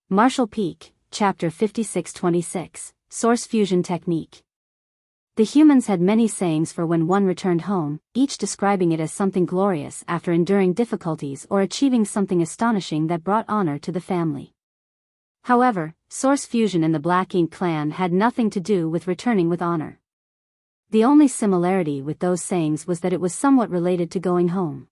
Marshall Peak, Chapter 5626, Source Fusion Technique. The humans had many sayings for when one returned home, each describing it as something glorious after enduring difficulties or achieving something astonishing that brought honor to the family. However, Source Fusion and the Black Ink clan had nothing to do with returning with honor. The only similarity with those sayings was that it was somewhat related to going home.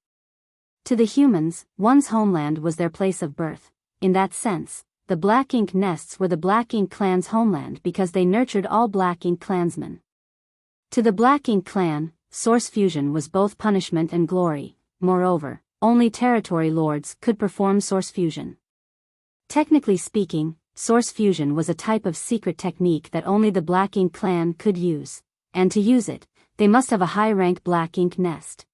To the humans, one's homeland was their place of birth. In that sense, the Black Ink nests were the Black Ink clan's homeland because they nurtured all Black Ink clansmen. To the Black Ink clan, Source Fusion was both punishment and glory. Moreover, only territory lords could perform Source Fusion. Technically speaking, Source Fusion was a type of secret technique that only the Black Ink clan could use, and to use it, they must have a high-rank Black Ink nest.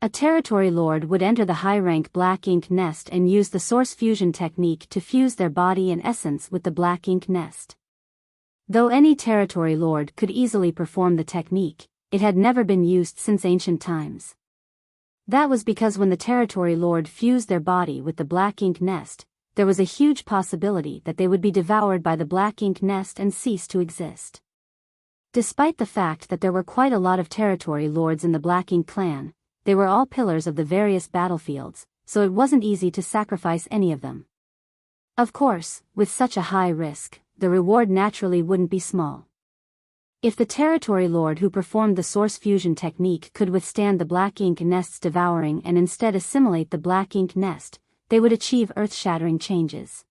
A territory lord would enter the high-rank Black Ink nest and use the Source Fusion technique to fuse their body and essence with the Black Ink nest. Though any territory lord could easily perform the technique, it had never been used since ancient times. That was because when the territory lord fused their body with the Black Ink nest, there was a huge possibility that they would be devoured by the Black Ink nest and cease to exist. Despite the fact that there were quite a lot of territory lords in the Black Ink clan, they were all pillars of the various battlefields, so it wasn't easy to sacrifice any of them. Of course, with such a high risk, the reward naturally wouldn't be small. If the territory lord who performed the Source Fusion technique could withstand the Black Ink nest's devouring and instead assimilate the Black Ink nest, they would achieve earth-shattering changes.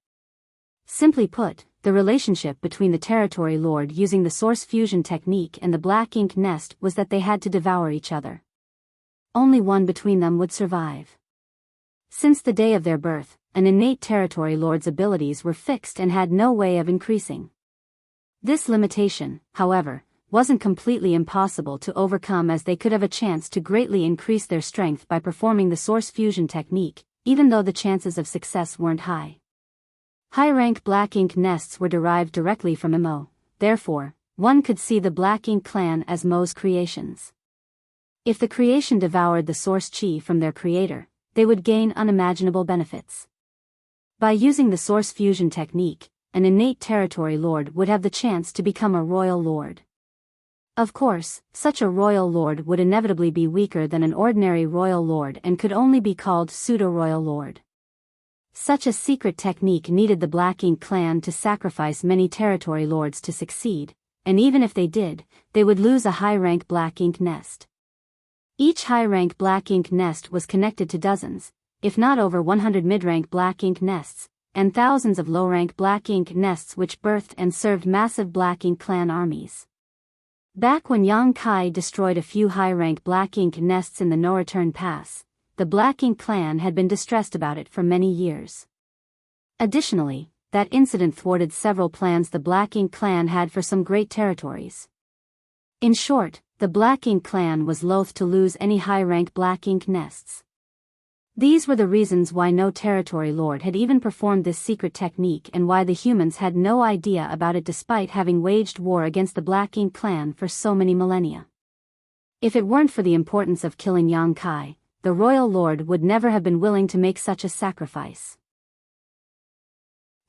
Simply put, the relationship between the territory lord using the Source Fusion technique and the Black Ink nest was that they had to devour each other. Only one between them would survive. Since the day of their birth, an innate territory lord's abilities were fixed and had no way of increasing. This limitation, however, wasn't completely impossible to overcome as they could have a chance to greatly increase their strength by performing the Source Fusion technique, even though the chances of success weren't high. High-rank Black Ink nests were derived directly from Mo, therefore, one could see the Black Ink clan as Mo's creations. If the creation devoured the source chi from their creator, they would gain unimaginable benefits. By using the Source Fusion technique, an innate territory lord would have the chance to become a royal lord. Of course, such a royal lord would inevitably be weaker than an ordinary royal lord and could only be called pseudo-royal lord. Such a secret technique needed the Black Ink clan to sacrifice many territory lords to succeed, and even if they did, they would lose a high-rank Black Ink nest. Each high-rank Black Ink nest was connected to dozens, if not over 100 mid-rank Black Ink nests, and thousands of low-rank Black Ink nests which birthed and served massive Black Ink clan armies. Back when Yang Kai destroyed a few high-rank Black Ink nests in the No Return Pass, the Black Ink clan had been distressed about it for many years. Additionally, that incident thwarted several plans the Black Ink clan had for some great territories. In short, the Black Ink clan was loath to lose any high-rank Black Ink nests. These were the reasons why no territory lord had even performed this secret technique and why the humans had no idea about it despite having waged war against the Black Ink clan for so many millennia. If it weren't for the importance of killing Yang Kai, the royal lord would never have been willing to make such a sacrifice.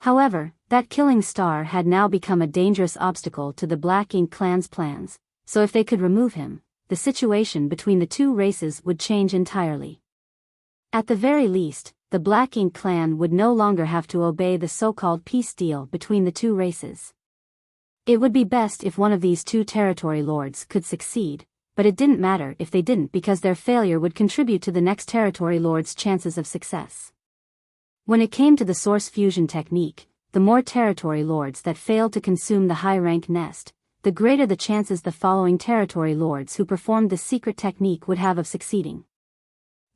However, that killing star had now become a dangerous obstacle to the Black Ink clan's plans, so if they could remove him, the situation between the two races would change entirely. At the very least, the Black Ink clan would no longer have to obey the so-called peace deal between the two races. It would be best if one of these two territory lords could succeed, but it didn't matter if they didn't because their failure would contribute to the next territory lord's chances of success. When it came to the Source Fusion technique, the more territory lords that failed to consume the high-rank nest, the greater the chances the following territory lords who performed the secret technique would have of succeeding.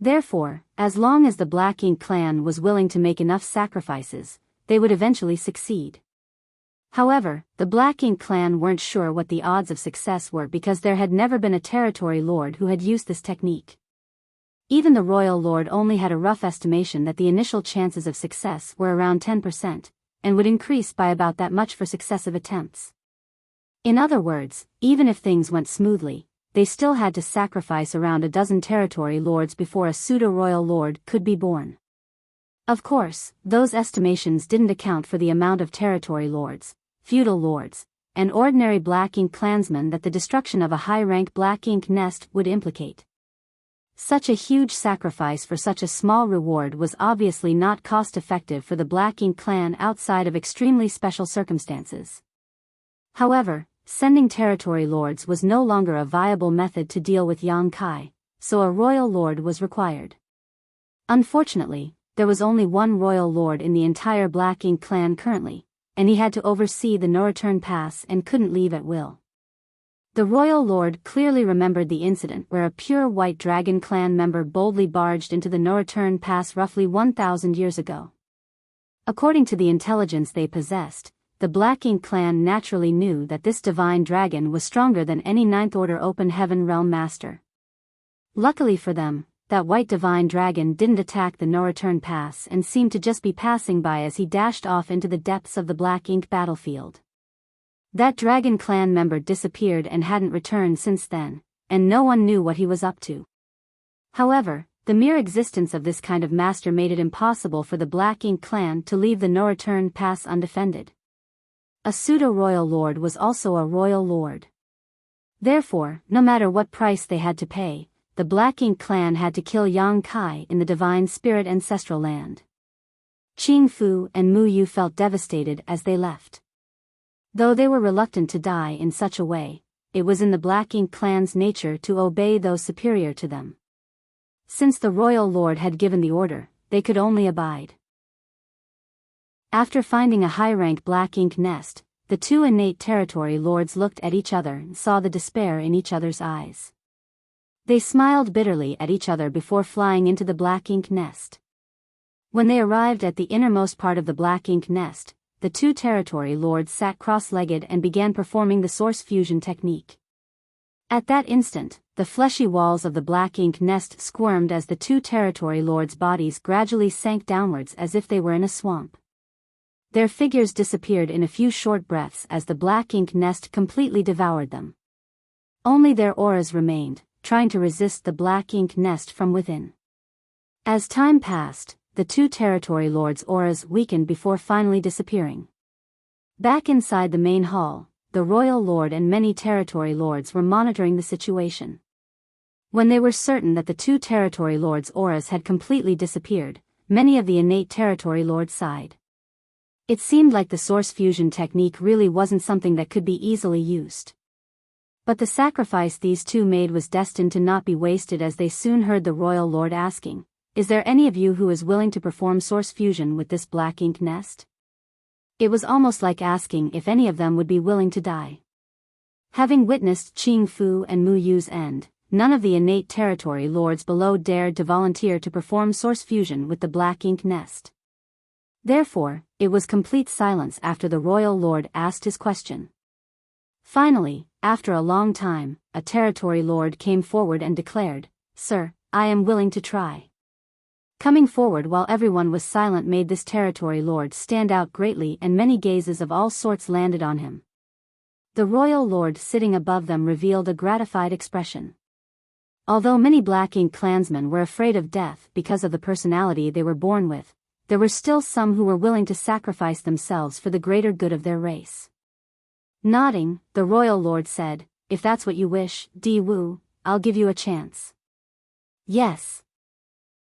Therefore, as long as the Black Ink clan was willing to make enough sacrifices, they would eventually succeed. However, the Black Ink clan weren't sure what the odds of success were because there had never been a territory lord who had used this technique. Even the royal lord only had a rough estimation that the initial chances of success were around 10%, and would increase by about that much for successive attempts. In other words, even if things went smoothly, they still had to sacrifice around a dozen territory lords before a pseudo-royal lord could be born. Of course, those estimations didn't account for the amount of territory lords, feudal lords, and ordinary Black Ink clansmen that the destruction of a high-rank Black Ink nest would implicate. Such a huge sacrifice for such a small reward was obviously not cost-effective for the Black Ink clan outside of extremely special circumstances. However, sending territory lords was no longer a viable method to deal with Yang Kai, so a royal lord was required. Unfortunately, there was only one royal lord in the entire Black Ink clan currently, and he had to oversee the no-return pass and couldn't leave at will. The royal lord clearly remembered the incident where a pure white dragon clan member boldly barged into the no-return pass roughly 1,000 years ago. According to the intelligence they possessed, the Black Ink clan naturally knew that this divine dragon was stronger than any Ninth Order Open Heaven Realm Master. Luckily for them, that white divine dragon didn't attack the no-return pass and seemed to just be passing by as he dashed off into the depths of the Black Ink battlefield. That dragon clan member disappeared and hadn't returned since then, and no one knew what he was up to. However, the mere existence of this kind of master made it impossible for the Black Ink clan to leave the no-return pass undefended. A pseudo-royal lord was also a royal lord. Therefore, no matter what price they had to pay, the Black Ink clan had to kill Yang Kai in the divine spirit ancestral land. Qing Fu and Mu Yu felt devastated as they left. Though they were reluctant to die in such a way, it was in the Black Ink clan's nature to obey those superior to them. Since the royal lord had given the order, they could only abide. After finding a high-rank Black Ink nest, the two innate territory lords looked at each other and saw the despair in each other's eyes. They smiled bitterly at each other before flying into the Black Ink nest. When they arrived at the innermost part of the Black Ink nest, the two territory lords sat cross-legged and began performing the source fusion technique. At that instant, the fleshy walls of the Black Ink nest squirmed as the two territory lords' bodies gradually sank downwards as if they were in a swamp. Their figures disappeared in a few short breaths as the Black Ink nest completely devoured them. Only their auras remained, trying to resist the Black Ink nest from within. As time passed, the two territory lords' auras weakened before finally disappearing. Back inside the main hall, the royal lord and many territory lords were monitoring the situation. When they were certain that the two territory lords' auras had completely disappeared, many of the innate territory lords sighed. It seemed like the source fusion technique really wasn't something that could be easily used. But the sacrifice these two made was destined to not be wasted, as they soon heard the royal lord asking, "Is there any of you who is willing to perform source fusion with this Black Ink nest?" It was almost like asking if any of them would be willing to die. Having witnessed Qing Fu and Mu Yu's end, none of the innate territory lords below dared to volunteer to perform source fusion with the Black Ink nest. Therefore, it was complete silence after the royal lord asked his question. Finally, after a long time, a territory lord came forward and declared, "Sir, I am willing to try." Coming forward while everyone was silent made this territory lord stand out greatly, and many gazes of all sorts landed on him. The royal lord sitting above them revealed a gratified expression. Although many Black Ink clansmen were afraid of death because of the personality they were born with, there were still some who were willing to sacrifice themselves for the greater good of their race. Nodding, the royal lord said, "If that's what you wish, Di Wu, I'll give you a chance." "Yes."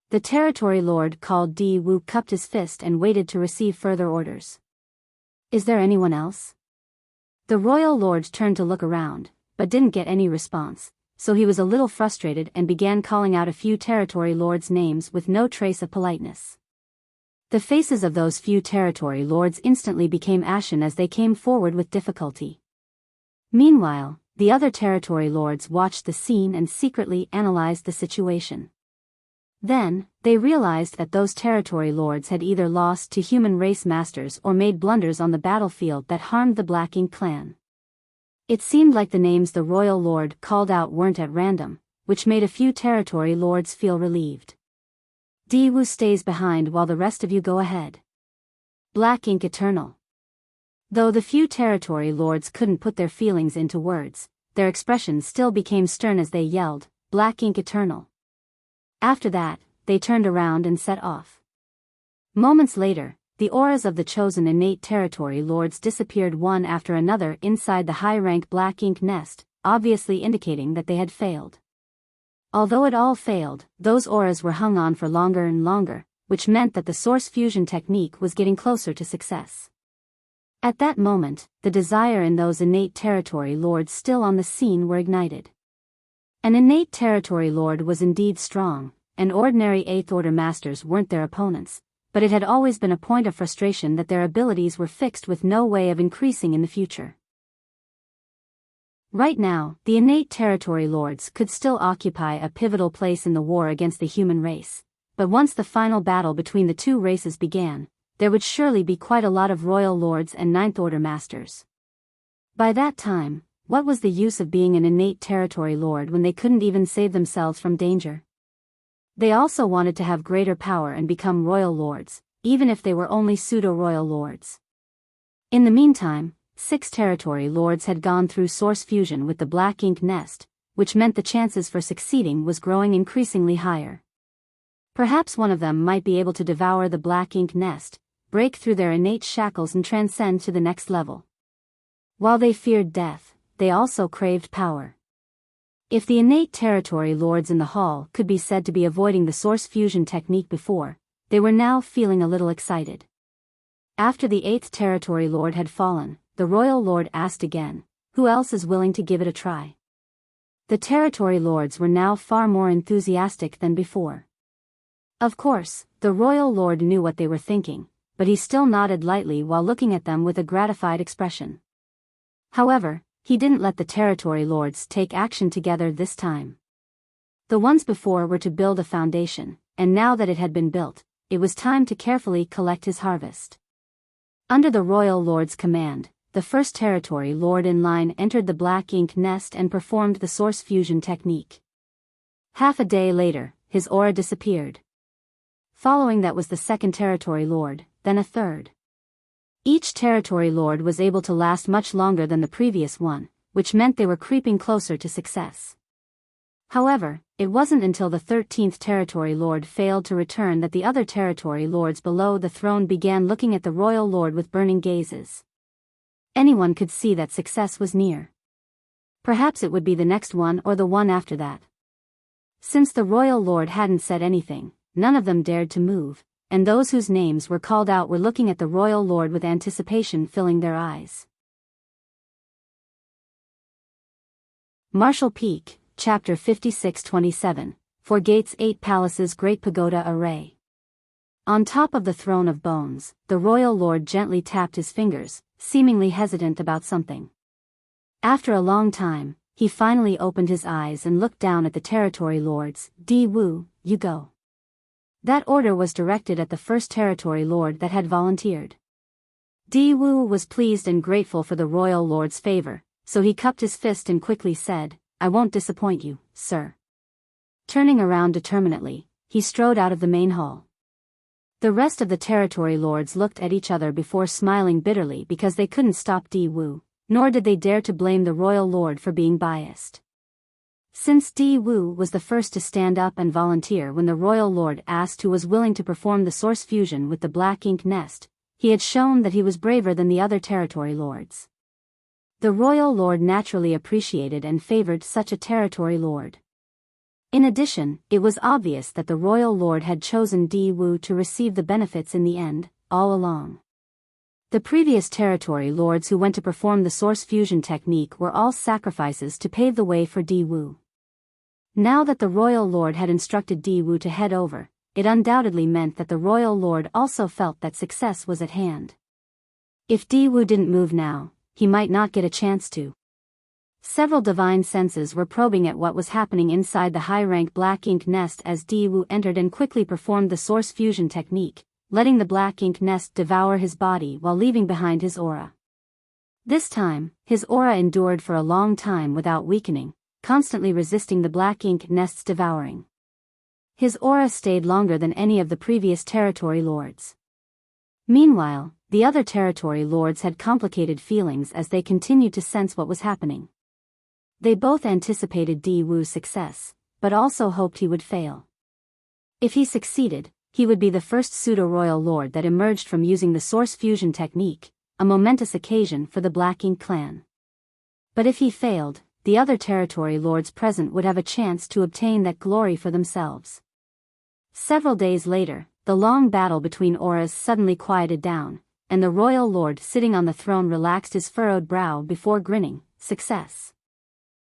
The territory lord called Di Wu cupped his fist and waited to receive further orders. "Is there anyone else?" The royal lord turned to look around, but didn't get any response, so he was a little frustrated and began calling out a few territory lords' names with no trace of politeness. The faces of those few territory lords instantly became ashen as they came forward with difficulty. Meanwhile, the other territory lords watched the scene and secretly analyzed the situation. Then, they realized that those territory lords had either lost to human race masters or made blunders on the battlefield that harmed the Black Ink clan. It seemed like the names the royal lord called out weren't at random, which made a few territory lords feel relieved. Di Wu stays behind while the rest of you go ahead. Black Ink Eternal. Though the few territory lords couldn't put their feelings into words, their expressions still became stern as they yelled, "Black Ink Eternal." After that, they turned around and set off. Moments later, the auras of the chosen innate territory lords disappeared one after another inside the high-rank black ink nest, obviously indicating that they had failed. Although it all failed, those auras were hung on for longer and longer, which meant that the source fusion technique was getting closer to success. At that moment, the desire in those innate territory lords still on the scene were ignited. An innate territory lord was indeed strong, and ordinary 8th Order masters weren't their opponents, but it had always been a point of frustration that their abilities were fixed with no way of increasing in the future. Right now, the innate territory lords could still occupy a pivotal place in the war against the human race, but once the final battle between the two races began, there would surely be quite a lot of royal lords and 9th Order masters. By that time, what was the use of being an innate territory lord when they couldn't even save themselves from danger? They also wanted to have greater power and become royal lords, even if they were only pseudo-royal lords. In the meantime, 6 territory lords had gone through source fusion with the black ink nest, which meant the chances for succeeding was growing increasingly higher. Perhaps one of them might be able to devour the black ink nest, break through their innate shackles and transcend to the next level. While they feared death, they also craved power. If the innate territory lords in the hall could be said to be avoiding the source fusion technique before, they were now feeling a little excited. After the 8th territory lord had fallen, the royal lord asked again, "Who else is willing to give it a try?" The territory lords were now far more enthusiastic than before. Of course, the royal lord knew what they were thinking, but he still nodded lightly while looking at them with a gratified expression. However, he didn't let the territory lords take action together this time. The ones before were to build a foundation, and now that it had been built, it was time to carefully collect his harvest. Under the royal lord's command, the first territory lord in line entered the black ink nest and performed the source fusion technique. Half a day later, his aura disappeared. Following that was the second territory lord, then a third. Each territory lord was able to last much longer than the previous one, which meant they were creeping closer to success. However, it wasn't until the 13th territory lord failed to return that the other territory lords below the throne began looking at the royal lord with burning gazes. Anyone could see that success was near. Perhaps it would be the next one or the one after that. Since the royal lord hadn't said anything, none of them dared to move, and those whose names were called out were looking at the royal lord with anticipation filling their eyes. Martial Peak, Chapter 56-27, For Gates 8 Palaces Great Pagoda Array. On top of the throne of bones, the royal lord gently tapped his fingers, seemingly hesitant about something. After a long time, he finally opened his eyes and looked down at the territory lords. "Di Wu, you go." That order was directed at the first territory lord that had volunteered. Di Wu was pleased and grateful for the royal lord's favor, so he cupped his fist and quickly said, "I won't disappoint you, sir." Turning around determinedly, he strode out of the main hall. The rest of the territory lords looked at each other before smiling bitterly because they couldn't stop Di Wu, nor did they dare to blame the royal lord for being biased. Since Di Wu was the first to stand up and volunteer when the royal lord asked who was willing to perform the source fusion with the black ink nest, he had shown that he was braver than the other territory lords. The royal lord naturally appreciated and favored such a territory lord. In addition, it was obvious that the royal lord had chosen Di Wu to receive the benefits in the end, all along. The previous territory lords who went to perform the source fusion technique were all sacrifices to pave the way for Di Wu. Now that the royal lord had instructed Di Wu to head over, it undoubtedly meant that the royal lord also felt that success was at hand. If Di Wu didn't move now, he might not get a chance to. Several divine senses were probing at what was happening inside the high-rank black ink nest as Di Wu entered and quickly performed the source fusion technique, letting the black ink nest devour his body while leaving behind his aura. This time, his aura endured for a long time without weakening, constantly resisting the black ink nest's devouring. His aura stayed longer than any of the previous territory lords. Meanwhile, the other territory lords had complicated feelings as they continued to sense what was happening. They both anticipated Di Wu's success, but also hoped he would fail. If he succeeded, he would be the first pseudo-royal lord that emerged from using the source fusion technique, a momentous occasion for the Black Ink clan. But if he failed, the other territory lords present would have a chance to obtain that glory for themselves. Several days later, the long battle between auras suddenly quieted down, and the royal lord sitting on the throne relaxed his furrowed brow before grinning, success.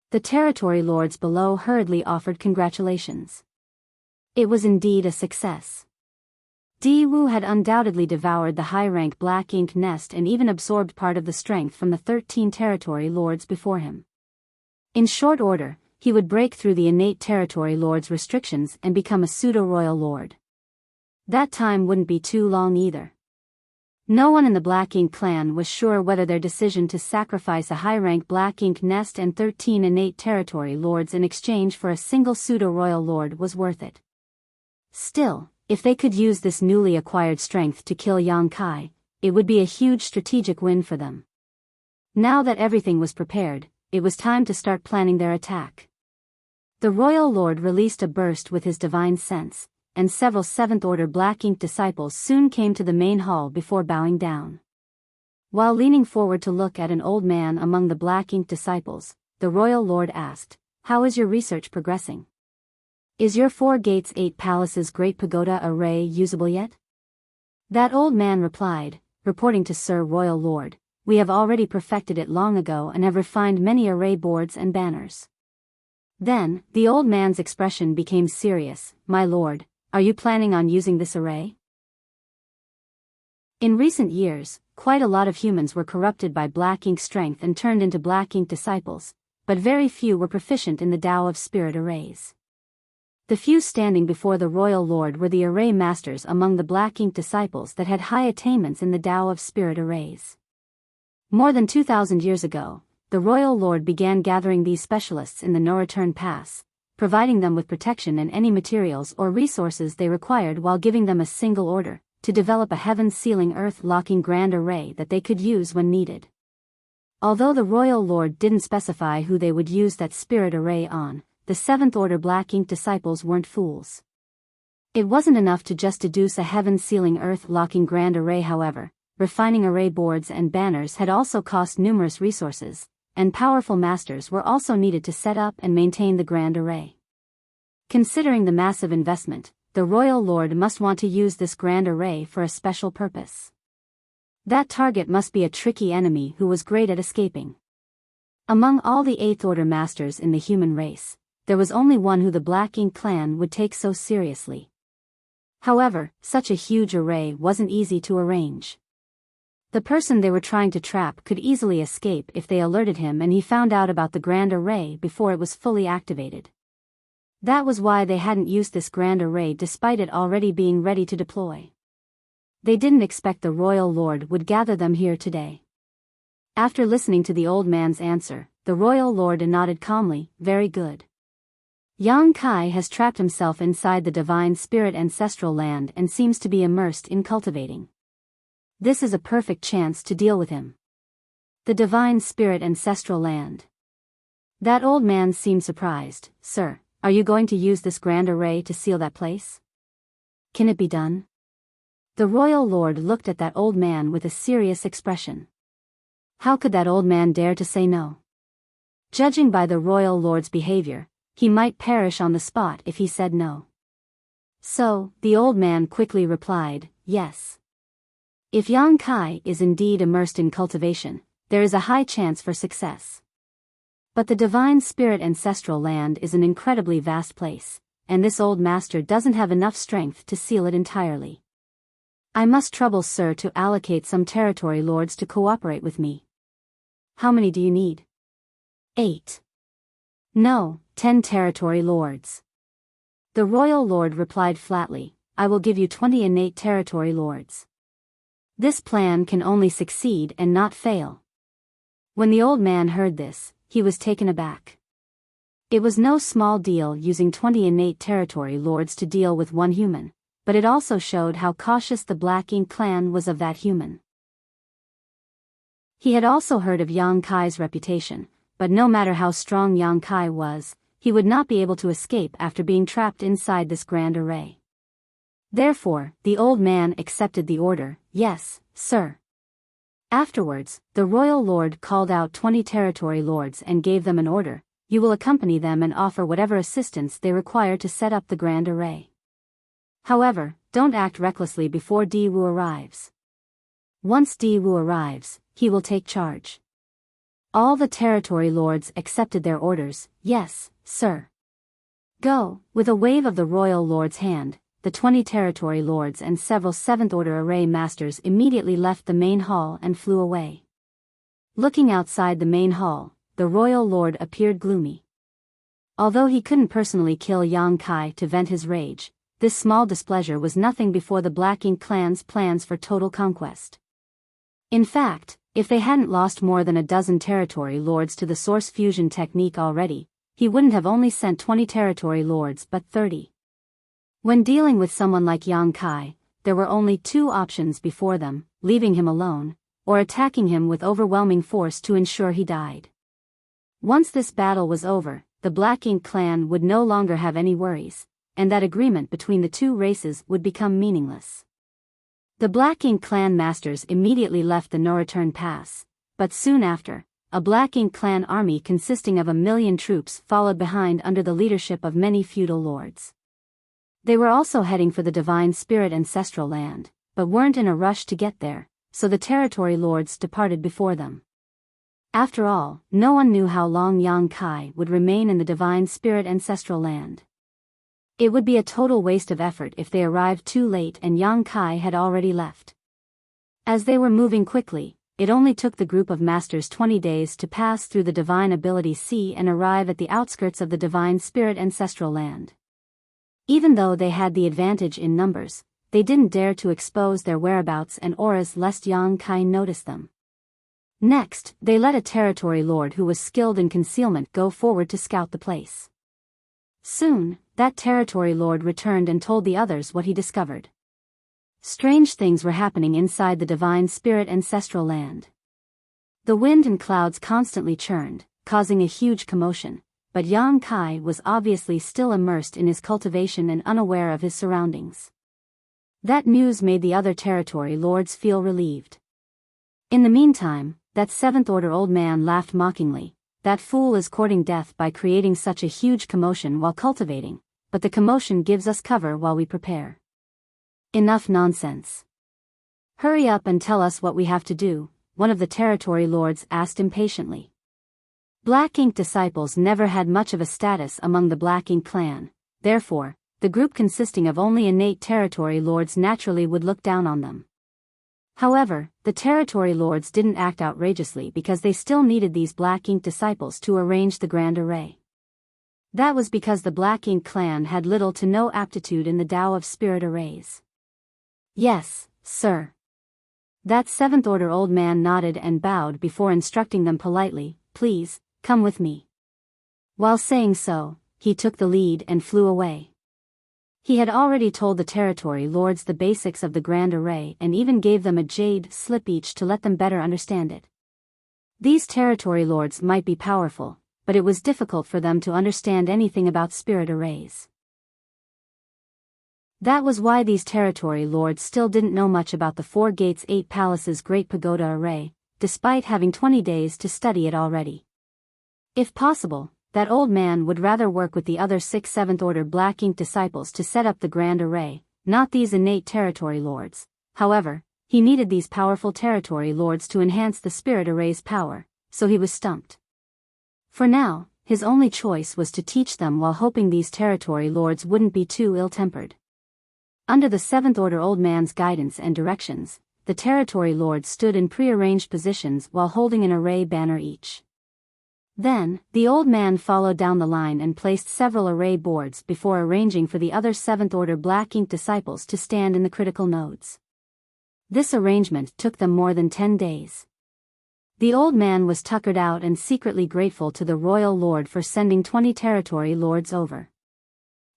The territory lords below hurriedly offered congratulations. It was indeed a success. Di Wu had undoubtedly devoured the high-rank Black Ink nest and even absorbed part of the strength from the 13 territory lords before him. In short order, he would break through the innate territory lord's restrictions and become a pseudo-royal lord. That time wouldn't be too long either. No one in the Black Ink clan was sure whether their decision to sacrifice a high-rank Black Ink nest and 13 innate territory lords in exchange for a single pseudo-royal lord was worth it. Still, if they could use this newly acquired strength to kill Yang Kai, it would be a huge strategic win for them. Now that everything was prepared, it was time to start planning their attack. The royal lord released a burst with his divine sense, and several 7th Order Black Ink disciples soon came to the main hall before bowing down. While leaning forward to look at an old man among the Black Ink disciples, the royal lord asked, "How is your research progressing? Is your 4 Gates 8 Palaces Great Pagoda array usable yet?" That old man replied, reporting to Sir Royal Lord, "We have already perfected it long ago and have refined many array boards and banners." Then, the old man's expression became serious. "My lord, are you planning on using this array?" In recent years, quite a lot of humans were corrupted by Black Ink strength and turned into Black Ink disciples, but very few were proficient in the Tao of Spirit arrays. The few standing before the royal lord were the array masters among the Black Ink disciples that had high attainments in the Tao of Spirit arrays. More than 2,000 years ago, the royal lord began gathering these specialists in the no-return pass, providing them with protection and any materials or resources they required while giving them a single order, to develop a heaven-sealing earth-locking grand array that they could use when needed. Although the royal lord didn't specify who they would use that spirit array on, the 7th Order Black Ink disciples weren't fools. It wasn't enough to just deduce a heaven-sealing earth-locking grand array, however. Refining array boards and banners had also cost numerous resources, and powerful masters were also needed to set up and maintain the grand array. Considering the massive investment, the royal lord must want to use this grand array for a special purpose. That target must be a tricky enemy who was great at escaping. Among all the 8th Order masters in the human race, there was only one who the Black Ink clan would take so seriously. However, such a huge array wasn't easy to arrange. The person they were trying to trap could easily escape if they alerted him and he found out about the grand array before it was fully activated. That was why they hadn't used this grand array despite it already being ready to deploy. They didn't expect the royal lord would gather them here today. After listening to the old man's answer, the royal lord nodded calmly, "Very good. Yang Kai has trapped himself inside the divine spirit ancestral land and seems to be immersed in cultivating. This is a perfect chance to deal with him." The divine spirit ancestral land. That old man seemed surprised. "Sir, are you going to use this grand array to seal that place? Can it be done?" The royal lord looked at that old man with a serious expression. How could that old man dare to say no? Judging by the royal lord's behavior, he might perish on the spot if he said no. So, the old man quickly replied, "Yes. If Yang Kai is indeed immersed in cultivation, there is a high chance for success. But the divine spirit ancestral land is an incredibly vast place, and this old master doesn't have enough strength to seal it entirely. I must trouble Sir to allocate some territory lords to cooperate with me." "How many do you need?" 8. "No, 10 territory lords." The royal lord replied flatly, "I will give you 20 innate territory lords. This plan can only succeed and not fail." When the old man heard this, he was taken aback. It was no small deal using 20 innate territory lords to deal with one human, but it also showed how cautious the Black Ink clan was of that human. He had also heard of Yang Kai's reputation, but no matter how strong Yang Kai was, he would not be able to escape after being trapped inside this grand array. Therefore, the old man accepted the order. Yes, sir. Afterwards, the royal lord called out 20 territory lords and gave them an order. You will accompany them and offer whatever assistance they require to set up the grand array. However, don't act recklessly before Di Wu arrives. Once Di Wu arrives, he will take charge. All the territory lords accepted their orders. Yes, sir. Go. With a wave of the royal lord's hand, the 20 territory lords and several 7th Order array masters immediately left the main hall and flew away. Looking outside the main hall, the royal lord appeared gloomy. Although he couldn't personally kill Yang Kai to vent his rage, this small displeasure was nothing before the Black Ink clan's plans for total conquest. In fact, if they hadn't lost more than a dozen territory lords to the source fusion technique already, he wouldn't have only sent 20 territory lords but 30. When dealing with someone like Yang Kai, there were only 2 options before them: leaving him alone, or attacking him with overwhelming force to ensure he died. Once this battle was over, the Black Ink clan would no longer have any worries, and that agreement between the 2 races would become meaningless. The Black Ink clan masters immediately left the no-return pass, but soon after, a Black Ink clan army consisting of 1 million troops followed behind under the leadership of many feudal lords. They were also heading for the Divine Spirit Ancestral Land, but weren't in a rush to get there, so the territory lords departed before them. After all, no one knew how long Yang Kai would remain in the Divine Spirit Ancestral Land. It would be a total waste of effort if they arrived too late and Yang Kai had already left. As they were moving quickly, it only took the group of masters 20 days to pass through the Divine Ability Sea and arrive at the outskirts of the Divine Spirit Ancestral Land. Even though they had the advantage in numbers, they didn't dare to expose their whereabouts and auras lest Yang Kai notice them. Next, they let a territory lord who was skilled in concealment go forward to scout the place. Soon, that territory lord returned and told the others what he discovered. Strange things were happening inside the Divine Spirit Ancestral Land. The wind and clouds constantly churned, causing a huge commotion, but Yang Kai was obviously still immersed in his cultivation and unaware of his surroundings. That news made the other territory lords feel relieved. In the meantime, that 7th Order old man laughed mockingly. That fool is courting death by creating such a huge commotion while cultivating, but the commotion gives us cover while we prepare. Enough nonsense. Hurry up and tell us what we have to do, one of the territory lords asked impatiently. Black Ink disciples never had much of a status among the Black Ink clan, therefore, the group consisting of only innate territory lords naturally would look down on them. However, the territory lords didn't act outrageously because they still needed these Black Ink disciples to arrange the grand array. That was because the Black Ink clan had little to no aptitude in the Tao of spirit arrays. Yes, sir. That 7th Order old man nodded and bowed before instructing them politely, please, come with me. While saying so, he took the lead and flew away. He had already told the territory lords the basics of the grand array and even gave them a jade slip each to let them better understand it. These territory lords might be powerful, but it was difficult for them to understand anything about spirit arrays. That was why these territory lords still didn't know much about the 4 Gates 8 Palaces Great Pagoda Array, despite having 20 days to study it already. If possible, that old man would rather work with the other 6 7th Order Black Ink disciples to set up the grand array, not these innate territory lords. However, he needed these powerful territory lords to enhance the spirit array's power, so he was stumped. For now, his only choice was to teach them while hoping these territory lords wouldn't be too ill-tempered. Under the 7th Order old man's guidance and directions, the territory lords stood in pre-arranged positions while holding an array banner each. Then, the old man followed down the line and placed several array boards before arranging for the other 7th Order Black Ink disciples to stand in the critical nodes. This arrangement took them more than 10 days. The old man was tuckered out and secretly grateful to the royal lord for sending 20 territory lords over.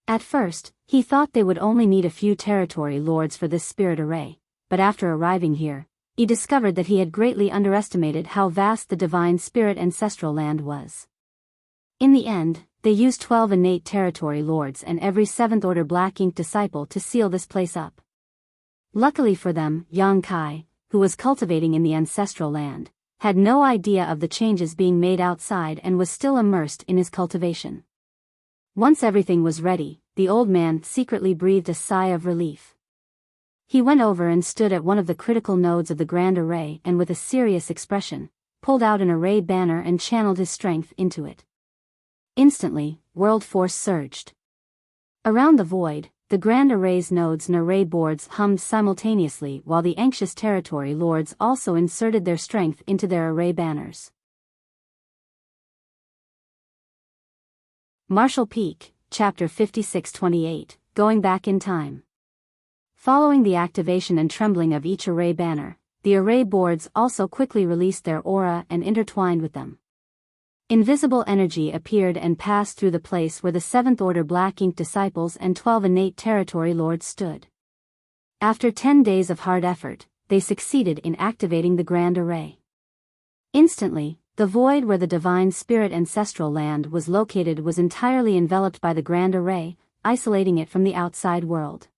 At first, he thought they would only need a few territory lords for this spirit array, but after arriving here, he discovered that he had greatly underestimated how vast the Divine Spirit Ancestral Land was. In the end, They used 12 innate territory lords and every 7th order black ink disciple to seal this place up. Luckily for them, Yang Kai, who was cultivating in the ancestral land, had no idea of the changes being made outside and was still immersed in his cultivation. Once everything was ready, the old man secretly breathed a sigh of relief. He went over and stood at one of the critical nodes of the grand array and with a serious expression, pulled out an array banner and channeled his strength into it. Instantly, world force surged. Around the void, the grand array's nodes and array boards hummed simultaneously while the anxious territory lords also inserted their strength into their array banners. Marshall Peak, Chapter 56-28, Going Back in Time. Following the activation and trembling of each array banner, the array boards also quickly released their aura and intertwined with them. Invisible energy appeared and passed through the place where the 7th order black ink disciples and 12 innate territory lords stood. After 10 days of hard effort, they succeeded in activating the grand array. Instantly, the void where the divine spirit ancestral land was located was entirely enveloped by the grand array, isolating it from the outside world.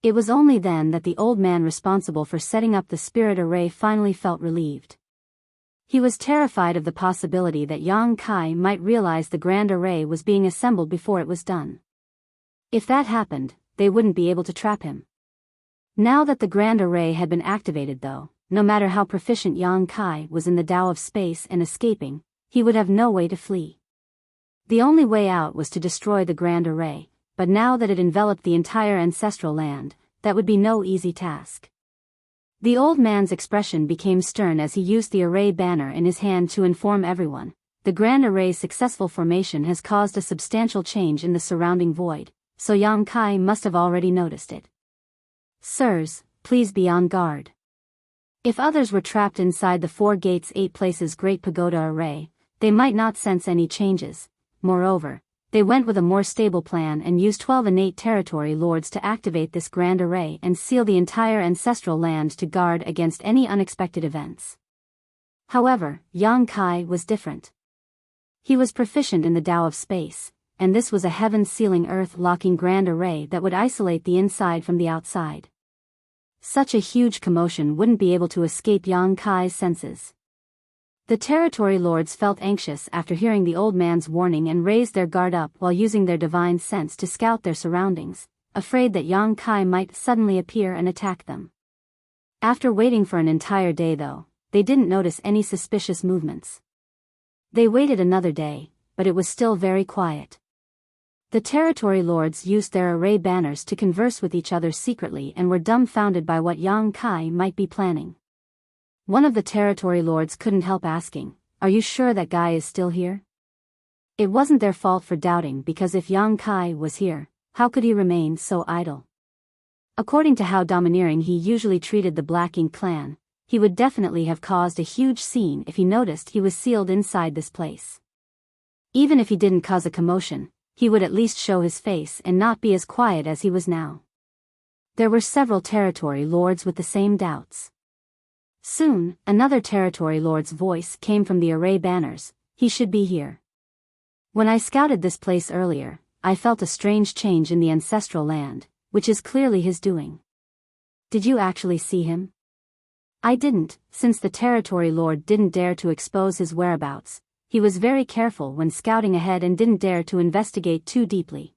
It was only then that the old man responsible for setting up the spirit array finally felt relieved. He was terrified of the possibility that Yang Kai might realize the grand array was being assembled before it was done. If that happened, they wouldn't be able to trap him. Now that the grand array had been activated though, no matter how proficient Yang Kai was in the Tao of space and escaping, he would have no way to flee. The only way out was to destroy the grand array, but now that it enveloped the entire ancestral land, that would be no easy task. The old man's expression became stern as he used the array banner in his hand to inform everyone, the grand array's successful formation has caused a substantial change in the surrounding void, so Yang Kai must have already noticed it. Sirs, please be on guard. If others were trapped inside the 4 gates 8 places Great Pagoda array, they might not sense any changes. Moreover, they went with a more stable plan and used 12 innate territory lords to activate this grand array and seal the entire ancestral land to guard against any unexpected events. However, Yang Kai was different. He was proficient in the Tao of space, and this was a heaven-sealing earth-locking grand array that would isolate the inside from the outside. Such a huge commotion wouldn't be able to escape Yang Kai's senses. The territory lords felt anxious after hearing the old man's warning and raised their guard up while using their divine sense to scout their surroundings, afraid that Yang Kai might suddenly appear and attack them. After waiting for an entire day though, they didn't notice any suspicious movements. They waited another day, but it was still very quiet. The territory lords used their array banners to converse with each other secretly and were dumbfounded by what Yang Kai might be planning. One of the territory lords couldn't help asking, "Are you sure that guy is still here?" It wasn't their fault for doubting because if Yang Kai was here, how could he remain so idle? According to how domineering he usually treated the Black Ink clan, he would definitely have caused a huge scene if he noticed he was sealed inside this place. Even if he didn't cause a commotion, he would at least show his face and not be as quiet as he was now. There were several territory lords with the same doubts. Soon, another territory lord's voice came from the array banners, "He should be here. When I scouted this place earlier, I felt a strange change in the ancestral land, which is clearly his doing." "Did you actually see him?" "I didn't, since the territory lord didn't dare to expose his whereabouts. He was very careful when scouting ahead and didn't dare to investigate too deeply.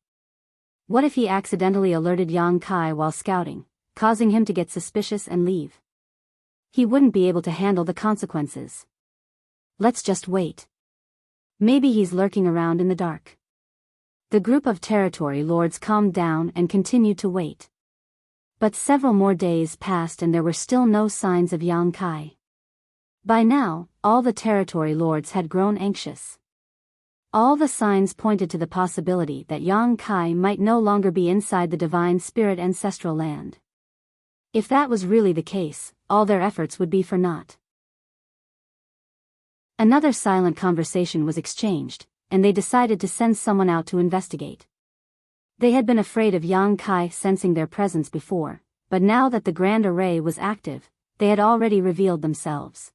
What if he accidentally alerted Yang Kai while scouting, causing him to get suspicious and leave? He wouldn't be able to handle the consequences. Let's just wait. Maybe he's lurking around in the dark." The group of territory lords calmed down and continued to wait. But several more days passed and there were still no signs of Yang Kai. By now, all the territory lords had grown anxious. All the signs pointed to the possibility that Yang Kai might no longer be inside the divine spirit ancestral land. If that was really the case, all their efforts would be for naught. Another silent conversation was exchanged, and they decided to send someone out to investigate. They had been afraid of Yang Kai sensing their presence before, but now that the grand array was active, they had already revealed themselves.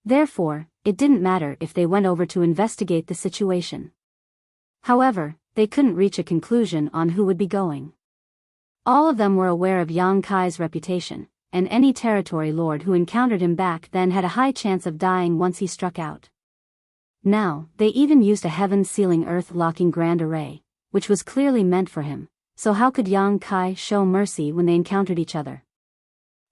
Therefore, it didn't matter if they went over to investigate the situation. However, they couldn't reach a conclusion on who would be going. All of them were aware of Yang Kai's reputation, and any territory lord who encountered him back then had a high chance of dying once he struck out. Now, they even used a heaven-sealing earth-locking grand array, which was clearly meant for him, so how could Yang Kai show mercy when they encountered each other?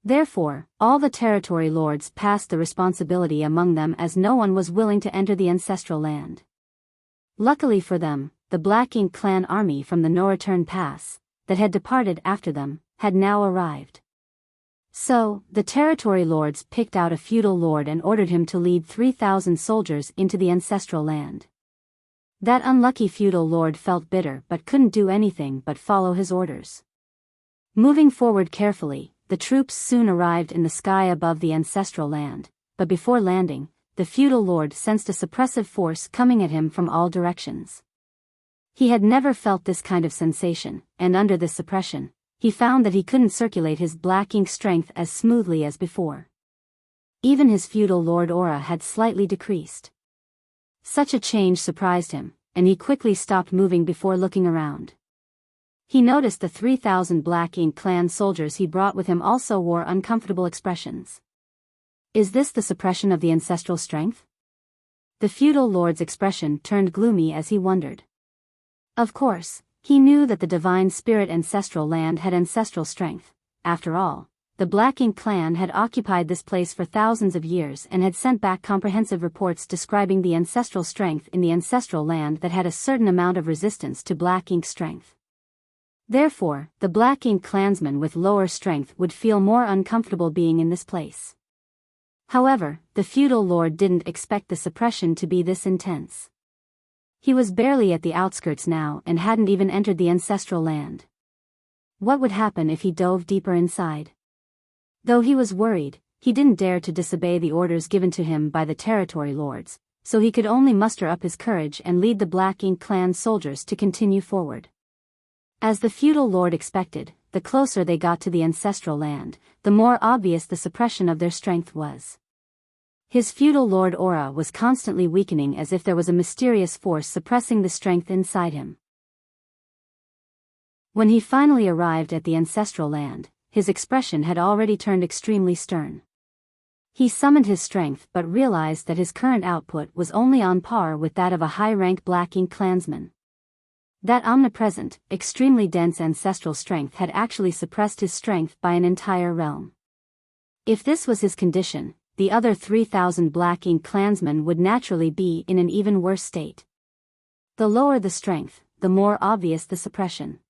Therefore, all the territory lords passed the responsibility among them as no one was willing to enter the ancestral land. Luckily for them, the Black Ink clan army from the No-Return Pass, that had departed after them, had now arrived. So, the territory lords picked out a feudal lord and ordered him to lead 3,000 soldiers into the ancestral land. That unlucky feudal lord felt bitter but couldn't do anything but follow his orders. Moving forward carefully, the troops soon arrived in the sky above the ancestral land, but before landing, the feudal lord sensed a suppressive force coming at him from all directions. He had never felt this kind of sensation, and under this suppression, he found that he couldn't circulate his black ink strength as smoothly as before. Even his feudal lord aura had slightly decreased. Such a change surprised him, and he quickly stopped moving before looking around. He noticed the 3,000 Black Ink clan soldiers he brought with him also wore uncomfortable expressions. Is this the suppression of the ancestral strength? The feudal lord's expression turned gloomy as he wondered. Of course, he knew that the divine spirit ancestral land had ancestral strength. After all, the Black Ink clan had occupied this place for thousands of years and had sent back comprehensive reports describing the ancestral strength in the ancestral land that had a certain amount of resistance to Black Ink strength. Therefore, the Black Ink clansmen with lower strength would feel more uncomfortable being in this place. However, the feudal lord didn't expect the suppression to be this intense. He was barely at the outskirts now and hadn't even entered the ancestral land. What would happen if he dove deeper inside? Though he was worried, he didn't dare to disobey the orders given to him by the territory lords, so he could only muster up his courage and lead the Black Ink clan soldiers to continue forward. As the feudal lord expected, the closer they got to the ancestral land, the more obvious the suppression of their strength was. His feudal lord aura was constantly weakening as if there was a mysterious force suppressing the strength inside him. When he finally arrived at the ancestral land, his expression had already turned extremely stern. He summoned his strength but realized that his current output was only on par with that of a high-rank Black Ink clansman. That omnipresent, extremely dense ancestral strength had actually suppressed his strength by an entire realm. If this was his condition, the other 3,000 Black Ink clansmen would naturally be in an even worse state. The lower the strength, the more obvious the suppression.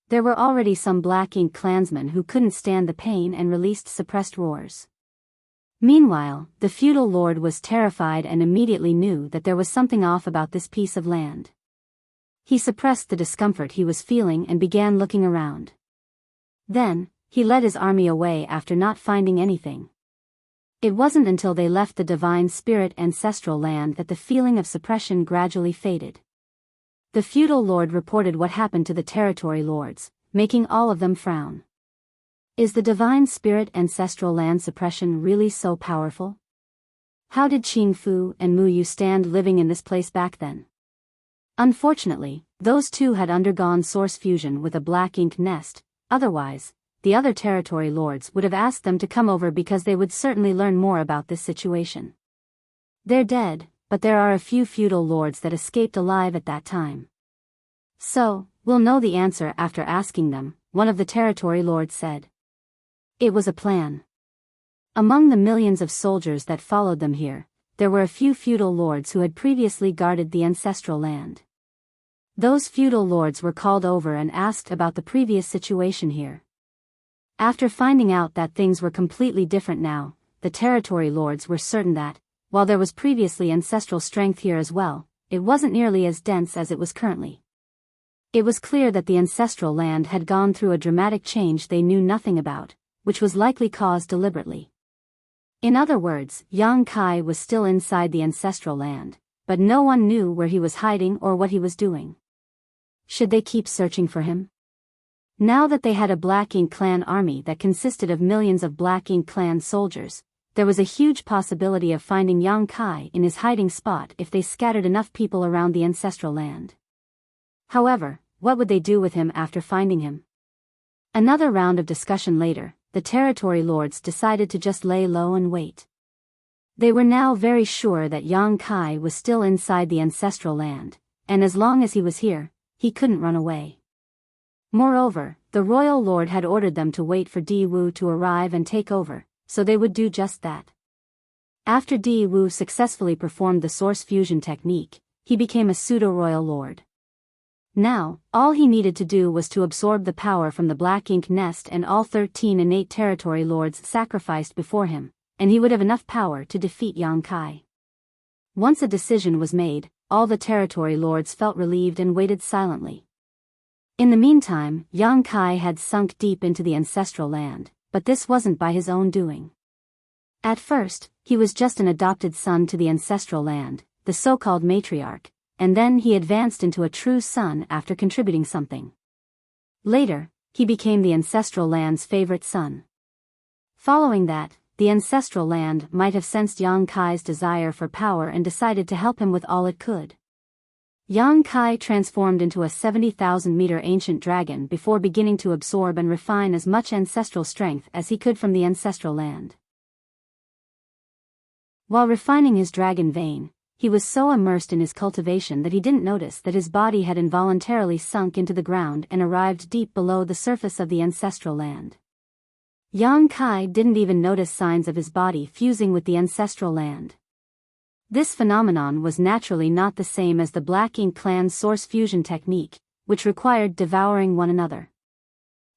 There were already some Black Ink clansmen who couldn't stand the pain and released suppressed roars. Meanwhile, the feudal lord was terrified and immediately knew that there was something off about this piece of land. He suppressed the discomfort he was feeling and began looking around. Then, he led his army away after not finding anything. It wasn't until they left the divine spirit ancestral land that the feeling of suppression gradually faded. The feudal lord reported what happened to the territory lords, making all of them frown. Is the divine spirit ancestral land suppression really so powerful? How did Qing Fu and Mu Yu stand living in this place back then? Unfortunately, those two had undergone source fusion with a Black Ink nest, otherwise, the other territory lords would have asked them to come over because they would certainly learn more about this situation. They're dead, but there are a few feudal lords that escaped alive at that time. So, we'll know the answer after asking them, one of the territory lords said. It was a plan. Among the millions of soldiers that followed them here, there were a few feudal lords who had previously guarded the ancestral land. Those feudal lords were called over and asked about the previous situation here. After finding out that things were completely different now, the territory lords were certain that, while there was previously ancestral strength here as well, it wasn't nearly as dense as it was currently. It was clear that the ancestral land had gone through a dramatic change they knew nothing about, which was likely caused deliberately. In other words, Yang Kai was still inside the ancestral land, but no one knew where he was hiding or what he was doing. Should they keep searching for him? Now that they had a Black Ink clan army that consisted of millions of Black Ink clan soldiers, there was a huge possibility of finding Yang Kai in his hiding spot if they scattered enough people around the ancestral land. However, what would they do with him after finding him? Another round of discussion later, the territory lords decided to just lay low and wait. They were now very sure that Yang Kai was still inside the ancestral land, and as long as he was here, he couldn't run away. Moreover, the royal lord had ordered them to wait for Di Wu to arrive and take over, so they would do just that. After Di Wu successfully performed the source fusion technique, he became a pseudo-royal lord. Now, all he needed to do was to absorb the power from the black ink nest and all 13 innate territory lords sacrificed before him, and he would have enough power to defeat Yang Kai. Once a decision was made, all the territory lords felt relieved and waited silently. In the meantime, Yang Kai had sunk deep into the ancestral land, but this wasn't by his own doing. At first, he was just an adopted son to the ancestral land, the so-called matriarch, and then he advanced into a true son after contributing something. Later, he became the ancestral land's favorite son. Following that, the ancestral land might have sensed Yang Kai's desire for power and decided to help him with all it could. Yang Kai transformed into a 70,000-meter ancient dragon before beginning to absorb and refine as much ancestral strength as he could from the ancestral land. While refining his dragon vein, he was so immersed in his cultivation that he didn't notice that his body had involuntarily sunk into the ground and arrived deep below the surface of the ancestral land. Yang Kai didn't even notice signs of his body fusing with the ancestral land. This phenomenon was naturally not the same as the Black Ink clan's source fusion technique, which required devouring one another.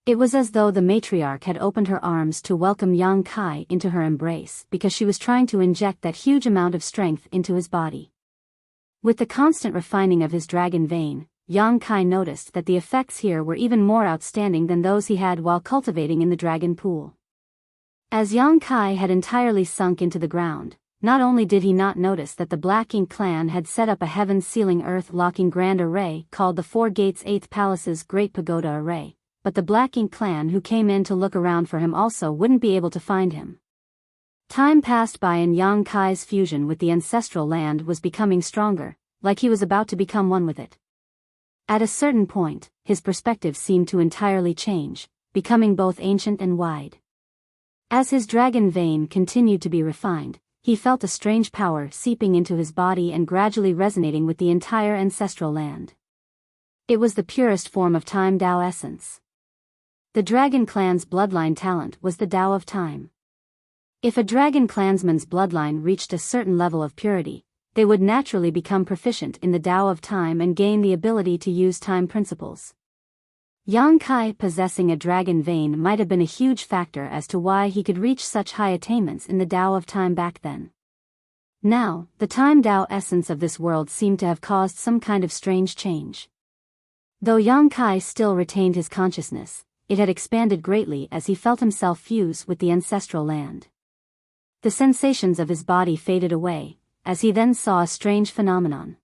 It was as though the matriarch had opened her arms to welcome Yang Kai into her embrace because she was trying to inject that huge amount of strength into his body. With the constant refining of his dragon vein, Yang Kai noticed that the effects here were even more outstanding than those he had while cultivating in the dragon pool. As Yang Kai had entirely sunk into the ground, not only did he not notice that the Black Ink clan had set up a heaven-sealing earth-locking grand array called the Four Gates Eighth Palace's Great Pagoda Array, but the Black Ink clan who came in to look around for him also wouldn't be able to find him. Time passed by and Yang Kai's fusion with the ancestral land was becoming stronger, like he was about to become one with it. At a certain point, his perspective seemed to entirely change, becoming both ancient and wide. As his dragon vein continued to be refined, he felt a strange power seeping into his body and gradually resonating with the entire ancestral land. It was the purest form of Time Tao essence. The Dragon Clan's bloodline talent was the Tao of Time. If a Dragon Clansman's bloodline reached a certain level of purity, they would naturally become proficient in the Tao of Time and gain the ability to use time principles. Yang Kai possessing a dragon vein might have been a huge factor as to why he could reach such high attainments in the Tao of Time back then. Now, the Time Tao essence of this world seemed to have caused some kind of strange change. Though Yang Kai still retained his consciousness, it had expanded greatly as he felt himself fuse with the ancestral land. The sensations of his body faded away, as he then saw a strange phenomenon.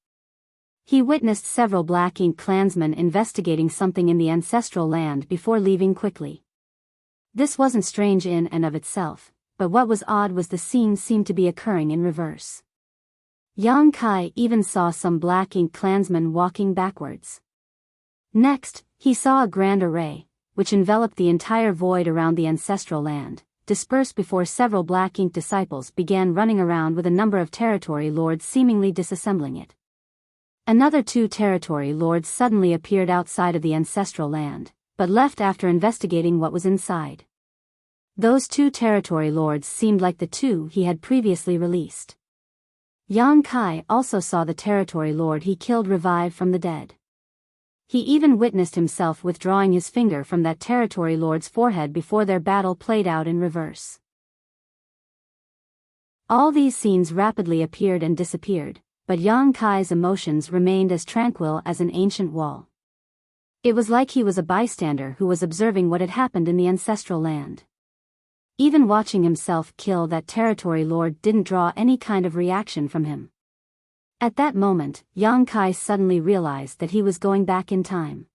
He witnessed several Black Ink clansmen investigating something in the ancestral land before leaving quickly. This wasn't strange in and of itself, but what was odd was the scene seemed to be occurring in reverse. Yang Kai even saw some Black Ink clansmen walking backwards. Next, he saw a grand array, which enveloped the entire void around the ancestral land, dispersed before several Black Ink disciples began running around with a number of territory lords seemingly disassembling it. Another 2 territory lords suddenly appeared outside of the ancestral land, but left after investigating what was inside. Those 2 territory lords seemed like the 2 he had previously released. Yang Kai also saw the territory lord he killed revive from the dead. He even witnessed himself withdrawing his finger from that territory lord's forehead before their battle played out in reverse. All these scenes rapidly appeared and disappeared, but Yang Kai's emotions remained as tranquil as an ancient wall. It was like he was a bystander who was observing what had happened in the ancestral land. Even watching himself kill that territory lord didn't draw any kind of reaction from him. At that moment, Yang Kai suddenly realized that he was going back in time.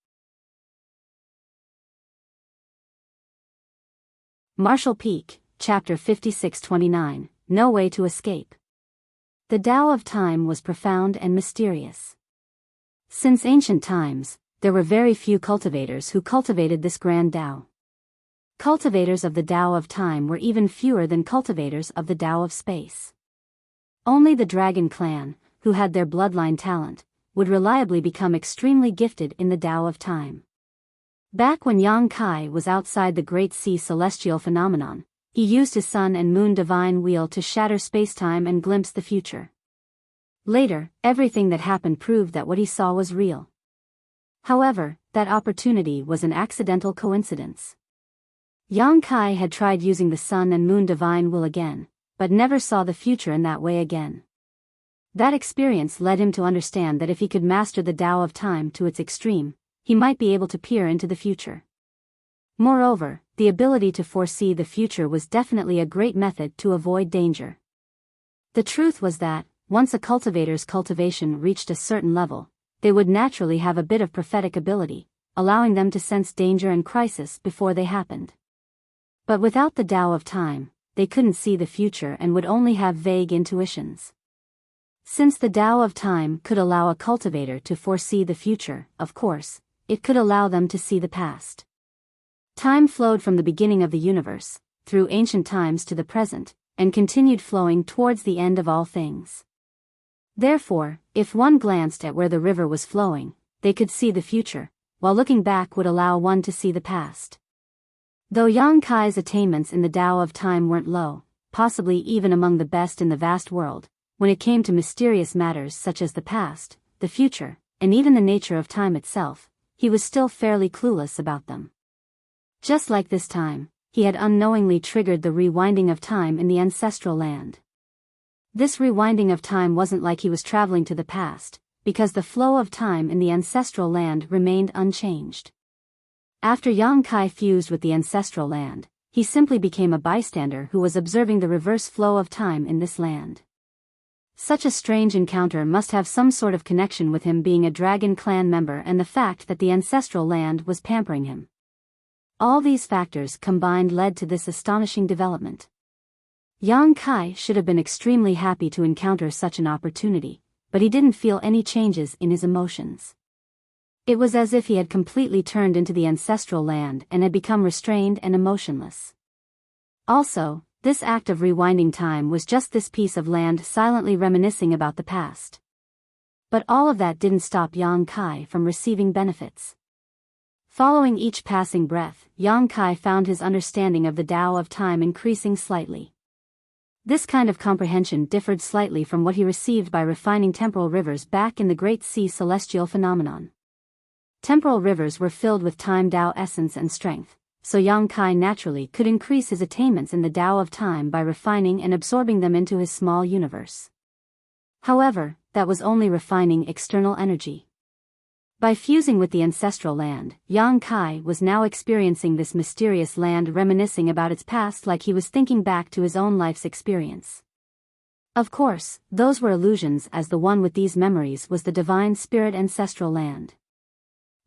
Marshall Peak, Chapter 5629, No Way to Escape. The Tao of Time was profound and mysterious. Since ancient times, there were very few cultivators who cultivated this grand Tao. Cultivators of the Tao of time were even fewer than cultivators of the Tao of space. Only the Dragon clan, who had their bloodline talent, would reliably become extremely gifted in the Tao of time. Back when Yang Kai was outside the Great Sea celestial phenomenon, he used his sun and moon divine wheel to shatter spacetime and glimpse the future. Later, everything that happened proved that what he saw was real. However, that opportunity was an accidental coincidence. Yang Kai had tried using the sun and moon divine will again, but never saw the future in that way again. That experience led him to understand that if he could master the Tao of time to its extreme, he might be able to peer into the future. Moreover, the ability to foresee the future was definitely a great method to avoid danger. The truth was that, once a cultivator's cultivation reached a certain level, they would naturally have a bit of prophetic ability, allowing them to sense danger and crisis before they happened. But without the Tao of time, they couldn't see the future and would only have vague intuitions. Since the Tao of time could allow a cultivator to foresee the future, of course, it could allow them to see the past. Time flowed from the beginning of the universe, through ancient times to the present, and continued flowing towards the end of all things. Therefore, if one glanced at where the river was flowing, they could see the future, while looking back would allow one to see the past. Though Yang Kai's attainments in the Tao of time weren't low, possibly even among the best in the vast world, when it came to mysterious matters such as the past, the future, and even the nature of time itself, he was still fairly clueless about them. Just like this time, he had unknowingly triggered the rewinding of time in the ancestral land. This rewinding of time wasn't like he was traveling to the past, because the flow of time in the ancestral land remained unchanged. After Yang Kai fused with the ancestral land, he simply became a bystander who was observing the reverse flow of time in this land. Such a strange encounter must have some sort of connection with him being a Dragon clan member and the fact that the ancestral land was pampering him. All these factors combined led to this astonishing development. Yang Kai should have been extremely happy to encounter such an opportunity, but he didn't feel any changes in his emotions. It was as if he had completely turned into the ancestral land and had become restrained and emotionless. Also, this act of rewinding time was just this piece of land silently reminiscing about the past. But all of that didn't stop Yang Kai from receiving benefits. Following each passing breath, Yang Kai found his understanding of the Tao of time increasing slightly. This kind of comprehension differed slightly from what he received by refining temporal rivers back in the Great Sea celestial phenomenon. Temporal rivers were filled with time Tao essence and strength, so Yang Kai naturally could increase his attainments in the Tao of time by refining and absorbing them into his small universe. However, that was only refining external energy. By fusing with the ancestral land, Yang Kai was now experiencing this mysterious land reminiscing about its past like he was thinking back to his own life's experience. Of course, those were illusions as the one with these memories was the divine spirit ancestral land.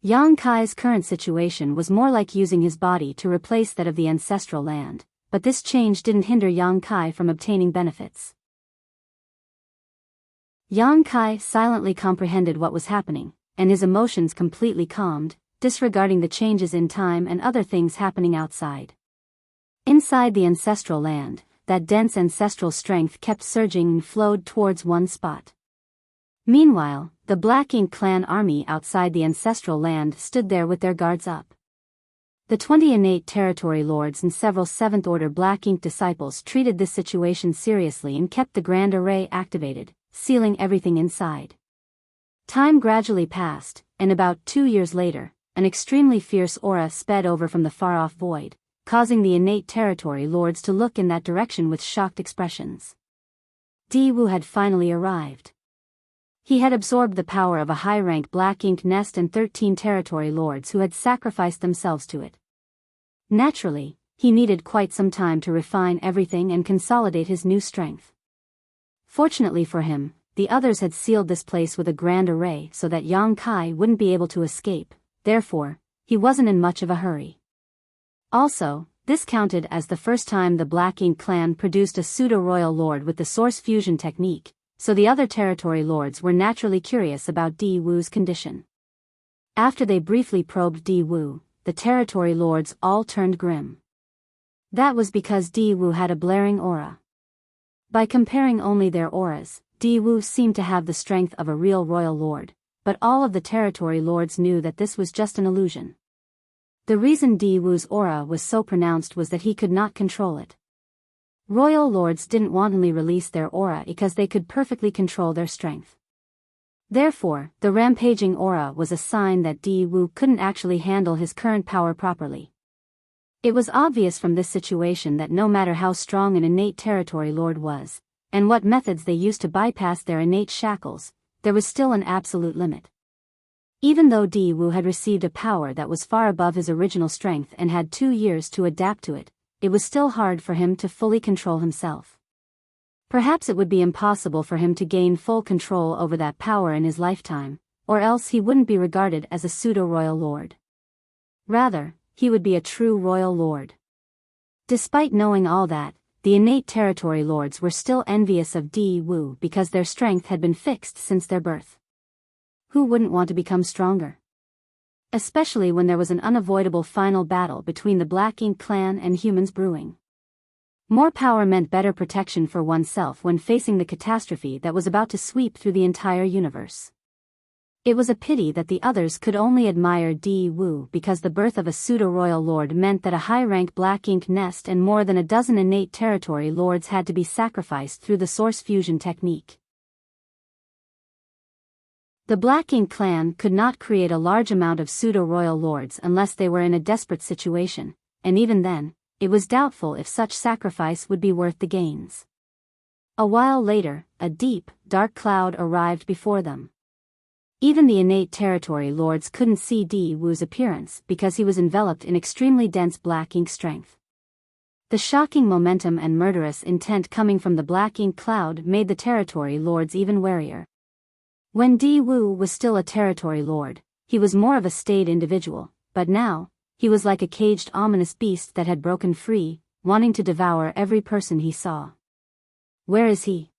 Yang Kai's current situation was more like using his body to replace that of the ancestral land, but this change didn't hinder Yang Kai from obtaining benefits. Yang Kai silently comprehended what was happening, and his emotions completely calmed, disregarding the changes in time and other things happening outside. Inside the ancestral land, that dense ancestral strength kept surging and flowed towards one spot. Meanwhile, the Black Ink clan army outside the ancestral land stood there with their guards up. The 20 innate territory lords and several 7th Order Black Ink disciples treated this situation seriously and kept the Grand Array activated, sealing everything inside. Time gradually passed, and about 2 years later, an extremely fierce aura sped over from the far-off void, causing the innate territory lords to look in that direction with shocked expressions. Di Wu had finally arrived. He had absorbed the power of a high-rank Black Ink nest and 13 territory lords who had sacrificed themselves to it. Naturally, he needed quite some time to refine everything and consolidate his new strength. Fortunately for him, the others had sealed this place with a grand array so that Yang Kai wouldn't be able to escape, therefore, he wasn't in much of a hurry. Also, this counted as the first time the Black Ink clan produced a pseudo-royal lord with the source fusion technique, so the other territory lords were naturally curious about Di Wu's condition. After they briefly probed Di Wu, the territory lords all turned grim. That was because Di Wu had a blaring aura. By comparing only their auras, Di Wu seemed to have the strength of a real royal lord, but all of the territory lords knew that this was just an illusion. The reason Di Wu's aura was so pronounced was that he could not control it. Royal lords didn't wantonly release their aura because they could perfectly control their strength. Therefore, the rampaging aura was a sign that Di Wu couldn't actually handle his current power properly. It was obvious from this situation that no matter how strong an innate territory lord was, and what methods they used to bypass their innate shackles, there was still an absolute limit. Even though Di Wu had received a power that was far above his original strength and had 2 years to adapt to it, it was still hard for him to fully control himself. Perhaps it would be impossible for him to gain full control over that power in his lifetime, or else he wouldn't be regarded as a pseudo-royal lord. Rather, he would be a true royal lord. Despite knowing all that, the innate territory lords were still envious of Di Wu because their strength had been fixed since their birth. Who wouldn't want to become stronger? Especially when there was an unavoidable final battle between the Black Ink clan and humans brewing. More power meant better protection for oneself when facing the catastrophe that was about to sweep through the entire universe. It was a pity that the others could only admire Di Wu because the birth of a pseudo-royal lord meant that a high-rank Black Ink nest and more than a dozen innate territory lords had to be sacrificed through the source fusion technique. The Black Ink clan could not create a large amount of pseudo-royal lords unless they were in a desperate situation, and even then, it was doubtful if such sacrifice would be worth the gains. A while later, a deep, dark cloud arrived before them. Even the innate territory lords couldn't see Di Wu's appearance because he was enveloped in extremely dense Black Ink strength. The shocking momentum and murderous intent coming from the Black Ink cloud made the territory lords even warier. When Di Wu was still a territory lord, he was more of a staid individual, but now, he was like a caged ominous beast that had broken free, wanting to devour every person he saw. Where is he?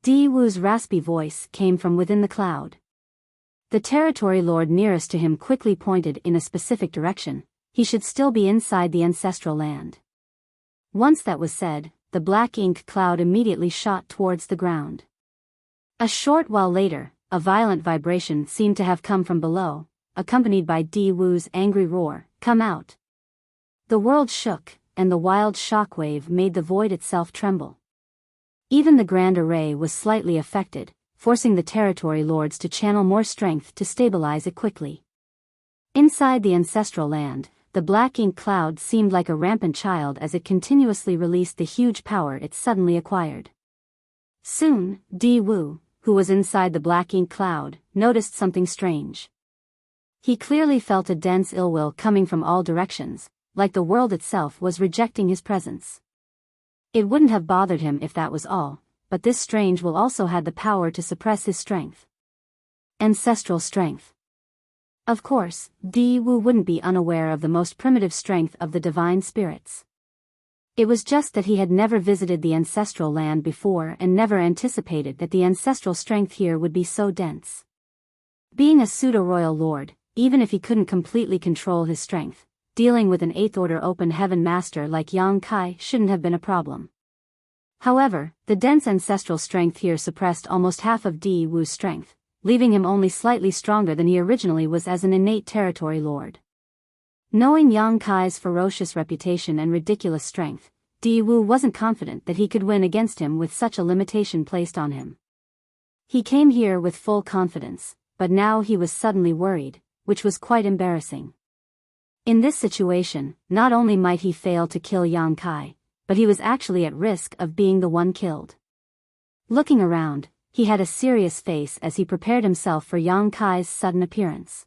Di Wu's raspy voice came from within the cloud. The territory lord nearest to him quickly pointed in a specific direction. He should still be inside the ancestral land. Once that was said, the Black Ink cloud immediately shot towards the ground. A short while later, a violent vibration seemed to have come from below, accompanied by Di Wu's angry roar, "Come out!" The world shook, and the wild shockwave made the void itself tremble. Even the Grand Array was slightly affected, forcing the territory lords to channel more strength to stabilize it quickly. Inside the ancestral land, the Black Ink cloud seemed like a rampant child as it continuously released the huge power it suddenly acquired. Soon, Di Wu, who was inside the Black Ink cloud, noticed something strange. He clearly felt a dense ill will coming from all directions, like the world itself was rejecting his presence. It wouldn't have bothered him if that was all, but this strange will also had the power to suppress his strength. Ancestral strength. Of course, Di Wu wouldn't be unaware of the most primitive strength of the divine spirits. It was just that he had never visited the ancestral land before and never anticipated that the ancestral strength here would be so dense. Being a pseudo-royal lord, even if he couldn't completely control his strength, dealing with an 8th Order Open Heaven Master like Yang Kai shouldn't have been a problem. However, the dense ancestral strength here suppressed almost half of Di Wu's strength, leaving him only slightly stronger than he originally was as an innate territory lord. Knowing Yang Kai's ferocious reputation and ridiculous strength, Di Wu wasn't confident that he could win against him with such a limitation placed on him. He came here with full confidence, but now he was suddenly worried, which was quite embarrassing. In this situation, not only might he fail to kill Yang Kai, but he was actually at risk of being the one killed. Looking around, he had a serious face as he prepared himself for Yang Kai's sudden appearance.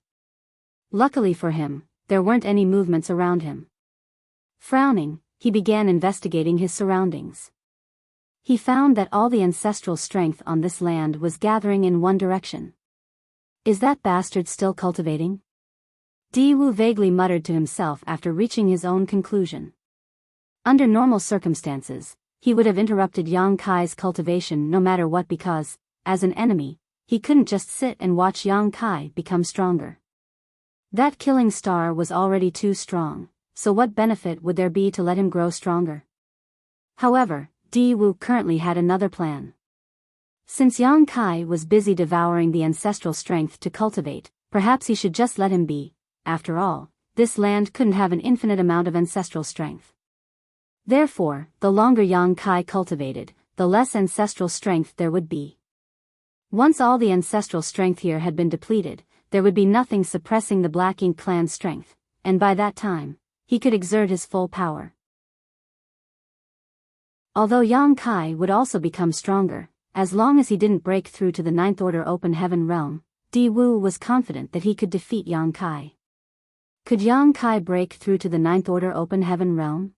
Luckily for him, there weren't any movements around him. Frowning, he began investigating his surroundings. He found that all the ancestral strength on this land was gathering in one direction. Is that bastard still cultivating? Di Wu vaguely muttered to himself after reaching his own conclusion. Under normal circumstances, he would have interrupted Yang Kai's cultivation no matter what because, as an enemy, he couldn't just sit and watch Yang Kai become stronger. That killing star was already too strong, so what benefit would there be to let him grow stronger? However, Di Wu currently had another plan. Since Yang Kai was busy devouring the ancestral strength to cultivate, perhaps he should just let him be. After all, this land couldn't have an infinite amount of ancestral strength. Therefore, the longer Yang Kai cultivated, the less ancestral strength there would be. Once all the ancestral strength here had been depleted, there would be nothing suppressing the Black Ink clan's strength, and by that time, he could exert his full power. Although Yang Kai would also become stronger, as long as he didn't break through to the Ninth Order Open Heaven realm, Di Wu was confident that he could defeat Yang Kai. Could Yang Kai break through to the Ninth Order Open Heaven realm?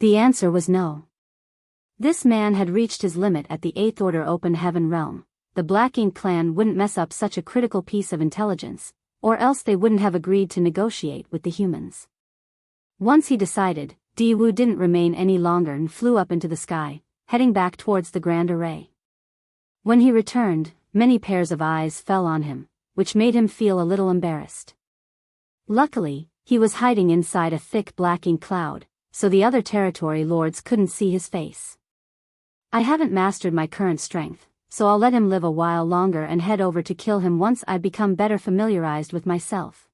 The answer was no. This man had reached his limit at the Eighth Order Open Heaven realm. The Black Ink clan wouldn't mess up such a critical piece of intelligence, or else they wouldn't have agreed to negotiate with the humans. Once he decided, Di Wu didn't remain any longer and flew up into the sky, heading back towards the Grand Array. When he returned, many pairs of eyes fell on him, which made him feel a little embarrassed. Luckily, he was hiding inside a thick black ink cloud, so the other territory lords couldn't see his face. I haven't mastered my current strength, so I'll let him live a while longer and head over to kill him once I become better familiarized with myself.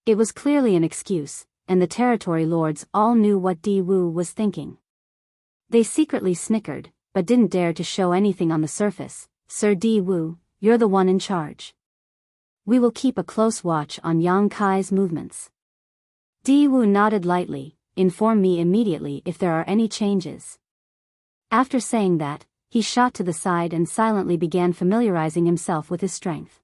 It was clearly an excuse, and the territory lords all knew what Di Wu was thinking. They secretly snickered, but didn't dare to show anything on the surface. Sir Di Wu, you're the one in charge. We will keep a close watch on Yang Kai's movements. Di Wu nodded lightly. Inform me immediately if there are any changes. After saying that, he shot to the side and silently began familiarizing himself with his strength.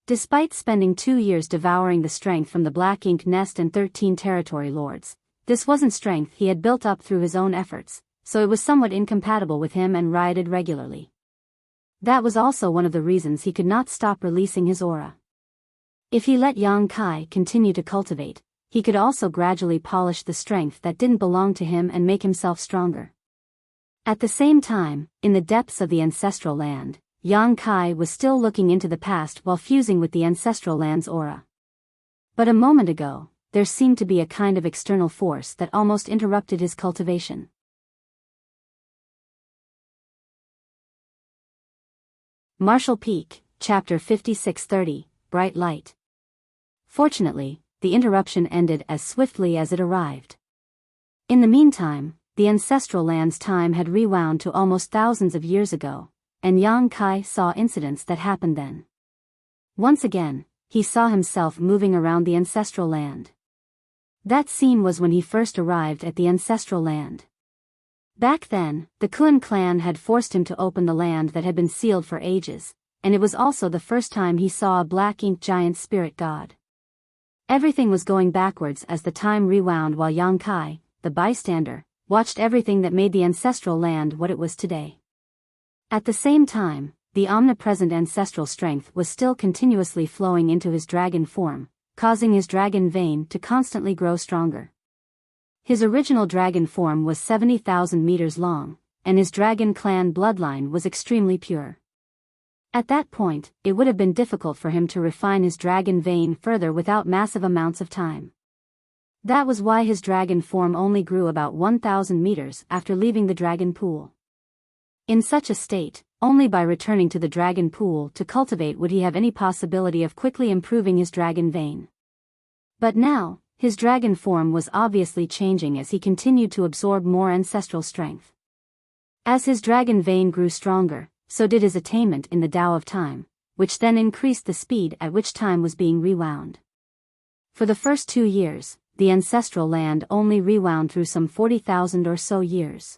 Despite spending 2 years devouring the strength from the Black Ink Nest and 13 territory lords, this wasn't strength he had built up through his own efforts, so it was somewhat incompatible with him and rioted regularly. That was also one of the reasons he could not stop releasing his aura. If he let Yang Kai continue to cultivate, he could also gradually polish the strength that didn't belong to him and make himself stronger. At the same time, in the depths of the ancestral land, Yang Kai was still looking into the past while fusing with the ancestral land's aura. But a moment ago, there seemed to be a kind of external force that almost interrupted his cultivation. Marshall Peak, Chapter 5630, Bright Light. Fortunately, the interruption ended as swiftly as it arrived. In the meantime, the ancestral land's time had rewound to almost thousands of years ago, and Yang Kai saw incidents that happened then. Once again, he saw himself moving around the ancestral land. That scene was when he first arrived at the ancestral land. Back then, the Kun clan had forced him to open the land that had been sealed for ages, and it was also the first time he saw a black ink giant spirit god. Everything was going backwards as the time rewound while Yang Kai, the bystander, watched everything that made the ancestral land what it was today. At the same time, the omnipresent ancestral strength was still continuously flowing into his dragon form, causing his dragon vein to constantly grow stronger. His original dragon form was 70,000 meters long, and his dragon clan bloodline was extremely pure. At that point, it would have been difficult for him to refine his dragon vein further without massive amounts of time. That was why his dragon form only grew about 1,000 meters after leaving the dragon pool. In such a state, only by returning to the dragon pool to cultivate would he have any possibility of quickly improving his dragon vein. But now, his dragon form was obviously changing as he continued to absorb more ancestral strength. As his dragon vein grew stronger, so did his attainment in the Tao of Time, which then increased the speed at which time was being rewound. For the first 2 years, the ancestral land only rewound through some 40,000 or so years.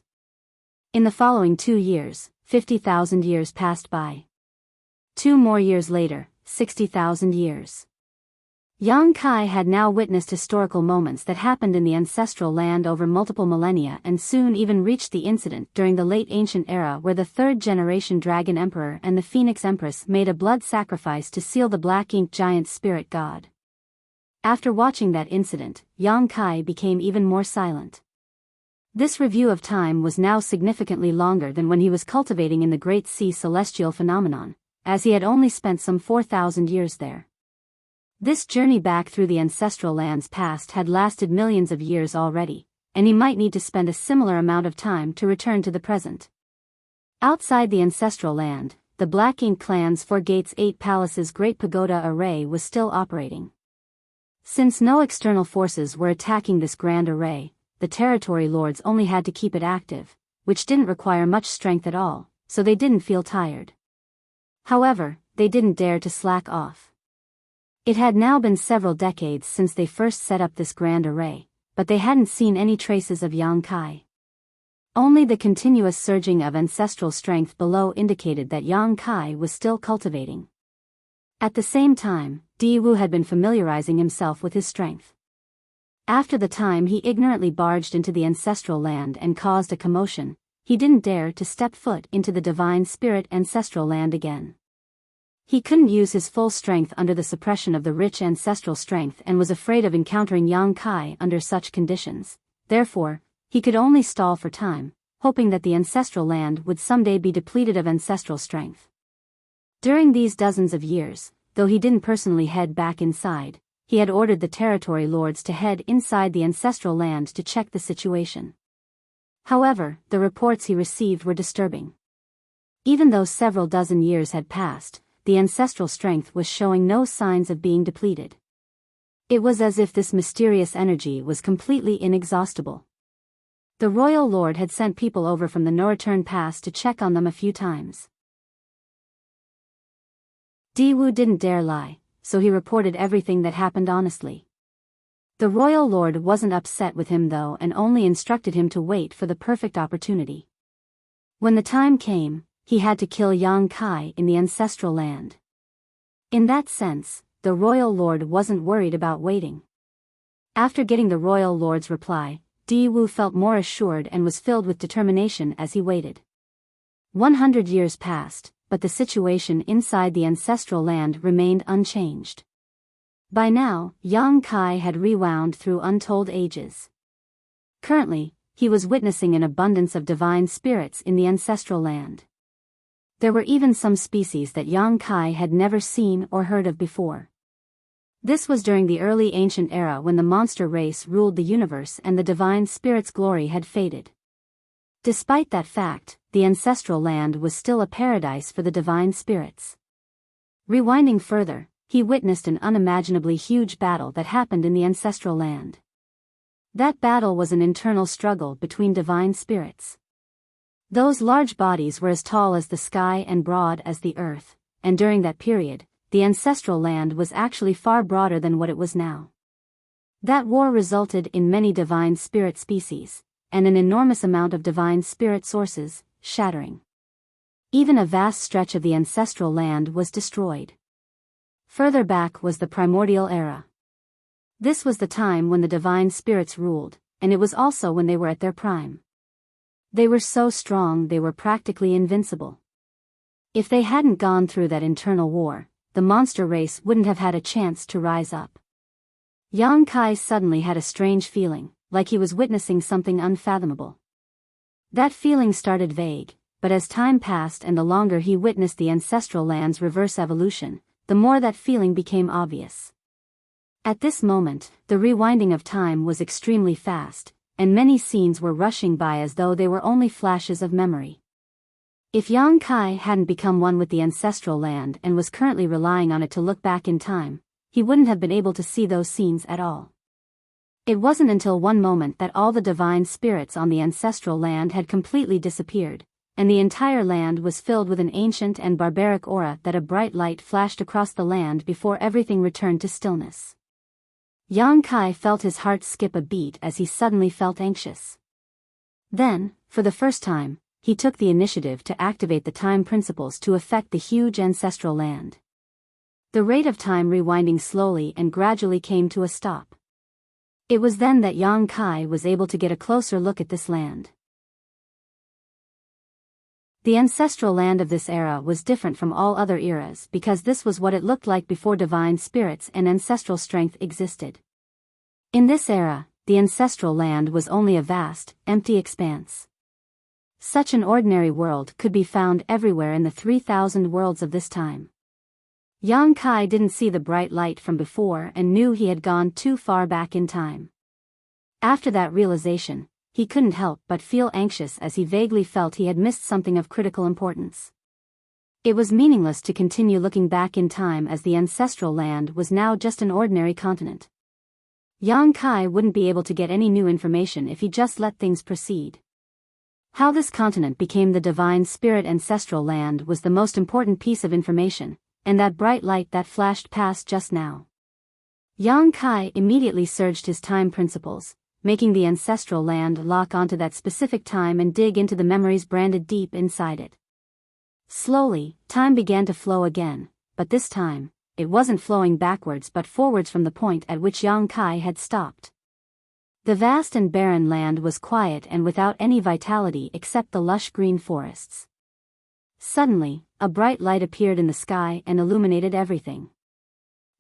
In the following 2 years, 50,000 years passed by. 2 more years later, 60,000 years. Yang Kai had now witnessed historical moments that happened in the ancestral land over multiple millennia and soon even reached the incident during the late ancient era where the 3rd-generation Dragon Emperor and the Phoenix Empress made a blood sacrifice to seal the Black Ink giant spirit god. After watching that incident, Yang Kai became even more silent. This review of time was now significantly longer than when he was cultivating in the Great Sea celestial phenomenon, as he had only spent some 4,000 years there. This journey back through the ancestral lands past had lasted millions of years already, and he might need to spend a similar amount of time to return to the present. Outside the ancestral land, the Black Ink clan's 4 Gates 8 Palaces Great Pagoda Array was still operating. Since no external forces were attacking this grand array, the territory lords only had to keep it active, which didn't require much strength at all, so they didn't feel tired. However, they didn't dare to slack off. It had now been several decades since they first set up this grand array, but they hadn't seen any traces of Yang Kai. Only the continuous surging of ancestral strength below indicated that Yang Kai was still cultivating. At the same time, Diwu had been familiarizing himself with his strength. After the time he ignorantly barged into the ancestral land and caused a commotion, he didn't dare to step foot into the divine spirit ancestral land again. He couldn't use his full strength under the suppression of the rich ancestral strength and was afraid of encountering Yang Kai under such conditions. Therefore, he could only stall for time, hoping that the ancestral land would someday be depleted of ancestral strength. During these dozens of years, though he didn't personally head back inside, he had ordered the territory lords to head inside the ancestral land to check the situation. However, the reports he received were disturbing. Even though several dozen years had passed, the ancestral strength was showing no signs of being depleted. It was as if this mysterious energy was completely inexhaustible. The royal lord had sent people over from the no-return pass to check on them a few times. Diwu didn't dare lie, so he reported everything that happened honestly. The royal lord wasn't upset with him though and only instructed him to wait for the perfect opportunity. When the time came, he had to kill Yang Kai in the ancestral land. In that sense, the royal lord wasn't worried about waiting. After getting the royal lord's reply, Diwu felt more assured and was filled with determination as he waited. 100 years passed, but the situation inside the ancestral land remained unchanged. By now, Yang Kai had rewound through untold ages. Currently, he was witnessing an abundance of divine spirits in the ancestral land. There were even some species that Yang Kai had never seen or heard of before. This was during the early ancient era when the monster race ruled the universe and the divine spirit's glory had faded. Despite that fact, the ancestral land was still a paradise for the divine spirits. Rewinding further, he witnessed an unimaginably huge battle that happened in the ancestral land. That battle was an internal struggle between divine spirits. Those large bodies were as tall as the sky and broad as the earth, and during that period, the ancestral land was actually far broader than what it was now. That war resulted in many divine spirit species, and an enormous amount of divine spirit sources, shattering. Even a vast stretch of the ancestral land was destroyed. Further back was the primordial era. This was the time when the divine spirits ruled, and it was also when they were at their prime. They were so strong they were practically invincible. If they hadn't gone through that internal war, the monster race wouldn't have had a chance to rise up. Yang Kai suddenly had a strange feeling, like he was witnessing something unfathomable. That feeling started vague, but as time passed and the longer he witnessed the ancestral land's reverse evolution, the more that feeling became obvious. At this moment, the rewinding of time was extremely fast, and many scenes were rushing by as though they were only flashes of memory. If Yang Kai hadn't become one with the ancestral land and was currently relying on it to look back in time, he wouldn't have been able to see those scenes at all. It wasn't until one moment that all the divine spirits on the ancestral land had completely disappeared, and the entire land was filled with an ancient and barbaric aura that a bright light flashed across the land before everything returned to stillness. Yang Kai felt his heart skip a beat as he suddenly felt anxious. Then, for the first time, he took the initiative to activate the time principles to affect the huge ancestral land. The rate of time rewinding slowly and gradually came to a stop. It was then that Yang Kai was able to get a closer look at this land. The ancestral land of this era was different from all other eras because this was what it looked like before divine spirits and ancestral strength existed. In this era, the ancestral land was only a vast, empty expanse. Such an ordinary world could be found everywhere in the 3,000 worlds of this time. Yang Kai didn't see the bright light from before and knew he had gone too far back in time. After that realization, he couldn't help but feel anxious as he vaguely felt he had missed something of critical importance. It was meaningless to continue looking back in time as the ancestral land was now just an ordinary continent. Yang Kai wouldn't be able to get any new information if he just let things proceed. How this continent became the divine spirit ancestral land was the most important piece of information, and that bright light that flashed past just now. Yang Kai immediately surged his time principles, making the ancestral land lock onto that specific time and dig into the memories branded deep inside it. Slowly, time began to flow again, but this time, it wasn't flowing backwards but forwards from the point at which Yang Kai had stopped. The vast and barren land was quiet and without any vitality except the lush green forests. Suddenly, a bright light appeared in the sky and illuminated everything.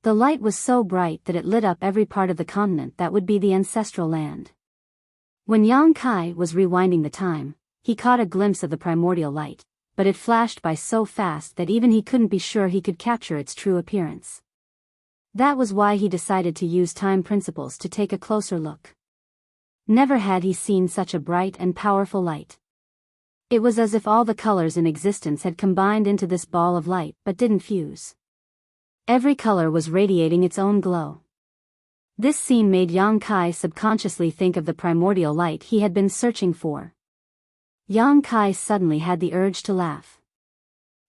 The light was so bright that it lit up every part of the continent that would be the ancestral land. When Yang Kai was rewinding the time, he caught a glimpse of the primordial light, but it flashed by so fast that even he couldn't be sure he could capture its true appearance. That was why he decided to use time principles to take a closer look. Never had he seen such a bright and powerful light. It was as if all the colors in existence had combined into this ball of light but didn't fuse. Every color was radiating its own glow. This scene made Yang Kai subconsciously think of the primordial light he had been searching for. Yang Kai suddenly had the urge to laugh.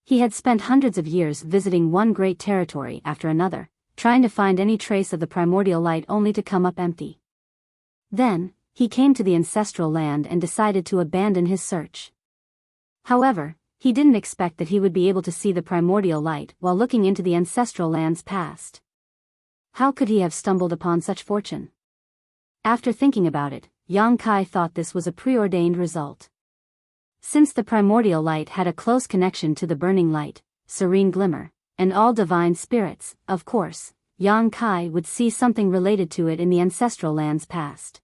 He had spent hundreds of years visiting one great territory after another, trying to find any trace of the primordial light only to come up empty. Then, he came to the ancestral land and decided to abandon his search. However, he didn't expect that he would be able to see the primordial light while looking into the ancestral land's past. How could he have stumbled upon such fortune? After thinking about it, Yang Kai thought this was a preordained result. Since the primordial light had a close connection to the burning light, serene glimmer, and all divine spirits, of course, Yang Kai would see something related to it in the ancestral land's past.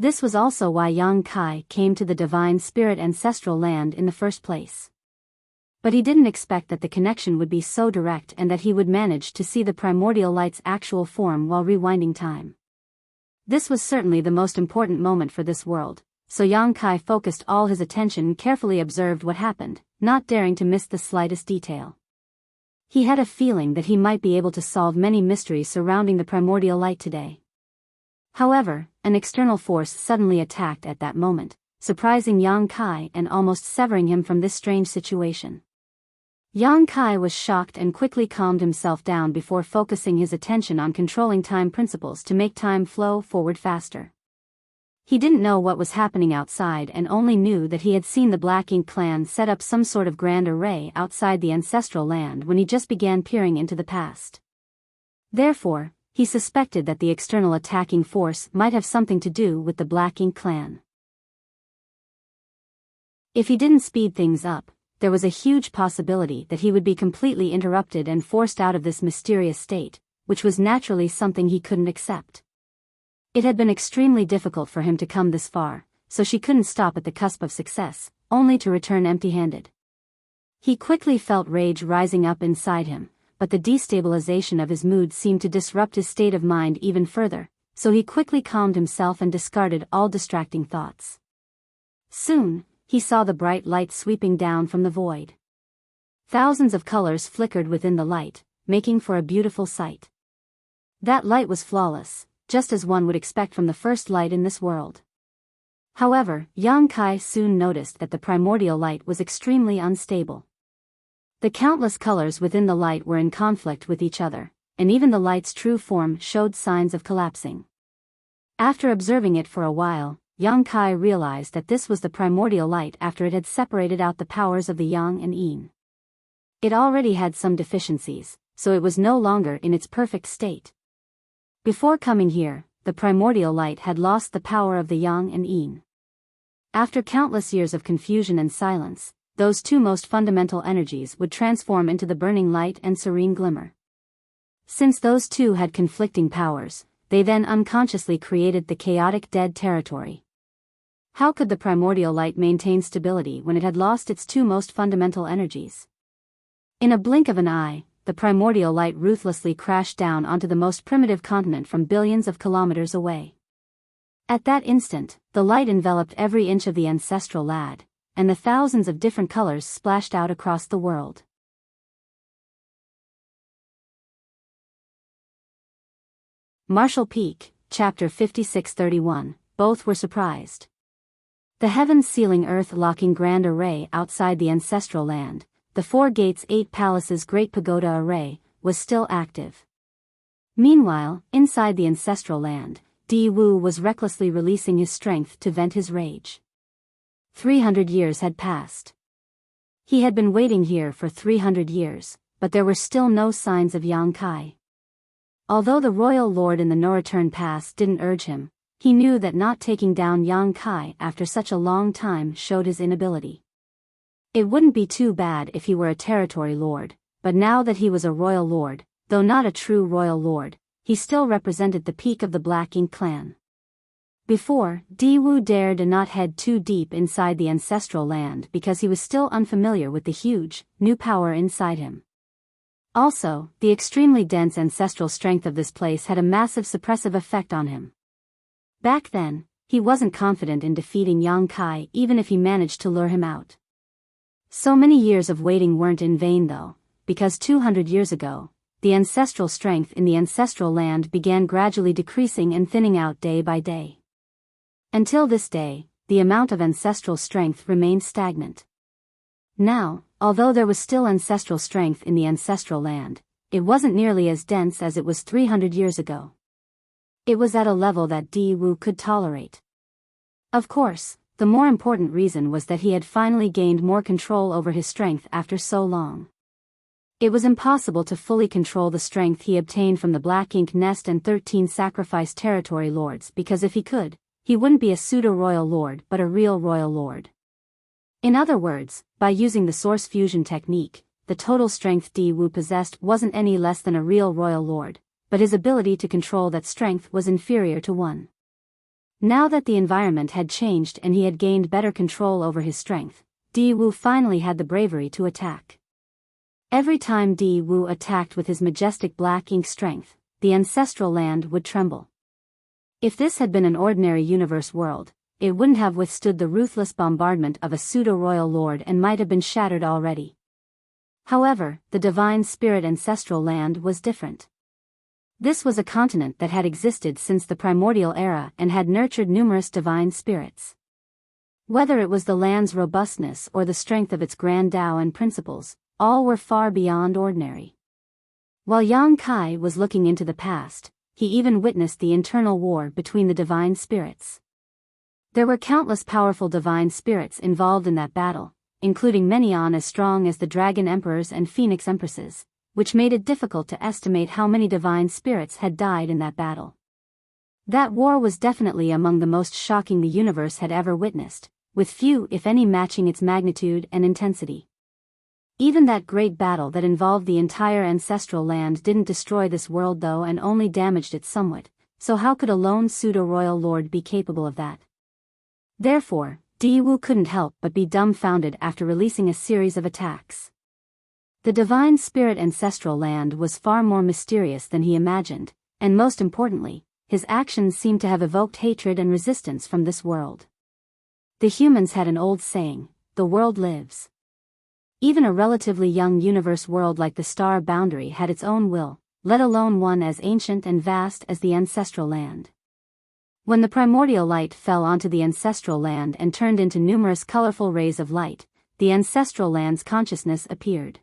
This was also why Yang Kai came to the divine spirit ancestral land in the first place. But he didn't expect that the connection would be so direct and that he would manage to see the primordial light's actual form while rewinding time. This was certainly the most important moment for this world, so Yang Kai focused all his attention and carefully observed what happened, not daring to miss the slightest detail. He had a feeling that he might be able to solve many mysteries surrounding the primordial light today. However, an external force suddenly attacked at that moment, surprising Yang Kai and almost severing him from this strange situation. Yang Kai was shocked and quickly calmed himself down before focusing his attention on controlling time principles to make time flow forward faster. He didn't know what was happening outside and only knew that he had seen the Black Ink clan set up some sort of grand array outside the ancestral land when he just began peering into the past. Therefore, he suspected that the external attacking force might have something to do with the Black Ink clan. If he didn't speed things up, there was a huge possibility that he would be completely interrupted and forced out of this mysterious state, which was naturally something he couldn't accept. It had been extremely difficult for him to come this far, so she couldn't stop at the cusp of success, only to return empty-handed. He quickly felt rage rising up inside him, but the destabilization of his mood seemed to disrupt his state of mind even further, so he quickly calmed himself and discarded all distracting thoughts. Soon, he saw the bright light sweeping down from the void. Thousands of colors flickered within the light, making for a beautiful sight. That light was flawless, just as one would expect from the first light in this world. However, Yang Kai soon noticed that the primordial light was extremely unstable. The countless colors within the light were in conflict with each other, and even the light's true form showed signs of collapsing. After observing it for a while, Yang Kai realized that this was the primordial light after it had separated out the powers of the Yang and Yin. It already had some deficiencies, so it was no longer in its perfect state. Before coming here, the primordial light had lost the power of the Yang and Yin. After countless years of confusion and silence, those two most fundamental energies would transform into the burning light and serene glimmer. Since those two had conflicting powers, they then unconsciously created the chaotic dead territory. How could the primordial light maintain stability when it had lost its two most fundamental energies? In a blink of an eye, the primordial light ruthlessly crashed down onto the most primitive continent from billions of kilometers away. At that instant, the light enveloped every inch of the ancestral land, and the thousands of different colors splashed out across the world. Marshall Peak, Chapter 5631, both were surprised. The heavens-sealing earth-locking grand array outside the ancestral land, the Four Gates 8 Palaces Great Pagoda array, was still active. Meanwhile, inside the ancestral land, Di Wu was recklessly releasing his strength to vent his rage. 300 years had passed. He had been waiting here for 300 years, but there were still no signs of Yang Kai. Although the royal lord in the no-return pass didn't urge him, he knew that not taking down Yang Kai after such a long time showed his inability. It wouldn't be too bad if he were a territory lord, but now that he was a royal lord, though not a true royal lord, he still represented the peak of the Black Ink clan. Before, Di Wu dared not head too deep inside the ancestral land because he was still unfamiliar with the huge, new power inside him. Also, the extremely dense ancestral strength of this place had a massive suppressive effect on him. Back then, he wasn't confident in defeating Yang Kai even if he managed to lure him out. So many years of waiting weren't in vain though, because 200 years ago, the ancestral strength in the ancestral land began gradually decreasing and thinning out day by day. Until this day, the amount of ancestral strength remained stagnant. Now, although there was still ancestral strength in the ancestral land, it wasn't nearly as dense as it was 300 years ago. It was at a level that Di Wu could tolerate. Of course, the more important reason was that he had finally gained more control over his strength after so long. It was impossible to fully control the strength he obtained from the Black Ink Nest and 13 sacrificed territory lords because if he could, he wouldn't be a pseudo-royal lord but a real royal lord. In other words, by using the source fusion technique, the total strength Di Wu possessed wasn't any less than a real royal lord, but his ability to control that strength was inferior to one. Now that the environment had changed and he had gained better control over his strength, Di Wu finally had the bravery to attack. Every time Di Wu attacked with his majestic Black Ink strength, the ancestral land would tremble. If this had been an ordinary universe world, it wouldn't have withstood the ruthless bombardment of a pseudo-royal lord and might have been shattered already. However, the divine spirit ancestral land was different. This was a continent that had existed since the primordial era and had nurtured numerous divine spirits. Whether it was the land's robustness or the strength of its grand Tao and principles, all were far beyond ordinary. While Yang Kai was looking into the past, he even witnessed the internal war between the divine spirits. There were countless powerful divine spirits involved in that battle, including many as strong as the Dragon Emperors and Phoenix Empresses, which made it difficult to estimate how many divine spirits had died in that battle. That war was definitely among the most shocking the universe had ever witnessed, with few if any matching its magnitude and intensity. Even that great battle that involved the entire ancestral land didn't destroy this world though and only damaged it somewhat, so how could a lone pseudo-royal lord be capable of that? Therefore, Di Wu couldn't help but be dumbfounded after releasing a series of attacks. The divine spirit ancestral land was far more mysterious than he imagined, and most importantly, his actions seemed to have evoked hatred and resistance from this world. The humans had an old saying, "The world lives." Even a relatively young universe world like the star boundary had its own will, let alone one as ancient and vast as the ancestral land. When the primordial light fell onto the ancestral land and turned into numerous colorful rays of light, the ancestral land's consciousness appeared.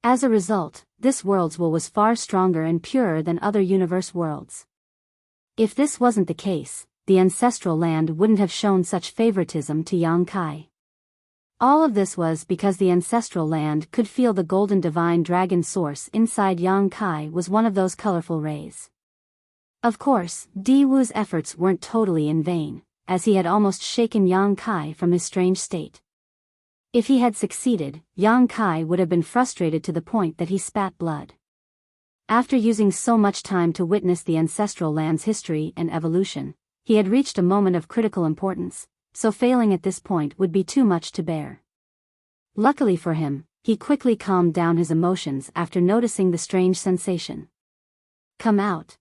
As a result, this world's will was far stronger and purer than other universe worlds. If this wasn't the case, the ancestral land wouldn't have shown such favoritism to Yang Kai. All of this was because the ancestral land could feel the golden divine dragon source inside Yang Kai was one of those colorful rays. Of course, Di Wu's efforts weren't totally in vain, as he had almost shaken Yang Kai from his strange state. If he had succeeded, Yang Kai would have been frustrated to the point that he spat blood. After using so much time to witness the ancestral land's history and evolution, he had reached a moment of critical importance, so failing at this point would be too much to bear. Luckily for him, he quickly calmed down his emotions after noticing the strange sensation. "Come out."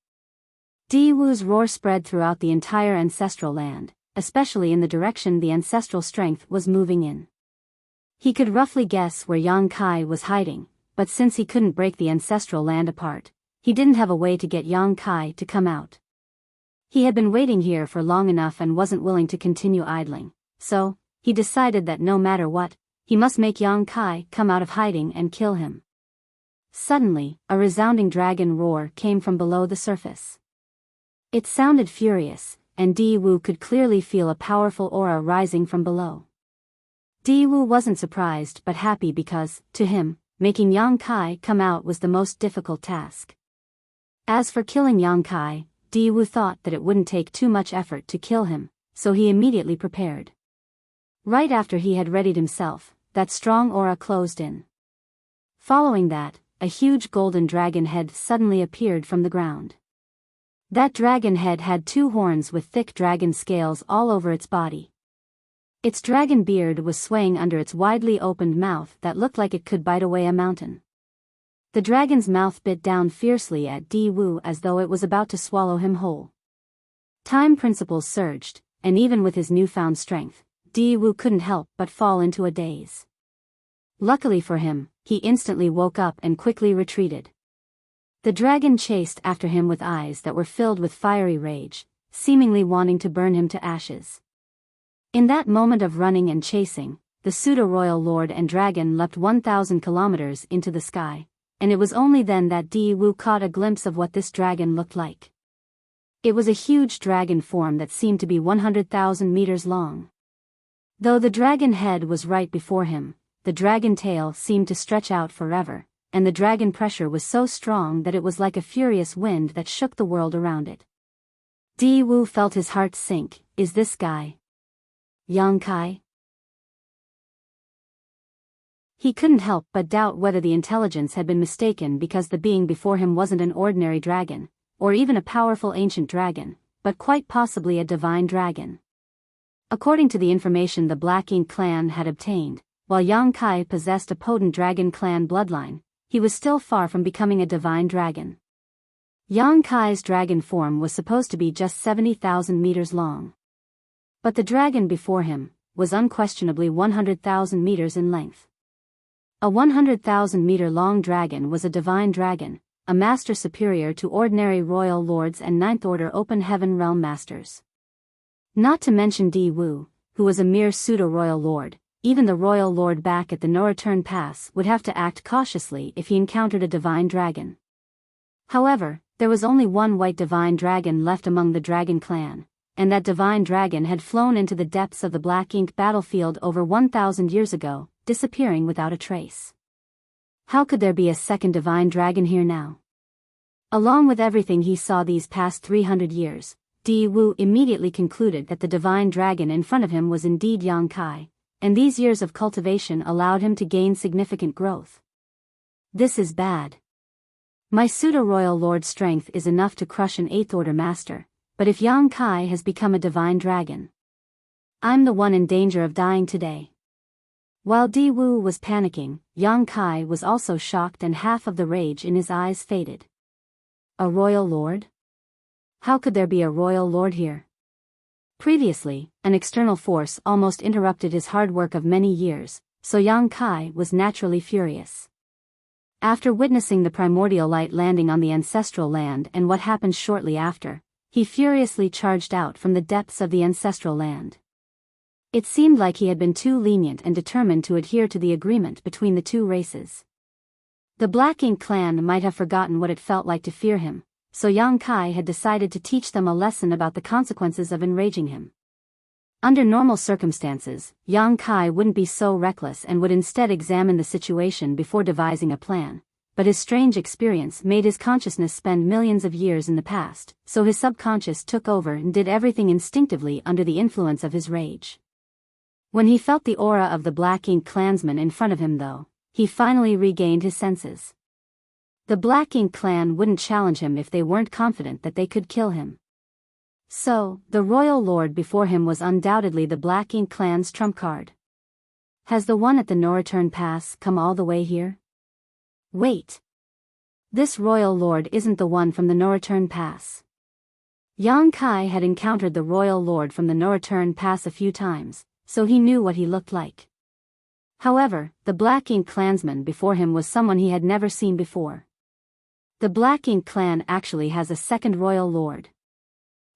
Diwu's roar spread throughout the entire ancestral land, especially in the direction the ancestral strength was moving in. He could roughly guess where Yang Kai was hiding, but since he couldn't break the ancestral land apart, he didn't have a way to get Yang Kai to come out. He had been waiting here for long enough and wasn't willing to continue idling, so he decided that no matter what, he must make Yang Kai come out of hiding and kill him. Suddenly, a resounding dragon roar came from below the surface. It sounded furious, and Diwu could clearly feel a powerful aura rising from below. Diwu wasn't surprised but happy because, to him, making Yang Kai come out was the most difficult task. As for killing Yang Kai, Diwu thought that it wouldn't take too much effort to kill him, so he immediately prepared. Right after he had readied himself, that strong aura closed in. Following that, a huge golden dragon head suddenly appeared from the ground. That dragon head had 2 horns with thick dragon scales all over its body. Its dragon beard was swaying under its widely opened mouth that looked like it could bite away a mountain. The dragon's mouth bit down fiercely at Diwu as though it was about to swallow him whole. Time principles surged, and even with his newfound strength, Diwu couldn't help but fall into a daze. Luckily for him, he instantly woke up and quickly retreated. The dragon chased after him with eyes that were filled with fiery rage, seemingly wanting to burn him to ashes. In that moment of running and chasing, the pseudo-royal lord and dragon leapt 1,000 kilometers into the sky, and it was only then that Diwu caught a glimpse of what this dragon looked like. It was a huge dragon form that seemed to be 100,000 meters long. Though the dragon head was right before him, the dragon tail seemed to stretch out forever, and the dragon pressure was so strong that it was like a furious wind that shook the world around it. Diwu felt his heart sink. Is this guy Yang Kai? He couldn't help but doubt whether the intelligence had been mistaken because the being before him wasn't an ordinary dragon, or even a powerful ancient dragon, but quite possibly a divine dragon. According to the information the Black Ink clan had obtained, while Yang Kai possessed a potent dragon clan bloodline, he was still far from becoming a divine dragon. Yang Kai's dragon form was supposed to be just 70,000 meters long. But the dragon before him was unquestionably 100,000 meters in length. A 100,000 meter long dragon was a divine dragon, a master superior to ordinary royal lords and Ninth Order Open Heaven Realm masters. Not to mention Diwu, who was a mere pseudo-royal lord. Even the royal lord back at the No Return Pass would have to act cautiously if he encountered a divine dragon. However, there was only one white divine dragon left among the dragon clan, and that divine dragon had flown into the depths of the Black Ink battlefield over 1,000 years ago, disappearing without a trace. How could there be a second divine dragon here now? Along with everything he saw these past 300 years, Diwu immediately concluded that the divine dragon in front of him was indeed Yang Kai, and these years of cultivation allowed him to gain significant growth. This is bad. My pseudo-royal lord's strength is enough to crush an 8th Order master, but if Yang Kai has become a divine dragon, I'm the one in danger of dying today. While Diwu was panicking, Yang Kai was also shocked and half of the rage in his eyes faded. A royal lord? How could there be a royal lord here? Previously, an external force almost interrupted his hard work of many years, so Yang Kai was naturally furious. After witnessing the primordial light landing on the ancestral land and what happened shortly after, he furiously charged out from the depths of the ancestral land. It seemed like he had been too lenient and determined to adhere to the agreement between the two races. The Black Ink clan might have forgotten what it felt like to fear him, so Yang Kai had decided to teach them a lesson about the consequences of enraging him. Under normal circumstances, Yang Kai wouldn't be so reckless and would instead examine the situation before devising a plan, but his strange experience made his consciousness spend millions of years in the past, so his subconscious took over and did everything instinctively under the influence of his rage. When he felt the aura of the Black Ink clansman in front of him though, he finally regained his senses. The Black Ink clan wouldn't challenge him if they weren't confident that they could kill him. So, the royal lord before him was undoubtedly the Black Ink clan's trump card. Has the one at the no-return pass come all the way here? Wait. This royal lord isn't the one from the no-return pass. Yang Kai had encountered the royal lord from the no-return pass a few times, so he knew what he looked like. However, the Black Ink clansman before him was someone he had never seen before. The Black Ink clan actually has a second royal lord.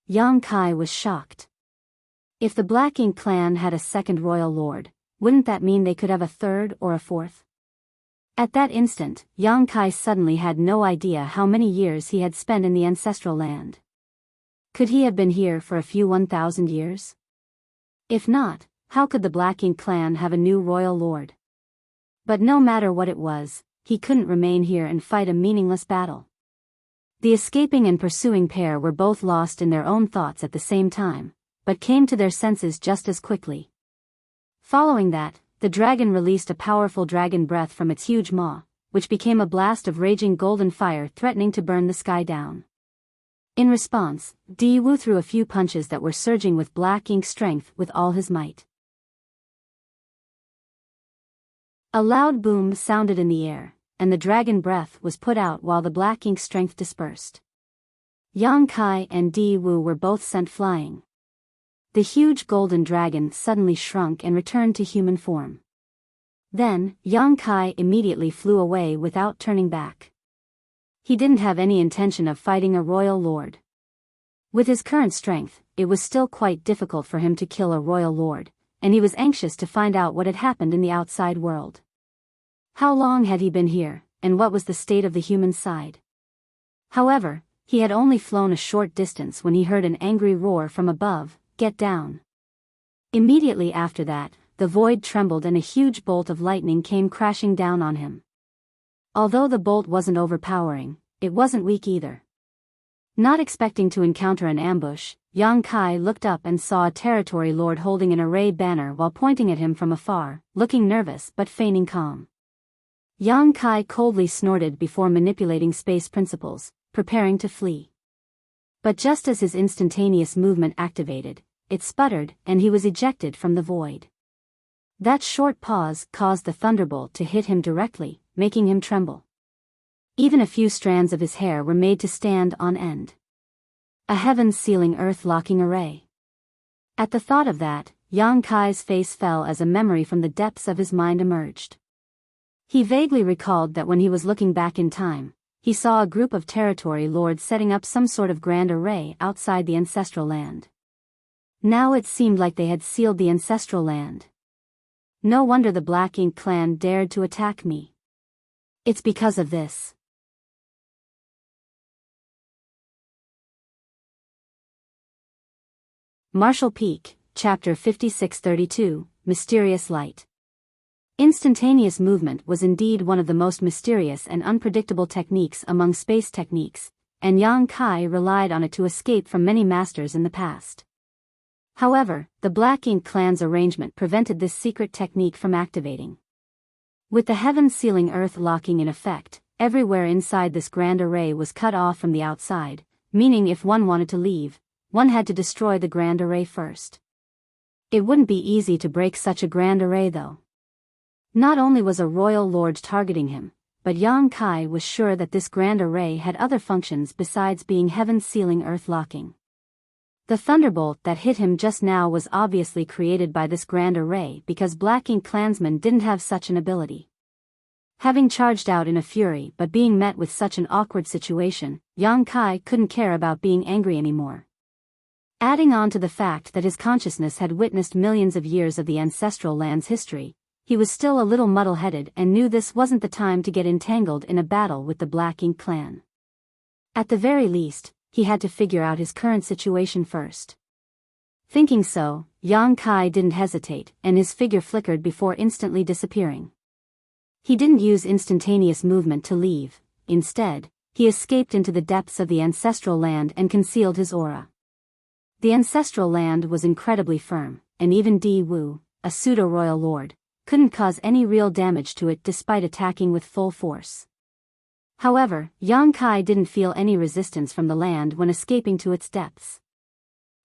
Yang Kai was shocked. If the Black Ink clan had a second royal lord, wouldn't that mean they could have a third or a fourth? At that instant, Yang Kai suddenly had no idea how many years he had spent in the ancestral land. Could he have been here for a few 1,000 years? If not, how could the Black Ink clan have a new royal lord? But no matter what it was, he couldn't remain here and fight a meaningless battle. The escaping and pursuing pair were both lost in their own thoughts at the same time, but came to their senses just as quickly. Following that, the dragon released a powerful dragon breath from its huge maw, which became a blast of raging golden fire threatening to burn the sky down. In response, Diwu threw a few punches that were surging with Black Ink strength with all his might. A loud boom sounded in the air, and the dragon breath was put out while the Black Ink strength dispersed. Yang Kai and Diwu were both sent flying. The huge golden dragon suddenly shrunk and returned to human form. Then, Yang Kai immediately flew away without turning back. He didn't have any intention of fighting a royal lord. With his current strength, it was still quite difficult for him to kill a royal lord, and he was anxious to find out what had happened in the outside world. How long had he been here, and what was the state of the human side? However, he had only flown a short distance when he heard an angry roar from above, "Get down!" Immediately after that, the void trembled and a huge bolt of lightning came crashing down on him. Although the bolt wasn't overpowering, it wasn't weak either. Not expecting to encounter an ambush, Yang Kai looked up and saw a territory lord holding an array banner while pointing at him from afar, looking nervous but feigning calm. Yang Kai coldly snorted before manipulating space principles, preparing to flee. But just as his instantaneous movement activated, it sputtered and he was ejected from the void. That short pause caused the thunderbolt to hit him directly, making him tremble. Even a few strands of his hair were made to stand on end. A heaven-sealing earth-locking array. At the thought of that, Yang Kai's face fell as a memory from the depths of his mind emerged. He vaguely recalled that when he was looking back in time, he saw a group of territory lords setting up some sort of grand array outside the ancestral land. Now it seemed like they had sealed the ancestral land. No wonder the Black Ink clan dared to attack me. It's because of this. Martial Peak, Chapter 5632, Mysterious Light. Instantaneous movement was indeed one of the most mysterious and unpredictable techniques among space techniques, and Yang Kai relied on it to escape from many masters in the past. However, the Black Ink clan's arrangement prevented this secret technique from activating. With the heaven-sealing earth locking in effect, everywhere inside this grand array was cut off from the outside, meaning if one wanted to leave, one had to destroy the grand array first. It wouldn't be easy to break such a grand array though. Not only was a royal lord targeting him, but Yang Kai was sure that this grand array had other functions besides being heaven-sealing earth-locking. The thunderbolt that hit him just now was obviously created by this grand array because Black Ink clansmen didn't have such an ability. Having charged out in a fury but being met with such an awkward situation, Yang Kai couldn't care about being angry anymore. Adding on to the fact that his consciousness had witnessed millions of years of the ancestral land's history, he was still a little muddle-headed and knew this wasn't the time to get entangled in a battle with the Black Ink clan. At the very least, he had to figure out his current situation first. Thinking so, Yang Kai didn't hesitate and his figure flickered before instantly disappearing. He didn't use instantaneous movement to leave, instead, he escaped into the depths of the ancestral land and concealed his aura. The ancestral land was incredibly firm, and even Diwu, a pseudo-royal lord, couldn't cause any real damage to it despite attacking with full force. However, Yang Kai didn't feel any resistance from the land when escaping to its depths.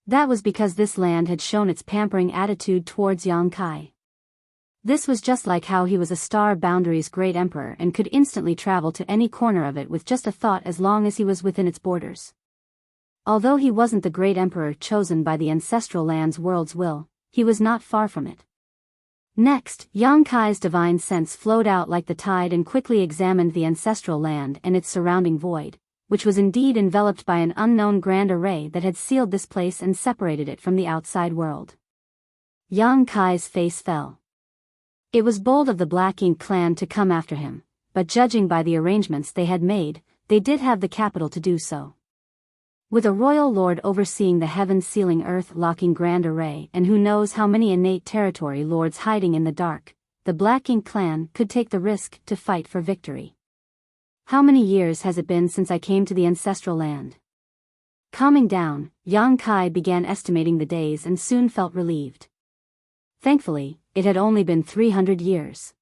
That was because this land had shown its pampering attitude towards Yang Kai. This was just like how he was a Star Boundary's great emperor and could instantly travel to any corner of it with just a thought as long as he was within its borders. Although he wasn't the great emperor chosen by the ancestral land's world's will, he was not far from it. Next, Yang Kai's divine sense flowed out like the tide and quickly examined the ancestral land and its surrounding void, which was indeed enveloped by an unknown grand array that had sealed this place and separated it from the outside world. Yang Kai's face fell. It was bold of the Black Ink clan to come after him, but judging by the arrangements they had made, they did have the capital to do so. With a royal lord overseeing the heaven-sealing earth-locking grand array and who knows how many innate territory lords hiding in the dark, the Black Ink clan could take the risk to fight for victory. How many years has it been since I came to the ancestral land? Calming down, Yang Kai began estimating the days and soon felt relieved. Thankfully, it had only been 300 years.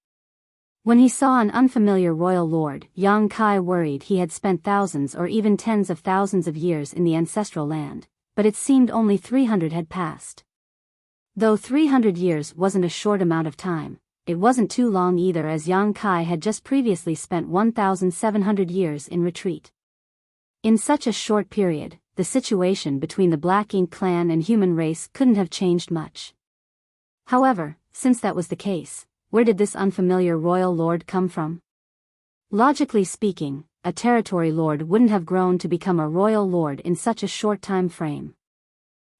When he saw an unfamiliar royal lord, Yang Kai worried he had spent thousands or even tens of thousands of years in the ancestral land, but it seemed only 300 had passed. Though 300 years wasn't a short amount of time, it wasn't too long either, as Yang Kai had just previously spent 1,700 years in retreat. In such a short period, the situation between the Black Ink clan and human race couldn't have changed much. However, since that was the case, where did this unfamiliar royal lord come from? Logically speaking, a territory lord wouldn't have grown to become a royal lord in such a short time frame.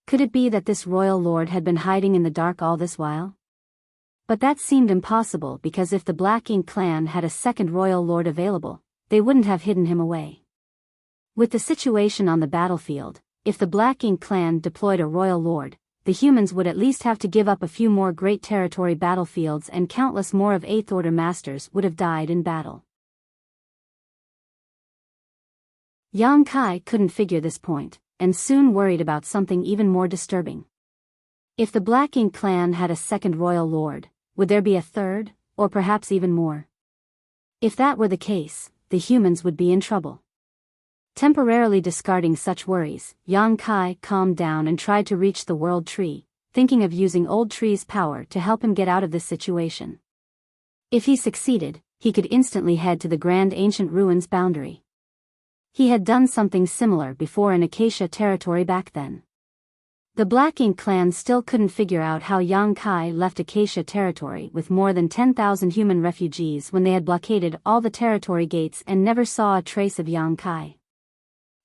Could it be that this royal lord had been hiding in the dark all this while? But that seemed impossible, because if the Black Ink clan had a second royal lord available, they wouldn't have hidden him away. With the situation on the battlefield, if the Black Ink clan deployed a royal lord, the humans would at least have to give up a few more great territory battlefields, and countless more of Eighth Order masters would have died in battle. Yang Kai couldn't figure this point, and soon worried about something even more disturbing. If the Black Ink clan had a second royal lord, would there be a third, or perhaps even more? If that were the case, the humans would be in trouble. Temporarily discarding such worries, Yang Kai calmed down and tried to reach the World Tree, thinking of using Old Tree's power to help him get out of this situation. If he succeeded, he could instantly head to the Grand Ancient Ruins boundary. He had done something similar before in Acacia territory back then. The Black Ink clan still couldn't figure out how Yang Kai left Acacia territory with more than 10,000 human refugees when they had blockaded all the territory gates and never saw a trace of Yang Kai.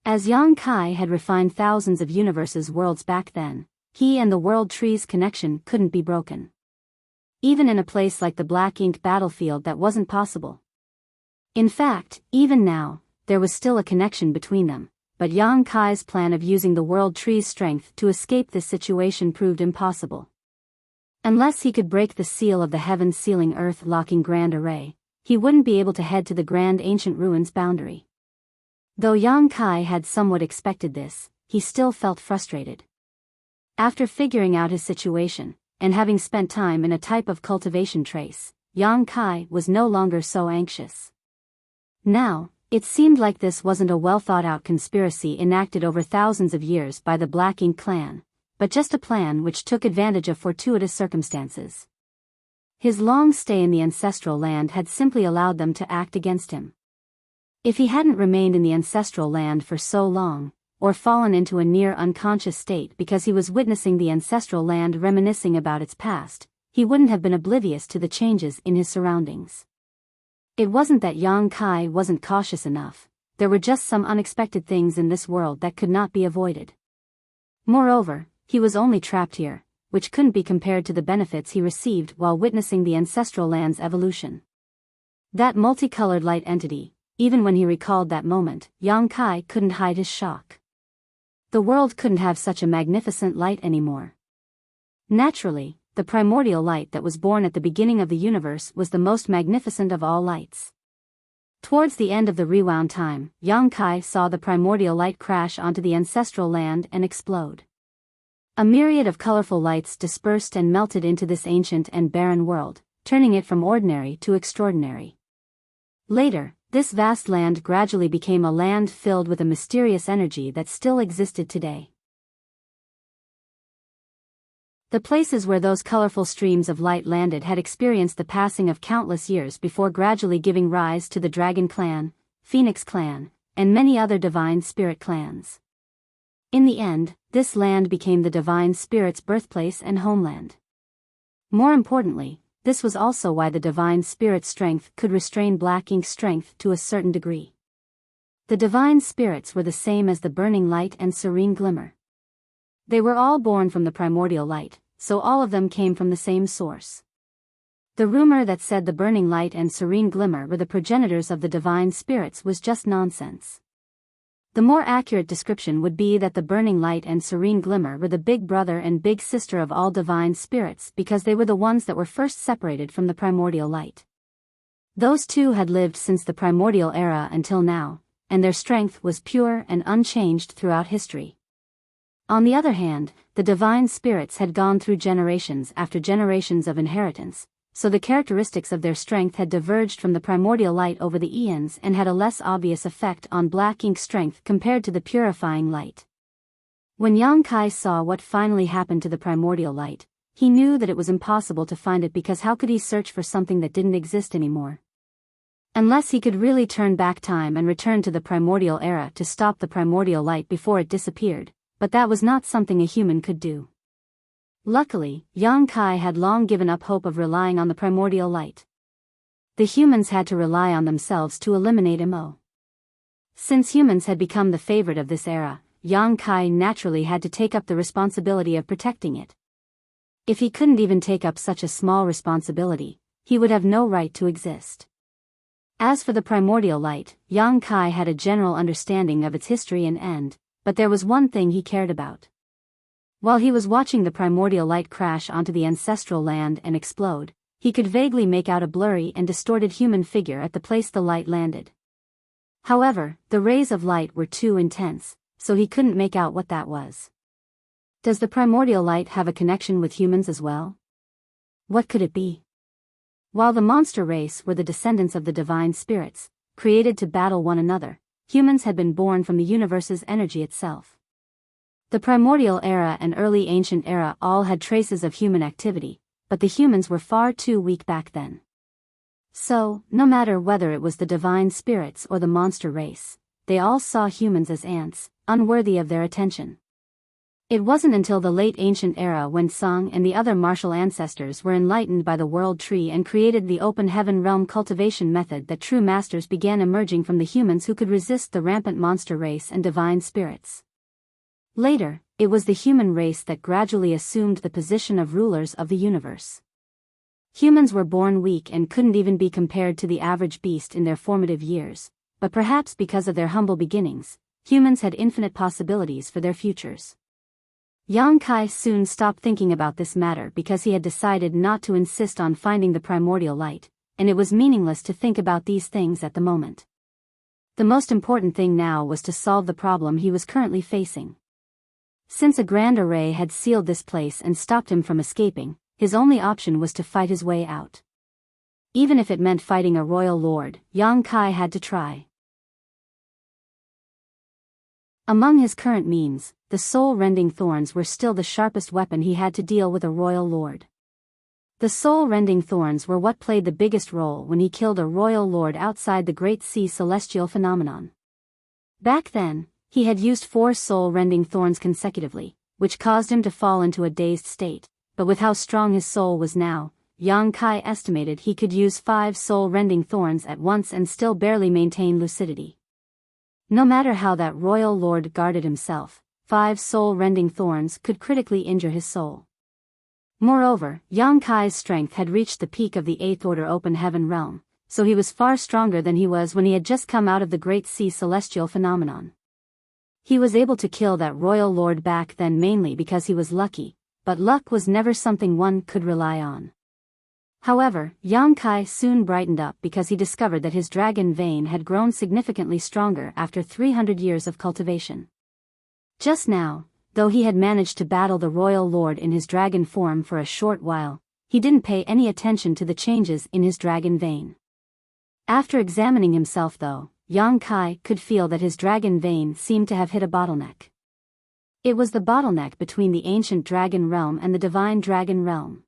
As Yang Kai had refined thousands of universes' worlds back then, he and the World Tree's connection couldn't be broken. Even in a place like the Black Ink battlefield, that wasn't possible. In fact, even now, there was still a connection between them, but Yang Kai's plan of using the World Tree's strength to escape this situation proved impossible. Unless he could break the seal of the heaven-sealing earth-locking Grand Array, he wouldn't be able to head to the Grand Ancient Ruins boundary. Though Yang Kai had somewhat expected this, he still felt frustrated. After figuring out his situation, and having spent time in a type of cultivation trace, Yang Kai was no longer so anxious. Now, it seemed like this wasn't a well-thought-out conspiracy enacted over thousands of years by the Black Ink clan, but just a plan which took advantage of fortuitous circumstances. His long stay in the ancestral land had simply allowed them to act against him. If he hadn't remained in the ancestral land for so long, or fallen into a near unconscious state because he was witnessing the ancestral land reminiscing about its past, he wouldn't have been oblivious to the changes in his surroundings. It wasn't that Yang Kai wasn't cautious enough, there were just some unexpected things in this world that could not be avoided. Moreover, he was only trapped here, which couldn't be compared to the benefits he received while witnessing the ancestral land's evolution. That multicolored light entity, even when he recalled that moment, Yang Kai couldn't hide his shock. The world couldn't have such a magnificent light anymore. Naturally, the primordial light that was born at the beginning of the universe was the most magnificent of all lights. Towards the end of the rewound time, Yang Kai saw the primordial light crash onto the ancestral land and explode. A myriad of colorful lights dispersed and melted into this ancient and barren world, turning it from ordinary to extraordinary. Later, This vast land gradually became a land filled with a mysterious energy that still existed today. The places where those colorful streams of light landed had experienced the passing of countless years before gradually giving rise to the Dragon Clan, Phoenix Clan, and many other Divine Spirit clans. In the end, this land became the Divine Spirit's birthplace and homeland. More importantly, this was also why the Divine Spirit's strength could restrain Black Ink's strength to a certain degree. The Divine Spirits were the same as the burning light and serene glimmer. They were all born from the primordial light, so all of them came from the same source. The rumor that said the burning light and serene glimmer were the progenitors of the Divine Spirits was just nonsense. The more accurate description would be that the burning light and serene glimmer were the big brother and big sister of all Divine Spirits because they were the ones that were first separated from the primordial light. Those two had lived since the primordial era until now, and their strength was pure and unchanged throughout history. On the other hand, the Divine Spirits had gone through generations after generations of inheritance, so the characteristics of their strength had diverged from the primordial light over the eons and had a less obvious effect on Black Ink's strength compared to the purifying light. When Yang Kai saw what finally happened to the primordial light, he knew that it was impossible to find it because how could he search for something that didn't exist anymore? Unless he could really turn back time and return to the primordial era to stop the primordial light before it disappeared, but that was not something a human could do. Luckily, Yang Kai had long given up hope of relying on the primordial light. The humans had to rely on themselves to eliminate Mo. Since humans had become the favorite of this era, Yang Kai naturally had to take up the responsibility of protecting it. If he couldn't even take up such a small responsibility, he would have no right to exist. As for the primordial light, Yang Kai had a general understanding of its history and end, but there was one thing he cared about. While he was watching the primordial light crash onto the ancestral land and explode, he could vaguely make out a blurry and distorted human figure at the place the light landed. However, the rays of light were too intense, so he couldn't make out what that was. Does the primordial light have a connection with humans as well? What could it be? While the monster race were the descendants of the Divine Spirits, created to battle one another, humans had been born from the universe's energy itself. The primordial era and early ancient era all had traces of human activity, but the humans were far too weak back then. So, no matter whether it was the Divine Spirits or the monster race, they all saw humans as ants, unworthy of their attention. It wasn't until the late ancient era when Song and the other martial ancestors were enlightened by the World Tree and created the open heaven realm cultivation method that true masters began emerging from the humans who could resist the rampant monster race and Divine Spirits. Later, it was the human race that gradually assumed the position of rulers of the universe. Humans were born weak and couldn't even be compared to the average beast in their formative years, but perhaps because of their humble beginnings, humans had infinite possibilities for their futures. Yang Kai soon stopped thinking about this matter because he had decided not to insist on finding the primordial light, and it was meaningless to think about these things at the moment. The most important thing now was to solve the problem he was currently facing. Since a grand array had sealed this place and stopped him from escaping, his only option was to fight his way out. Even if it meant fighting a royal lord, Yang Kai had to try. Among his current means, the soul-rending thorns were still the sharpest weapon he had to deal with a royal lord. The soul-rending thorns were what played the biggest role when he killed a royal lord outside the Great Sea Celestial phenomenon. Back then, he had used 4 soul-rending thorns consecutively, which caused him to fall into a dazed state, but with how strong his soul was now, Yang Kai estimated he could use 5 soul-rending thorns at once and still barely maintain lucidity. No matter how that royal lord guarded himself, 5 soul-rending thorns could critically injure his soul. Moreover, Yang Kai's strength had reached the peak of the 8th Order Open Heaven realm, so he was far stronger than he was when he had just come out of the Great Sea Celestial phenomenon. He was able to kill that royal lord back then mainly because he was lucky, but luck was never something one could rely on. However, Yang Kai soon brightened up because he discovered that his dragon vein had grown significantly stronger after 300 years of cultivation. Just now, though he had managed to battle the royal lord in his dragon form for a short while, he didn't pay any attention to the changes in his dragon vein. After examining himself though, Yang Kai could feel that his dragon vein seemed to have hit a bottleneck. It was the bottleneck between the ancient dragon realm and the divine dragon realm.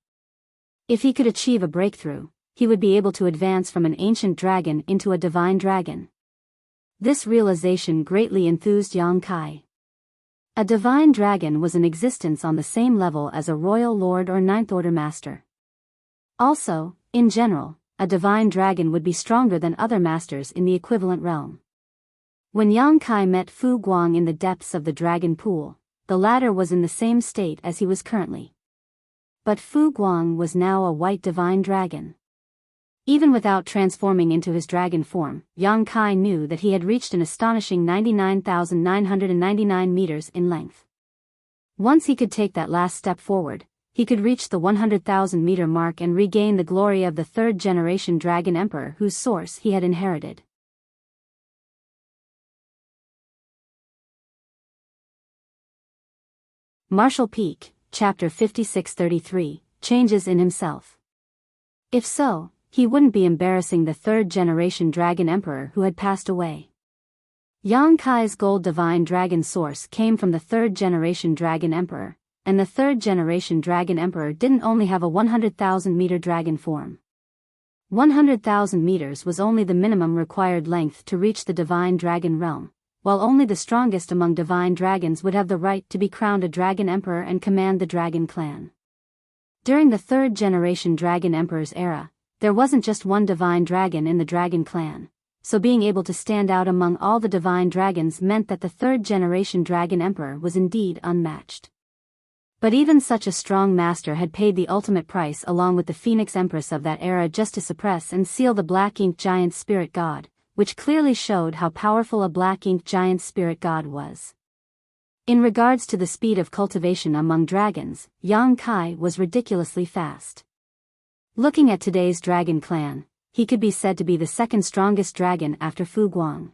If he could achieve a breakthrough, he would be able to advance from an ancient dragon into a divine dragon. This realization greatly enthused Yang Kai. A divine dragon was in existence on the same level as a royal lord or ninth order master. Also, in general, a divine dragon would be stronger than other masters in the equivalent realm. When Yang Kai met Fu Guang in the depths of the dragon pool, the latter was in the same state as he was currently. But Fu Guang was now a white divine dragon. Even without transforming into his dragon form, Yang Kai knew that he had reached an astonishing 99,999 meters in length. Once he could take that last step forward, he could reach the 100,000 meter mark and regain the glory of the third-generation Dragon Emperor whose source he had inherited. Martial Peak, Chapter 5633, Changes in Himself. If so, he wouldn't be embarrassing the third-generation Dragon Emperor who had passed away. Yang Kai's gold divine dragon source came from the third-generation Dragon Emperor, and the third-generation Dragon Emperor didn't only have a 100,000-meter dragon form. 100,000 meters was only the minimum required length to reach the divine dragon realm, while only the strongest among divine dragons would have the right to be crowned a Dragon Emperor and command the Dragon Clan. During the third-generation Dragon Emperor's era, there wasn't just one divine dragon in the Dragon Clan, so being able to stand out among all the divine dragons meant that the third-generation Dragon Emperor was indeed unmatched. But even such a strong master had paid the ultimate price along with the Phoenix Empress of that era just to suppress and seal the Black Ink Giant Spirit God, which clearly showed how powerful a Black Ink Giant Spirit God was. In regards to the speed of cultivation among dragons, Yang Kai was ridiculously fast. Looking at today's Dragon Clan, he could be said to be the second strongest dragon after Fu Guang.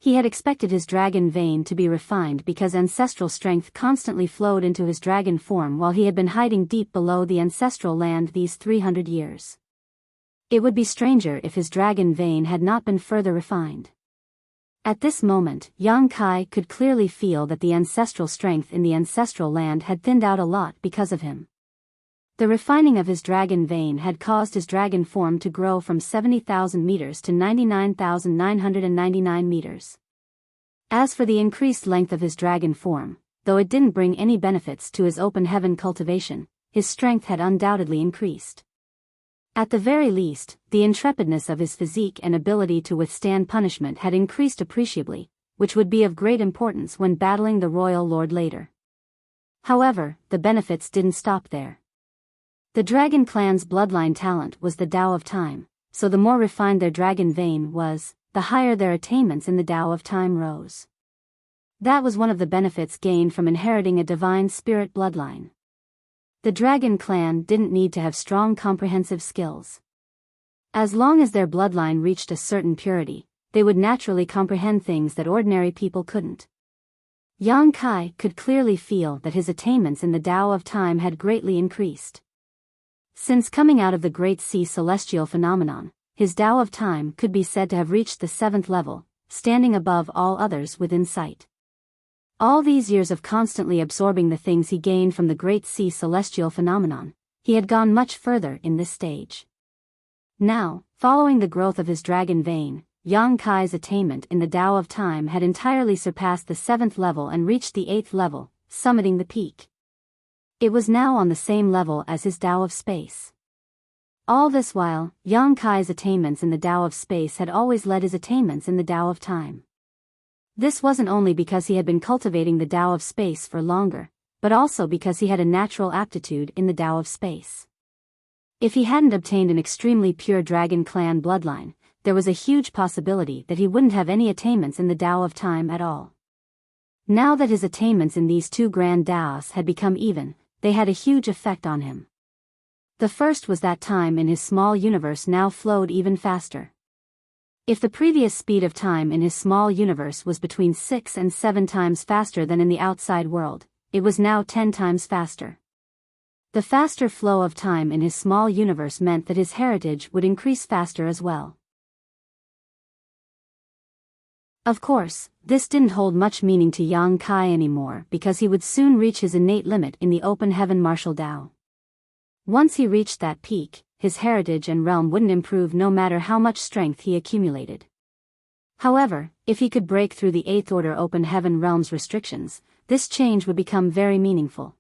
He had expected his dragon vein to be refined because ancestral strength constantly flowed into his dragon form while he had been hiding deep below the ancestral land these 300 years. It would be stranger if his dragon vein had not been further refined. At this moment, Yang Kai could clearly feel that the ancestral strength in the ancestral land had thinned out a lot because of him. The refining of his dragon vein had caused his dragon form to grow from 70,000 meters to 99,999 meters. As for the increased length of his dragon form, though it didn't bring any benefits to his open heaven cultivation, his strength had undoubtedly increased. At the very least, the intrepidness of his physique and ability to withstand punishment had increased appreciably, which would be of great importance when battling the royal lord later. However, the benefits didn't stop there. The Dragon Clan's bloodline talent was the Tao of Time, so the more refined their dragon vein was, the higher their attainments in the Tao of Time rose. That was one of the benefits gained from inheriting a divine spirit bloodline. The Dragon Clan didn't need to have strong comprehensive skills. As long as their bloodline reached a certain purity, they would naturally comprehend things that ordinary people couldn't. Yang Kai could clearly feel that his attainments in the Tao of Time had greatly increased. Since coming out of the Great Sea celestial phenomenon, his Tao of Time could be said to have reached the 7th level, standing above all others within sight. All these years of constantly absorbing the things he gained from the Great Sea celestial phenomenon, he had gone much further in this stage. Now, following the growth of his dragon vein, Yang Kai's attainment in the Tao of Time had entirely surpassed the 7th level and reached the 8th level, summiting the peak. It was now on the same level as his Tao of Space. All this while, Yang Kai's attainments in the Tao of Space had always led his attainments in the Tao of Time. This wasn't only because he had been cultivating the Tao of Space for longer, but also because he had a natural aptitude in the Tao of Space. If he hadn't obtained an extremely pure Dragon Clan bloodline, there was a huge possibility that he wouldn't have any attainments in the Tao of Time at all. Now that his attainments in these two grand Taos had become even, they had a huge effect on him. The first was that time in his small universe now flowed even faster. If the previous speed of time in his small universe was between 6 and 7 times faster than in the outside world, it was now 10 times faster. The faster flow of time in his small universe meant that his heritage would increase faster as well. Of course, this didn't hold much meaning to Yang Kai anymore because he would soon reach his innate limit in the open heaven martial Tao. Once he reached that peak, his heritage and realm wouldn't improve no matter how much strength he accumulated. However, if he could break through the 8th order open heaven realm's restrictions, this change would become very meaningful.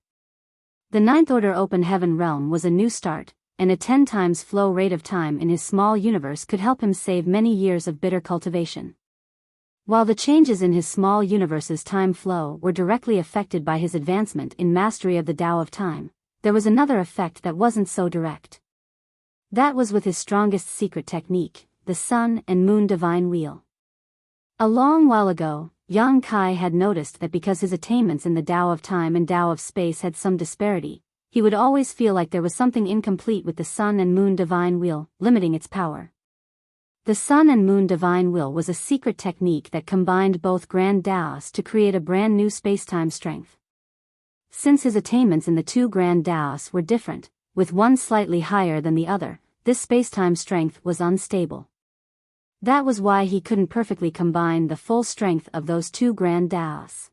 The 9th order open heaven realm was a new start, and a 10 times flow rate of time in his small universe could help him save many years of bitter cultivation. While the changes in his small universe's time flow were directly affected by his advancement in mastery of the Tao of Time, there was another effect that wasn't so direct. That was with his strongest secret technique, the Sun and Moon Divine Wheel. A long while ago, Yang Kai had noticed that because his attainments in the Tao of Time and Tao of Space had some disparity, he would always feel like there was something incomplete with the Sun and Moon Divine Wheel, limiting its power. The Sun and Moon Divine Will was a secret technique that combined both Grand Taos to create a brand new space-time strength. Since his attainments in the two Grand Taos were different, with one slightly higher than the other, this space-time strength was unstable. That was why he couldn't perfectly combine the full strength of those two Grand Taos.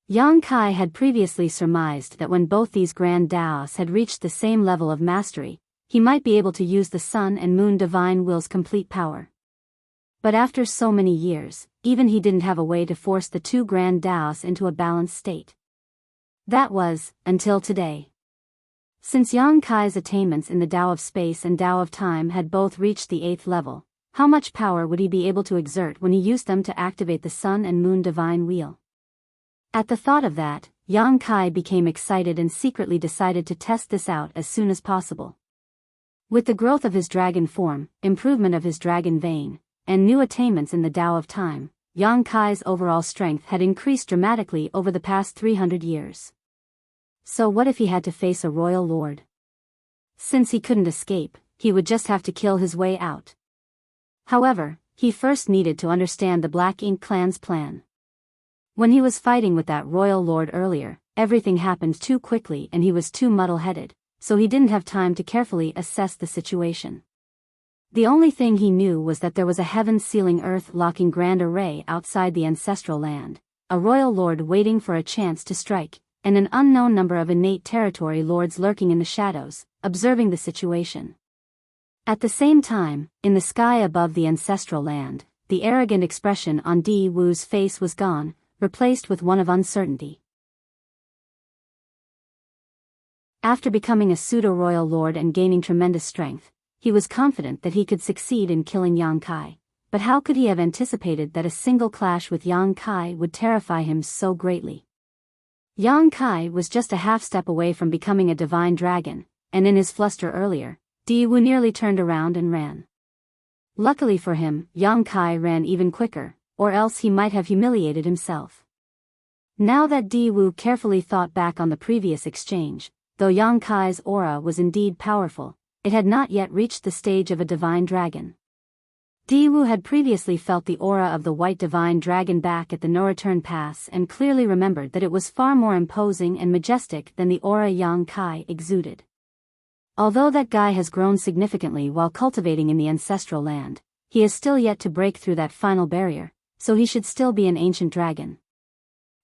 Yang Kai had previously surmised that when both these Grand Taos had reached the same level of mastery, he might be able to use the Sun and Moon Divine Will's complete power. But after so many years, even he didn't have a way to force the two Grand Taos into a balanced state. That was, until today. Since Yang Kai's attainments in the Tao of Space and Tao of Time had both reached the 8th level, how much power would he be able to exert when he used them to activate the Sun and Moon Divine Wheel? At the thought of that, Yang Kai became excited and secretly decided to test this out as soon as possible. With the growth of his dragon form, improvement of his dragon vein, and new attainments in the Tao of Time, Yang Kai's overall strength had increased dramatically over the past 300 years. So what if he had to face a royal lord? Since he couldn't escape, he would just have to kill his way out. However, he first needed to understand the Black Ink clan's plan. When he was fighting with that royal lord earlier, everything happened too quickly and he was too muddle-headed, so he didn't have time to carefully assess the situation. The only thing he knew was that there was a heaven-sealing earth-locking grand array outside the ancestral land, a royal lord waiting for a chance to strike, and an unknown number of innate territory lords lurking in the shadows, observing the situation. At the same time, in the sky above the ancestral land, the arrogant expression on Di Wu's face was gone, replaced with one of uncertainty. After becoming a pseudo-royal lord and gaining tremendous strength, he was confident that he could succeed in killing Yang Kai, but how could he have anticipated that a single clash with Yang Kai would terrify him so greatly? Yang Kai was just a half-step away from becoming a divine dragon, and in his fluster earlier, Di Wu nearly turned around and ran. Luckily for him, Yang Kai ran even quicker, or else he might have humiliated himself. Now that Di Wu carefully thought back on the previous exchange, though Yang Kai's aura was indeed powerful, it had not yet reached the stage of a divine dragon. Di Wu had previously felt the aura of the white divine dragon back at the no-return pass and clearly remembered that it was far more imposing and majestic than the aura Yang Kai exuded. Although that guy has grown significantly while cultivating in the ancestral land, he has still yet to break through that final barrier, so he should still be an ancient dragon.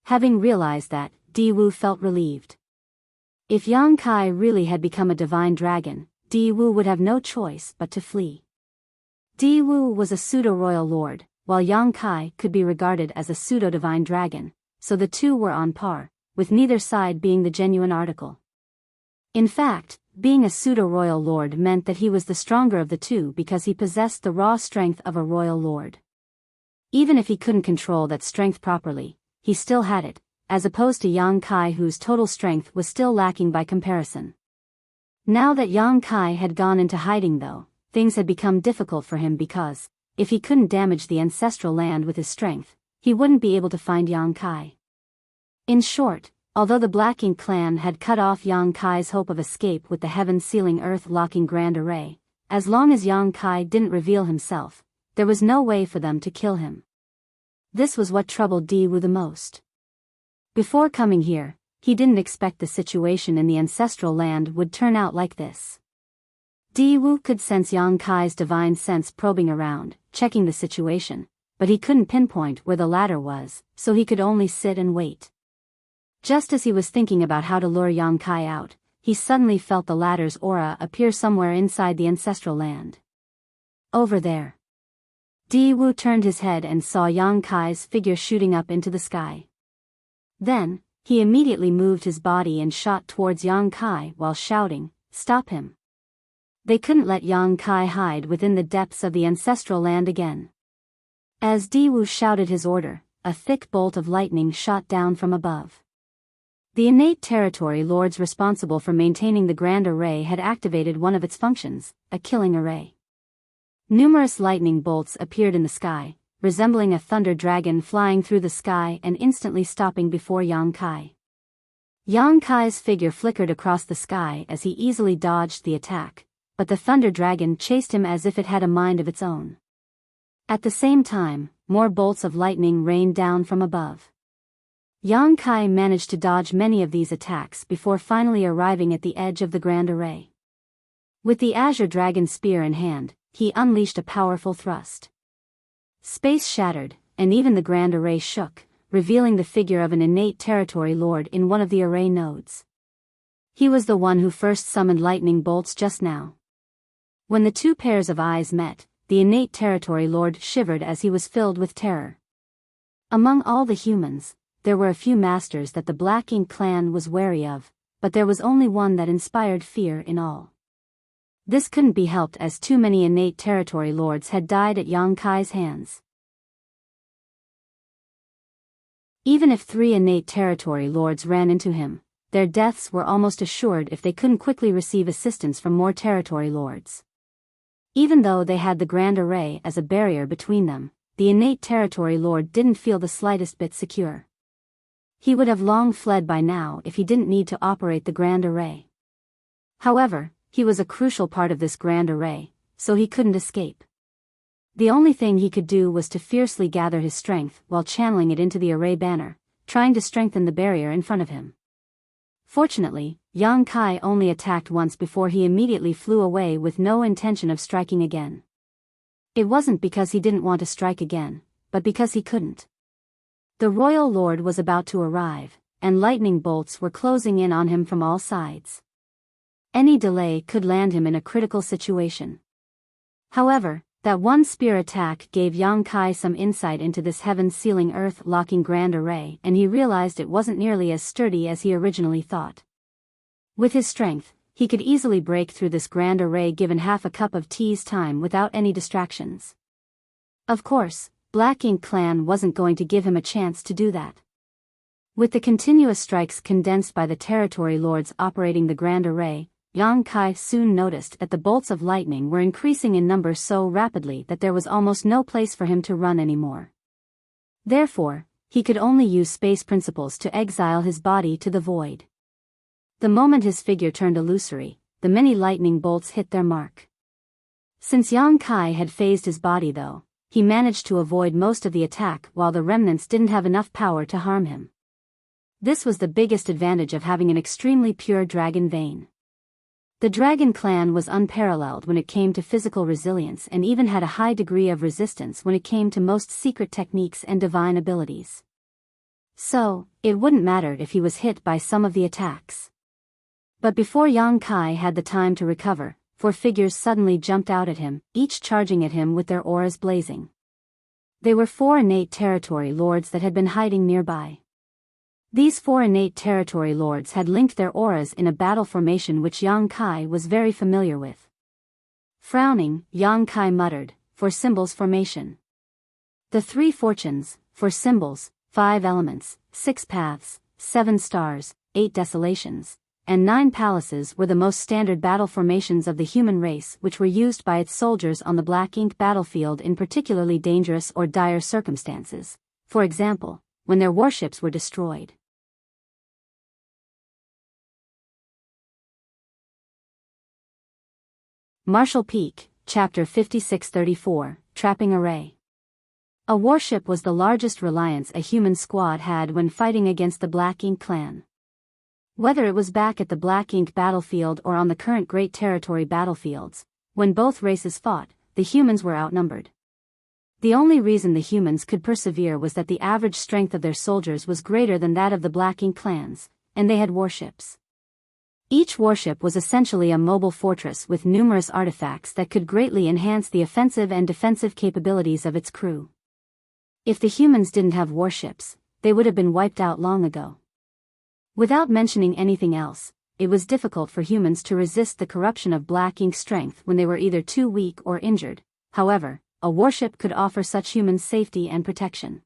Having realized that, Di Wu felt relieved. If Yang Kai really had become a divine dragon, Di Wu would have no choice but to flee. Di Wu was a pseudo-royal lord, while Yang Kai could be regarded as a pseudo-divine dragon, so the two were on par, with neither side being the genuine article. In fact, being a pseudo-royal lord meant that he was the stronger of the two because he possessed the raw strength of a royal lord. Even if he couldn't control that strength properly, he still had it, as opposed to Yang Kai whose total strength was still lacking by comparison. Now that Yang Kai had gone into hiding though, things had become difficult for him because, if he couldn't damage the ancestral land with his strength, he wouldn't be able to find Yang Kai. In short, although the Black Ink clan had cut off Yang Kai's hope of escape with the heaven-sealing earth-locking grand array, as long as Yang Kai didn't reveal himself, there was no way for them to kill him. This was what troubled Di Wu the most. Before coming here, he didn't expect the situation in the ancestral land would turn out like this. Di Wu could sense Yang Kai's divine sense probing around, checking the situation, but he couldn't pinpoint where the ladder was, so he could only sit and wait. Just as he was thinking about how to lure Yang Kai out, he suddenly felt the ladder's aura appear somewhere inside the ancestral land. Over there. Di Wu turned his head and saw Yang Kai's figure shooting up into the sky. Then, he immediately moved his body and shot towards Yang Kai while shouting, "Stop him!" They couldn't let Yang Kai hide within the depths of the ancestral land again. As Di Wu shouted his order, a thick bolt of lightning shot down from above. The innate territory lords responsible for maintaining the Grand Array had activated one of its functions, a killing array. Numerous lightning bolts appeared in the sky, resembling a thunder dragon flying through the sky and instantly stopping before Yang Kai. Yang Kai's figure flickered across the sky as he easily dodged the attack, but the thunder dragon chased him as if it had a mind of its own. At the same time, more bolts of lightning rained down from above. Yang Kai managed to dodge many of these attacks before finally arriving at the edge of the Grand Array. With the Azure Dragon spear in hand, he unleashed a powerful thrust. Space shattered, and even the Grand Array shook, revealing the figure of an innate territory lord in one of the array nodes. He was the one who first summoned lightning bolts just now. When the two pairs of eyes met, the innate territory lord shivered as he was filled with terror. Among all the humans, there were a few masters that the Black Ink clan was wary of, but there was only one that inspired fear in all. This couldn't be helped as too many innate territory lords had died at Yang Kai's hands. Even if 3 innate territory lords ran into him, their deaths were almost assured if they couldn't quickly receive assistance from more territory lords. Even though they had the Grand Array as a barrier between them, the innate territory lord didn't feel the slightest bit secure. He would have long fled by now if he didn't need to operate the Grand Array. However, he was a crucial part of this Grand Array, so he couldn't escape. The only thing he could do was to fiercely gather his strength while channeling it into the array banner, trying to strengthen the barrier in front of him. Fortunately, Yang Kai only attacked once before he immediately flew away with no intention of striking again. It wasn't because he didn't want to strike again, but because he couldn't. The Royal Lord was about to arrive, and lightning bolts were closing in on him from all sides. Any delay could land him in a critical situation. However, that one spear attack gave Yang Kai some insight into this heaven-sealing earth-locking Grand Array, and he realized it wasn't nearly as sturdy as he originally thought. With his strength, he could easily break through this Grand Array given half a cup of tea's time without any distractions. Of course, Black Ink clan wasn't going to give him a chance to do that. With the continuous strikes condensed by the territory lords operating the Grand Array, Yang Kai soon noticed that the bolts of lightning were increasing in number so rapidly that there was almost no place for him to run anymore. Therefore, he could only use space principles to exile his body to the void. The moment his figure turned illusory, the many lightning bolts hit their mark. Since Yang Kai had phased his body though, he managed to avoid most of the attack while the remnants didn't have enough power to harm him. This was the biggest advantage of having an extremely pure dragon vein. The Dragon Clan was unparalleled when it came to physical resilience and even had a high degree of resistance when it came to most secret techniques and divine abilities. So, it wouldn't matter if he was hit by some of the attacks. But before Yang Kai had the time to recover, 4 figures suddenly jumped out at him, each charging at him with their auras blazing. They were 4 innate territory lords that had been hiding nearby. These 4 innate territory lords had linked their auras in a battle formation which Yang Kai was very familiar with. Frowning, Yang Kai muttered, "For symbols formation. The 3 fortunes, for symbols, 5 elements, 6 paths, 7 stars, 8 desolations, and 9 palaces were the most standard battle formations of the human race which were used by its soldiers on the Black Ink battlefield in particularly dangerous or dire circumstances, for example, when their warships were destroyed. Marshall Peak, Chapter 5634, Trapping Array. A warship was the largest reliance a human squad had when fighting against the Black Ink clan. Whether it was back at the Black Ink battlefield or on the current Great Territory battlefields, when both races fought, the humans were outnumbered. The only reason the humans could persevere was that the average strength of their soldiers was greater than that of the Black Ink clans, and they had warships. Each warship was essentially a mobile fortress with numerous artifacts that could greatly enhance the offensive and defensive capabilities of its crew. If the humans didn't have warships, they would have been wiped out long ago. Without mentioning anything else, it was difficult for humans to resist the corruption of Black Ink strength when they were either too weak or injured. However, a warship could offer such humans safety and protection.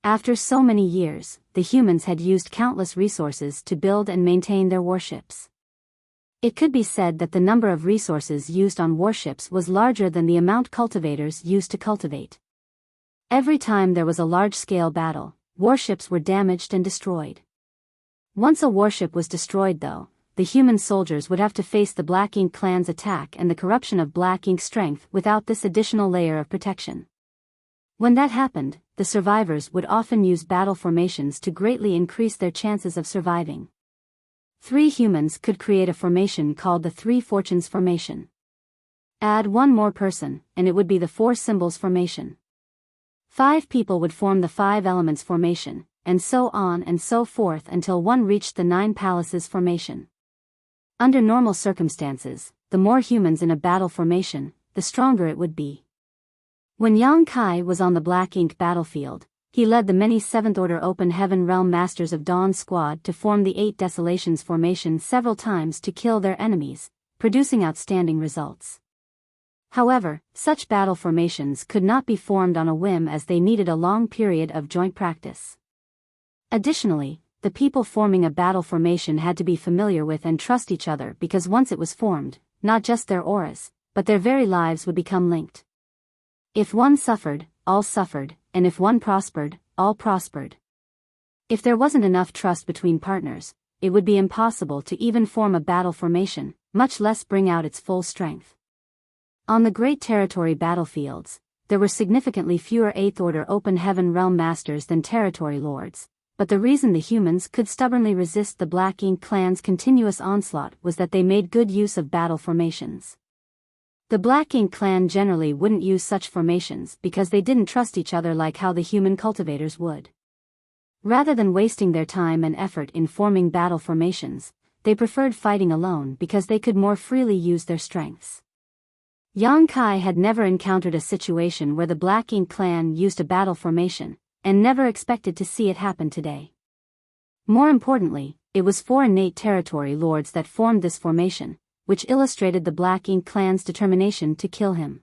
After so many years, the humans had used countless resources to build and maintain their warships. It could be said that the number of resources used on warships was larger than the amount cultivators used to cultivate. Every time there was a large-scale battle, warships were damaged and destroyed. Once a warship was destroyed though, the human soldiers would have to face the Black Ink clan's attack and the corruption of Black Ink strength without this additional layer of protection. When that happened, the survivors would often use battle formations to greatly increase their chances of surviving. 3 humans could create a formation called the 3 Fortunes formation. Add 1 more person, and it would be the 4 Symbols formation. 5 people would form the 5 Elements formation, and so on and so forth until one reached the 9 Palaces formation. Under normal circumstances, the more humans in a battle formation, the stronger it would be. When Yang Kai was on the Black Ink battlefield, he led the many 7th Order Open Heaven Realm Masters of Dawn squad to form the 8 Desolations formation several times to kill their enemies, producing outstanding results. However, such battle formations could not be formed on a whim as they needed a long period of joint practice. Additionally, the people forming a battle formation had to be familiar with and trust each other because once it was formed, not just their auras, but their very lives would become linked. If one suffered, all suffered, and if one prospered, all prospered. If there wasn't enough trust between partners, it would be impossible to even form a battle formation, much less bring out its full strength. On the Great Territory battlefields, there were significantly fewer 8th Order Open Heaven Realm Masters than Territory Lords, but the reason the humans could stubbornly resist the Black Ink clan's continuous onslaught was that they made good use of battle formations. The Black Ink clan generally wouldn't use such formations because they didn't trust each other like how the human cultivators would. Rather than wasting their time and effort in forming battle formations, they preferred fighting alone because they could more freely use their strengths. Yang Kai had never encountered a situation where the Black Ink clan used a battle formation, and never expected to see it happen today. More importantly, it was 4 innate territory lords that formed this formation, which illustrated the Black Ink clan's determination to kill him.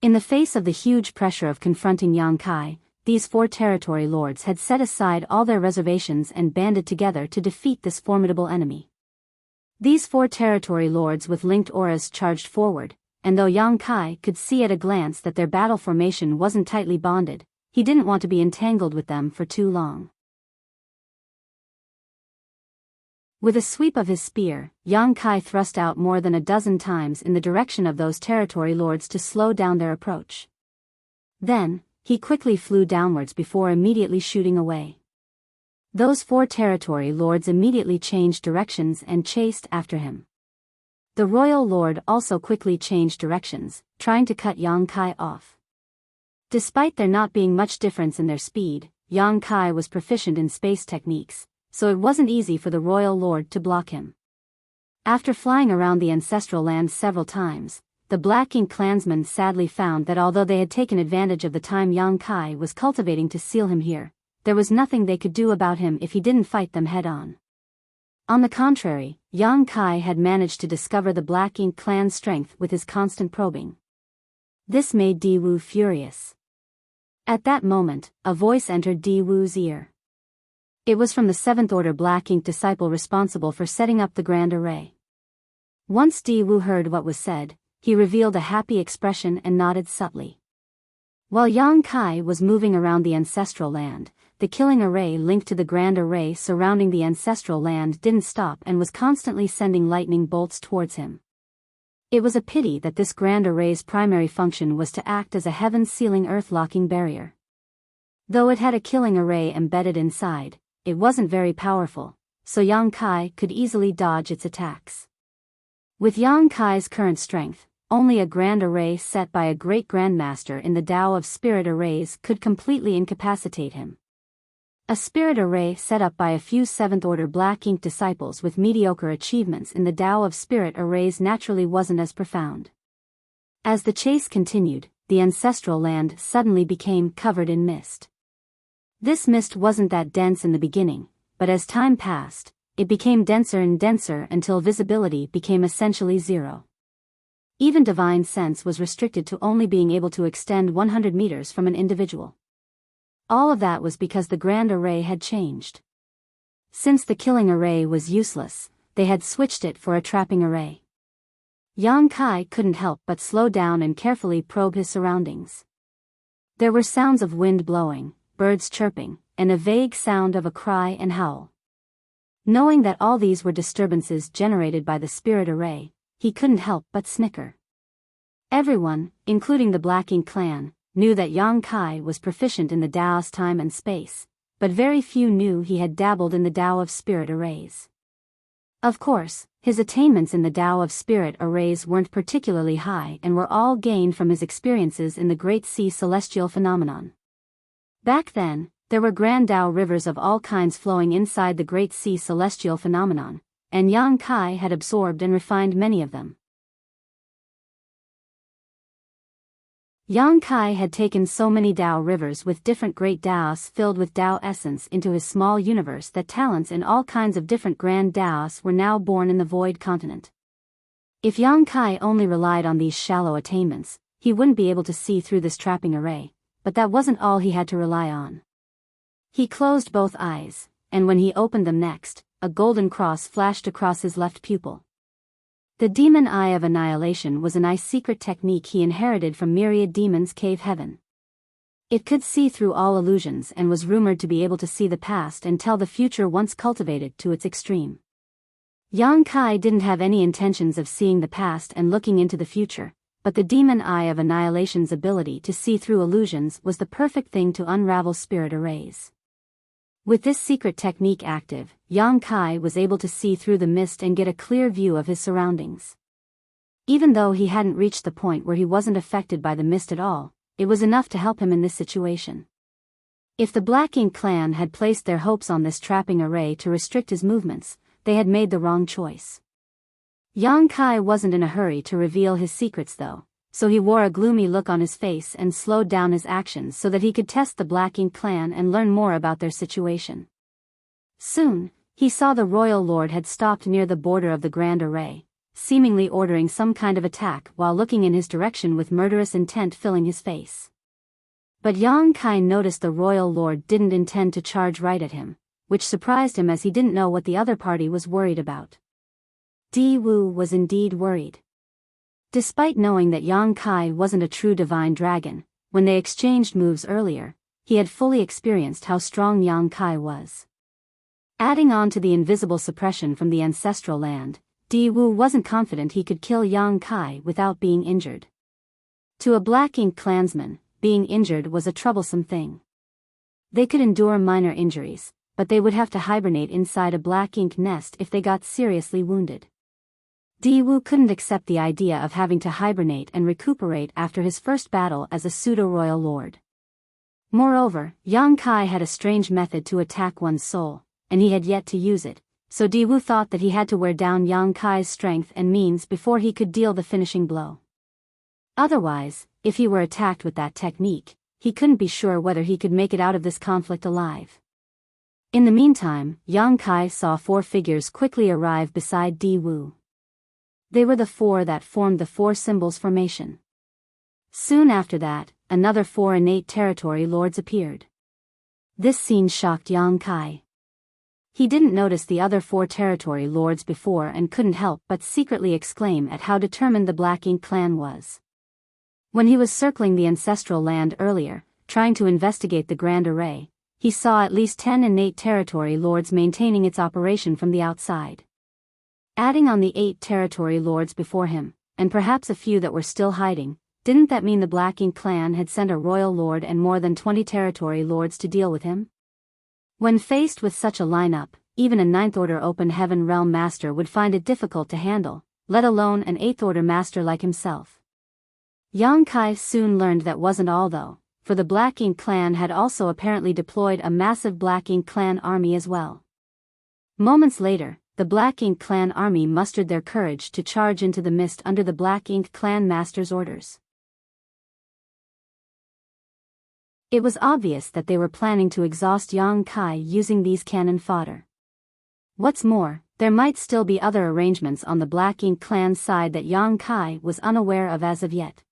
In the face of the huge pressure of confronting Yang Kai, these 4 territory lords had set aside all their reservations and banded together to defeat this formidable enemy. These 4 territory lords with linked auras charged forward, and though Yang Kai could see at a glance that their battle formation wasn't tightly bonded, he didn't want to be entangled with them for too long. With a sweep of his spear, Yang Kai thrust out more than a dozen times in the direction of those territory lords to slow down their approach. Then, he quickly flew downwards before immediately shooting away. Those 4 territory lords immediately changed directions and chased after him. The royal lord also quickly changed directions, trying to cut Yang Kai off. Despite there not being much difference in their speed, Yang Kai was proficient in space techniques, so it wasn't easy for the royal lord to block him. After flying around the ancestral land several times, the Black Ink clansmen sadly found that although they had taken advantage of the time Yang Kai was cultivating to seal him here, there was nothing they could do about him if he didn't fight them head-on. On the contrary, Yang Kai had managed to discover the Black Ink clan's strength with his constant probing. This made Di Wu furious. At that moment, a voice entered Di Wu's ear. It was from the 7th Order Black Ink disciple responsible for setting up the Grand Array. Once Di Wu heard what was said, he revealed a happy expression and nodded subtly. While Yang Kai was moving around the ancestral land, the killing array linked to the Grand Array surrounding the ancestral land didn't stop and was constantly sending lightning bolts towards him. It was a pity that this Grand Array's primary function was to act as a heaven-sealing earth-locking barrier. Though it had a killing array embedded inside, it wasn't very powerful, so Yang Kai could easily dodge its attacks. With Yang Kai's current strength, only a grand array set by a great grandmaster in the Tao of spirit arrays could completely incapacitate him. A spirit array set up by a few 7th-order black ink disciples with mediocre achievements in the Tao of spirit arrays naturally wasn't as profound. As the chase continued, the ancestral land suddenly became covered in mist. This mist wasn't that dense in the beginning, but as time passed, it became denser and denser until visibility became essentially zero. Even divine sense was restricted to only being able to extend 100 meters from an individual. All of that was because the grand array had changed. Since the killing array was useless, they had switched it for a trapping array. Yang Kai couldn't help but slow down and carefully probe his surroundings. There were sounds of wind blowing, birds chirping, and a vague sound of a cry and howl. Knowing that all these were disturbances generated by the spirit array, he couldn't help but snicker. Everyone, including the Black Ink clan, knew that Yang Kai was proficient in the Tao's time and space, but very few knew he had dabbled in the Tao of spirit arrays. Of course, his attainments in the Tao of spirit arrays weren't particularly high and were all gained from his experiences in the Great Sea celestial phenomenon. Back then, there were grand Tao rivers of all kinds flowing inside the Great Sea celestial phenomenon, and Yang Kai had absorbed and refined many of them. Yang Kai had taken so many Tao rivers with different great Taos filled with Tao essence into his small universe that talents in all kinds of different grand Taos were now born in the void continent. If Yang Kai only relied on these shallow attainments, he wouldn't be able to see through this trapping array, but that wasn't all he had to rely on. He closed both eyes, and when he opened them next, a golden cross flashed across his left pupil. The Demon Eye of Annihilation was an eye-secret technique he inherited from Myriad Demons' cave heaven. It could see through all illusions and was rumored to be able to see the past and tell the future once cultivated to its extreme. Yang Kai didn't have any intentions of seeing the past and looking into the future, but the Demon Eye of Annihilation's ability to see through illusions was the perfect thing to unravel spirit arrays. With this secret technique active, Yang Kai was able to see through the mist and get a clear view of his surroundings. Even though he hadn't reached the point where he wasn't affected by the mist at all, it was enough to help him in this situation. If the Black Ink clan had placed their hopes on this trapping array to restrict his movements, they had made the wrong choice. Yang Kai wasn't in a hurry to reveal his secrets though, so he wore a gloomy look on his face and slowed down his actions so that he could test the Black Ink clan and learn more about their situation. Soon, he saw the royal lord had stopped near the border of the grand array, seemingly ordering some kind of attack while looking in his direction with murderous intent filling his face. But Yang Kai noticed the royal lord didn't intend to charge right at him, which surprised him as he didn't know what the other party was worried about. Di Wu was indeed worried. Despite knowing that Yang Kai wasn't a true divine dragon, when they exchanged moves earlier, he had fully experienced how strong Yang Kai was. Adding on to the invisible suppression from the ancestral land, Di Wu wasn't confident he could kill Yang Kai without being injured. To a Black Ink clansman, being injured was a troublesome thing. They could endure minor injuries, but they would have to hibernate inside a Black Ink nest if they got seriously wounded. Di Wu couldn't accept the idea of having to hibernate and recuperate after his first battle as a pseudo-royal lord. Moreover, Yang Kai had a strange method to attack one's soul, and he had yet to use it, so Di Wu thought that he had to wear down Yang Kai's strength and means before he could deal the finishing blow. Otherwise, if he were attacked with that technique, he couldn't be sure whether he could make it out of this conflict alive. In the meantime, Yang Kai saw 4 figures quickly arrive beside Di Wu. They were the 4 that formed the 4 symbols formation. Soon after that, another 4 innate territory lords appeared. This scene shocked Yang Kai. He didn't notice the other 4 territory lords before and couldn't help but secretly exclaim at how determined the Black Ink clan was. When he was circling the ancestral land earlier, trying to investigate the Grand Array, he saw at least 10 innate territory lords maintaining its operation from the outside. Adding on the 8 territory lords before him, and perhaps a few that were still hiding, didn't that mean the Black Ink clan had sent a royal lord and more than 20 territory lords to deal with him? When faced with such a lineup, even a 9th Order Open Heaven Realm Master would find it difficult to handle, let alone an 8th Order Master like himself. Yang Kai soon learned that wasn't all though, for the Black Ink clan had also apparently deployed a massive Black Ink clan army as well. Moments later, the Black Ink clan army mustered their courage to charge into the mist under the Black Ink clan master's orders. It was obvious that they were planning to exhaust Yang Kai using these cannon fodder. What's more, there might still be other arrangements on the Black Ink clan's side that Yang Kai was unaware of as of yet.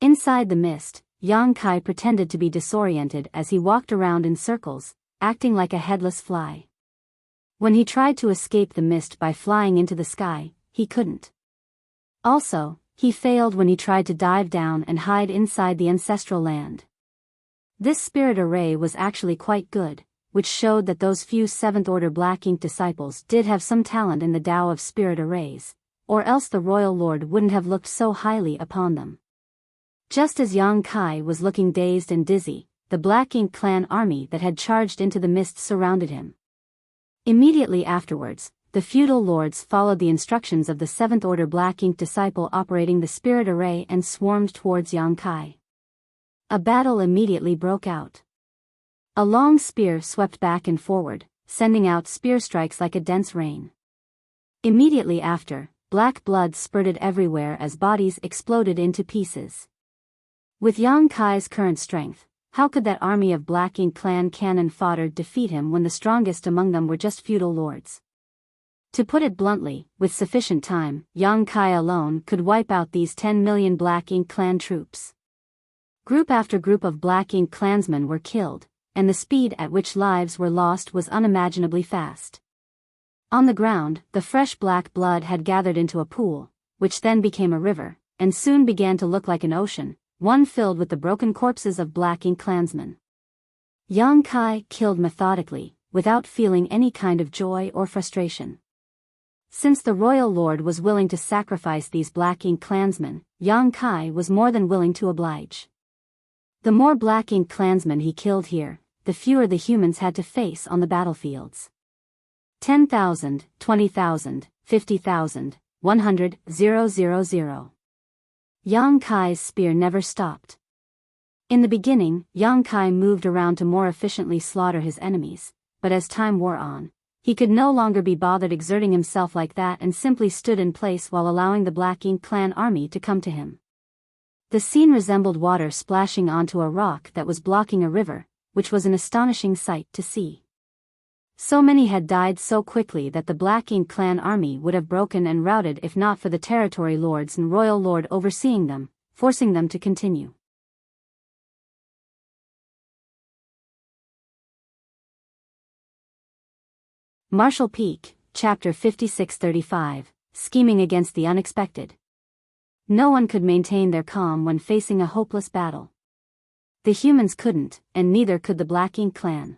Inside the mist, Yang Kai pretended to be disoriented as he walked around in circles, acting like a headless fly. When he tried to escape the mist by flying into the sky, he couldn't. Also, he failed when he tried to dive down and hide inside the ancestral land. This spirit array was actually quite good, which showed that those few 7th Order Black Ink disciples did have some talent in the Tao of spirit arrays, or else the Royal Lord wouldn't have looked so highly upon them. Just as Yang Kai was looking dazed and dizzy, the Black Ink clan army that had charged into the mist surrounded him. Immediately afterwards, the feudal lords followed the instructions of the 7th Order Black Ink disciple operating the spirit array and swarmed towards Yang Kai. A battle immediately broke out. A long spear swept back and forward, sending out spear strikes like a dense rain. Immediately after, black blood spurted everywhere as bodies exploded into pieces. With Yang Kai's current strength, how could that army of Black Ink clan cannon fodder defeat him when the strongest among them were just feudal lords? To put it bluntly, with sufficient time, Yang Kai alone could wipe out these 10 million Black Ink clan troops. Group after group of Black Ink clansmen were killed, and the speed at which lives were lost was unimaginably fast. On the ground, the fresh black blood had gathered into a pool, which then became a river, and soon began to look like an ocean, one filled with the broken corpses of Black Ink clansmen. Yang Kai killed methodically, without feeling any kind of joy or frustration. Since the Royal Lord was willing to sacrifice these Black Ink clansmen, Yang Kai was more than willing to oblige. The more Black Ink clansmen he killed here, the fewer the humans had to face on the battlefields. 10,000, 20,000, 50,000, 100, 000. Yang Kai's spear never stopped. In the beginning, Yang Kai moved around to more efficiently slaughter his enemies, but as time wore on, he could no longer be bothered exerting himself like that and simply stood in place while allowing the Black Ink clan army to come to him. The scene resembled water splashing onto a rock that was blocking a river, which was an astonishing sight to see. So many had died so quickly that the Black Ink clan army would have broken and routed if not for the territory lords and royal lord overseeing them, forcing them to continue. Marshall Peak, Chapter 5635, Scheming Against the Unexpected. No one could maintain their calm when facing a hopeless battle. The humans couldn't, and neither could the Black Ink clan.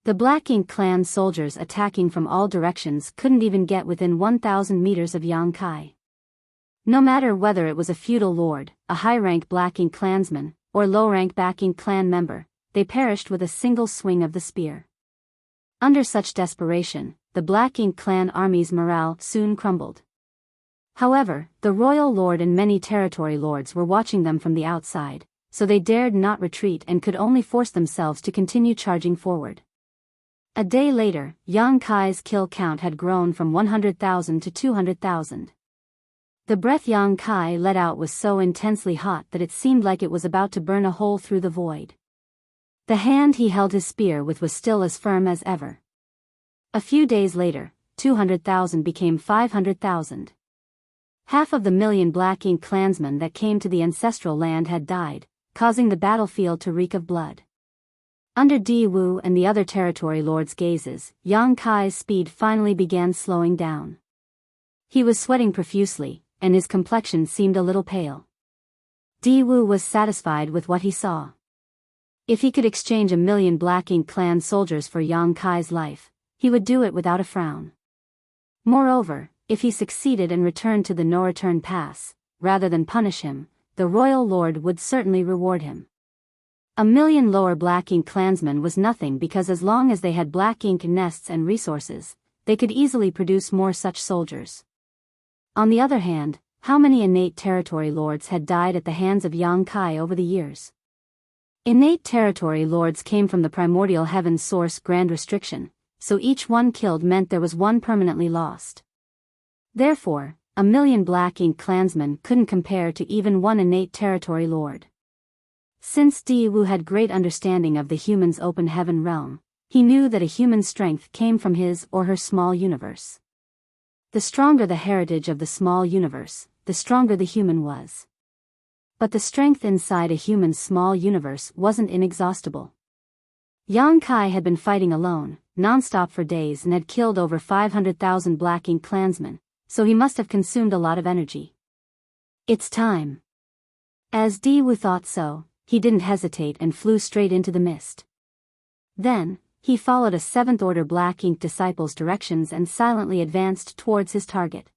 The Black Ink clan soldiers attacking from all directions couldn't even get within 1,000 meters of Yang Kai. No matter whether it was a feudal lord, a high-rank Black Ink clansman, or low-rank Black Ink clan member, they perished with a single swing of the spear. Under such desperation, the Black Ink clan army's morale soon crumbled. However, the royal lord and many territory lords were watching them from the outside, so they dared not retreat and could only force themselves to continue charging forward. A day later, Yang Kai's kill count had grown from 100,000 to 200,000. The breath Yang Kai let out was so intensely hot that it seemed like it was about to burn a hole through the void. The hand he held his spear with was still as firm as ever. A few days later, 200,000 became 500,000. Half of the million Black Ink clansmen that came to the ancestral land had died, causing the battlefield to reek of blood. Under Di Wu and the other territory lords' gazes, Yang Kai's speed finally began slowing down. He was sweating profusely, and his complexion seemed a little pale. Di Wu was satisfied with what he saw. If he could exchange 1 million Black Ink clan soldiers for Yang Kai's life, he would do it without a frown. Moreover, if he succeeded and returned to the no-return pass, rather than punish him, the royal lord would certainly reward him. 1 million lower Black Ink clansmen was nothing because as long as they had Black Ink nests and resources, they could easily produce more such soldiers. On the other hand, How many innate territory lords had died at the hands of Yang Kai over the years? Innate territory lords came from the primordial heaven source grand restriction, so each one killed meant there was one permanently lost. Therefore, 1,000,000 Black Ink clansmen couldn't compare to even one innate territory lord. Since Di Wu had great understanding of the human's open heaven realm, he knew that a human's strength came from his or her small universe. The stronger the heritage of the small universe, the stronger the human was. But the strength inside a human's small universe wasn't inexhaustible. Yang Kai had been fighting alone, non-stop for days and had killed over 500,000 Black Ink clansmen, so he must have consumed a lot of energy. It's time. As Di Wu thought so, he didn't hesitate and flew straight into the mist. Then, he followed a 7th Order Black Ink disciple's directions and silently advanced towards his target.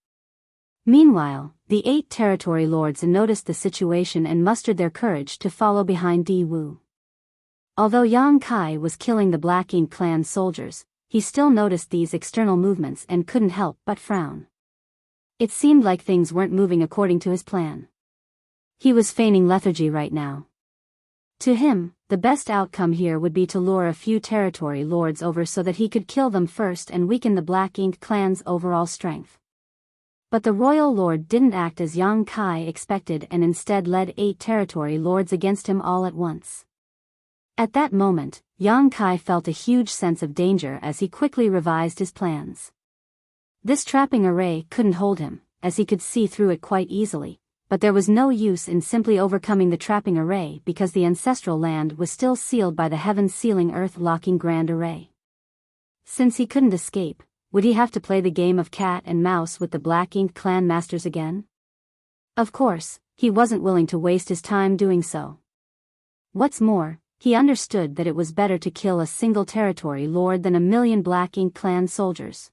Meanwhile, the 8 territory lords noticed the situation and mustered their courage to follow behind Di Wu. Although Yang Kai was killing the Black Ink clan soldiers, he still noticed these external movements and couldn't help but frown. It seemed like things weren't moving according to his plan. He was feigning lethargy right now. To him, the best outcome here would be to lure a few territory lords over so that he could kill them first and weaken the Black Ink clan's overall strength. But the royal lord didn't act as Yang Kai expected and instead led 8 territory lords against him all at once. At that moment, Yang Kai felt a huge sense of danger as he quickly revised his plans. This trapping array couldn't hold him, as he could see through it quite easily, but there was no use in simply overcoming the trapping array because the ancestral land was still sealed by the heaven-sealing earth-locking grand array. Since he couldn't escape, would he have to play the game of cat and mouse with the Black Ink clan masters again? Of course, he wasn't willing to waste his time doing so. What's more, he understood that it was better to kill a single territory lord than 1,000,000 Black Ink clan soldiers.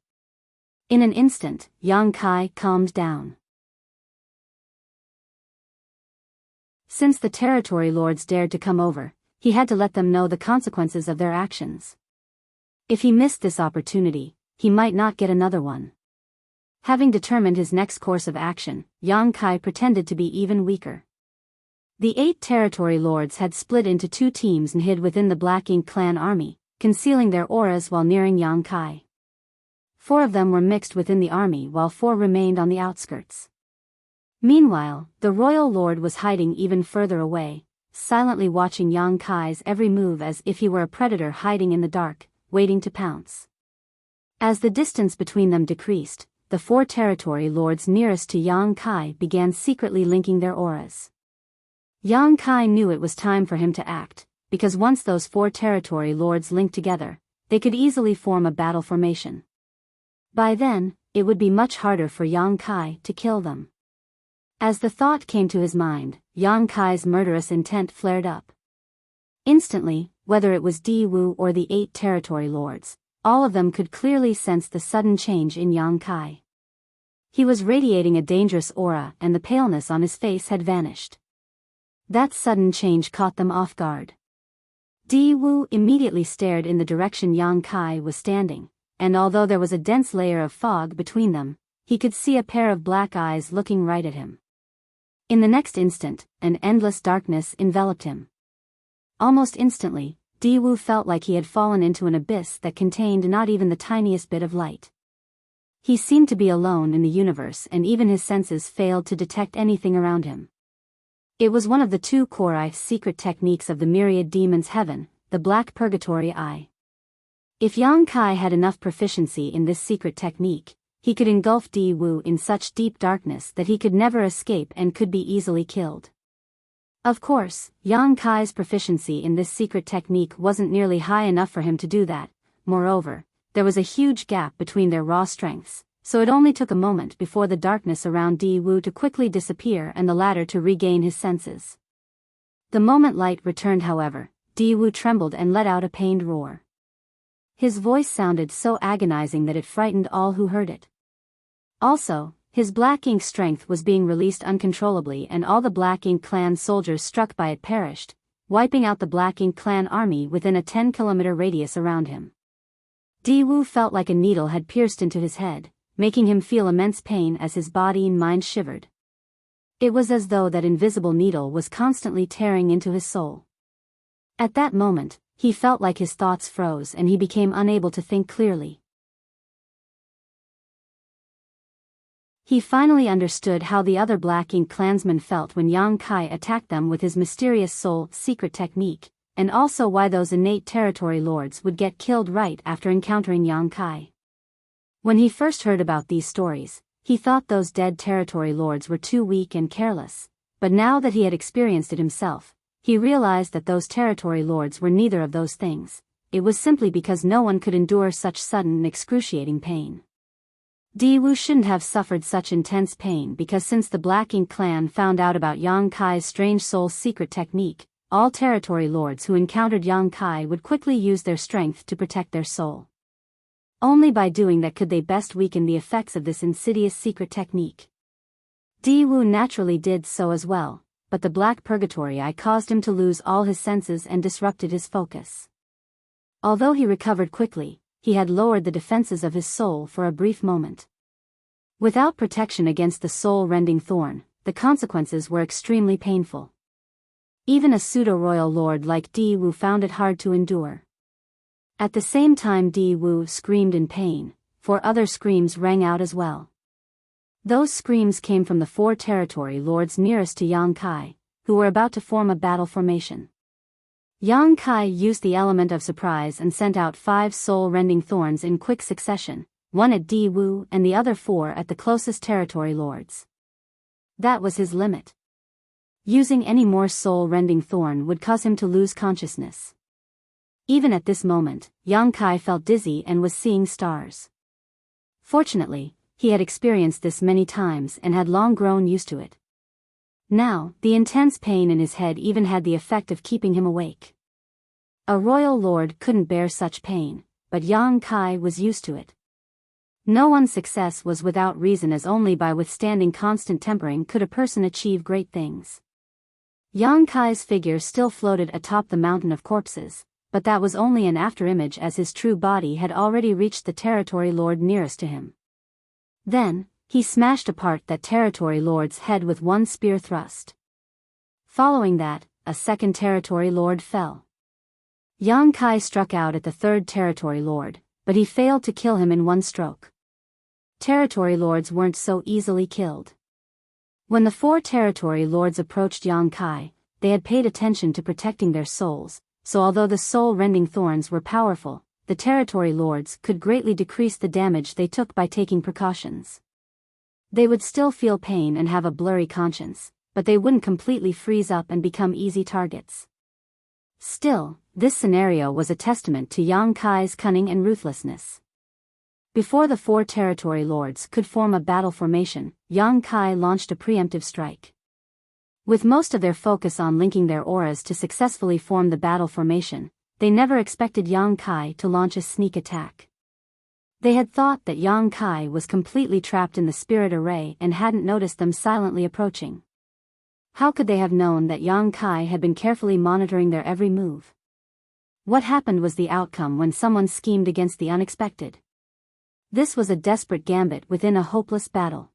In an instant, Yang Kai calmed down. Since the territory lords dared to come over, he had to let them know the consequences of their actions. If he missed this opportunity, he might not get another one. Having determined his next course of action, Yang Kai pretended to be even weaker. The 8 territory lords had split into 2 teams and hid within the Black Ink clan army, concealing their auras while nearing Yang Kai. 4 of them were mixed within the army while 4 remained on the outskirts. Meanwhile, the royal lord was hiding even further away, silently watching Yang Kai's every move as if he were a predator hiding in the dark, waiting to pounce. As the distance between them decreased, the 4 territory lords nearest to Yang Kai began secretly linking their auras. Yang Kai knew it was time for him to act, because once those 4 territory lords linked together, they could easily form a battle formation. By then, it would be much harder for Yang Kai to kill them. As the thought came to his mind, Yang Kai's murderous intent flared up. Instantly, whether it was Di Wu or the 8 territory lords, all of them could clearly sense the sudden change in Yang Kai. He was radiating a dangerous aura and the paleness on his face had vanished. That sudden change caught them off guard. Di Wu immediately stared in the direction Yang Kai was standing, and although there was a dense layer of fog between them, he could see a pair of black eyes looking right at him. In the next instant, an endless darkness enveloped him. Almost instantly, Di Wu felt like he had fallen into an abyss that contained not even the tiniest bit of light. He seemed to be alone in the universe and even his senses failed to detect anything around him. It was one of the 2 Korai secret techniques of the myriad demons' heaven, the Black Purgatory Eye. If Yang Kai had enough proficiency in this secret technique, he could engulf Di Wu in such deep darkness that he could never escape and could be easily killed. Of course, Yang Kai's proficiency in this secret technique wasn't nearly high enough for him to do that. Moreover, there was a huge gap between their raw strengths, so it only took a moment before the darkness around Di Wu to quickly disappear and the latter to regain his senses. The moment light returned, however, Di Wu trembled and let out a pained roar. His voice sounded so agonizing that it frightened all who heard it. Also, his Black Ink strength was being released uncontrollably and all the Black Ink clan soldiers struck by it perished, wiping out the Black Ink clan army within a 10-kilometer radius around him. Di Wu felt like a needle had pierced into his head, making him feel immense pain as his body and mind shivered. It was as though that invisible needle was constantly tearing into his soul. At that moment, he felt like his thoughts froze and he became unable to think clearly. He finally understood how the other Black Ink clansmen felt when Yang Kai attacked them with his mysterious soul secret technique, and also why those innate territory lords would get killed right after encountering Yang Kai. When he first heard about these stories, he thought those dead territory lords were too weak and careless, but now that he had experienced it himself, he realized that those territory lords were neither of those things. It was simply because no one could endure such sudden and excruciating pain. Diwu shouldn't have suffered such intense pain because since the Black Ink clan found out about Yang Kai's strange soul secret technique, all territory lords who encountered Yang Kai would quickly use their strength to protect their soul. Only by doing that could they best weaken the effects of this insidious secret technique. Diwu naturally did so as well, but the Black Purgatory Eye caused him to lose all his senses and disrupted his focus. Although he recovered quickly, he had lowered the defenses of his soul for a brief moment. Without protection against the soul-rending thorn, the consequences were extremely painful. Even a pseudo-royal lord like Diwu found it hard to endure. At the same time Diwu screamed in pain, 4 other screams rang out as well. Those screams came from the 4 territory lords nearest to Yang Kai, who were about to form a battle formation. Yang Kai used the element of surprise and sent out 5 soul-rending thorns in quick succession, 1 at Diwu and the other 4 at the closest territory lords. That was his limit. Using any more soul-rending thorn would cause him to lose consciousness. Even at this moment, Yang Kai felt dizzy and was seeing stars. Fortunately, he had experienced this many times and had long grown used to it. Now, the intense pain in his head even had the effect of keeping him awake. A royal lord couldn't bear such pain, but Yang Kai was used to it. No one's success was without reason, as only by withstanding constant tempering could a person achieve great things. Yang Kai's figure still floated atop the mountain of corpses, but that was only an afterimage as his true body had already reached the territory lord nearest to him. Then, he smashed apart that territory lord's head with 1 spear thrust. Following that, a second territory lord fell. Yang Kai struck out at the 3rd territory lord, but he failed to kill him in 1 stroke. Territory lords weren't so easily killed. When the 4 territory lords approached Yang Kai, they had paid attention to protecting their souls, so although the soul-rending thorns were powerful, the territory lords could greatly decrease the damage they took by taking precautions. They would still feel pain and have a blurry conscience, but they wouldn't completely freeze up and become easy targets. Still, this scenario was a testament to Yang Kai's cunning and ruthlessness. Before the 4 territory lords could form a battle formation, Yang Kai launched a preemptive strike. With most of their focus on linking their auras to successfully form the battle formation, they never expected Yang Kai to launch a sneak attack. They had thought that Yang Kai was completely trapped in the spirit array and hadn't noticed them silently approaching. How could they have known that Yang Kai had been carefully monitoring their every move? What happened was the outcome when someone schemed against the unexpected. This was a desperate gambit within a hopeless battle.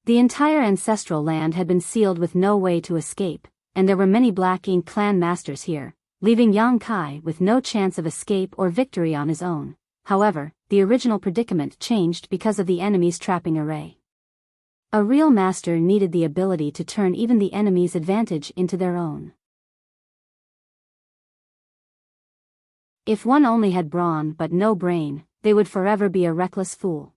The entire ancestral land had been sealed with no way to escape, and there were many Black Ink clan masters here, leaving Yang Kai with no chance of escape or victory on his own. However, the original predicament changed because of the enemy's trapping array. A real master needed the ability to turn even the enemy's advantage into their own. If one only had brawn but no brain, they would forever be a reckless fool.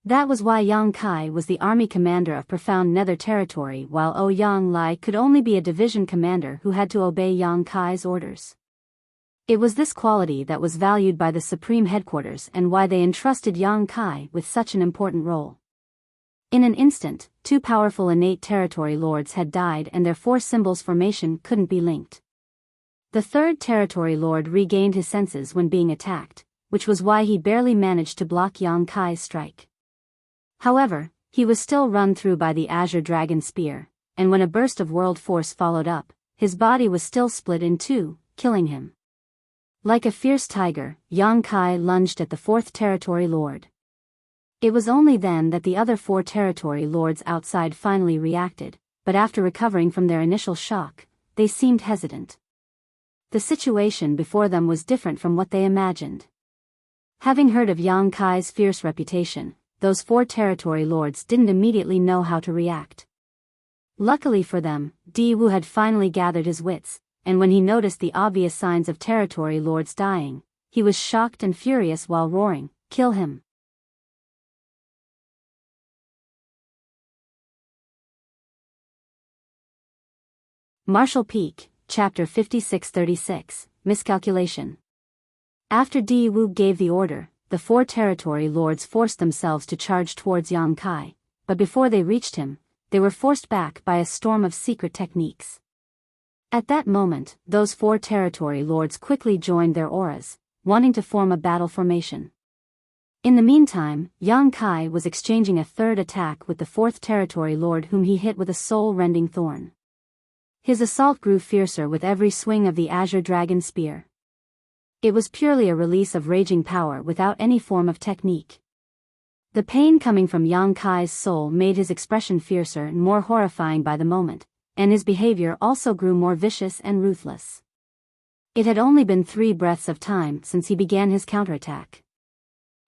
That was why Yang Kai was the army commander of Profound Nether Territory, while Ouyang Lai could only be a division commander who had to obey Yang Kai's orders. It was this quality that was valued by the Supreme Headquarters and why they entrusted Yang Kai with such an important role. In an instant, 2 powerful innate territory lords had died and their 4 symbols formation couldn't be linked. The 3rd territory lord regained his senses when being attacked, which was why he barely managed to block Yang Kai's strike. However, he was still run through by the Azure Dragon Spear, and when a burst of world force followed up, his body was still split in 2, killing him. Like a fierce tiger, Yang Kai lunged at the 4th territory lord. It was only then that the other 4 territory lords outside finally reacted, but after recovering from their initial shock, they seemed hesitant. The situation before them was different from what they imagined. Having heard of Yang Kai's fierce reputation, those 4 territory lords didn't immediately know how to react. Luckily for them, Di Wu had finally gathered his wits, and when he noticed the obvious signs of territory lords dying, he was shocked and furious while roaring, "Kill him!" Martial Peak, Chapter 5636, Miscalculation. After Di Wu gave the order, the 4 territory lords forced themselves to charge towards Yang Kai, but before they reached him, they were forced back by a storm of secret techniques. At that moment, those 4 territory lords quickly joined their auras, wanting to form a battle formation. In the meantime, Yang Kai was exchanging a third attack with the 4th territory lord whom he hit with a soul-rending thorn. His assault grew fiercer with every swing of the azure dragon spear. It was purely a release of raging power without any form of technique. The pain coming from Yang Kai's soul made his expression fiercer and more horrifying by the moment, and his behavior also grew more vicious and ruthless. It had only been 3 breaths of time since he began his counterattack.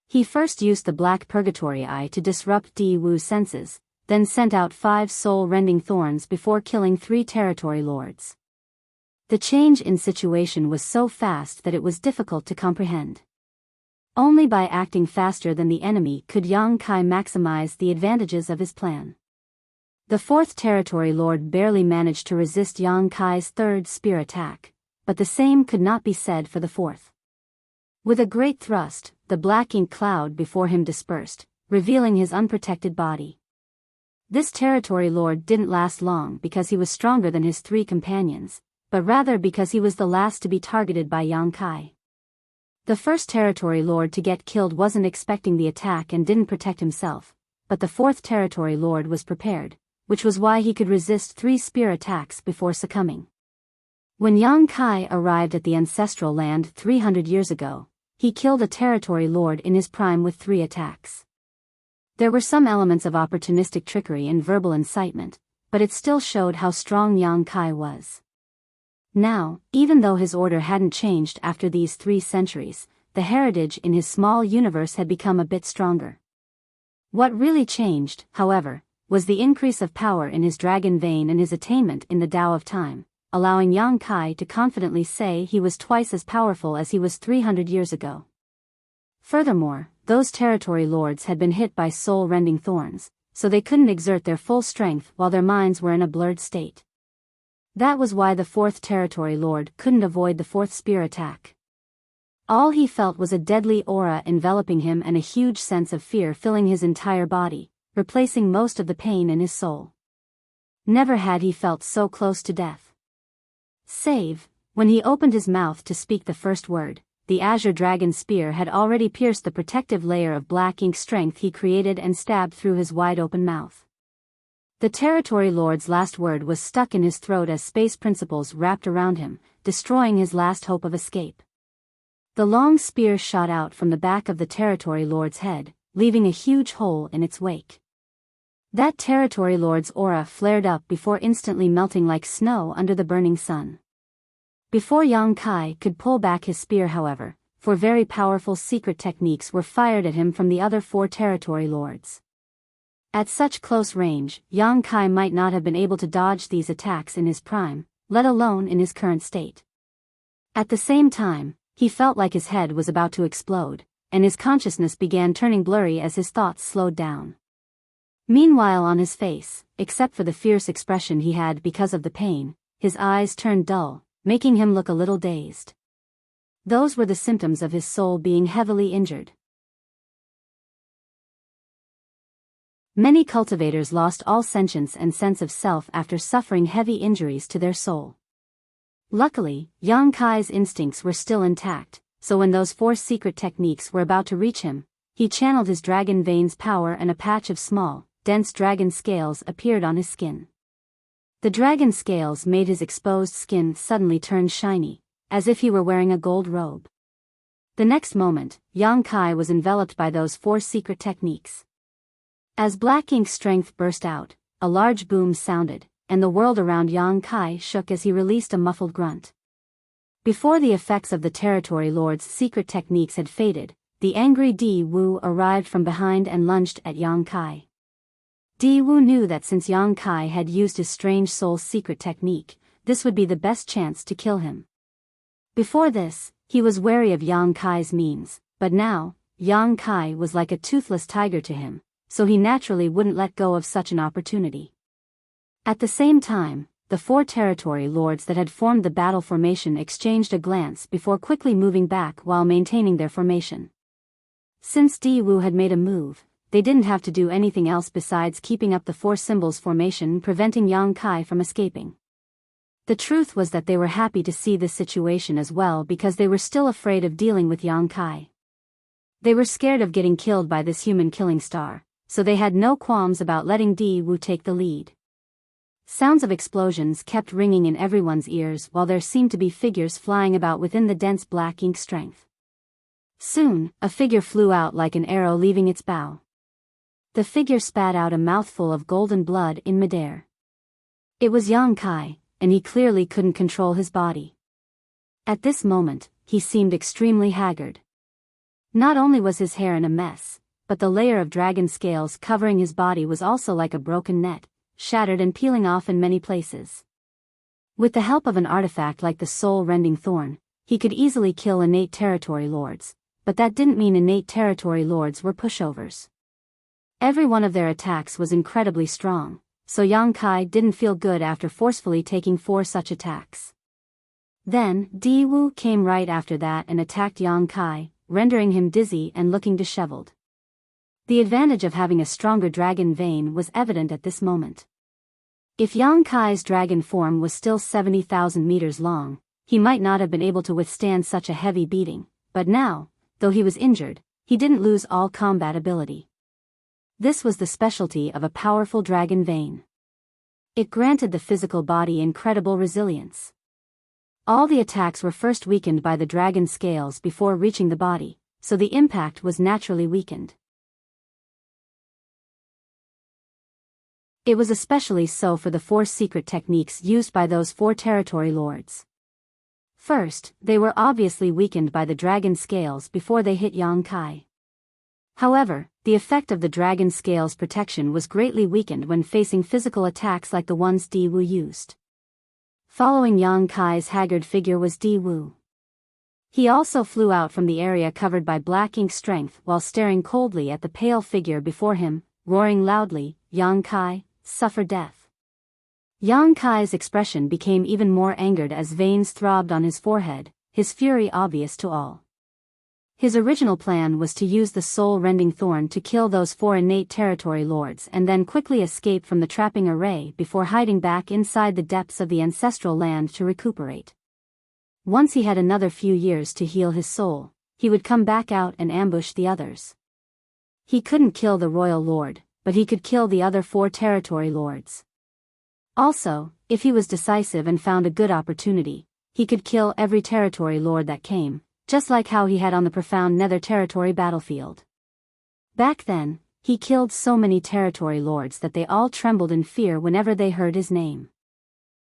He first used the Black Purgatory Eye to disrupt Di Wu's senses, then sent out 5 soul-rending thorns before killing 3 territory lords. The change in situation was so fast that it was difficult to comprehend. Only by acting faster than the enemy could Yang Kai maximize the advantages of his plan. The 4th territory lord barely managed to resist Yang Kai's 3rd spear attack, but the same could not be said for the 4th. With a great thrust, the black ink cloud before him dispersed, revealing his unprotected body. This territory lord didn't last long because he was stronger than his 3 companions, but rather because he was the last to be targeted by Yang Kai. The first territory lord to get killed wasn't expecting the attack and didn't protect himself, but the 4th territory lord was prepared, which was why he could resist 3 spear attacks before succumbing. When Yang Kai arrived at the ancestral land 300 years ago, he killed a territory lord in his prime with 3 attacks. There were some elements of opportunistic trickery and verbal incitement, but it still showed how strong Yang Kai was. Now, even though his order hadn't changed after these 3 centuries, the heritage in his small universe had become a bit stronger. What really changed, however, was the increase of power in his dragon vein and his attainment in the Tao of Time, allowing Yang Kai to confidently say he was twice as powerful as he was 300 years ago. Furthermore, those territory lords had been hit by soul-rending thorns, so they couldn't exert their full strength while their minds were in a blurred state. That was why the 4th territory lord couldn't avoid the 4th spear attack. All he felt was a deadly aura enveloping him and a huge sense of fear filling his entire body, replacing most of the pain in his soul. Never had he felt so close to death. Save, when he opened his mouth to speak the first word, the azure dragon spear had already pierced the protective layer of black ink strength he created and stabbed through his wide-open mouth. The territory lord's last word was stuck in his throat as space principles wrapped around him, destroying his last hope of escape. The long spear shot out from the back of the territory lord's head, leaving a huge hole in its wake. That territory lord's aura flared up before instantly melting like snow under the burning sun. Before Yang Kai could pull back his spear, however, 4 very powerful secret techniques were fired at him from the other 4 territory lords. At such close range, Yang Kai might not have been able to dodge these attacks in his prime, let alone in his current state. At the same time, he felt like his head was about to explode, and his consciousness began turning blurry as his thoughts slowed down. Meanwhile, on his face, except for the fierce expression he had because of the pain, his eyes turned dull, making him look a little dazed. Those were the symptoms of his soul being heavily injured. Many cultivators lost all sentience and sense of self after suffering heavy injuries to their soul. Luckily, Yang Kai's instincts were still intact, so when those 4 secret techniques were about to reach him, he channeled his dragon vein's power and a patch of small, dense dragon scales appeared on his skin. The dragon scales made his exposed skin suddenly turn shiny, as if he were wearing a gold robe. The next moment, Yang Kai was enveloped by those 4 secret techniques. As black ink's strength burst out, a large boom sounded, and the world around Yang Kai shook as he released a muffled grunt. Before the effects of the territory lord's secret techniques had faded, the angry Di Wu arrived from behind and lunged at Yang Kai. Di Wu knew that since Yang Kai had used his strange soul's secret technique, this would be the best chance to kill him. Before this, he was wary of Yang Kai's means, but now, Yang Kai was like a toothless tiger to him, so he naturally wouldn't let go of such an opportunity. At the same time, the four territory lords that had formed the battle formation exchanged a glance before quickly moving back while maintaining their formation. Since Di Wu had made a move, they didn't have to do anything else besides keeping up the four symbols formation, preventing Yang Kai from escaping. The truth was that they were happy to see this situation as well because they were still afraid of dealing with Yang Kai. They were scared of getting killed by this human killing star, so they had no qualms about letting Di Wu take the lead. Sounds of explosions kept ringing in everyone's ears while there seemed to be figures flying about within the dense black ink strength. Soon, a figure flew out like an arrow leaving its bow. The figure spat out a mouthful of golden blood in midair. It was Yang Kai, and he clearly couldn't control his body. At this moment, he seemed extremely haggard. Not only was his hair in a mess, but the layer of dragon scales covering his body was also like a broken net, shattered and peeling off in many places. With the help of an artifact like the soul-rending thorn, he could easily kill innate territory lords, but that didn't mean innate territory lords were pushovers. Every one of their attacks was incredibly strong, so Yang Kai didn't feel good after forcefully taking 4 such attacks. Then, Di Wu came right after that and attacked Yang Kai, rendering him dizzy and looking disheveled. The advantage of having a stronger dragon vein was evident at this moment. If Yang Kai's dragon form was still 70,000 meters long, he might not have been able to withstand such a heavy beating, but now, though he was injured, he didn't lose all combat ability. This was the specialty of a powerful dragon vein. It granted the physical body incredible resilience. All the attacks were first weakened by the dragon scales before reaching the body, so the impact was naturally weakened. It was especially so for the 4 secret techniques used by those 4 territory lords. First, they were obviously weakened by the dragon scales before they hit Yang Kai. However, the effect of the dragon scales protection was greatly weakened when facing physical attacks like the ones Di Wu used. Following Yang Kai's haggard figure was Di Wu. He also flew out from the area covered by black ink strength while staring coldly at the pale figure before him, roaring loudly, "Yang Kai, suffer death." Yang Kai's expression became even more angered as veins throbbed on his forehead, his fury obvious to all. His original plan was to use the soul-rending thorn to kill those 4 innate territory lords and then quickly escape from the trapping array before hiding back inside the depths of the ancestral land to recuperate. Once he had another few years to heal his soul, he would come back out and ambush the others. He couldn't kill the royal lord, but he could kill the other 4 territory lords. Also, if he was decisive and found a good opportunity, he could kill every territory lord that came, just like how he had on the profound Nether territory battlefield. Back then, he killed so many territory lords that they all trembled in fear whenever they heard his name.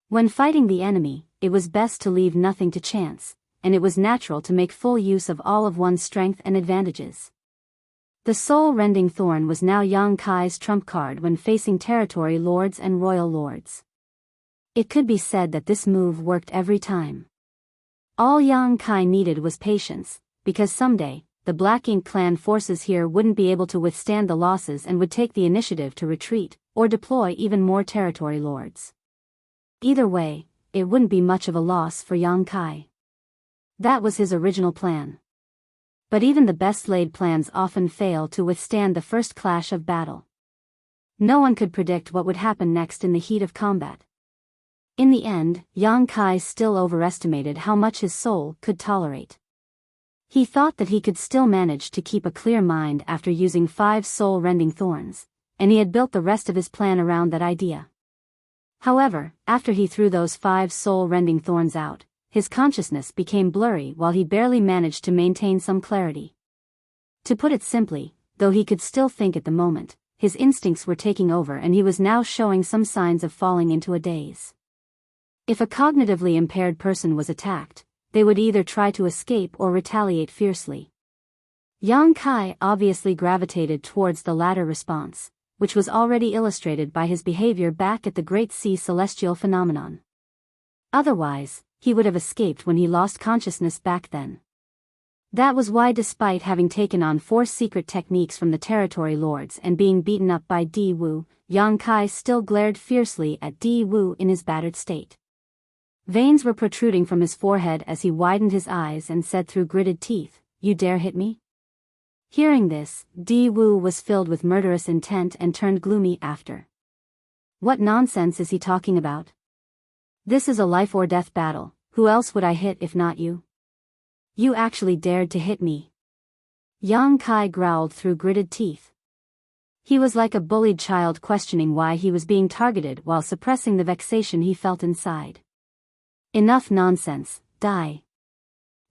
When fighting the enemy, it was best to leave nothing to chance, and it was natural to make full use of all of one's strength and advantages. The soul-rending thorn was now Yang Kai's trump card when facing territory lords and royal lords. It could be said that this move worked every time. All Yang Kai needed was patience, because someday, the Black Ink clan forces here wouldn't be able to withstand the losses and would take the initiative to retreat, or deploy even more territory lords. Either way, it wouldn't be much of a loss for Yang Kai. That was his original plan. But even the best-laid plans often fail to withstand the first clash of battle. No one could predict what would happen next in the heat of combat. In the end, Yang Kai still overestimated how much his soul could tolerate. He thought that he could still manage to keep a clear mind after using 5 soul-rending thorns, and he had built the rest of his plan around that idea. However, after he threw those 5 soul-rending thorns out, his consciousness became blurry while he barely managed to maintain some clarity. To put it simply, though he could still think at the moment, his instincts were taking over and he was now showing some signs of falling into a daze. If a cognitively impaired person was attacked, they would either try to escape or retaliate fiercely. Yang Kai obviously gravitated towards the latter response, which was already illustrated by his behavior back at the Great Sea Celestial phenomenon. Otherwise, he would have escaped when he lost consciousness back then. That was why, despite having taken on 4 secret techniques from the territory lords and being beaten up by Di Wu, Yang Kai still glared fiercely at Di Wu in his battered state. Veins were protruding from his forehead as he widened his eyes and said through gritted teeth, "You dare hit me?" Hearing this, Di Wu was filled with murderous intent and turned gloomy after. What nonsense is he talking about? This is a life-or-death battle, who else would I hit if not you? You actually dared to hit me. Yang Kai growled through gritted teeth. He was like a bullied child questioning why he was being targeted while suppressing the vexation he felt inside. Enough nonsense, die.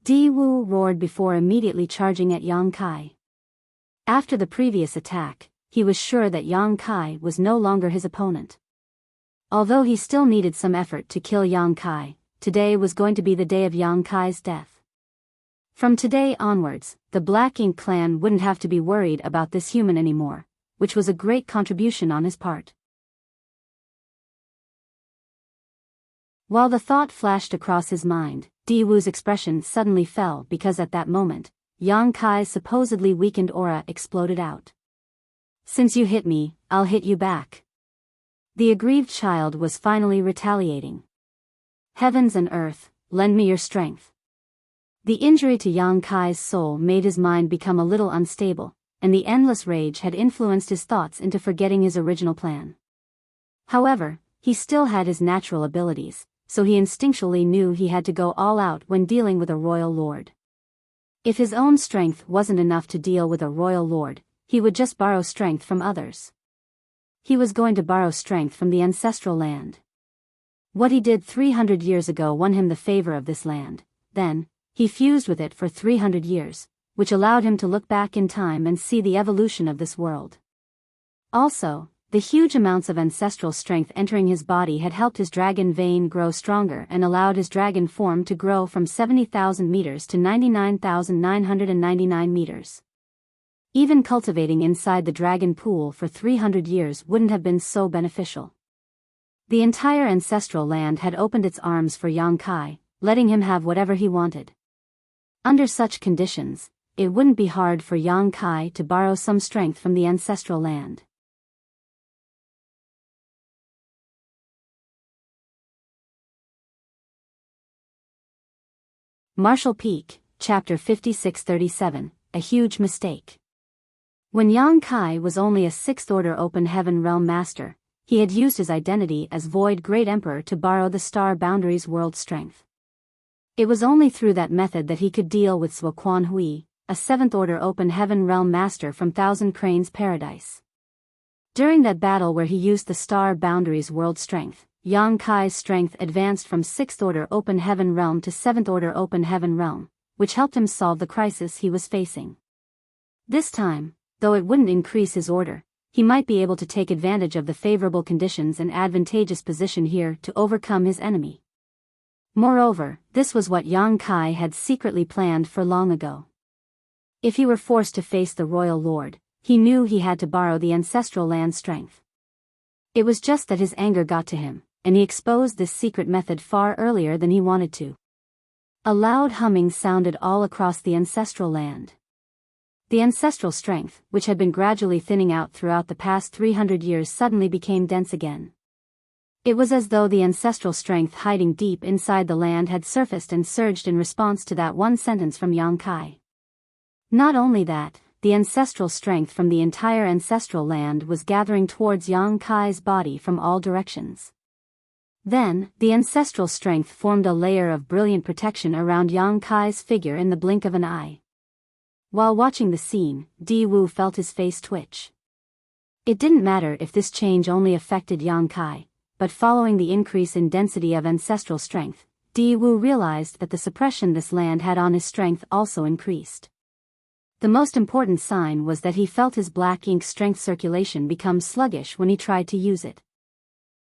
Di Wu roared before immediately charging at Yang Kai. After the previous attack, he was sure that Yang Kai was no longer his opponent. Although he still needed some effort to kill Yang Kai, today was going to be the day of Yang Kai's death. From today onwards, the Black Ink clan wouldn't have to be worried about this human anymore, which was a great contribution on his part. While the thought flashed across his mind, Di Wu's expression suddenly fell because at that moment, Yang Kai's supposedly weakened aura exploded out. Since you hit me, I'll hit you back. The aggrieved child was finally retaliating. Heavens and earth, lend me your strength. The injury to Yang Kai's soul made his mind become a little unstable, and the endless rage had influenced his thoughts into forgetting his original plan. However, he still had his natural abilities, so he instinctually knew he had to go all out when dealing with a royal lord. If his own strength wasn't enough to deal with a royal lord, he would just borrow strength from others. He was going to borrow strength from the ancestral land. What he did 300 years ago won him the favor of this land. Then, he fused with it for 300 years, which allowed him to look back in time and see the evolution of this world. Also, the huge amounts of ancestral strength entering his body had helped his dragon vein grow stronger and allowed his dragon form to grow from 70,000 meters to 99,999 meters. Even cultivating inside the dragon pool for 300 years wouldn't have been so beneficial. The entire ancestral land had opened its arms for Yang Kai, letting him have whatever he wanted. Under such conditions, it wouldn't be hard for Yang Kai to borrow some strength from the ancestral land. Martial Peak, Chapter 5637, A Huge Mistake. When Yang Kai was only a 6th Order Open Heaven Realm Master, he had used his identity as Void Great Emperor to borrow the Star Boundaries world strength. It was only through that method that he could deal with Sua Quan Hui, a 7th Order Open Heaven Realm Master from Thousand Cranes Paradise. During that battle where he used the Star Boundaries world strength, Yang Kai's strength advanced from 6th Order Open Heaven Realm to 7th Order Open Heaven Realm, which helped him solve the crisis he was facing. This time, though it wouldn't increase his order, he might be able to take advantage of the favorable conditions and advantageous position here to overcome his enemy. Moreover, this was what Yang Kai had secretly planned for long ago. If he were forced to face the royal lord, he knew he had to borrow the ancestral land strength. It was just that his anger got to him, and he exposed this secret method far earlier than he wanted to. A loud humming sounded all across the ancestral land. The ancestral strength, which had been gradually thinning out throughout the past 300 years, suddenly became dense again. It was as though the ancestral strength hiding deep inside the land had surfaced and surged in response to that one sentence from Yang Kai. Not only that, the ancestral strength from the entire ancestral land was gathering towards Yang Kai's body from all directions. Then, the ancestral strength formed a layer of brilliant protection around Yang Kai's figure in the blink of an eye. While watching the scene, Di Wu felt his face twitch. It didn't matter if this change only affected Yang Kai, but following the increase in density of ancestral strength, Di Wu realized that the suppression this land had on his strength also increased. The most important sign was that he felt his black ink strength circulation become sluggish when he tried to use it.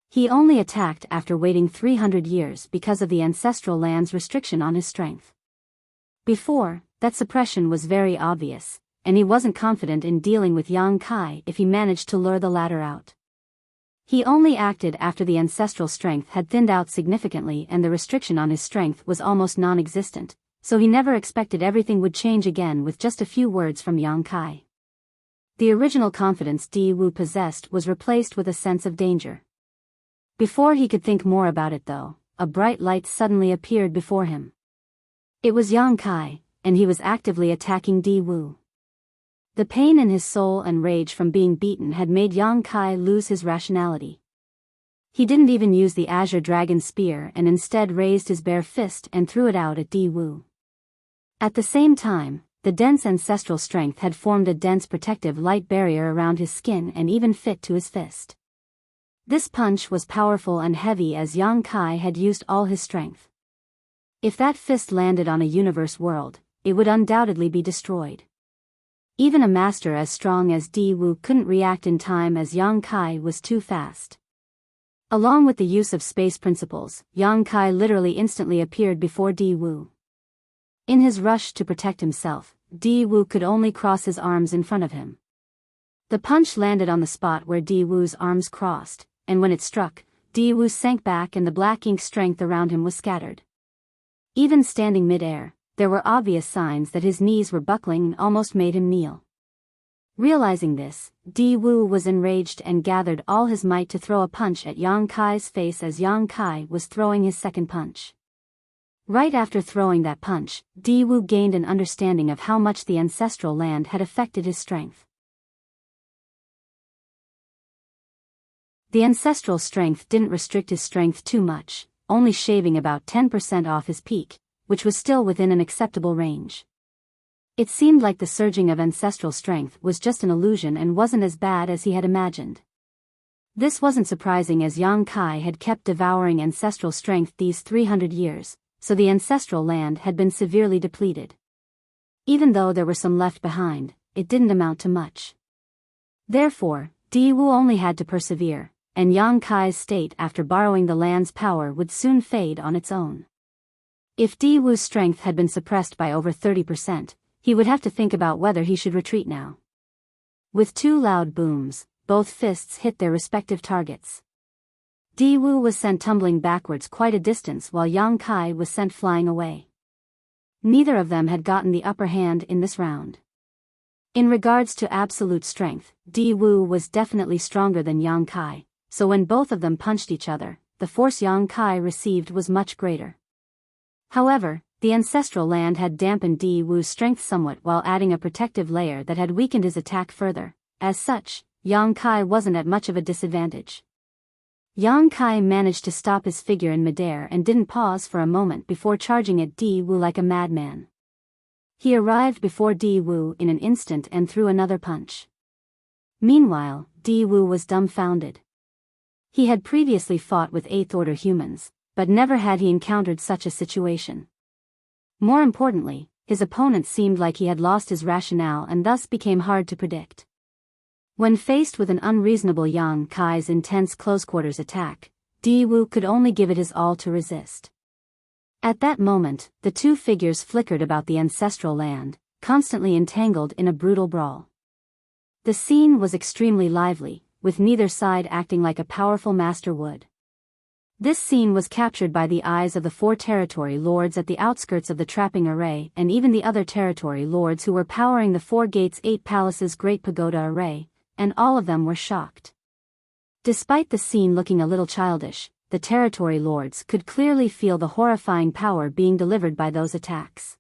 He only attacked after waiting 300 years because of the ancestral land's restriction on his strength. Before, that suppression was very obvious, and he wasn't confident in dealing with Yang Kai if he managed to lure the latter out. He only acted after the ancestral strength had thinned out significantly and the restriction on his strength was almost non-existent, so he never expected everything would change again with just a few words from Yang Kai. The original confidence Di Wu possessed was replaced with a sense of danger. Before he could think more about it though, a bright light suddenly appeared before him. It was Yang Kai, and he was actively attacking Di Wu. The pain in his soul and rage from being beaten had made Yang Kai lose his rationality. He didn't even use the Azure Dragon Spear and instead raised his bare fist and threw it out at Di Wu. At the same time, the dense ancestral strength had formed a dense protective light barrier around his skin and even fit to his fist. This punch was powerful and heavy as Yang Kai had used all his strength. If that fist landed on a universe world, it would undoubtedly be destroyed. Even a master as strong as Di Wu couldn't react in time as Yang Kai was too fast. Along with the use of space principles, Yang Kai literally instantly appeared before Di Wu. In his rush to protect himself, Di Wu could only cross his arms in front of him. The punch landed on the spot where Di Wu's arms crossed, and when it struck, Di Wu sank back and the black ink strength around him was scattered. Even standing mid-air, there were obvious signs that his knees were buckling and almost made him kneel. Realizing this, Di Wu was enraged and gathered all his might to throw a punch at Yang Kai's face as Yang Kai was throwing his second punch. Right after throwing that punch, Di Wu gained an understanding of how much the ancestral land had affected his strength. The ancestral strength didn't restrict his strength too much, only shaving about 10% off his peak, which was still within an acceptable range. It seemed like the surging of ancestral strength was just an illusion and wasn't as bad as he had imagined. This wasn't surprising as Yang Kai had kept devouring ancestral strength these 300 years, so the ancestral land had been severely depleted. Even though there were some left behind, it didn't amount to much. Therefore, Di Wu only had to persevere, and Yang Kai's state after borrowing the land's power would soon fade on its own. If Di Wu's strength had been suppressed by over 30%, he would have to think about whether he should retreat now. With two loud booms, both fists hit their respective targets. Di Wu was sent tumbling backwards quite a distance while Yang Kai was sent flying away. Neither of them had gotten the upper hand in this round. In regards to absolute strength, Di Wu was definitely stronger than Yang Kai, so when both of them punched each other, the force Yang Kai received was much greater. However, the ancestral land had dampened Di Wu's strength somewhat while adding a protective layer that had weakened his attack further. As such, Yang Kai wasn't at much of a disadvantage. Yang Kai managed to stop his figure in midair and didn't pause for a moment before charging at Di Wu like a madman. He arrived before Di Wu in an instant and threw another punch. Meanwhile, Di Wu was dumbfounded. He had previously fought with 8th Order humans, but never had he encountered such a situation. More importantly, his opponent seemed like he had lost his rationale and thus became hard to predict. When faced with an unreasonable Yang Kai's intense close-quarters attack, Di Wu could only give it his all to resist. At that moment, the two figures flickered about the ancestral land, constantly entangled in a brutal brawl. The scene was extremely lively, with neither side acting like a powerful master would. This scene was captured by the eyes of the 4 territory lords at the outskirts of the trapping array and even the other territory lords who were powering the 4 gates 8 palaces Great Pagoda array, and all of them were shocked. Despite the scene looking a little childish, the territory lords could clearly feel the horrifying power being delivered by those attacks.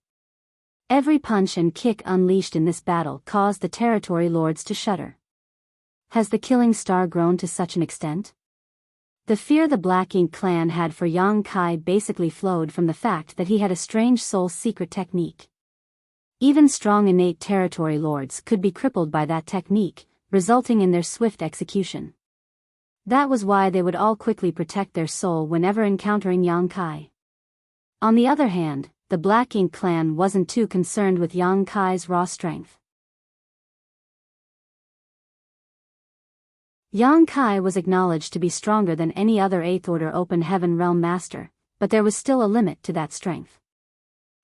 Every punch and kick unleashed in this battle caused the territory lords to shudder. Has the killing star grown to such an extent? The fear the Black Ink clan had for Yang Kai basically flowed from the fact that he had a strange soul secret technique. Even strong innate territory lords could be crippled by that technique, resulting in their swift execution. That was why they would all quickly protect their soul whenever encountering Yang Kai. On the other hand, the Black Ink clan wasn't too concerned with Yang Kai's raw strength. Yang Kai was acknowledged to be stronger than any other 8th Order Open Heaven Realm Master, but there was still a limit to that strength.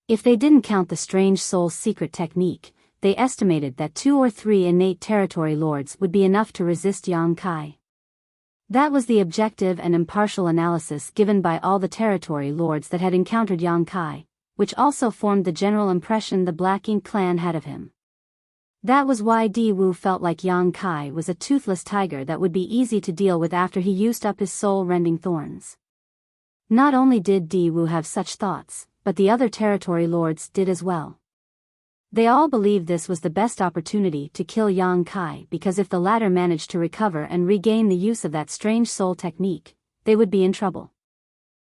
If they didn't count the Strange Soul's secret technique, they estimated that 2 or 3 innate territory lords would be enough to resist Yang Kai. That was the objective and impartial analysis given by all the territory lords that had encountered Yang Kai, which also formed the general impression the Black Ink clan had of him. That was why Di Wu felt like Yang Kai was a toothless tiger that would be easy to deal with after he used up his soul-rending thorns. Not only did Di Wu have such thoughts, but the other territory lords did as well. They all believed this was the best opportunity to kill Yang Kai because if the latter managed to recover and regain the use of that strange soul technique, they would be in trouble.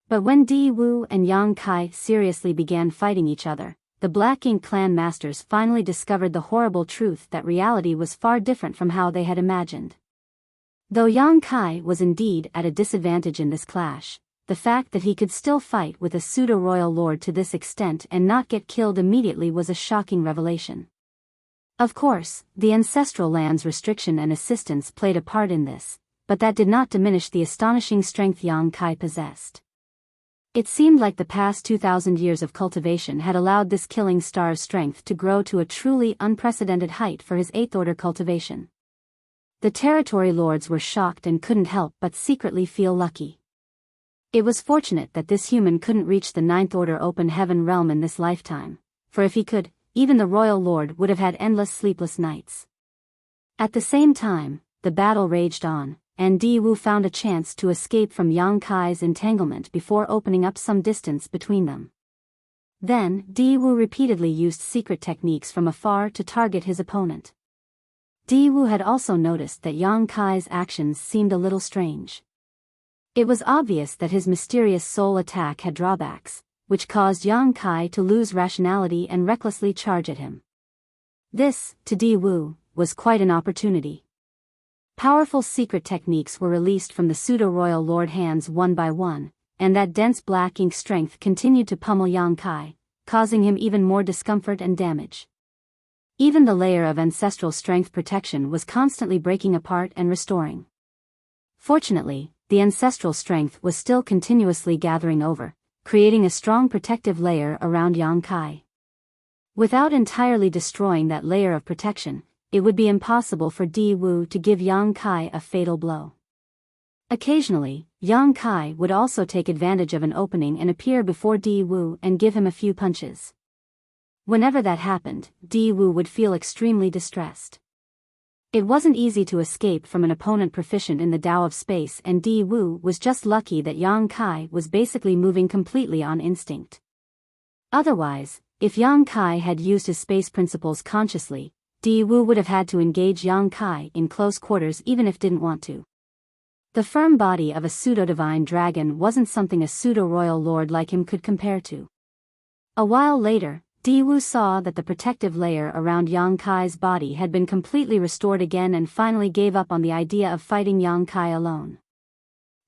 But when Di Wu and Yang Kai seriously began fighting each other, the Black Ink clan masters finally discovered the horrible truth that reality was far different from how they had imagined. Though Yang Kai was indeed at a disadvantage in this clash, the fact that he could still fight with a pseudo-royal lord to this extent and not get killed immediately was a shocking revelation. Of course, the ancestral land's restriction and assistance played a part in this, but that did not diminish the astonishing strength Yang Kai possessed. It seemed like the past 2,000 years of cultivation had allowed this killing star's strength to grow to a truly unprecedented height for his 8th Order cultivation. The territory lords were shocked and couldn't help but secretly feel lucky. It was fortunate that this human couldn't reach the 9th Order Open Heaven realm in this lifetime, for if he could, even the Royal Lord would have had endless sleepless nights. At the same time, the battle raged on, and Di Wu found a chance to escape from Yang Kai's entanglement before opening up some distance between them. Then, Di Wu repeatedly used secret techniques from afar to target his opponent. Di Wu had also noticed that Yang Kai's actions seemed a little strange. It was obvious that his mysterious soul attack had drawbacks, which caused Yang Kai to lose rationality and recklessly charge at him. This, to Di Wu, was quite an opportunity. Powerful secret techniques were released from the pseudo-royal lord hands one by one, and that dense black ink strength continued to pummel Yang Kai, causing him even more discomfort and damage. Even the layer of ancestral strength protection was constantly breaking apart and restoring. Fortunately, the ancestral strength was still continuously gathering over, creating a strong protective layer around Yang Kai. Without entirely destroying that layer of protection, it would be impossible for Di Wu to give Yang Kai a fatal blow. Occasionally, Yang Kai would also take advantage of an opening and appear before Di Wu and give him a few punches. Whenever that happened, Di Wu would feel extremely distressed. It wasn't easy to escape from an opponent proficient in the Tao of space, and Di Wu was just lucky that Yang Kai was basically moving completely on instinct. Otherwise, if Yang Kai had used his space principles consciously, Di Wu would have had to engage Yang Kai in close quarters even if didn't want to. The firm body of a pseudo-divine dragon wasn't something a pseudo-royal lord like him could compare to. A while later, Di Wu saw that the protective layer around Yang Kai's body had been completely restored again and finally gave up on the idea of fighting Yang Kai alone.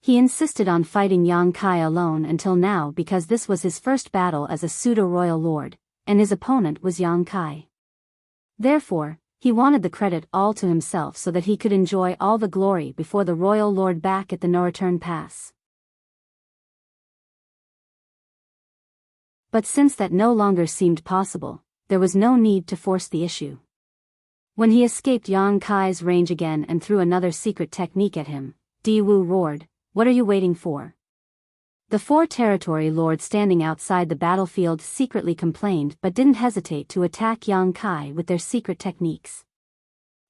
He insisted on fighting Yang Kai alone until now because this was his first battle as a pseudo-royal lord, and his opponent was Yang Kai. Therefore, he wanted the credit all to himself so that he could enjoy all the glory before the royal lord back at the no-return pass. But since that no longer seemed possible, there was no need to force the issue. When he escaped Yang Kai's range again and threw another secret technique at him, Di Wu roared, "What are you waiting for?" The 4 territory lords standing outside the battlefield secretly complained but didn't hesitate to attack Yang Kai with their secret techniques.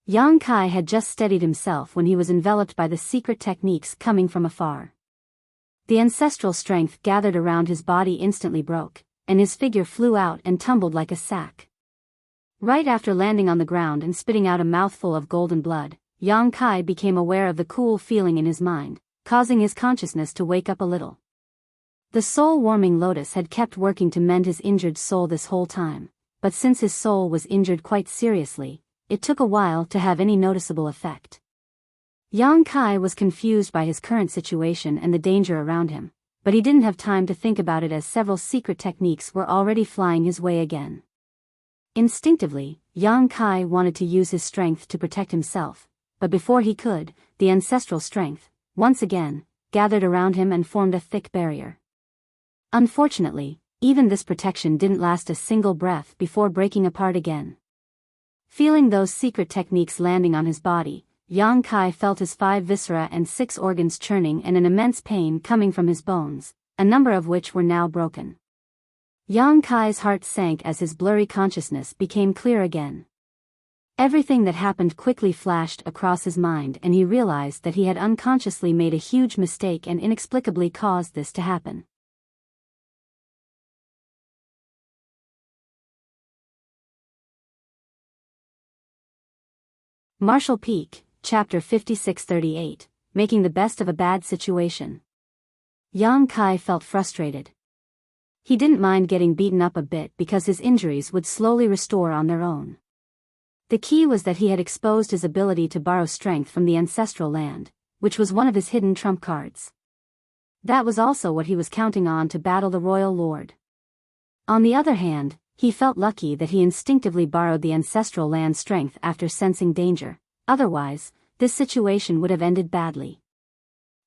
Yang Kai had just steadied himself when he was enveloped by the secret techniques coming from afar. The ancestral strength gathered around his body instantly broke, and his figure flew out and tumbled like a sack. Right after landing on the ground and spitting out a mouthful of golden blood, Yang Kai became aware of the cool feeling in his mind, causing his consciousness to wake up a little. The soul-warming lotus had kept working to mend his injured soul this whole time, but since his soul was injured quite seriously, it took a while to have any noticeable effect. Yang Kai was confused by his current situation and the danger around him, but he didn't have time to think about it as several secret techniques were already flying his way again. Instinctively, Yang Kai wanted to use his strength to protect himself, but before he could, the ancestral strength, once again, gathered around him and formed a thick barrier. Unfortunately, even this protection didn't last a single breath before breaking apart again. Feeling those secret techniques landing on his body, Yang Kai felt his 5 viscera and 6 organs churning and an immense pain coming from his bones, a number of which were now broken. Yang Kai's heart sank as his blurry consciousness became clear again. Everything that happened quickly flashed across his mind, and he realized that he had unconsciously made a huge mistake and inexplicably caused this to happen. Martial Peak, Chapter 5638, Making the Best of a Bad Situation. Yang Kai felt frustrated. He didn't mind getting beaten up a bit because his injuries would slowly restore on their own. The key was that he had exposed his ability to borrow strength from the ancestral land, which was one of his hidden trump cards. That was also what he was counting on to battle the Royal Lord. On the other hand, he felt lucky that he instinctively borrowed the ancestral land's strength after sensing danger. Otherwise, this situation would have ended badly.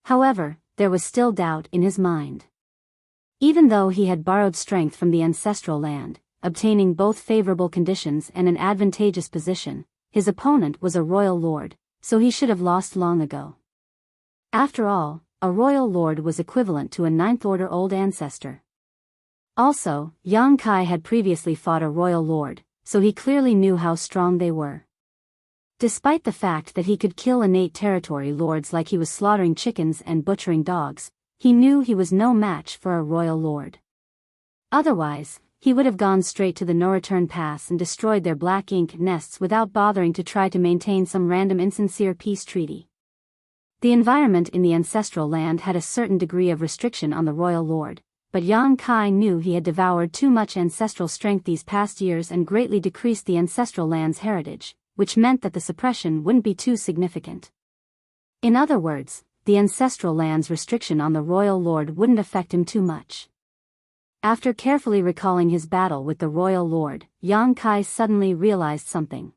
However, there was still doubt in his mind. Even though he had borrowed strength from the ancestral land, obtaining both favorable conditions and an advantageous position, his opponent was a royal lord, so he should have lost long ago. After all, a royal lord was equivalent to a 9th-order old ancestor. Also, Yang Kai had previously fought a royal lord, so he clearly knew how strong they were. Despite the fact that he could kill innate territory lords like he was slaughtering chickens and butchering dogs, he knew he was no match for a royal lord. Otherwise, he would have gone straight to the no-return pass and destroyed their black ink nests without bothering to try to maintain some random insincere peace treaty. The environment in the ancestral land had a certain degree of restriction on the royal lord, but Yang Kai knew he had devoured too much ancestral strength these past years and greatly decreased the ancestral land's heritage, which meant that the suppression wouldn't be too significant. In other words, the ancestral land's restriction on the royal lord wouldn't affect him too much. After carefully recalling his battle with the royal lord, Yang Kai suddenly realized something.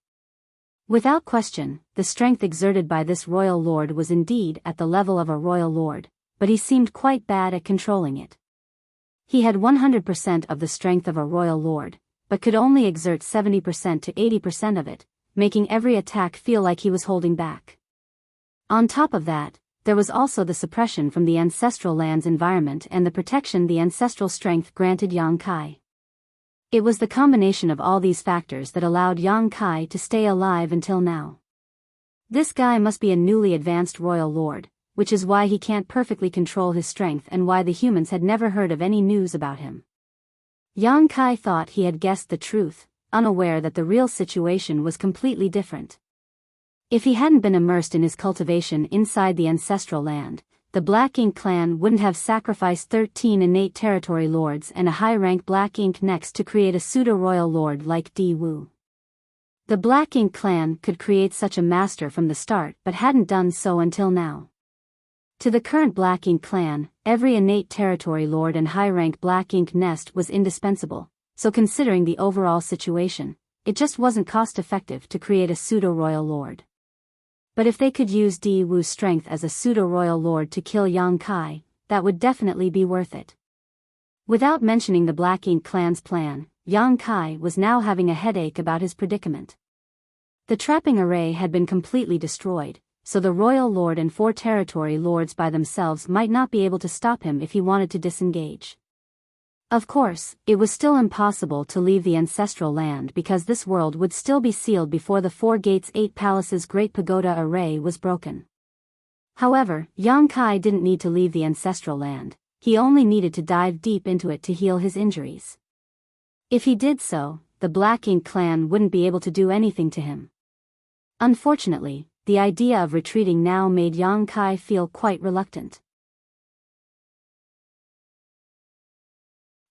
Without question, the strength exerted by this royal lord was indeed at the level of a royal lord, but he seemed quite bad at controlling it. He had 100% of the strength of a royal lord, but could only exert 70% to 80% of it, making every attack feel like he was holding back. On top of that, there was also the suppression from the ancestral land's environment and the protection the ancestral strength granted Yang Kai. It was the combination of all these factors that allowed Yang Kai to stay alive until now. This guy must be a newly advanced royal lord, which is why he can't perfectly control his strength and why the humans had never heard of any news about him. Yang Kai thought he had guessed the truth, unaware that the real situation was completely different. If he hadn't been immersed in his cultivation inside the ancestral land, the Black Ink clan wouldn't have sacrificed 13 innate territory lords and a high-rank Black Ink next to create a pseudo-royal lord like Di Wu. The Black Ink clan could create such a master from the start but hadn't done so until now. To the current Black Ink clan, every innate territory lord and high-rank Black Ink nest was indispensable, so considering the overall situation, it just wasn't cost-effective to create a pseudo-royal lord. But if they could use Di Wu's strength as a pseudo-royal lord to kill Yang Kai, that would definitely be worth it. Without mentioning the Black Ink clan's plan, Yang Kai was now having a headache about his predicament. The trapping array had been completely destroyed, so the royal lord and 4 territory lords by themselves might not be able to stop him if he wanted to disengage. Of course, it was still impossible to leave the ancestral land because this world would still be sealed before the 4 Gates 8 Palaces Great Pagoda array was broken. However, Yang Kai didn't need to leave the ancestral land, he only needed to dive deep into it to heal his injuries. If he did so, the Black Ink clan wouldn't be able to do anything to him. Unfortunately, the idea of retreating now made Yang Kai feel quite reluctant.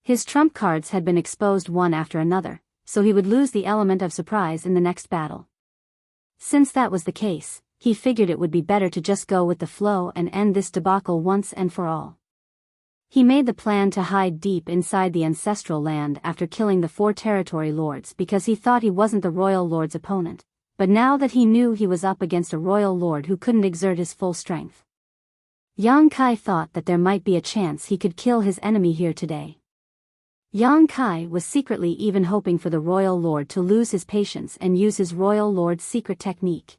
His trump cards had been exposed one after another, so he would lose the element of surprise in the next battle. Since that was the case, he figured it would be better to just go with the flow and end this debacle once and for all. He made the plan to hide deep inside the ancestral land after killing the 4 territory lords because he thought he wasn't the royal lord's opponent, but now that he knew he was up against a royal lord who couldn't exert his full strength, Yang Kai thought that there might be a chance he could kill his enemy here today. Yang Kai was secretly even hoping for the royal lord to lose his patience and use his royal lord's secret technique.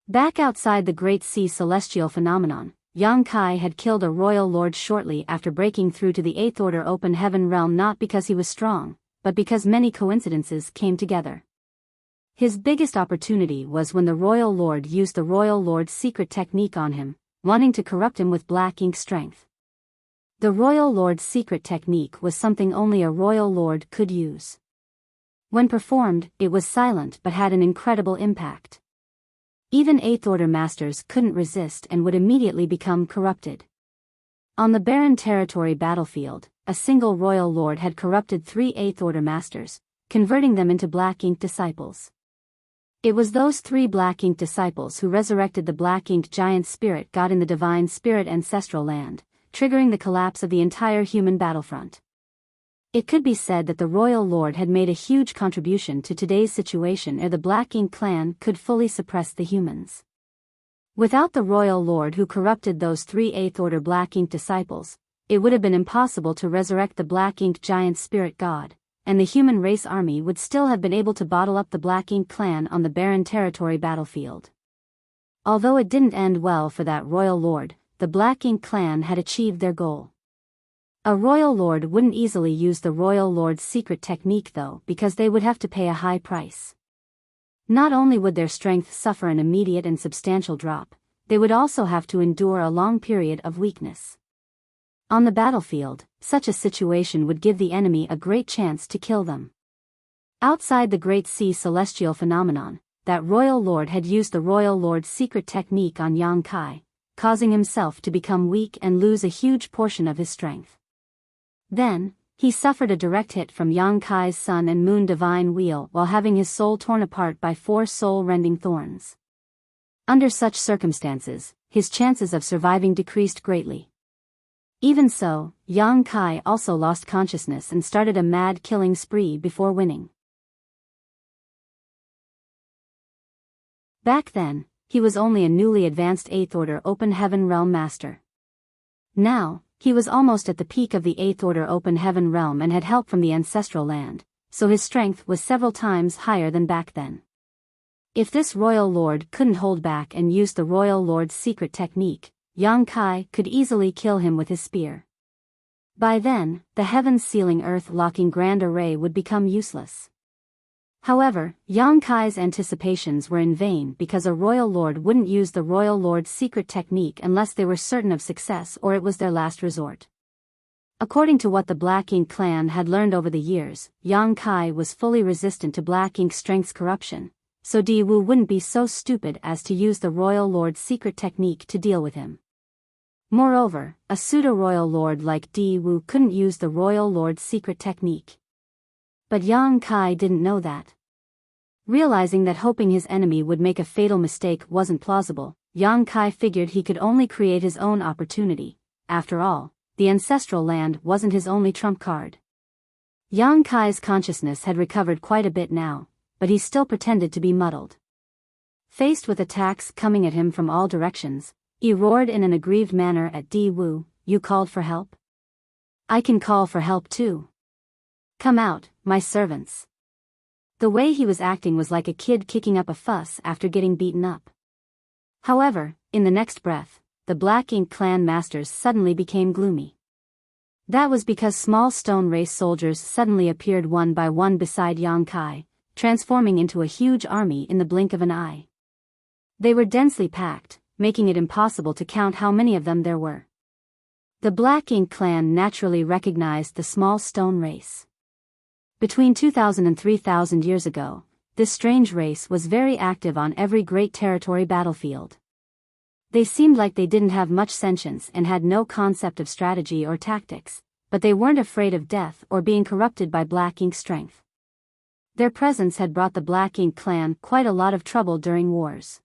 Back outside the Great Sea celestial phenomenon, Yang Kai had killed a royal lord shortly after breaking through to the 8th Order Open Heaven realm, not because he was strong, but because many coincidences came together. His biggest opportunity was when the royal lord used the royal lord's secret technique on him, wanting to corrupt him with black ink strength. The royal lord's secret technique was something only a royal lord could use. When performed, it was silent but had an incredible impact. Even 8th Order masters couldn't resist and would immediately become corrupted. On the barren territory battlefield, a single royal lord had corrupted 3 8th Order masters, converting them into black ink disciples. It was those 3 black ink disciples who resurrected the black ink giant spirit god in the divine spirit ancestral land, triggering the collapse of the entire human battlefront. It could be said that the royal lord had made a huge contribution to today's situation, ere the Black Ink clan could fully suppress the humans. Without the royal lord who corrupted those 3 8th Order Black Ink disciples, it would have been impossible to resurrect the Black Ink giant spirit god, and the human race army would still have been able to bottle up the Black Ink clan on the barren territory battlefield. Although it didn't end well for that royal lord, the Black Ink clan had achieved their goal. A royal lord wouldn't easily use the royal lord's secret technique though, because they would have to pay a high price. Not only would their strength suffer an immediate and substantial drop, they would also have to endure a long period of weakness. On the battlefield, such a situation would give the enemy a great chance to kill them. Outside the Great Sea celestial phenomenon, that royal lord had used the royal lord's secret technique on Yang Kai, causing himself to become weak and lose a huge portion of his strength. Then, he suffered a direct hit from Yang Kai's sun and moon divine wheel while having his soul torn apart by 4 soul-rending thorns. Under such circumstances, his chances of surviving decreased greatly. Even so, Yang Kai also lost consciousness and started a mad killing spree before winning. Back then, he was only a newly advanced 8th Order Open Heaven Realm Master. Now, he was almost at the peak of the 8th Order Open Heaven Realm and had help from the ancestral land, so his strength was several times higher than back then. If this royal lord couldn't hold back and used the royal lord's secret technique, Yang Kai could easily kill him with his spear. By then, the heavens sealing earth locking grand array would become useless. However, Yang Kai's anticipations were in vain because a royal lord wouldn't use the royal lord's secret technique unless they were certain of success or it was their last resort. According to what the Black Ink clan had learned over the years, Yang Kai was fully resistant to Black Ink strength's corruption, so Di Wu wouldn't be so stupid as to use the royal lord's secret technique to deal with him. Moreover, a pseudo-royal lord like Di Wu couldn't use the royal lord's secret technique. But Yang Kai didn't know that. Realizing that hoping his enemy would make a fatal mistake wasn't plausible, Yang Kai figured he could only create his own opportunity. After all, the ancestral land wasn't his only trump card. Yang Kai's consciousness had recovered quite a bit now, but he still pretended to be muddled. Faced with attacks coming at him from all directions, he roared in an aggrieved manner at Di Wu, "You called for help? I can call for help too. Come out, my servants." The way he was acting was like a kid kicking up a fuss after getting beaten up. However, in the next breath, the Black Ink clan masters suddenly became gloomy. That was because small stone race soldiers suddenly appeared one by one beside Yang Kai, transforming into a huge army in the blink of an eye. They were densely packed, making it impossible to count how many of them there were. The Black Ink clan naturally recognized the small stone race. Between 2,000 and 3,000 years ago, this strange race was very active on every great territory battlefield. They seemed like they didn't have much sentience and had no concept of strategy or tactics, but they weren't afraid of death or being corrupted by Black Ink strength. Their presence had brought the Black Ink clan quite a lot of trouble during wars.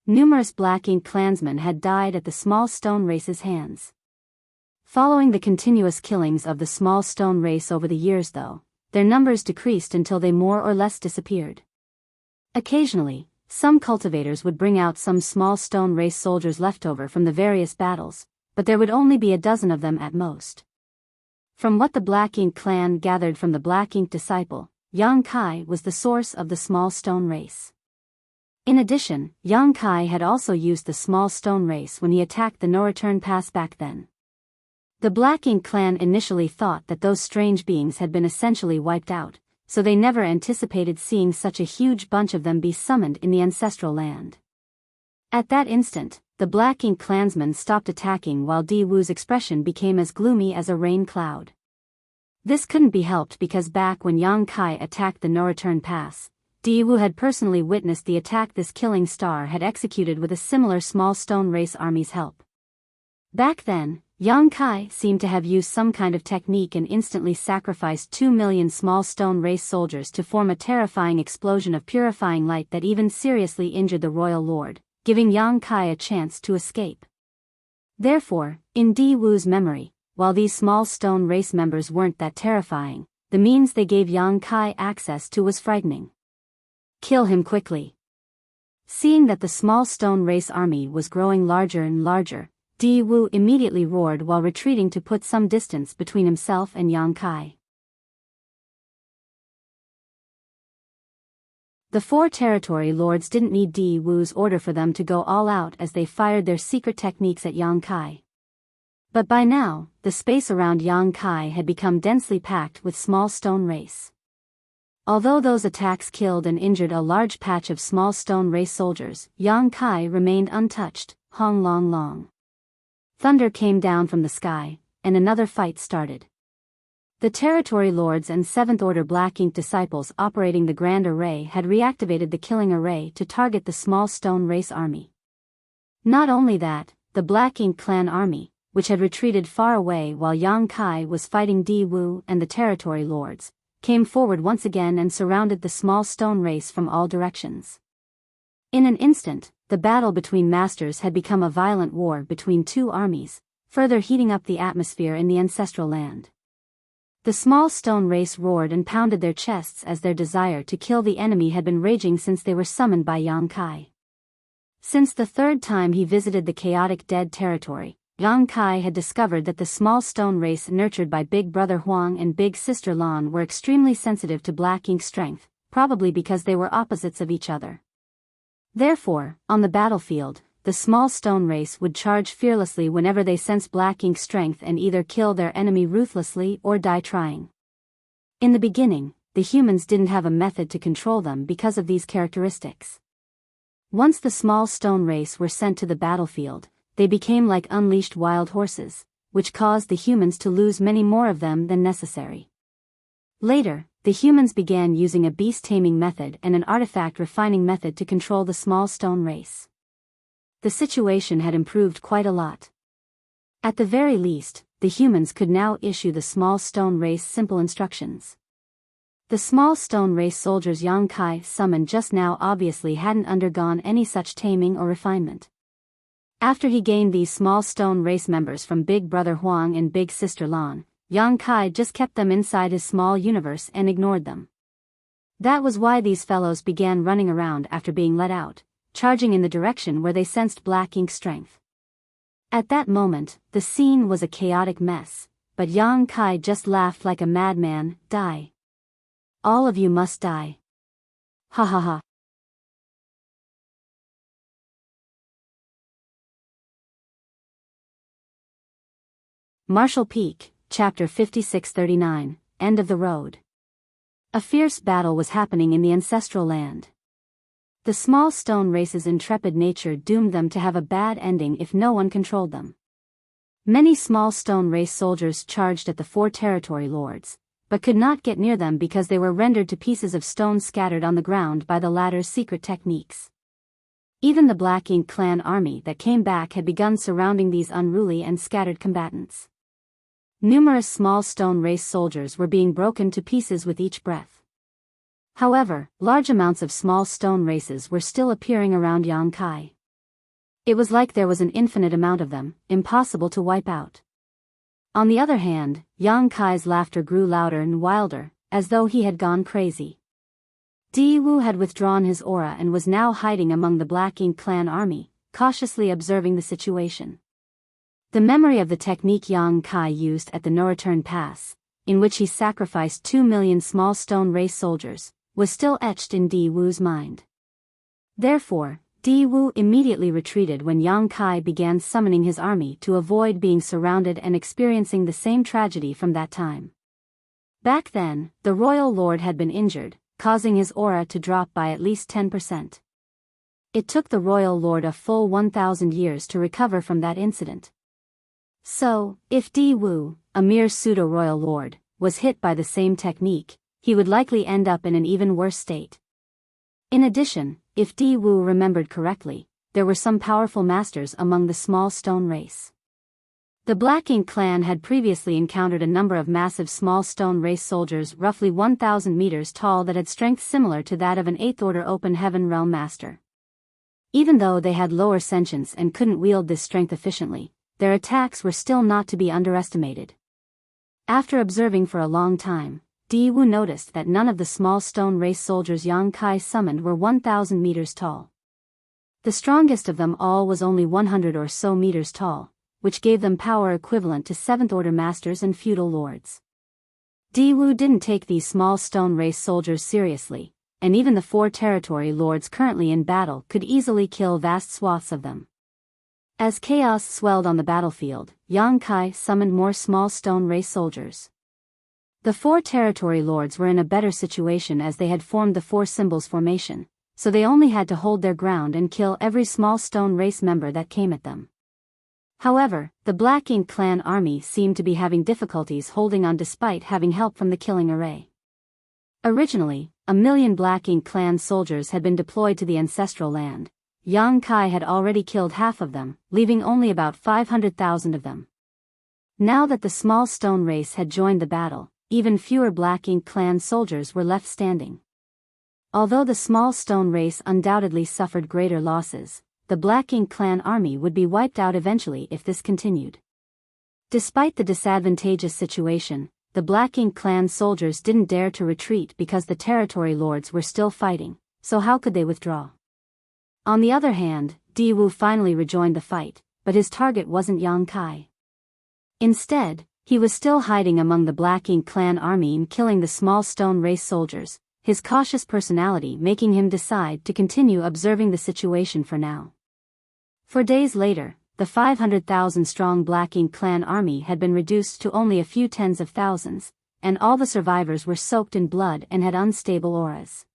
Numerous Black Ink clansmen had died at the small stone race's hands. Following the continuous killings of the small stone race over the years though, their numbers decreased until they more or less disappeared. Occasionally, some cultivators would bring out some small stone race soldiers left over from the various battles, but there would only be a dozen of them at most. From what the Black Ink clan gathered from the Black Ink disciple, Yang Kai was the source of the small stone race. In addition, Yang Kai had also used the small stone race when he attacked the no-return pass back then. The Black Ink clan initially thought that those strange beings had been essentially wiped out, so they never anticipated seeing such a huge bunch of them be summoned in the ancestral land. At that instant, the Black Ink clansmen stopped attacking while Di Wu's expression became as gloomy as a rain cloud. This couldn't be helped because back when Yang Kai attacked the no-return pass, Di Wu had personally witnessed the attack this killing star had executed with a similar small stone race army's help. Back then, Yang Kai seemed to have used some kind of technique and instantly sacrificed 2 million small stone race soldiers to form a terrifying explosion of purifying light that even seriously injured the royal lord, giving Yang Kai a chance to escape. Therefore, in Di Wu's memory, while these small stone race members weren't that terrifying, the means they gave Yang Kai access to was frightening. Kill him quickly. Seeing that the small stone race army was growing larger and larger, Di Wu immediately roared while retreating to put some distance between himself and Yang Kai. The 4 territory lords didn't need Di Wu's order for them to go all out as they fired their secret techniques at Yang Kai. But by now, the space around Yang Kai had become densely packed with small stone race. Although those attacks killed and injured a large patch of small stone race soldiers, Yang Kai remained untouched. Hong long long. Thunder came down from the sky, and another fight started. The territory lords and 7th Order Black Ink disciples operating the Grand Array had reactivated the killing array to target the small stone race army. Not only that, the Black Ink clan army, which had retreated far away while Yang Kai was fighting Di Wu and the territory lords, came forward once again and surrounded the small stone race from all directions. In an instant, the battle between masters had become a violent war between 2 armies, further heating up the atmosphere in the ancestral land. The small stone race roared and pounded their chests as their desire to kill the enemy had been raging since they were summoned by Yang Kai. Since the 3rd time he visited the chaotic dead territory, Yang Kai had discovered that the small stone race nurtured by Big Brother Huang and Big Sister Lan were extremely sensitive to Black Ink's strength, probably because they were opposites of each other. Therefore, on the battlefield, the small stone race would charge fearlessly whenever they sensed Black Ink's strength and either kill their enemy ruthlessly or die trying. In the beginning, the humans didn't have a method to control them because of these characteristics. Once the small stone race were sent to the battlefield, they became like unleashed wild horses, which caused the humans to lose many more of them than necessary. Later, the humans began using a beast-taming method and an artifact refining method to control the small stone race. The situation had improved quite a lot. At the very least, the humans could now issue the small stone race simple instructions. The small stone race soldiers Yang Kai summoned just now obviously hadn't undergone any such taming or refinement. After he gained these small stone race members from Big Brother Huang and Big Sister Lan, Yang Kai just kept them inside his small universe and ignored them. That was why these fellows began running around after being let out, charging in the direction where they sensed Black Ink's strength. At that moment, the scene was a chaotic mess, but Yang Kai just laughed like a madman. Die. All of you must die. Ha ha ha. Marshall Peak, Chapter 5639, End of the Road. A fierce battle was happening in the ancestral land. The small stone race's intrepid nature doomed them to have a bad ending if no one controlled them. Many small stone race soldiers charged at the 4 territory lords, but could not get near them because they were rendered to pieces of stone scattered on the ground by the latter's secret techniques. Even the Black Ink clan army that came back had begun surrounding these unruly and scattered combatants. Numerous small stone race soldiers were being broken to pieces with each breath. However, large amounts of small stone races were still appearing around Yang Kai. It was like there was an infinite amount of them, impossible to wipe out. On the other hand, Yang Kai's laughter grew louder and wilder, as though he had gone crazy. Diwu had withdrawn his aura and was now hiding among the Black Ink clan army, cautiously observing the situation. The memory of the technique Yang Kai used at the No-Return Pass, in which he sacrificed 2 million small stone race soldiers, was still etched in Diwu's mind. Therefore, Diwu immediately retreated when Yang Kai began summoning his army to avoid being surrounded and experiencing the same tragedy from that time. Back then, the royal lord had been injured, causing his aura to drop by at least 10%. It took the royal lord a full 1,000 years to recover from that incident. So, if Diwu, a mere pseudo-royal lord, was hit by the same technique, he would likely end up in an even worse state. In addition, if Diwu remembered correctly, there were some powerful masters among the small stone race. The Black Ink clan had previously encountered a number of massive small stone race soldiers roughly 1,000 meters tall that had strength similar to that of an 8th Order Open Heaven Realm Master. Even though they had lower sentience and couldn't wield this strength efficiently, their attacks were still not to be underestimated. After observing for a long time, Diwu noticed that none of the small stone race soldiers Yang Kai summoned were 1,000 meters tall. The strongest of them all was only 100 or so meters tall, which gave them power equivalent to 7th Order Masters and feudal lords. Diwu didn't take these small stone race soldiers seriously, and even the 4 territory lords currently in battle could easily kill vast swaths of them. As chaos swelled on the battlefield, Yang Kai summoned more small stone race soldiers. The 4 territory lords were in a better situation as they had formed the 4 symbols formation, so they only had to hold their ground and kill every small stone race member that came at them. However, the Black Ink clan army seemed to be having difficulties holding on despite having help from the killing array. Originally, 1 million Black Ink clan soldiers had been deployed to the ancestral land. Yang Kai had already killed half of them, leaving only about 500,000 of them. Now that the small stone race had joined the battle, even fewer Black Ink clan soldiers were left standing. Although the small stone race undoubtedly suffered greater losses, the Black Ink clan army would be wiped out eventually if this continued. Despite the disadvantageous situation, the Black Ink clan soldiers didn't dare to retreat because the territory lords were still fighting, so how could they withdraw? On the other hand, Diwu finally rejoined the fight, but his target wasn't Yang Kai. Instead, he was still hiding among the Black Ink clan army and killing the small stone race soldiers, his cautious personality making him decide to continue observing the situation for now. For days later, the 500,000-strong Black Ink clan army had been reduced to only a few tens of thousands, and all the survivors were soaked in blood and had unstable auras.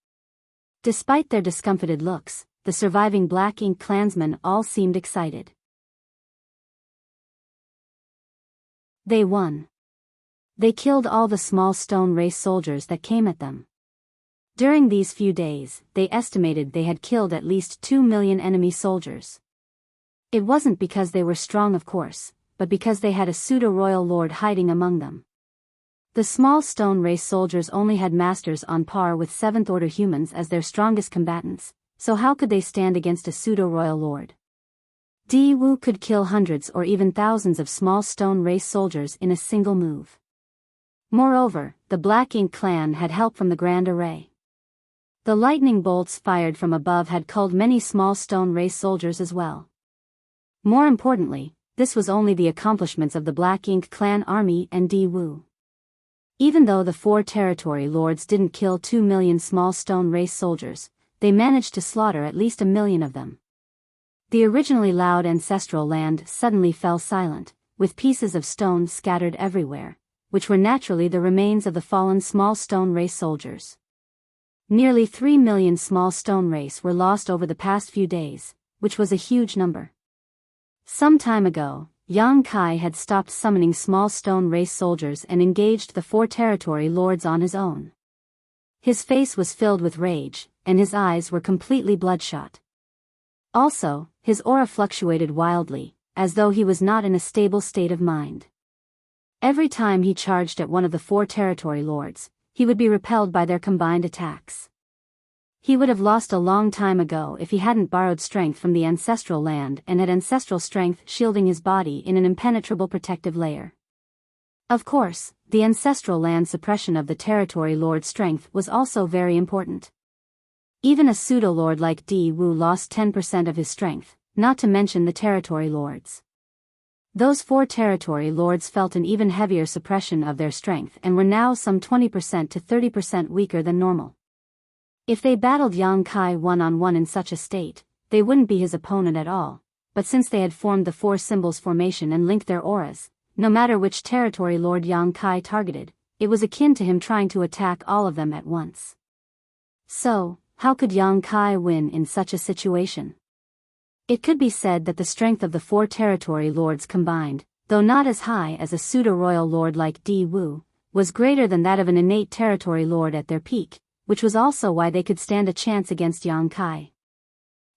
Despite their discomfited looks, the surviving Black Ink clansmen all seemed excited. They won. They killed all the small stone race soldiers that came at them. During these few days, they estimated they had killed at least 2 million enemy soldiers. It wasn't because they were strong, of course, but because they had a pseudo-royal lord hiding among them. The small stone race soldiers only had masters on par with 7th Order humans as their strongest combatants, so how could they stand against a pseudo-royal lord? Diwu could kill hundreds or even thousands of small stone race soldiers in a single move. Moreover, the Black Ink clan had help from the Grand Array. The lightning bolts fired from above had culled many small stone race soldiers as well. More importantly, this was only the accomplishments of the Black Ink clan army and Diwu. Even though the 4 territory lords didn't kill 2 million small stone race soldiers, they managed to slaughter at least 1 million of them. The originally loud ancestral land suddenly fell silent, with pieces of stone scattered everywhere, which were naturally the remains of the fallen small stone race soldiers. Nearly 3 million small stone race were lost over the past few days, which was a huge number. Some time ago, Yang Kai had stopped summoning small stone race soldiers and engaged the 4 territory lords on his own. His face was filled with rage, and his eyes were completely bloodshot. Also, his aura fluctuated wildly, as though he was not in a stable state of mind. Every time he charged at one of the 4 territory lords, he would be repelled by their combined attacks. He would have lost a long time ago if he hadn't borrowed strength from the ancestral land and had ancestral strength shielding his body in an impenetrable protective layer. Of course, the ancestral land suppression of the territory lord's strength was also very important. Even a pseudo-lord like Di Wu lost 10% of his strength, not to mention the territory lords. Those 4 territory lords felt an even heavier suppression of their strength and were now some 20% to 30% weaker than normal. If they battled Yang Kai one-on-one in such a state, they wouldn't be his opponent at all, but since they had formed the 4 symbols formation and linked their auras, no matter which territory lord Yang Kai targeted, it was akin to him trying to attack all of them at once. So, how could Yang Kai win in such a situation? It could be said that the strength of the 4 territory lords combined, though not as high as a pseudo-royal lord like Di Wu, was greater than that of an innate territory lord at their peak, which was also why they could stand a chance against Yang Kai.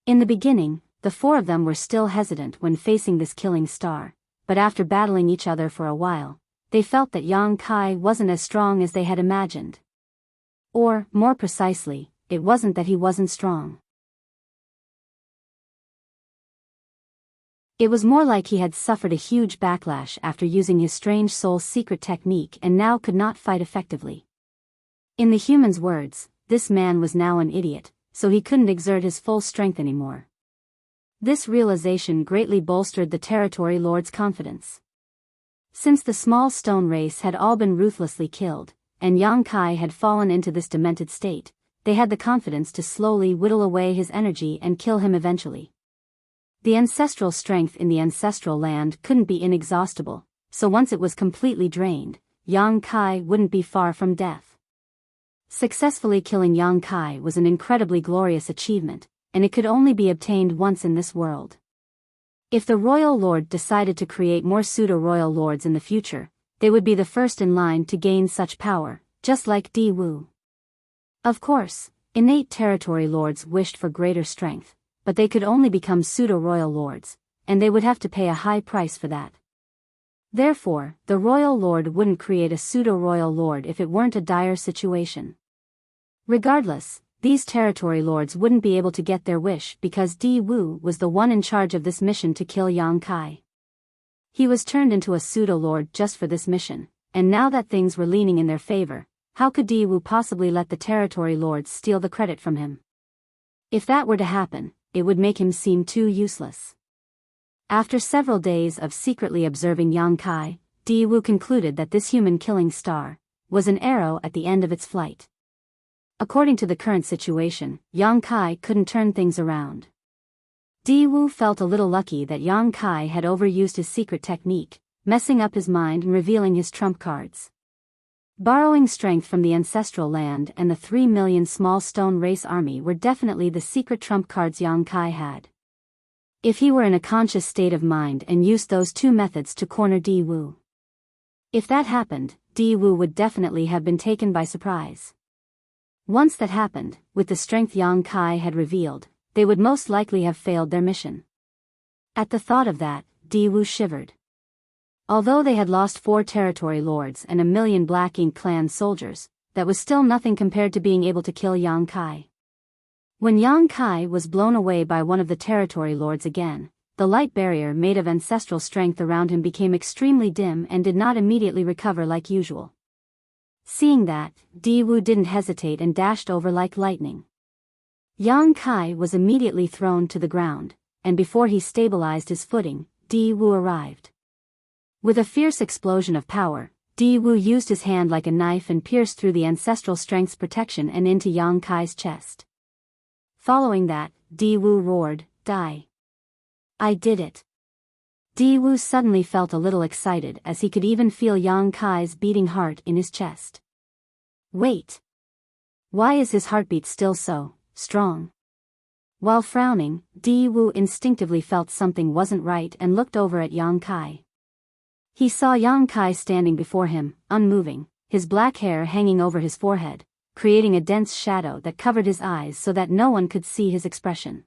In the beginning, the 4 of them were still hesitant when facing this killing star, but after battling each other for a while, they felt that Yang Kai wasn't as strong as they had imagined. Or, more precisely, it wasn't that he wasn't strong. It was more like he had suffered a huge backlash after using his strange soul's secret technique and now could not fight effectively. In the human's words, this man was now an idiot, so he couldn't exert his full strength anymore. This realization greatly bolstered the territory lord's confidence. Since the small stone race had all been ruthlessly killed, and Yang Kai had fallen into this demented state, they had the confidence to slowly whittle away his energy and kill him eventually. The ancestral strength in the ancestral land couldn't be inexhaustible, so once it was completely drained, Yang Kai wouldn't be far from death. Successfully killing Yang Kai was an incredibly glorious achievement, and it could only be obtained once in this world. If the royal lord decided to create more pseudo-royal lords in the future, they would be the first in line to gain such power, just like Di Wu. Of course, innate territory lords wished for greater strength, but they could only become pseudo-royal lords, and they would have to pay a high price for that. Therefore, the royal lord wouldn't create a pseudo-royal lord if it weren't a dire situation. Regardless, these territory lords wouldn't be able to get their wish because Di Wu was the one in charge of this mission to kill Yang Kai. He was turned into a pseudo-lord just for this mission, and now that things were leaning in their favor, how could Di Wu possibly let the territory lords steal the credit from him? If that were to happen, it would make him seem too useless. After several days of secretly observing Yang Kai, Di Wu concluded that this human-killing star was an arrow at the end of its flight. According to the current situation, Yang Kai couldn't turn things around. Di Wu felt a little lucky that Yang Kai had overused his secret technique, messing up his mind and revealing his trump cards. Borrowing strength from the ancestral land and the 3 million small stone race army were definitely the secret trump cards Yang Kai had. If he were in a conscious state of mind and used those 2 methods to corner Di Wu. If that happened, Di Wu would definitely have been taken by surprise. Once that happened, with the strength Yang Kai had revealed, they would most likely have failed their mission. At the thought of that, Di Wu shivered. Although they had lost 4 territory lords and 1 million Black Ink clan soldiers, that was still nothing compared to being able to kill Yang Kai. When Yang Kai was blown away by one of the territory lords again, the light barrier made of ancestral strength around him became extremely dim and did not immediately recover like usual. Seeing that, Di Wu didn't hesitate and dashed over like lightning. Yang Kai was immediately thrown to the ground, and before he stabilized his footing, Di Wu arrived. With a fierce explosion of power, Di Wu used his hand like a knife and pierced through the ancestral strength's protection and into Yang Kai's chest. Following that, Di Wu roared, "Die! I did it!" Di Wu suddenly felt a little excited as he could even feel Yang Kai's beating heart in his chest. Wait! Why is his heartbeat still so strong? While frowning, Di Wu instinctively felt something wasn't right and looked over at Yang Kai. He saw Yang Kai standing before him, unmoving, his black hair hanging over his forehead, creating a dense shadow that covered his eyes so that no one could see his expression.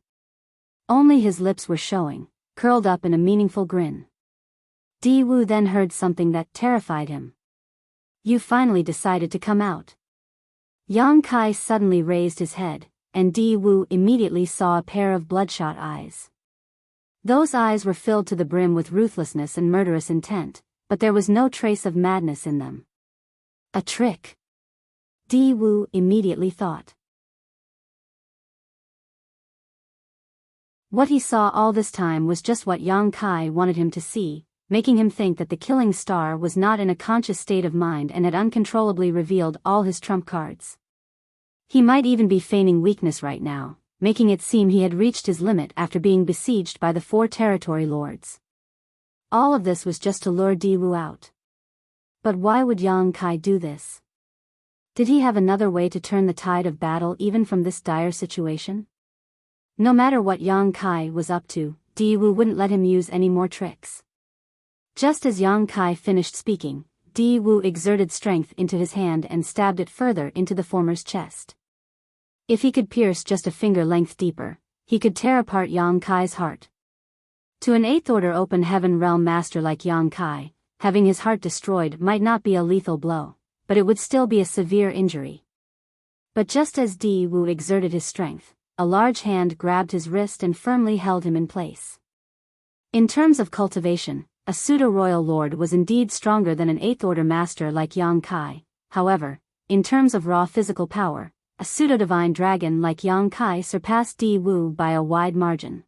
Only his lips were showing, curled up in a meaningful grin. Di Wu then heard something that terrified him. "You finally decided to come out." Yang Kai suddenly raised his head, and Di Wu immediately saw a pair of bloodshot eyes. Those eyes were filled to the brim with ruthlessness and murderous intent, but there was no trace of madness in them. A trick, Di Wu immediately thought. What he saw all this time was just what Yang Kai wanted him to see, making him think that the killing star was not in a conscious state of mind and had uncontrollably revealed all his trump cards. He might even be feigning weakness right now, making it seem he had reached his limit after being besieged by the 4 territory lords. All of this was just to lure Di Wu out. But why would Yang Kai do this? Did he have another way to turn the tide of battle even from this dire situation? No matter what Yang Kai was up to, Di Wu wouldn't let him use any more tricks. Just as Yang Kai finished speaking, Di Wu exerted strength into his hand and stabbed it further into the former's chest. If he could pierce just a finger length deeper, he could tear apart Yang Kai's heart. To an 8th order open heaven realm master like Yang Kai, having his heart destroyed might not be a lethal blow, but it would still be a severe injury. But just as Di Wu exerted his strength, a large hand grabbed his wrist and firmly held him in place. In terms of cultivation, a pseudo-royal lord was indeed stronger than an 8th order master like Yang Kai. However, in terms of raw physical power, a pseudo-divine dragon like Yang Kai surpassed Di Wu by a wide margin.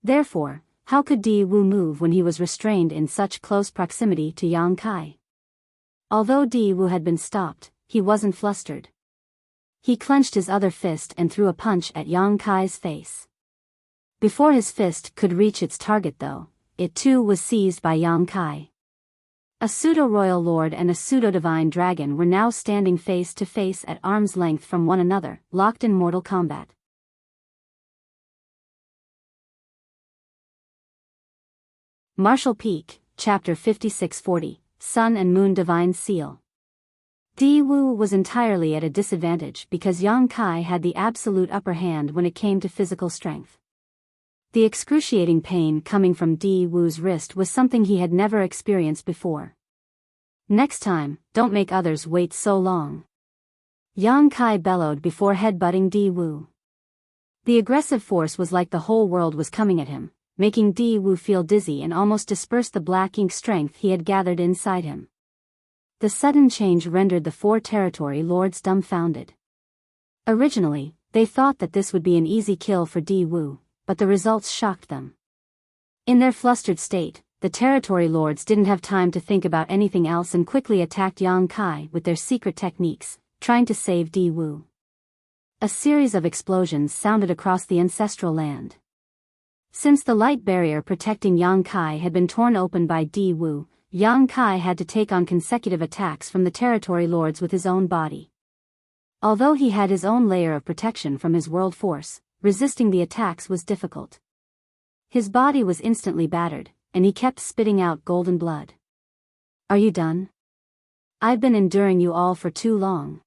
Therefore, how could Di Wu move when he was restrained in such close proximity to Yang Kai? Although Di Wu had been stopped, he wasn't flustered. He clenched his other fist and threw a punch at Yang Kai's face. Before his fist could reach its target though, it too was seized by Yang Kai. A pseudo-royal lord and a pseudo-divine dragon were now standing face to face at arm's length from one another, locked in mortal combat. Martial Peak, Chapter 5640, Sun and Moon Divine Seal. Di Wu was entirely at a disadvantage because Yang Kai had the absolute upper hand when it came to physical strength. The excruciating pain coming from Di Wu's wrist was something he had never experienced before. Next time, don't make others wait so long. Yang Kai bellowed before headbutting Di Wu. The aggressive force was like the whole world was coming at him, making Di Wu feel dizzy and almost disperse the black ink strength he had gathered inside him. The sudden change rendered the 4 territory lords dumbfounded. Originally, they thought that this would be an easy kill for Di Wu, but the results shocked them. In their flustered state, the territory lords didn't have time to think about anything else and quickly attacked Yang Kai with their secret techniques, trying to save Di Wu. A series of explosions sounded across the ancestral land. Since the light barrier protecting Yang Kai had been torn open by Di Wu, Yang Kai had to take on consecutive attacks from the territory lords with his own body. Although he had his own layer of protection from his world force, resisting the attacks was difficult. His body was instantly battered, and he kept spitting out golden blood. "Are you done? I've been enduring you all for too long."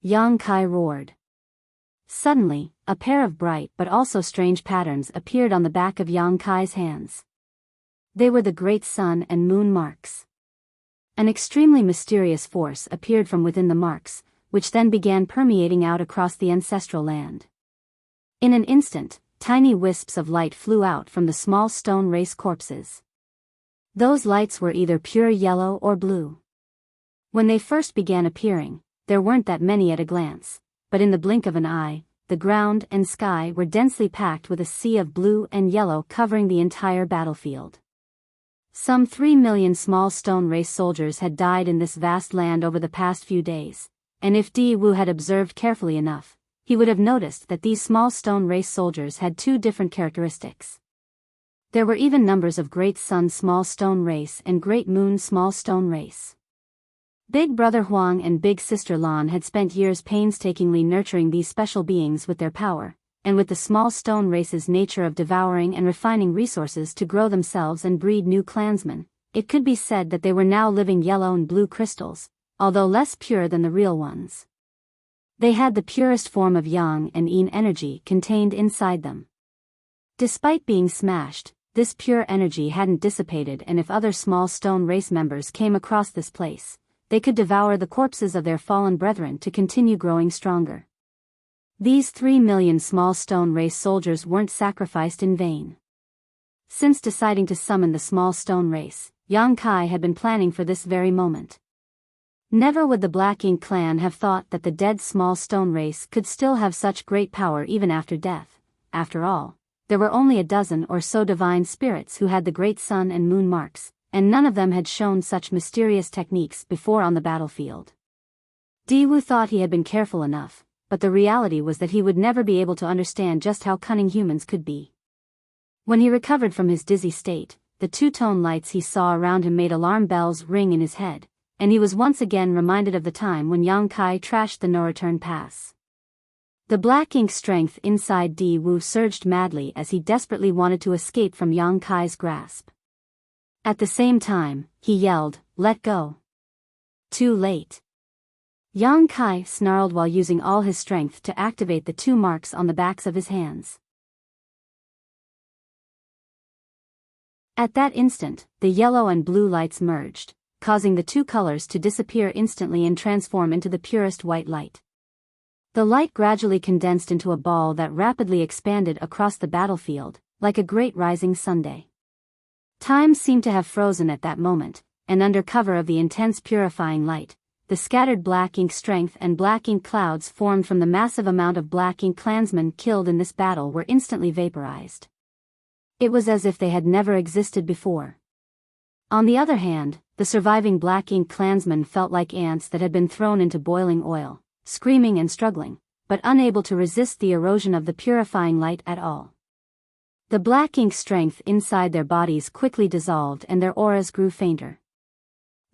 Yang Kai roared. Suddenly, a pair of bright but also strange patterns appeared on the back of Yang Kai's hands. They were the great sun and moon marks. An extremely mysterious force appeared from within the marks, which then began permeating out across the ancestral land. In an instant, tiny wisps of light flew out from the small stone race corpses. Those lights were either pure yellow or blue. When they first began appearing, there weren't that many at a glance, but in the blink of an eye, the ground and sky were densely packed with a sea of blue and yellow covering the entire battlefield. Some 3 million small stone race soldiers had died in this vast land over the past few days, and if Di Wu had observed carefully enough, he would have noticed that these small stone race soldiers had 2 different characteristics. There were even numbers of Great Sun small stone race and Great Moon small stone race. Big Brother Huang and Big Sister Lan had spent years painstakingly nurturing these special beings with their power, and with the small stone race's nature of devouring and refining resources to grow themselves and breed new clansmen, it could be said that they were now living yellow and blue crystals, although less pure than the real ones. They had the purest form of yang and yin energy contained inside them. Despite being smashed, this pure energy hadn't dissipated, and if other small stone race members came across this place, they could devour the corpses of their fallen brethren to continue growing stronger. These 3 million small stone race soldiers weren't sacrificed in vain. Since deciding to summon the small stone race, Yang Kai had been planning for this very moment. Never would the Black Ink clan have thought that the dead small stone race could still have such great power even after death. After all, there were only a dozen or so divine spirits who had the great sun and moon marks, and none of them had shown such mysterious techniques before on the battlefield. Diwu thought he had been careful enough, but the reality was that he would never be able to understand just how cunning humans could be. When he recovered from his dizzy state, the two-tone lights he saw around him made alarm bells ring in his head, and he was once again reminded of the time when Yang Kai trashed the no-return pass. The black ink strength inside Diwu surged madly as he desperately wanted to escape from Yang Kai's grasp. At the same time, he yelled, "Let go!" Too late. Yang Kai snarled while using all his strength to activate the two marks on the backs of his hands. At that instant, the yellow and blue lights merged, causing the two colors to disappear instantly and transform into the purest white light. The light gradually condensed into a ball that rapidly expanded across the battlefield, like a great rising sunday. Time seemed to have frozen at that moment, and under cover of the intense purifying light, the scattered black ink strength and black ink clouds formed from the massive amount of black ink clansmen killed in this battle were instantly vaporized. It was as if they had never existed before. On the other hand, the surviving black ink clansmen felt like ants that had been thrown into boiling oil, screaming and struggling, but unable to resist the erosion of the purifying light at all. The black ink strength inside their bodies quickly dissolved and their auras grew fainter.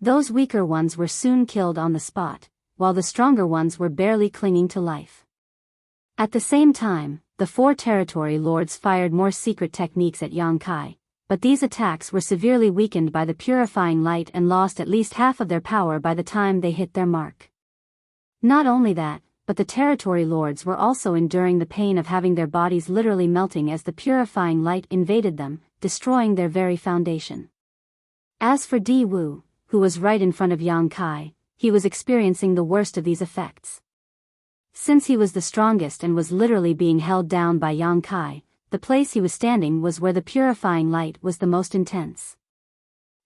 Those weaker ones were soon killed on the spot, while the stronger ones were barely clinging to life. At the same time, the four territory lords fired more secret techniques at Yang Kai, but these attacks were severely weakened by the purifying light and lost at least half of their power by the time they hit their mark. Not only that, but the territory lords were also enduring the pain of having their bodies literally melting as the purifying light invaded them, destroying their very foundation. As for Diwu, who was right in front of Yang Kai, he was experiencing the worst of these effects. Since he was the strongest and was literally being held down by Yang Kai, the place he was standing was where the purifying light was the most intense.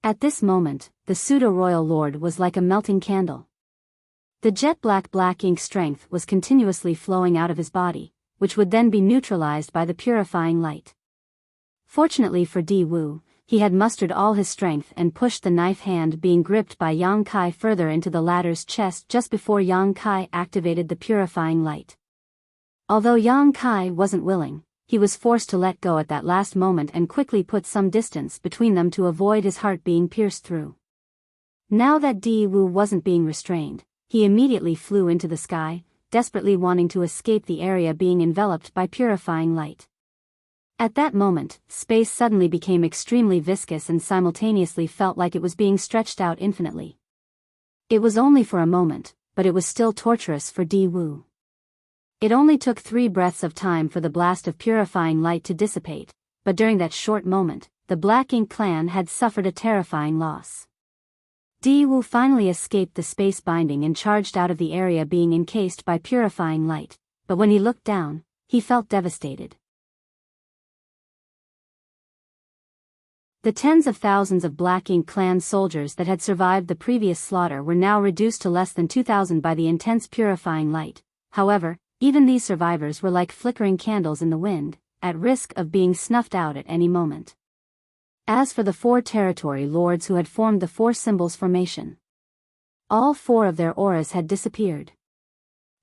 At this moment, the pseudo-royal lord was like a melting candle. The jet-black black ink strength was continuously flowing out of his body, which would then be neutralized by the purifying light. Fortunately for Diwu, he had mustered all his strength and pushed the knife hand being gripped by Yang Kai further into the latter's chest just before Yang Kai activated the purifying light. Although Yang Kai wasn't willing, he was forced to let go at that last moment and quickly put some distance between them to avoid his heart being pierced through. Now that Diwu wasn't being restrained, he immediately flew into the sky, desperately wanting to escape the area being enveloped by purifying light. At that moment, space suddenly became extremely viscous and simultaneously felt like it was being stretched out infinitely. It was only for a moment, but it was still torturous for Diwu. It only took 3 breaths of time for the blast of purifying light to dissipate, but during that short moment, the Black Ink clan had suffered a terrifying loss. Diwu finally escaped the space binding and charged out of the area being encased by purifying light, but when he looked down, he felt devastated. The tens of thousands of Black Ink clan soldiers that had survived the previous slaughter were now reduced to less than 2,000 by the intense purifying light. However, even these survivors were like flickering candles in the wind, at risk of being snuffed out at any moment. As for the 4 territory lords who had formed the 4 symbols formation, all 4 of their auras had disappeared.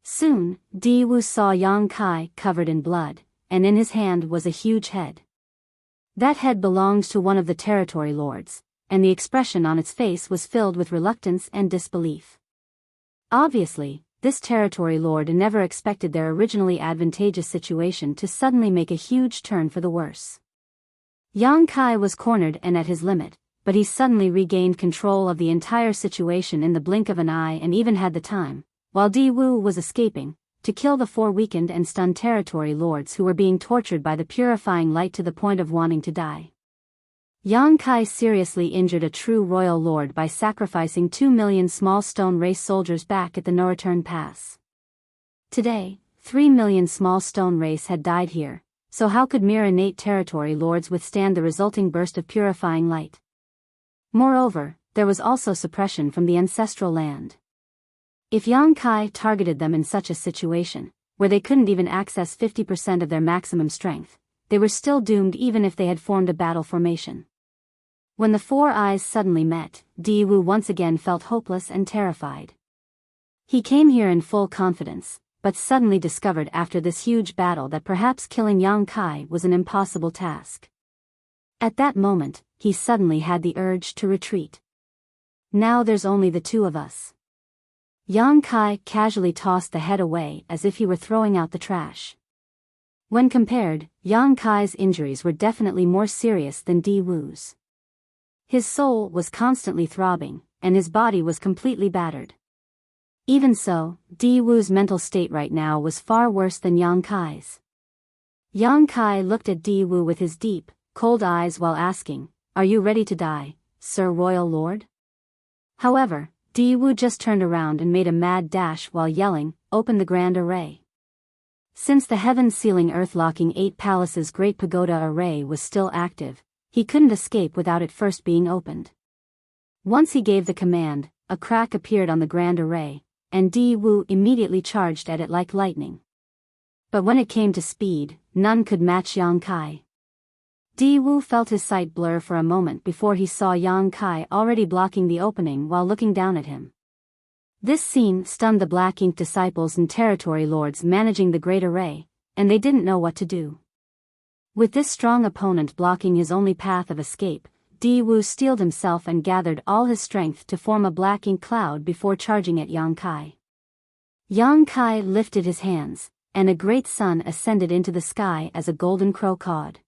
Soon, Diwu saw Yang Kai covered in blood, and in his hand was a huge head. That head belonged to one of the territory lords, and the expression on its face was filled with reluctance and disbelief. Obviously, this territory lord never expected their originally advantageous situation to suddenly make a huge turn for the worse. Yang Kai was cornered and at his limit, but he suddenly regained control of the entire situation in the blink of an eye and even had the time, while Diwu was escaping, to kill the 4 weakened and stunned territory lords who were being tortured by the purifying light to the point of wanting to die. Yang Kai seriously injured a true royal lord by sacrificing 2 million small stone race soldiers back at the no-return pass. Today, 3 million small stone race had died here, so how could mere innate territory lords withstand the resulting burst of purifying light? Moreover, there was also suppression from the ancestral land. If Yang Kai targeted them in such a situation, where they couldn't even access 50% of their maximum strength, they were still doomed even if they had formed a battle formation. When the four eyes suddenly met, Diwu once again felt hopeless and terrified. He came here in full confidence, but suddenly discovered after this huge battle that perhaps killing Yang Kai was an impossible task. At that moment, he suddenly had the urge to retreat. Now there's only the two of us. Yang Kai casually tossed the head away as if he were throwing out the trash. When compared, Yang Kai's injuries were definitely more serious than Di Wu's. His soul was constantly throbbing, and his body was completely battered. Even so, Di Wu's mental state right now was far worse than Yang Kai's. Yang Kai looked at Di Wu with his deep, cold eyes while asking, "Are you ready to die, Sir Royal Lord?" However, Di Wu just turned around and made a mad dash while yelling, "Open the Grand Array." Since the heaven-sealing earth-locking 8 palaces Great Pagoda Array was still active, he couldn't escape without it first being opened. Once he gave the command, a crack appeared on the Grand Array, and Di Wu immediately charged at it like lightning. But when it came to speed, none could match Yang Kai. Di Wu felt his sight blur for a moment before he saw Yang Kai already blocking the opening while looking down at him. This scene stunned the Black Ink disciples and territory lords managing the Great Array, and they didn't know what to do. With this strong opponent blocking his only path of escape, Di Wu steeled himself and gathered all his strength to form a black ink cloud before charging at Yang Kai. Yang Kai lifted his hands, and a great sun ascended into the sky as a golden crow cawed.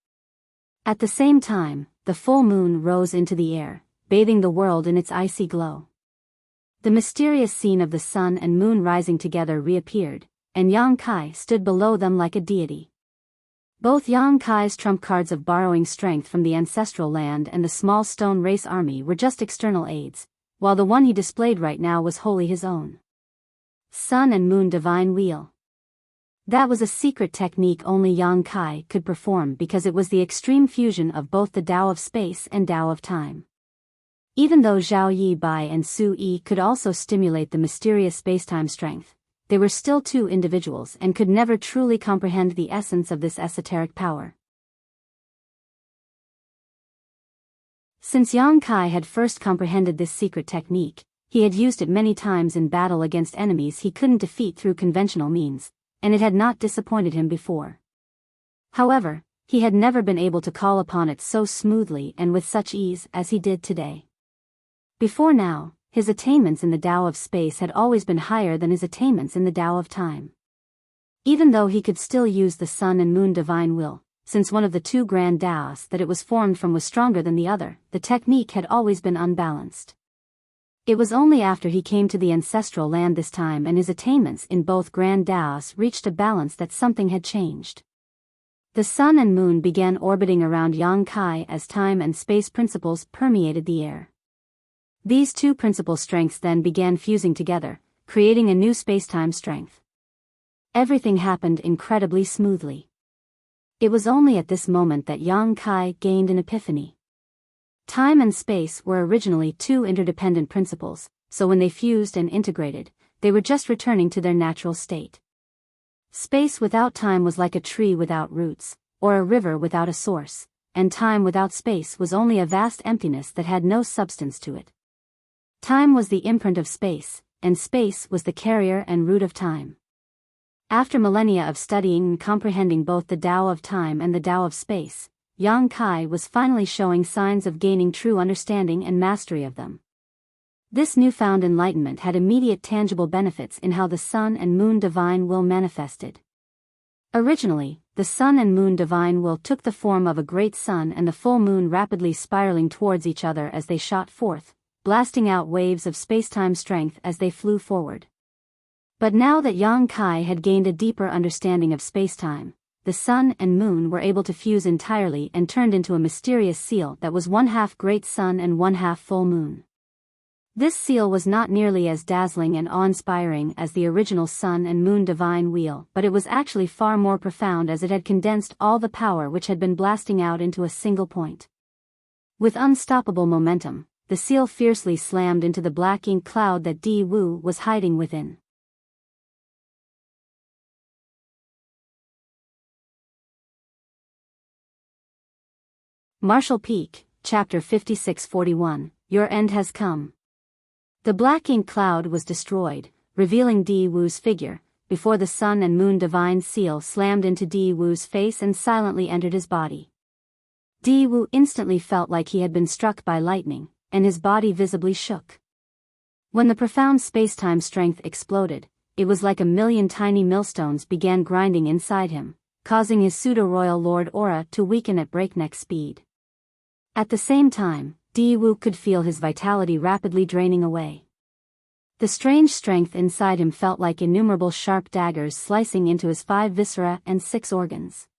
At the same time, the full moon rose into the air, bathing the world in its icy glow. The mysterious scene of the sun and moon rising together reappeared, and Yang Kai stood below them like a deity. Both Yang Kai's trump cards of borrowing strength from the ancestral land and the small stone race army were just external aids, while the one he displayed right now was wholly his own. Sun and Moon Divine Wheel. That was a secret technique only Yang Kai could perform because it was the extreme fusion of both the Tao of space and Tao of time. Even though Zhao Yi Bai and Su Yi could also stimulate the mysterious spacetime strength, they were still two individuals and could never truly comprehend the essence of this esoteric power. Since Yang Kai had first comprehended this secret technique, he had used it many times in battle against enemies he couldn't defeat through conventional means, and it had not disappointed him before. However, he had never been able to call upon it so smoothly and with such ease as he did today. Before now, his attainments in the Tao of space had always been higher than his attainments in the Tao of time. Even though he could still use the Sun and Moon Divine Will, since one of the two grand Taos that it was formed from was stronger than the other, the technique had always been unbalanced. It was only after he came to the ancestral land this time and his attainments in both grand Taos reached a balance that something had changed. The sun and moon began orbiting around Yang Kai as time and space principles permeated the air. These two principal strengths then began fusing together, creating a new spacetime strength. Everything happened incredibly smoothly. It was only at this moment that Yang Kai gained an epiphany. Time and space were originally two interdependent principles, so when they fused and integrated, they were just returning to their natural state. Space without time was like a tree without roots, or a river without a source, and time without space was only a vast emptiness that had no substance to it. Time was the imprint of space, and space was the carrier and root of time. After millennia of studying and comprehending both the Tao of time and the Tao of space, Yang Kai was finally showing signs of gaining true understanding and mastery of them. This newfound enlightenment had immediate tangible benefits in how the sun and moon divine will manifested. Originally, the sun and moon divine will took the form of a great sun and the full moon rapidly spiraling towards each other as they shot forth, blasting out waves of spacetime strength as they flew forward. But now that Yang Kai had gained a deeper understanding of spacetime, the sun and moon were able to fuse entirely and turned into a mysterious seal that was one half great sun and one half full moon. This seal was not nearly as dazzling and awe-inspiring as the original sun and moon divine wheel, but it was actually far more profound as it had condensed all the power which had been blasting out into a single point. With unstoppable momentum, the seal fiercely slammed into the black ink cloud that Di Wu was hiding within. Marshall Peak, Chapter 56-41, Your End Has Come. The black ink cloud was destroyed, revealing Di Wu's figure, before the sun and moon divine seal slammed into Di Wu's face and silently entered his body. Di Wu instantly felt like he had been struck by lightning, and his body visibly shook. When the profound space-time strength exploded, it was like a million tiny millstones began grinding inside him, causing his pseudo-royal lord aura to weaken at breakneck speed. At the same time, Di Wu could feel his vitality rapidly draining away. The strange strength inside him felt like innumerable sharp daggers slicing into his 5 viscera and 6 organs.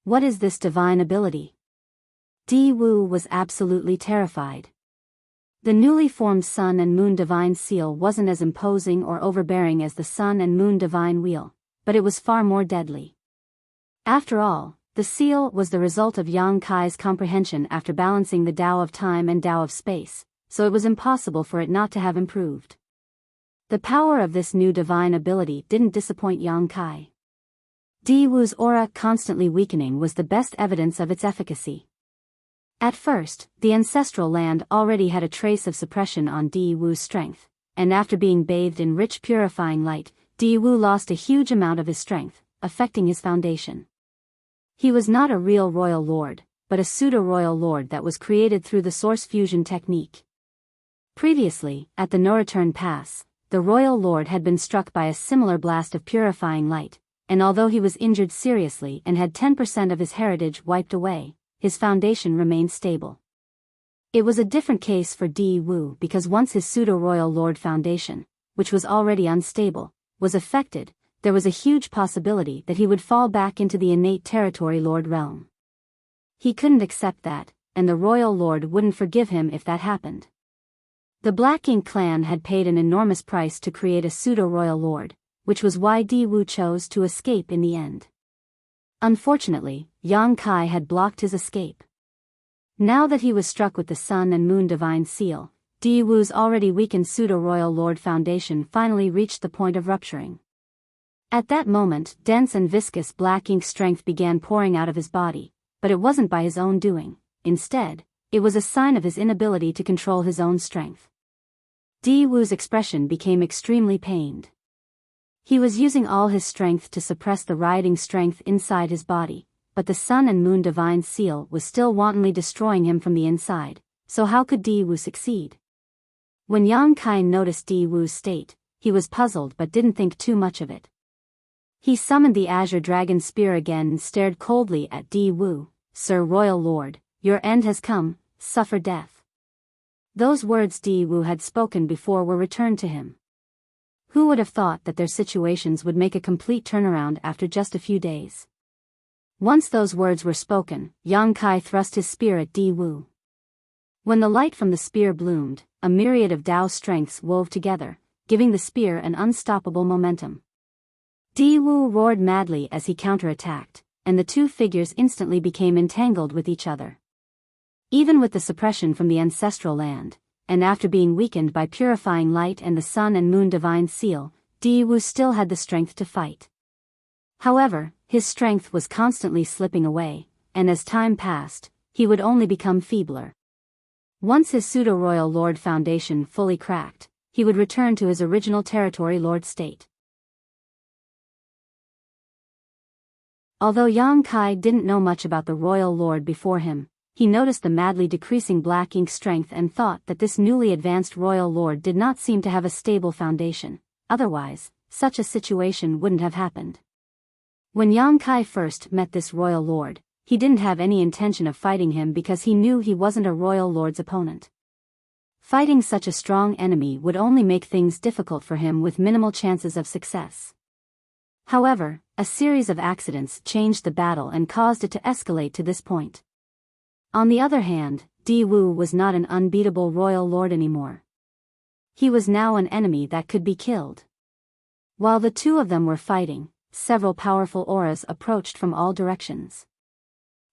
What is this divine ability? Di Wu was absolutely terrified. The newly formed Sun and Moon Divine Seal wasn't as imposing or overbearing as the Sun and Moon Divine Wheel, but it was far more deadly. After all, the seal was the result of Yang Kai's comprehension after balancing the Tao of time and Tao of space, so it was impossible for it not to have improved. The power of this new divine ability didn't disappoint Yang Kai. Di Wu's aura constantly weakening was the best evidence of its efficacy. At first, the ancestral land already had a trace of suppression on Di Wu's strength, and after being bathed in rich purifying light, Di Wu lost a huge amount of his strength, affecting his foundation. He was not a real royal lord, but a pseudo-royal lord that was created through the source fusion technique. Previously, at the No-Return Pass, the royal lord had been struck by a similar blast of purifying light, and although he was injured seriously and had 10% of his heritage wiped away, his foundation remained stable. It was a different case for Di Wu because once his pseudo-royal lord foundation, which was already unstable, was affected, there was a huge possibility that he would fall back into the innate territory lord realm. He couldn't accept that, and the royal lord wouldn't forgive him if that happened. The Black Ink clan had paid an enormous price to create a pseudo-royal lord, which was why Di Wu chose to escape in the end. Unfortunately, Yang Kai had blocked his escape. Now that he was struck with the Sun and Moon Divine Seal, Di Wu's already weakened pseudo-royal lord foundation finally reached the point of rupturing. At that moment, dense and viscous black ink strength began pouring out of his body, but it wasn't by his own doing. Instead, it was a sign of his inability to control his own strength. Di Wu's expression became extremely pained. He was using all his strength to suppress the rioting strength inside his body, but the Sun and Moon Divine Seal was still wantonly destroying him from the inside, so how could Di Wu succeed? When Yang Kai noticed Di Wu's state, he was puzzled but didn't think too much of it. He summoned the Azure Dragon Spear again and stared coldly at Di Wu. "Sir Royal Lord, your end has come, suffer death." Those words Di Wu had spoken before were returned to him. Who would have thought that their situations would make a complete turnaround after just a few days? Once those words were spoken, Yang Kai thrust his spear at Di Wu. When the light from the spear bloomed, a myriad of Tao strengths wove together, giving the spear an unstoppable momentum. Di Wu roared madly as he counterattacked, and the two figures instantly became entangled with each other. Even with the suppression from the ancestral land, and after being weakened by purifying light and the Sun and Moon Divine Seal, Di Wu still had the strength to fight. However, his strength was constantly slipping away, and as time passed, he would only become feebler. Once his pseudo-royal lord foundation fully cracked, he would return to his original territory lord state. Although Yang Kai didn't know much about the royal lord before him, he noticed the madly decreasing black ink strength and thought that this newly advanced royal lord did not seem to have a stable foundation, otherwise, such a situation wouldn't have happened. When Yang Kai first met this royal lord, he didn't have any intention of fighting him because he knew he wasn't a royal lord's opponent. Fighting such a strong enemy would only make things difficult for him with minimal chances of success. However, a series of accidents changed the battle and caused it to escalate to this point. On the other hand, Di Wu was not an unbeatable royal lord anymore. He was now an enemy that could be killed. While the two of them were fighting, several powerful auras approached from all directions.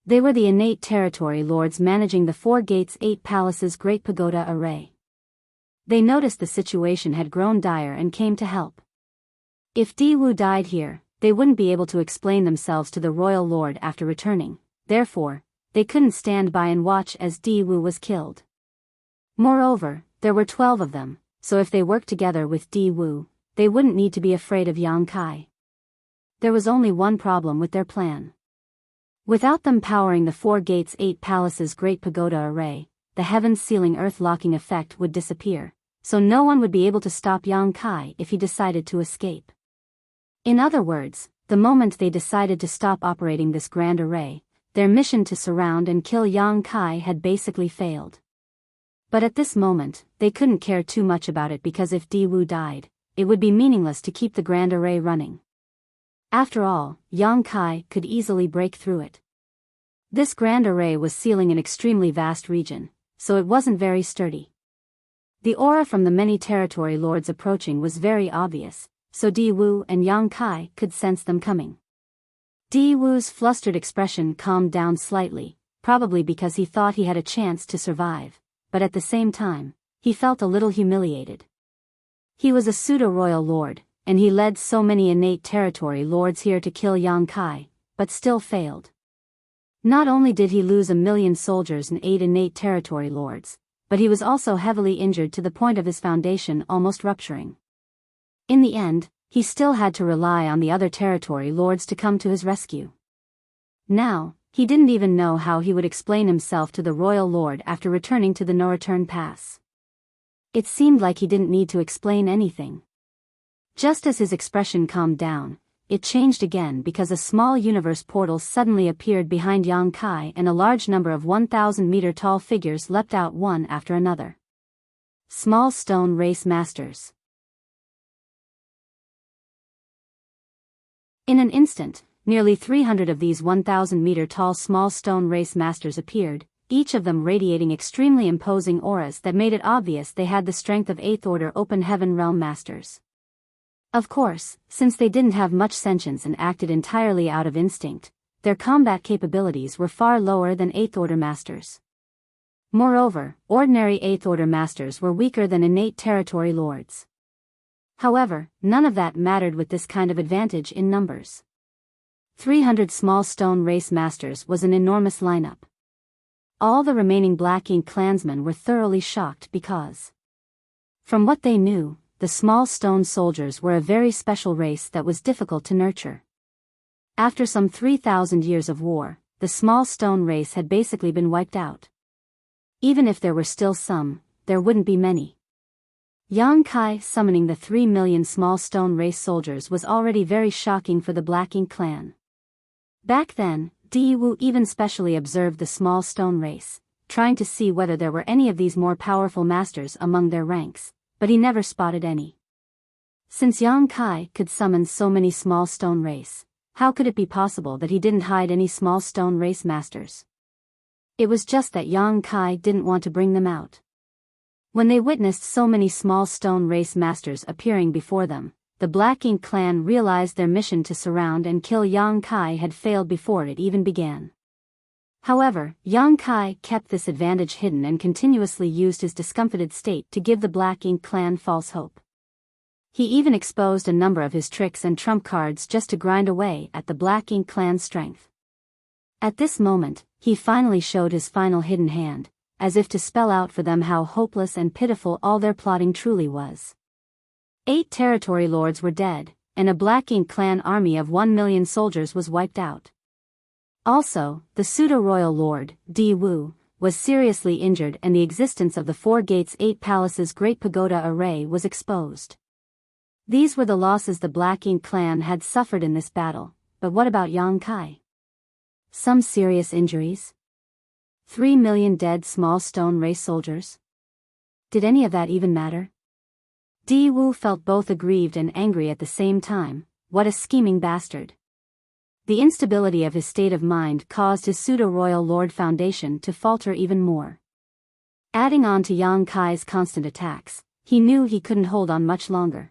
They were the innate territory lords managing the 4 Gates 8 Palaces Great Pagoda array. They noticed the situation had grown dire and came to help. If Di Wu died here, they wouldn't be able to explain themselves to the royal lord after returning. Therefore, they couldn't stand by and watch as Di Wu was killed. Moreover, there were 12 of them, so if they worked together with Di Wu, they wouldn't need to be afraid of Yang Kai. There was only one problem with their plan. Without them powering the 4 gates 8 palaces Great Pagoda array, the heavens sealing earth locking effect would disappear, so no one would be able to stop Yang Kai if he decided to escape. In other words, the moment they decided to stop operating this grand array, their mission to surround and kill Yang Kai had basically failed. But at this moment, they couldn't care too much about it because if Di Wu died, it would be meaningless to keep the grand array running. After all, Yang Kai could easily break through it. This grand array was sealing an extremely vast region, so it wasn't very sturdy. The aura from the many territory lords approaching was very obvious, so Di Wu and Yang Kai could sense them coming. Di Wu's flustered expression calmed down slightly, probably because he thought he had a chance to survive, but at the same time, he felt a little humiliated. He was a pseudo-royal lord, and he led so many innate territory lords here to kill Yang Kai, but still failed. Not only did he lose 1,000,000 soldiers and 8 innate territory lords, but he was also heavily injured to the point of his foundation almost rupturing. In the end, he still had to rely on the other territory lords to come to his rescue. Now, he didn't even know how he would explain himself to the royal lord after returning to the no-return pass. It seemed like he didn't need to explain anything. Just as his expression calmed down, it changed again because a small universe portal suddenly appeared behind Yang Kai and a large number of 1,000-meter-tall figures leapt out one after another. Small Stone Race Masters. In an instant, nearly 300 of these 1,000-meter-tall small stone race masters appeared, each of them radiating extremely imposing auras that made it obvious they had the strength of 8th Order Open Heaven Realm Masters. Of course, since they didn't have much sentience and acted entirely out of instinct, their combat capabilities were far lower than 8th Order Masters. Moreover, ordinary 8th Order Masters were weaker than innate territory lords. However, none of that mattered with this kind of advantage in numbers. 300 small stone race masters was an enormous lineup. All the remaining Black Ink clansmen were thoroughly shocked because, from what they knew, the small stone soldiers were a very special race that was difficult to nurture. After some 3,000 years of war, the small stone race had basically been wiped out. Even if there were still some, there wouldn't be many. Yang Kai summoning the 3 million small stone race soldiers was already very shocking for the Black Ink clan. Back then, Di Wu even specially observed the small stone race, trying to see whether there were any of these more powerful masters among their ranks, but he never spotted any. Since Yang Kai could summon so many small stone race, how could it be possible that he didn't hide any small stone race masters? It was just that Yang Kai didn't want to bring them out. When they witnessed so many small stone race masters appearing before them, the Black Ink clan realized their mission to surround and kill Yang Kai had failed before it even began. However, Yang Kai kept this advantage hidden and continuously used his discomfited state to give the Black Ink clan false hope. He even exposed a number of his tricks and trump cards just to grind away at the Black Ink clan's strength. At this moment, he finally showed his final hidden hand, as if to spell out for them how hopeless and pitiful all their plotting truly was. 8 territory lords were dead, and a Black Ink clan army of 1 million soldiers was wiped out. Also, the pseudo-royal lord, Di Wu, was seriously injured and the existence of the 4 gates 8 palaces Great Pagoda array was exposed. These were the losses the Black Ink clan had suffered in this battle, but what about Yang Kai? Some serious injuries? 3 million dead small stone race soldiers? Did any of that even matter? Di Wu felt both aggrieved and angry at the same time. What a scheming bastard. The instability of his state of mind caused his pseudo-royal lord foundation to falter even more. Adding on to Yang Kai's constant attacks, he knew he couldn't hold on much longer.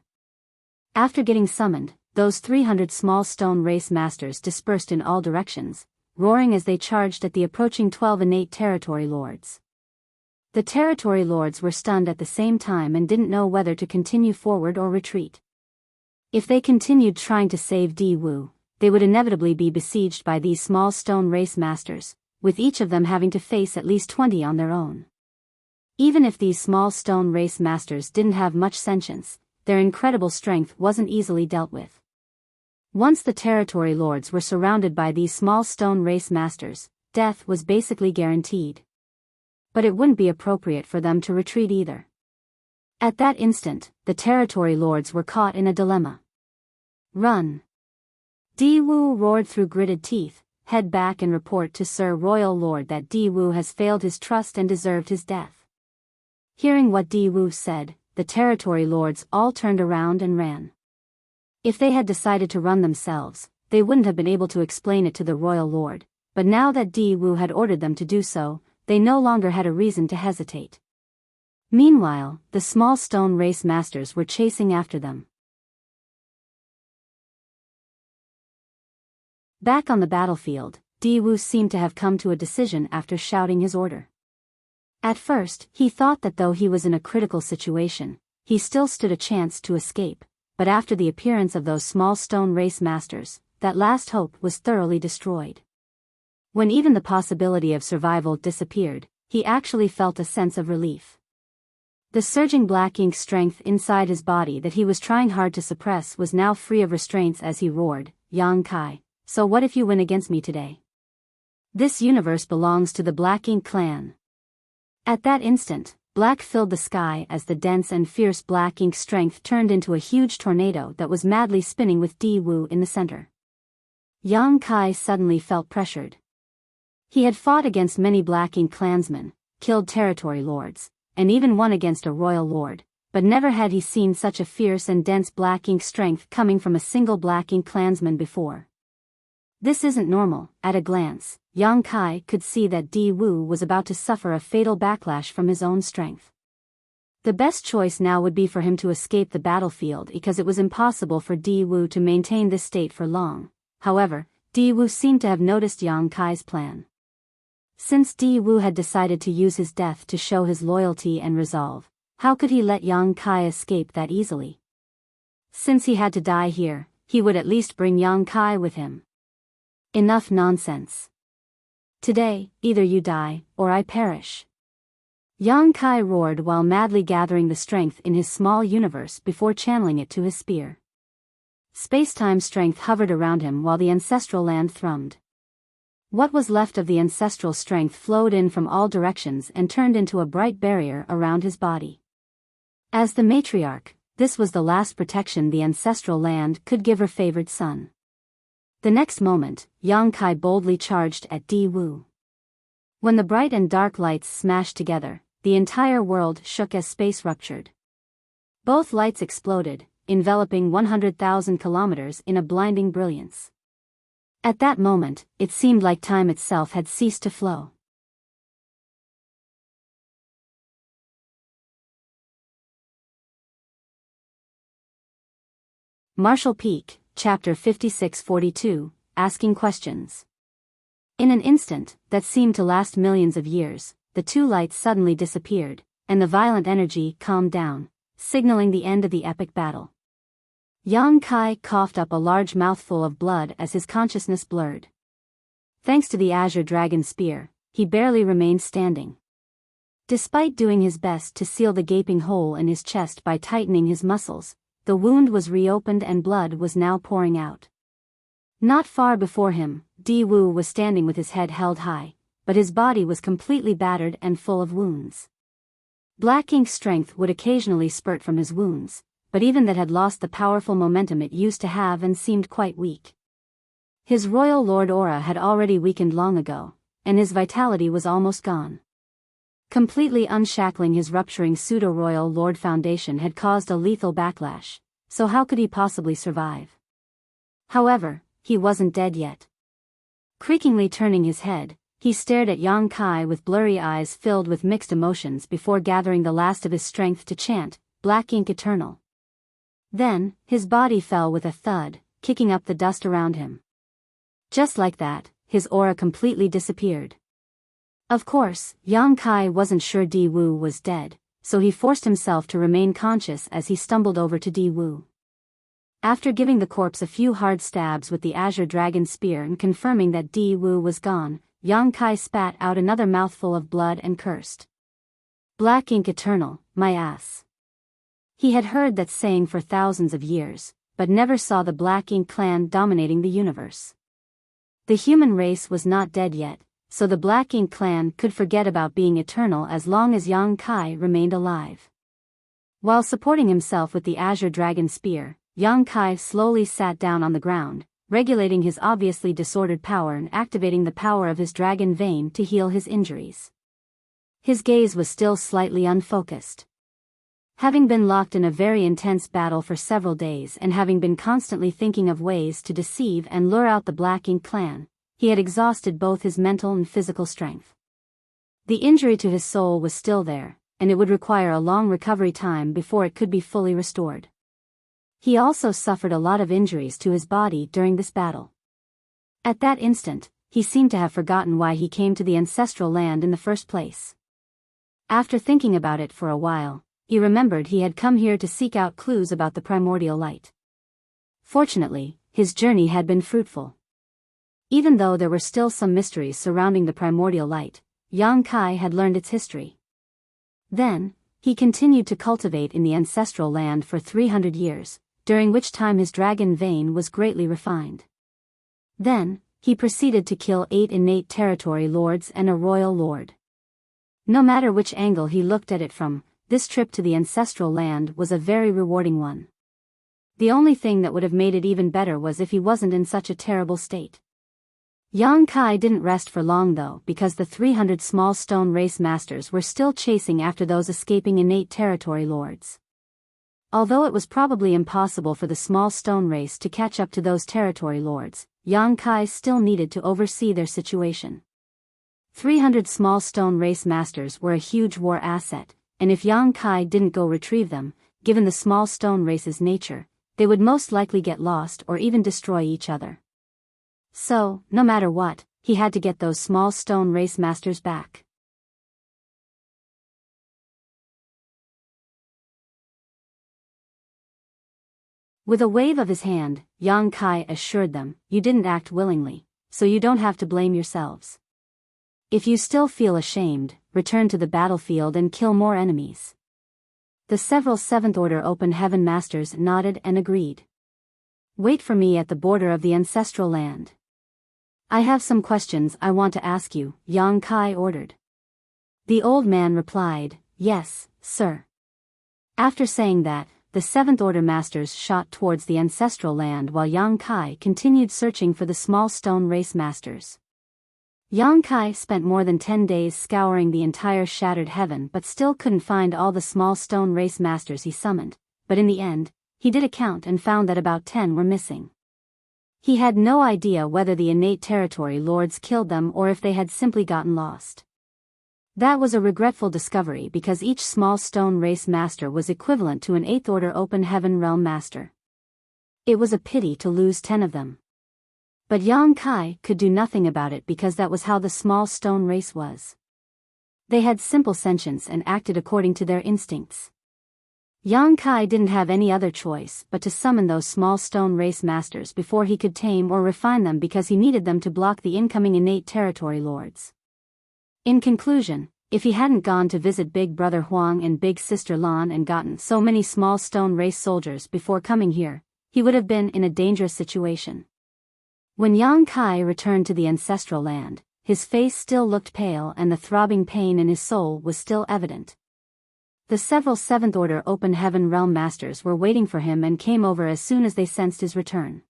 After getting summoned, those 300 small stone race masters dispersed in all directions, roaring as they charged at the approaching 12 innate territory lords. The territory lords were stunned at the same time and didn't know whether to continue forward or retreat. If they continued trying to save Di Wu, they would inevitably be besieged by these small stone race masters, with each of them having to face at least 20 on their own. Even if these small stone race masters didn't have much sentience, their incredible strength wasn't easily dealt with. Once the territory lords were surrounded by these small stone race masters, death was basically guaranteed. But it wouldn't be appropriate for them to retreat either. At that instant, the territory lords were caught in a dilemma. Run! Di Wu roared through gritted teeth, head back and report to Sir Royal Lord that Di Wu has failed his trust and deserved his death. Hearing what Di Wu said, the territory lords all turned around and ran. If they had decided to run themselves, they wouldn't have been able to explain it to the royal lord, but now that Di Wu had ordered them to do so, they no longer had a reason to hesitate. Meanwhile, the small stone race masters were chasing after them. Back on the battlefield, Di Wu seemed to have come to a decision after shouting his order. At first, he thought that though he was in a critical situation, he still stood a chance to escape, but after the appearance of those small stone race masters, that last hope was thoroughly destroyed. When even the possibility of survival disappeared, he actually felt a sense of relief. The surging black ink strength inside his body that he was trying hard to suppress was now free of restraints as he roared, "Yang Kai, so what if you win against me today? This universe belongs to the Black Ink clan." At that instant, black filled the sky as the dense and fierce black ink strength turned into a huge tornado that was madly spinning with Di Wu in the center. Yang Kai suddenly felt pressured. He had fought against many black ink clansmen, killed territory lords, and even won against a royal lord, but never had he seen such a fierce and dense black ink strength coming from a single black ink clansman before. This isn't normal. At a glance, Yang Kai could see that Di Wu was about to suffer a fatal backlash from his own strength. The best choice now would be for him to escape the battlefield because it was impossible for Di Wu to maintain this state for long. However, Di Wu seemed to have noticed Yang Kai's plan. Since Di Wu had decided to use his death to show his loyalty and resolve, how could he let Yang Kai escape that easily? Since he had to die here, he would at least bring Yang Kai with him. Enough nonsense. Today, either you die, or I perish. Yang Kai roared while madly gathering the strength in his small universe before channeling it to his spear. Space-time strength hovered around him while the ancestral land thrummed. What was left of the ancestral strength flowed in from all directions and turned into a bright barrier around his body. As the matriarch, this was the last protection the ancestral land could give her favored son. The next moment, Yang Kai boldly charged at Di Wu. When the bright and dark lights smashed together, the entire world shook as space ruptured. Both lights exploded, enveloping 100,000 kilometers in a blinding brilliance. At that moment, it seemed like time itself had ceased to flow. Marshall Peak, Chapter 5642, Asking Questions. In an instant, that seemed to last millions of years, the two lights suddenly disappeared, and the violent energy calmed down, signaling the end of the epic battle. Yang Kai coughed up a large mouthful of blood as his consciousness blurred. Thanks to the Azure Dragon Spear, he barely remained standing. Despite doing his best to seal the gaping hole in his chest by tightening his muscles, the wound was reopened and blood was now pouring out. Not far before him, Di Wu was standing with his head held high, but his body was completely battered and full of wounds. Black ink strength would occasionally spurt from his wounds, but even that had lost the powerful momentum it used to have and seemed quite weak. His royal lord aura had already weakened long ago, and his vitality was almost gone. Completely unshackling his rupturing pseudo-royal lord foundation had caused a lethal backlash, so how could he possibly survive? However, he wasn't dead yet. Creakingly turning his head, he stared at Yang Kai with blurry eyes filled with mixed emotions before gathering the last of his strength to chant, "Black Ink Eternal." Then, his body fell with a thud, kicking up the dust around him. Just like that, his aura completely disappeared. Of course, Yang Kai wasn't sure Di Wu was dead, so he forced himself to remain conscious as he stumbled over to Di Wu. After giving the corpse a few hard stabs with the Azure Dragon Spear and confirming that Di Wu was gone, Yang Kai spat out another mouthful of blood and cursed. Black ink eternal, my ass. He had heard that saying for thousands of years, but never saw the Black Ink clan dominating the universe. The human race was not dead yet, so the Black Ink clan could forget about being eternal as long as Yang Kai remained alive. While supporting himself with the Azure Dragon Spear, Yang Kai slowly sat down on the ground, regulating his obviously disordered power and activating the power of his dragon vein to heal his injuries. His gaze was still slightly unfocused. Having been locked in a very intense battle for several days and having been constantly thinking of ways to deceive and lure out the Black Ink clan, he had exhausted both his mental and physical strength. The injury to his soul was still there, and it would require a long recovery time before it could be fully restored. He also suffered a lot of injuries to his body during this battle. At that instant, he seemed to have forgotten why he came to the ancestral land in the first place. After thinking about it for a while, he remembered he had come here to seek out clues about the primordial light. Fortunately, his journey had been fruitful. Even though there were still some mysteries surrounding the primordial light, Yang Kai had learned its history. Then, he continued to cultivate in the ancestral land for 300 years, during which time his dragon vein was greatly refined. Then, he proceeded to kill 8 innate territory lords and a royal lord. No matter which angle he looked at it from, this trip to the ancestral land was a very rewarding one. The only thing that would have made it even better was if he wasn't in such a terrible state. Yang Kai didn't rest for long though, because the 300 small stone race masters were still chasing after those escaping innate territory lords. Although it was probably impossible for the small stone race to catch up to those territory lords, Yang Kai still needed to oversee their situation. 300 small stone race masters were a huge war asset, and if Yang Kai didn't go retrieve them, given the small stone race's nature, they would most likely get lost or even destroy each other. So, no matter what, he had to get those small stone race masters back. With a wave of his hand, Yang Kai assured them, "You didn't act willingly, so you don't have to blame yourselves. If you still feel ashamed, return to the battlefield and kill more enemies." The several 7th Order Open Heaven Masters nodded and agreed. "Wait for me at the border of the ancestral land. I have some questions I want to ask you," Yang Kai ordered. The old man replied, "Yes, sir." After saying that, the 7th Order Masters shot towards the ancestral land while Yang Kai continued searching for the small stone race masters. Yang Kai spent more than 10 days scouring the entire shattered heaven but still couldn't find all the small stone race masters he summoned, but in the end, he did a count and found that about 10 were missing. He had no idea whether the innate territory lords killed them or if they had simply gotten lost. That was a regretful discovery because each small stone race master was equivalent to an 8th Order Open Heaven Realm Master. It was a pity to lose 10 of them. But Yang Kai could do nothing about it because that was how the small stone race was. They had simple sentience and acted according to their instincts. Yang Kai didn't have any other choice but to summon those small stone race masters before he could tame or refine them because he needed them to block the incoming innate territory lords. In conclusion, if he hadn't gone to visit Big Brother Huang and Big Sister Lan and gotten so many small stone race soldiers before coming here, he would have been in a dangerous situation. When Yang Kai returned to the ancestral land, his face still looked pale and the throbbing pain in his soul was still evident. The several 7th Order Open Heaven Realm Masters were waiting for him and came over as soon as they sensed his return.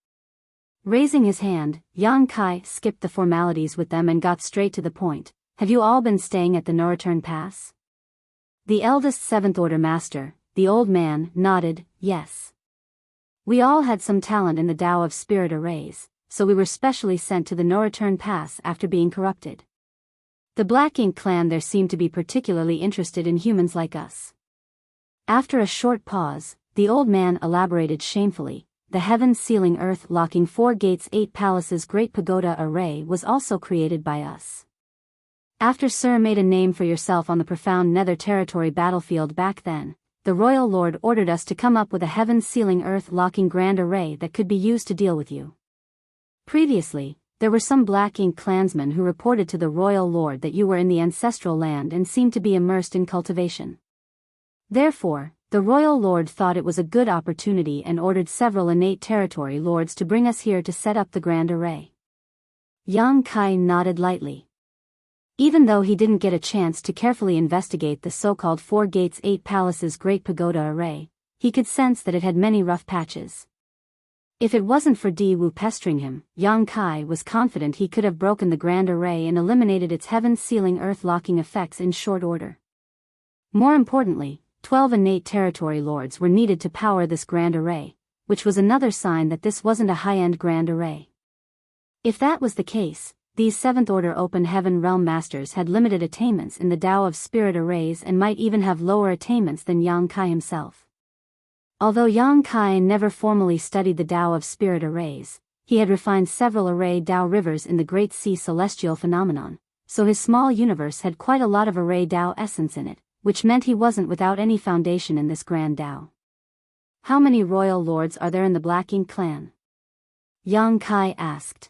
Raising his hand, Yang Kai skipped the formalities with them and got straight to the point. "Have you all been staying at the No Return Pass?" The eldest 7th Order Master, the old man, nodded, "Yes. We all had some talent in the Tao of Spirit Arrays, so we were specially sent to the No Return Pass after being corrupted. The Black Ink clan there seemed to be particularly interested in humans like us." After a short pause, the old man elaborated shamefully, "The heaven sealing earth locking 4 gates 8 palaces great pagoda array was also created by us. After Sir made a name for yourself on the profound nether territory battlefield back then, the royal lord ordered us to come up with a heaven sealing earth locking grand array that could be used to deal with you. Previously, there were some Black Ink clansmen who reported to the royal lord that you were in the ancestral land and seemed to be immersed in cultivation. Therefore, the royal lord thought it was a good opportunity and ordered several innate territory lords to bring us here to set up the grand array. Yang Kai nodded lightly. Even though he didn't get a chance to carefully investigate the so-called 4 Gates 8 Palaces Great Pagoda array, he could sense that it had many rough patches. If it wasn't for Di Wu pestering him, Yang Kai was confident he could have broken the grand array and eliminated its heaven-sealing earth-locking effects in short order. More importantly, 12 innate territory lords were needed to power this grand array, which was another sign that this wasn't a high-end grand array. If that was the case, these 7th Order Open Heaven Realm Masters had limited attainments in the Tao of Spirit arrays and might even have lower attainments than Yang Kai himself. Although Yang Kai never formally studied the Tao of Spirit arrays, he had refined several array Tao rivers in the Great Sea Celestial Phenomenon, so his small universe had quite a lot of array Tao essence in it, which meant he wasn't without any foundation in this grand Tao. How many royal lords are there in the Black Ink clan? Yang Kai asked.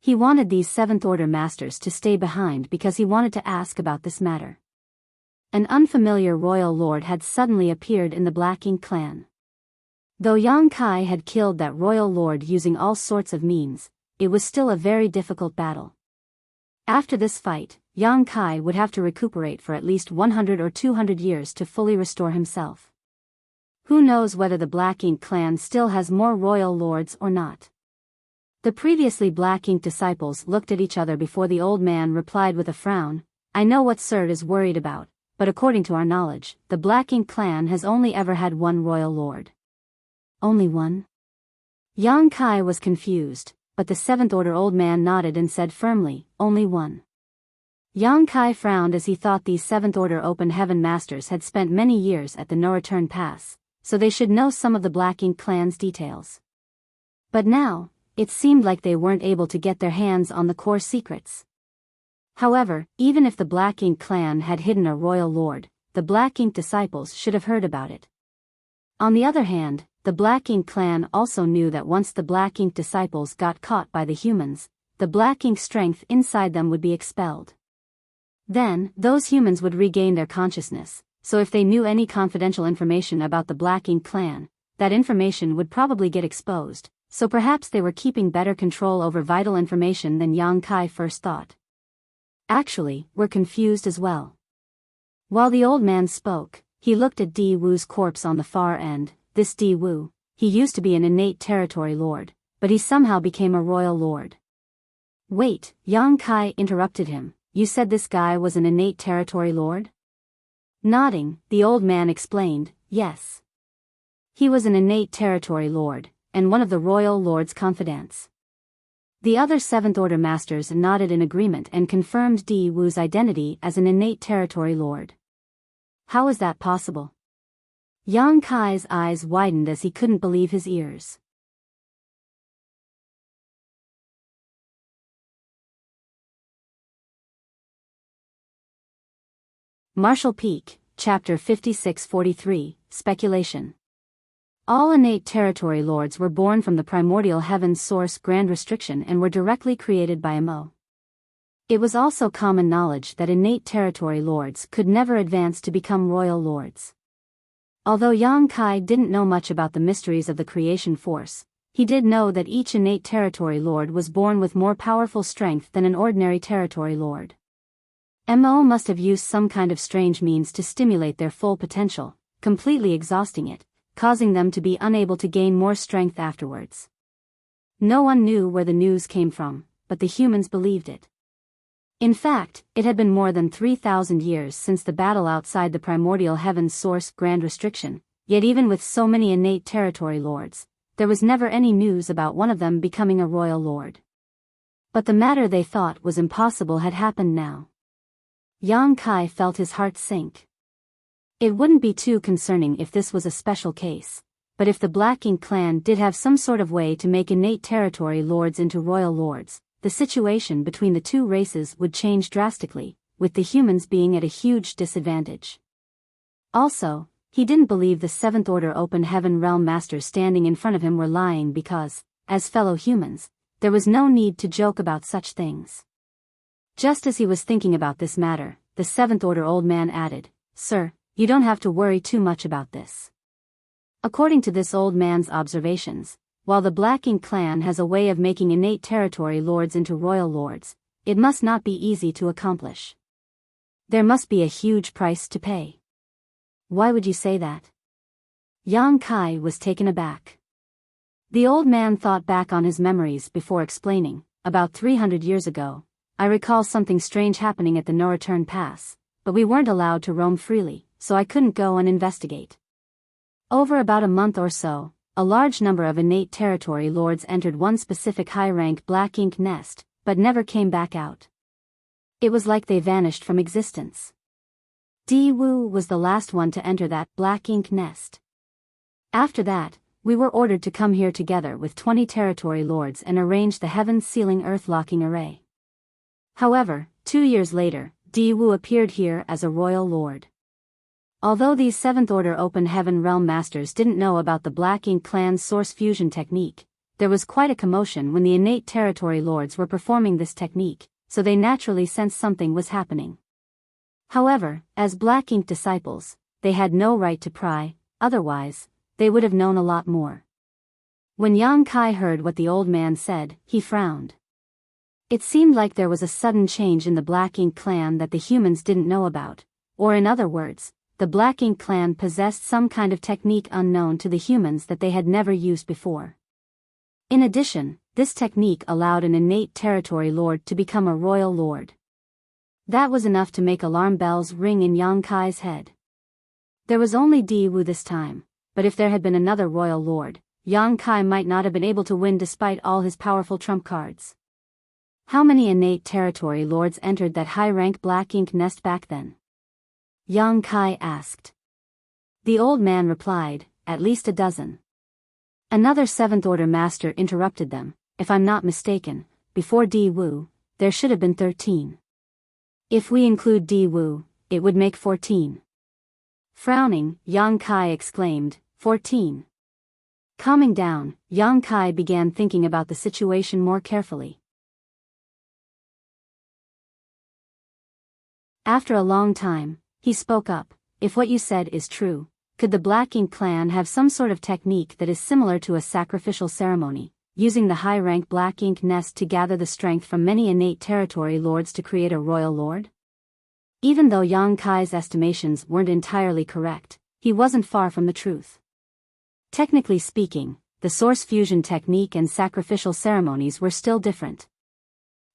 He wanted these 7th Order Masters to stay behind because he wanted to ask about this matter. An unfamiliar royal lord had suddenly appeared in the Black Ink clan. Though Yang Kai had killed that royal lord using all sorts of means, it was still a very difficult battle. After this fight, Yang Kai would have to recuperate for at least 100 or 200 years to fully restore himself. Who knows whether the Black Ink clan still has more royal lords or not. The previously Black Ink disciples looked at each other before the old man replied with a frown, I know what Sir is worried about, but according to our knowledge, the Black Ink clan has only ever had one royal lord. Only one? Yang Kai was confused, but the 7th Order old man nodded and said firmly, only one. Yang Kai frowned as he thought these 7th Order Open Heaven Masters had spent many years at the No Return Pass, so they should know some of the Black Ink clan's details. But now, it seemed like they weren't able to get their hands on the core secrets. However, even if the Black Ink clan had hidden a royal lord, the Black Ink disciples should have heard about it. On the other hand, the Black Ink clan also knew that once the Black Ink disciples got caught by the humans, the Black Ink strength inside them would be expelled. Then, those humans would regain their consciousness, so if they knew any confidential information about the Black Ink clan, that information would probably get exposed, so perhaps they were keeping better control over vital information than Yang Kai first thought. Actually, we're confused as well. While the old man spoke, he looked at Di Wu's corpse on the far end. This Di Wu, he used to be an innate territory lord, but he somehow became a royal lord. Wait, Yang Kai interrupted him, you said this guy was an innate territory lord? Nodding, the old man explained, yes. He was an innate territory lord, and one of the royal lord's confidants. The other 7th Order Masters nodded in agreement and confirmed Di Wu's identity as an innate territory lord. How is that possible? Yang Kai's eyes widened as he couldn't believe his ears. Marshall Peak, Chapter 5643, Speculation. All innate territory lords were born from the primordial heaven's source Grand Restriction and were directly created by Mo. It was also common knowledge that innate territory lords could never advance to become royal lords. Although Yang Kai didn't know much about the mysteries of the creation force, he did know that each innate territory lord was born with more powerful strength than an ordinary territory lord. Mo must have used some kind of strange means to stimulate their full potential, completely exhausting it, causing them to be unable to gain more strength afterwards. No one knew where the news came from, but the humans believed it. In fact, it had been more than 3,000 years since the battle outside the primordial heaven's source Grand Restriction, yet even with so many innate territory lords, there was never any news about one of them becoming a royal lord. But the matter they thought was impossible had happened now. Yang Kai felt his heart sink. It wouldn't be too concerning if this was a special case, but if the Black Ink clan did have some sort of way to make innate territory lords into royal lords, the situation between the two races would change drastically, with the humans being at a huge disadvantage. Also, He didn't believe the Seventh Order Open Heaven Realm Masters standing in front of him were lying because, as fellow humans, there was no need to joke about such things. Just as he was thinking about this matter, the Seventh Order Old Man added, "Sir, you don't have to worry too much about this." According to this old man's observations, while the Black Ink clan has a way of making innate territory lords into royal lords, it must not be easy to accomplish. There must be a huge price to pay. Why would you say that? Yang Kai was taken aback. The old man thought back on his memories before explaining. About 300 years ago, I recall something strange happening at the No Return Pass, but we weren't allowed to roam freely, so I couldn't go and investigate. Over about a month or so, a large number of innate territory lords entered one specific high-rank Black Ink nest, but never came back out. It was like they vanished from existence. Di Wu was the last one to enter that Black Ink nest. After that, we were ordered to come here together with 20 territory lords and arrange the heaven-sealing earth-locking array. However, 2 years later, Di Wu appeared here as a royal lord. Although these Seventh Order Open Heaven Realm Masters didn't know about the Black Ink clan's source fusion technique, there was quite a commotion when the innate territory lords were performing this technique, so they naturally sensed something was happening. However, as Black Ink disciples, they had no right to pry, otherwise, they would have known a lot more. When Yang Kai heard what the old man said, he frowned. It seemed like there was a sudden change in the Black Ink clan that the humans didn't know about, or in other words, the Black Ink clan possessed some kind of technique unknown to the humans that they had never used before. In addition, this technique allowed an innate territory lord to become a royal lord. That was enough to make alarm bells ring in Yang Kai's head. There was only Di Wu this time, but if there had been another royal lord, Yang Kai might not have been able to win despite all his powerful trump cards. How many innate territory lords entered that high-rank Black Ink nest back then? Yang Kai asked. The old man replied, "At least a dozen." Another Seventh Order Master interrupted them. "If I'm not mistaken, before Di Wu, there should have been 13. If we include Di Wu, it would make 14. Frowning, Yang Kai exclaimed, 14. Calming down, Yang Kai began thinking about the situation more carefully. After a long time, he spoke up. "If what you said is true, could the Black Ink clan have some sort of technique that is similar to a sacrificial ceremony, using the high-rank Black Ink nest to gather the strength from many innate territory lords to create a royal lord?" Even though Yang Kai's estimations weren't entirely correct, he wasn't far from the truth. Technically speaking, the source fusion technique and sacrificial ceremonies were still different.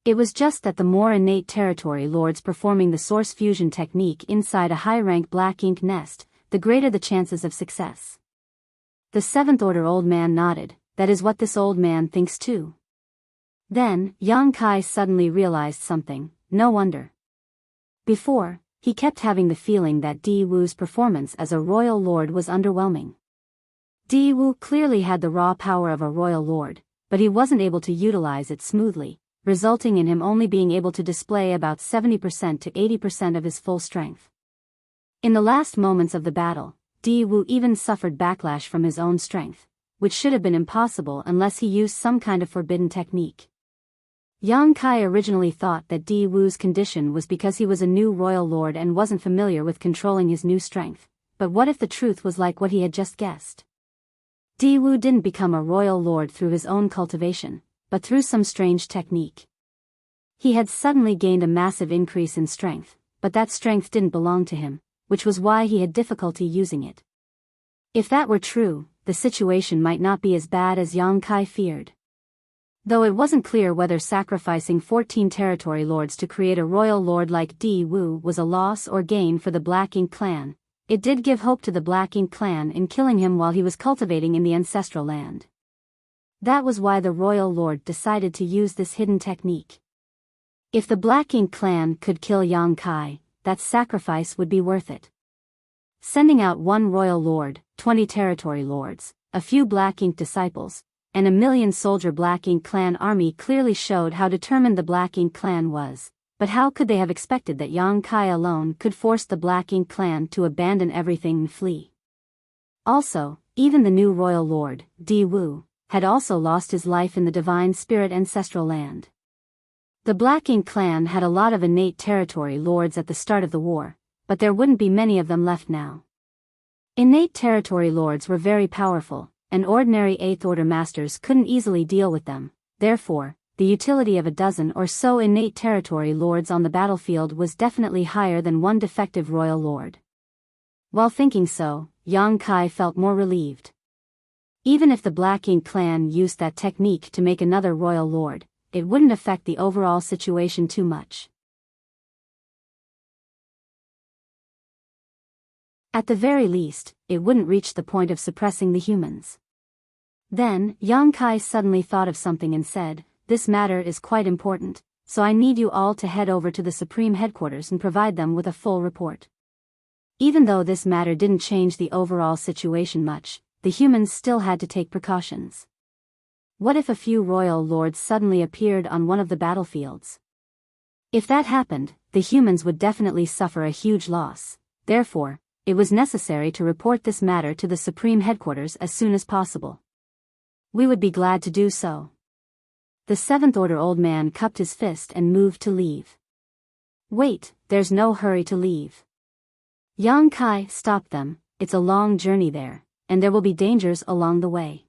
It was just that the more innate territory lords performing the source fusion technique inside a high-rank Black Ink nest, the greater the chances of success. The Seventh Order old man nodded. "That is what this old man thinks too." Then, Yang Kai suddenly realized something. No wonder. Before, he kept having the feeling that Di Wu's performance as a royal lord was underwhelming. Di Wu clearly had the raw power of a royal lord, but he wasn't able to utilize it smoothly, resulting in him only being able to display about 70% to 80% of his full strength. In the last moments of the battle, Di Wu even suffered backlash from his own strength, which should have been impossible unless he used some kind of forbidden technique. Yang Kai originally thought that Di Wu's condition was because he was a new royal lord and wasn't familiar with controlling his new strength, but what if the truth was like what he had just guessed? Di Wu didn't become a royal lord through his own cultivation, but through some strange technique. He had suddenly gained a massive increase in strength, but that strength didn't belong to him, which was why he had difficulty using it. If that were true, the situation might not be as bad as Yang Kai feared. Though it wasn't clear whether sacrificing 14 territory lords to create a royal lord like Di Wu was a loss or gain for the Black Ink clan, it did give hope to the Black Ink clan in killing him while he was cultivating in the ancestral land. That was why the royal lord decided to use this hidden technique. If the Black Ink clan could kill Yang Kai, that sacrifice would be worth it. Sending out one royal lord, 20 territory lords, a few Black Ink disciples, and a 1,000,000-soldier Black Ink clan army clearly showed how determined the Black Ink clan was, but how could they have expected that Yang Kai alone could force the Black Ink clan to abandon everything and flee? Also, even the new royal lord, Di Wu, had also lost his life in the divine spirit ancestral land. The Black Ink clan had a lot of innate territory lords at the start of the war, but there wouldn't be many of them left now. Innate territory lords were very powerful, and ordinary 8th Order masters couldn't easily deal with them. Therefore, the utility of a dozen or so innate territory lords on the battlefield was definitely higher than one defective royal lord. While thinking so, Yang Kai felt more relieved. Even if the Black Ink clan used that technique to make another royal lord, it wouldn't affect the overall situation too much. At the very least, it wouldn't reach the point of suppressing the humans. Then, Yang Kai suddenly thought of something and said, "This matter is quite important, so I need you all to head over to the Supreme Headquarters and provide them with a full report." Even though this matter didn't change the overall situation much, the humans still had to take precautions. What if a few royal lords suddenly appeared on one of the battlefields? If that happened, the humans would definitely suffer a huge loss. Therefore, it was necessary to report this matter to the Supreme Headquarters as soon as possible. We would be glad to do so. The 7th Order old man cupped his fist and moved to leave. Wait, there's no hurry to leave. Yang Kai stopped them. It's a long journey there, and there will be dangers along the way.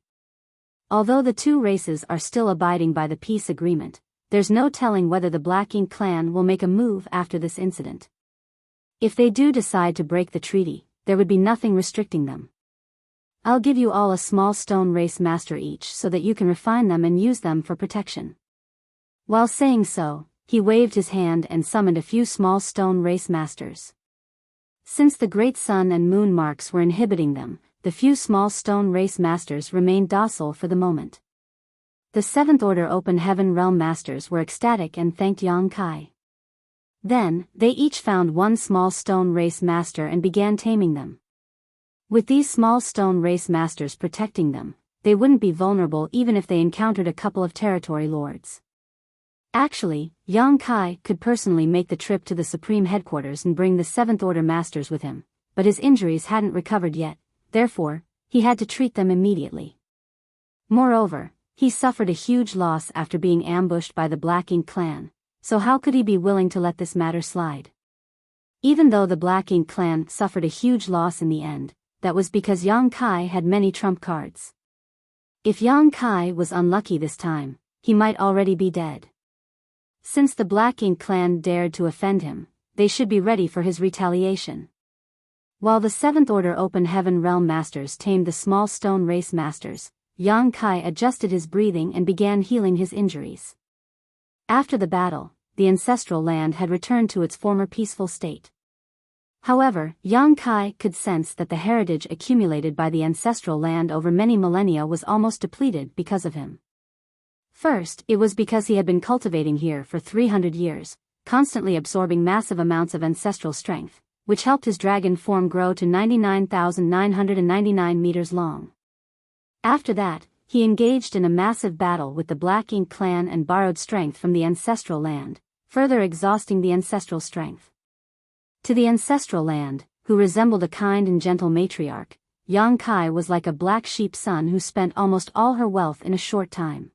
Although the two races are still abiding by the peace agreement, there's no telling whether the Black Ink clan will make a move after this incident. If they do decide to break the treaty, there would be nothing restricting them. I'll give you all a small stone race master each so that you can refine them and use them for protection. While saying so, he waved his hand and summoned a few small stone race masters. Since the great sun and moon marks were inhibiting them, the few small stone race masters remained docile for the moment. The 7th Order Open Heaven Realm masters were ecstatic and thanked Yang Kai. Then, they each found one small stone race master and began taming them. With these small stone race masters protecting them, they wouldn't be vulnerable even if they encountered a couple of territory lords. Actually, Yang Kai could personally make the trip to the Supreme Headquarters and bring the 7th Order masters with him, but his injuries hadn't recovered yet. Therefore, he had to treat them immediately. Moreover, he suffered a huge loss after being ambushed by the Black Ink clan, so how could he be willing to let this matter slide? Even though the Black Ink clan suffered a huge loss in the end, that was because Yang Kai had many trump cards. If Yang Kai was unlucky this time, he might already be dead. Since the Black Ink clan dared to offend him, they should be ready for his retaliation. While the 7th Order Open Heaven Realm masters tamed the small stone race masters, Yang Kai adjusted his breathing and began healing his injuries. After the battle, the ancestral land had returned to its former peaceful state. However, Yang Kai could sense that the heritage accumulated by the ancestral land over many millennia was almost depleted because of him. First, it was because he had been cultivating here for 300 years, constantly absorbing massive amounts of ancestral strength, which helped his dragon form grow to 99,999 meters long. After that, he engaged in a massive battle with the Black Ink clan and borrowed strength from the ancestral land, further exhausting the ancestral strength. To the ancestral land, who resembled a kind and gentle matriarch, Yang Kai was like a black sheep son who spent almost all her wealth in a short time.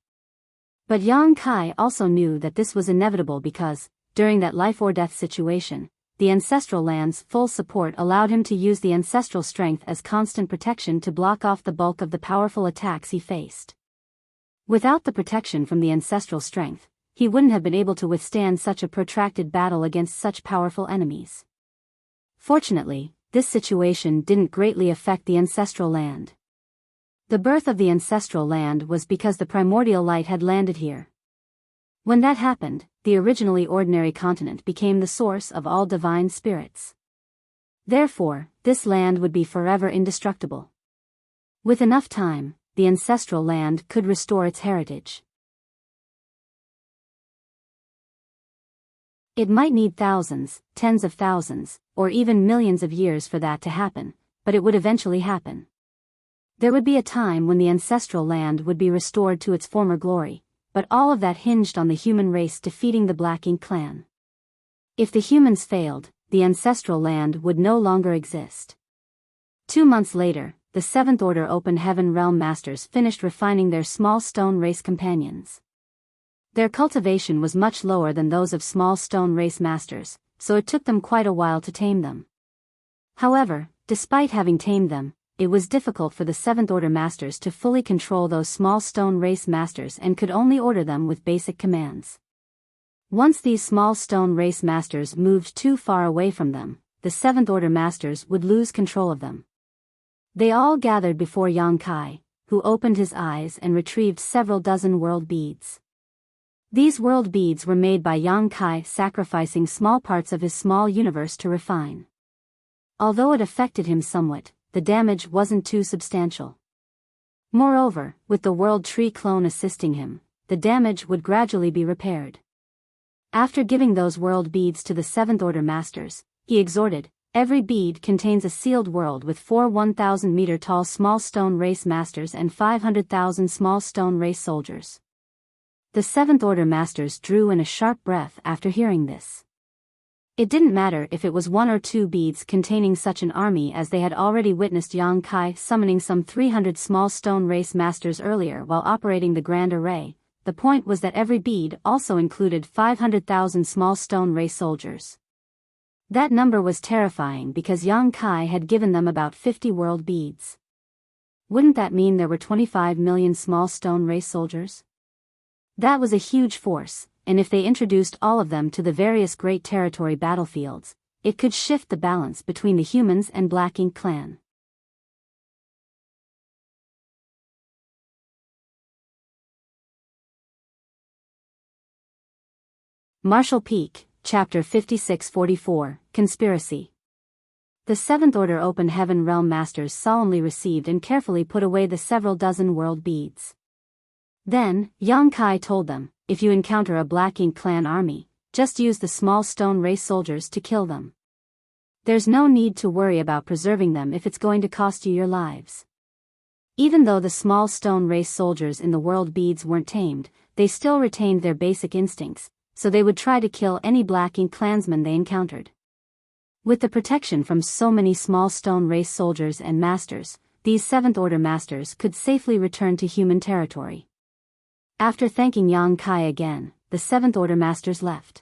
But Yang Kai also knew that this was inevitable because, during that life-or-death situation, the ancestral land's full support allowed him to use the ancestral strength as constant protection to block off the bulk of the powerful attacks he faced. Without the protection from the ancestral strength, he wouldn't have been able to withstand such a protracted battle against such powerful enemies. Fortunately, this situation didn't greatly affect the ancestral land. The birth of the ancestral land was because the primordial light had landed here. When that happened, the originally ordinary continent became the source of all divine spirits. Therefore, this land would be forever indestructible. With enough time, the ancestral land could restore its heritage. It might need thousands, tens of thousands, or even millions of years for that to happen, but it would eventually happen. There would be a time when the ancestral land would be restored to its former glory, but all of that hinged on the human race defeating the Black Ink clan. If the humans failed, the ancestral land would no longer exist. 2 months later, the Seventh Order Open Heaven Realm Masters finished refining their small stone race companions. Their cultivation was much lower than those of small stone race masters, so it took them quite a while to tame them. However, despite having tamed them, it was difficult for the Seventh Order Masters to fully control those small stone race masters and could only order them with basic commands. Once these small stone race masters moved too far away from them, the Seventh Order Masters would lose control of them. They all gathered before Yang Kai, who opened his eyes and retrieved several dozen world beads. These world beads were made by Yang Kai sacrificing small parts of his small universe to refine. Although it affected him somewhat, the damage wasn't too substantial. Moreover, with the World Tree clone assisting him, the damage would gradually be repaired. After giving those world beads to the Seventh Order Masters, he exhorted, "Every bead contains a sealed world with 4 1,000-meter-tall small stone race masters and 500,000 small stone race soldiers." The Seventh Order Masters drew in a sharp breath after hearing this. It didn't matter if it was 1 or 2 beads containing such an army, as they had already witnessed Yang Kai summoning some 300 small stone race masters earlier while operating the Grand Array. The point was that every bead also included 500,000 small stone race soldiers. That number was terrifying because Yang Kai had given them about 50 world beads. Wouldn't that mean there were 25 million small stone race soldiers? That was a huge force, and if they introduced all of them to the various Great Territory battlefields, it could shift the balance between the humans and Black Ink clan. Marshall Peak, Chapter 5644, Conspiracy. The Seventh Order Open Heaven Realm Masters solemnly received and carefully put away the several dozen world beads. Then, Yang Kai told them, "If you encounter a Black Ink clan army, just use the small stone race soldiers to kill them. There's no need to worry about preserving them if it's going to cost you your lives." Even though the small stone race soldiers in the world beads weren't tamed, they still retained their basic instincts, so they would try to kill any Black Ink clansmen they encountered. With the protection from so many small stone race soldiers and masters, these Seventh Order Masters could safely return to human territory. After thanking Yang Kai again, the Seventh Order Masters left.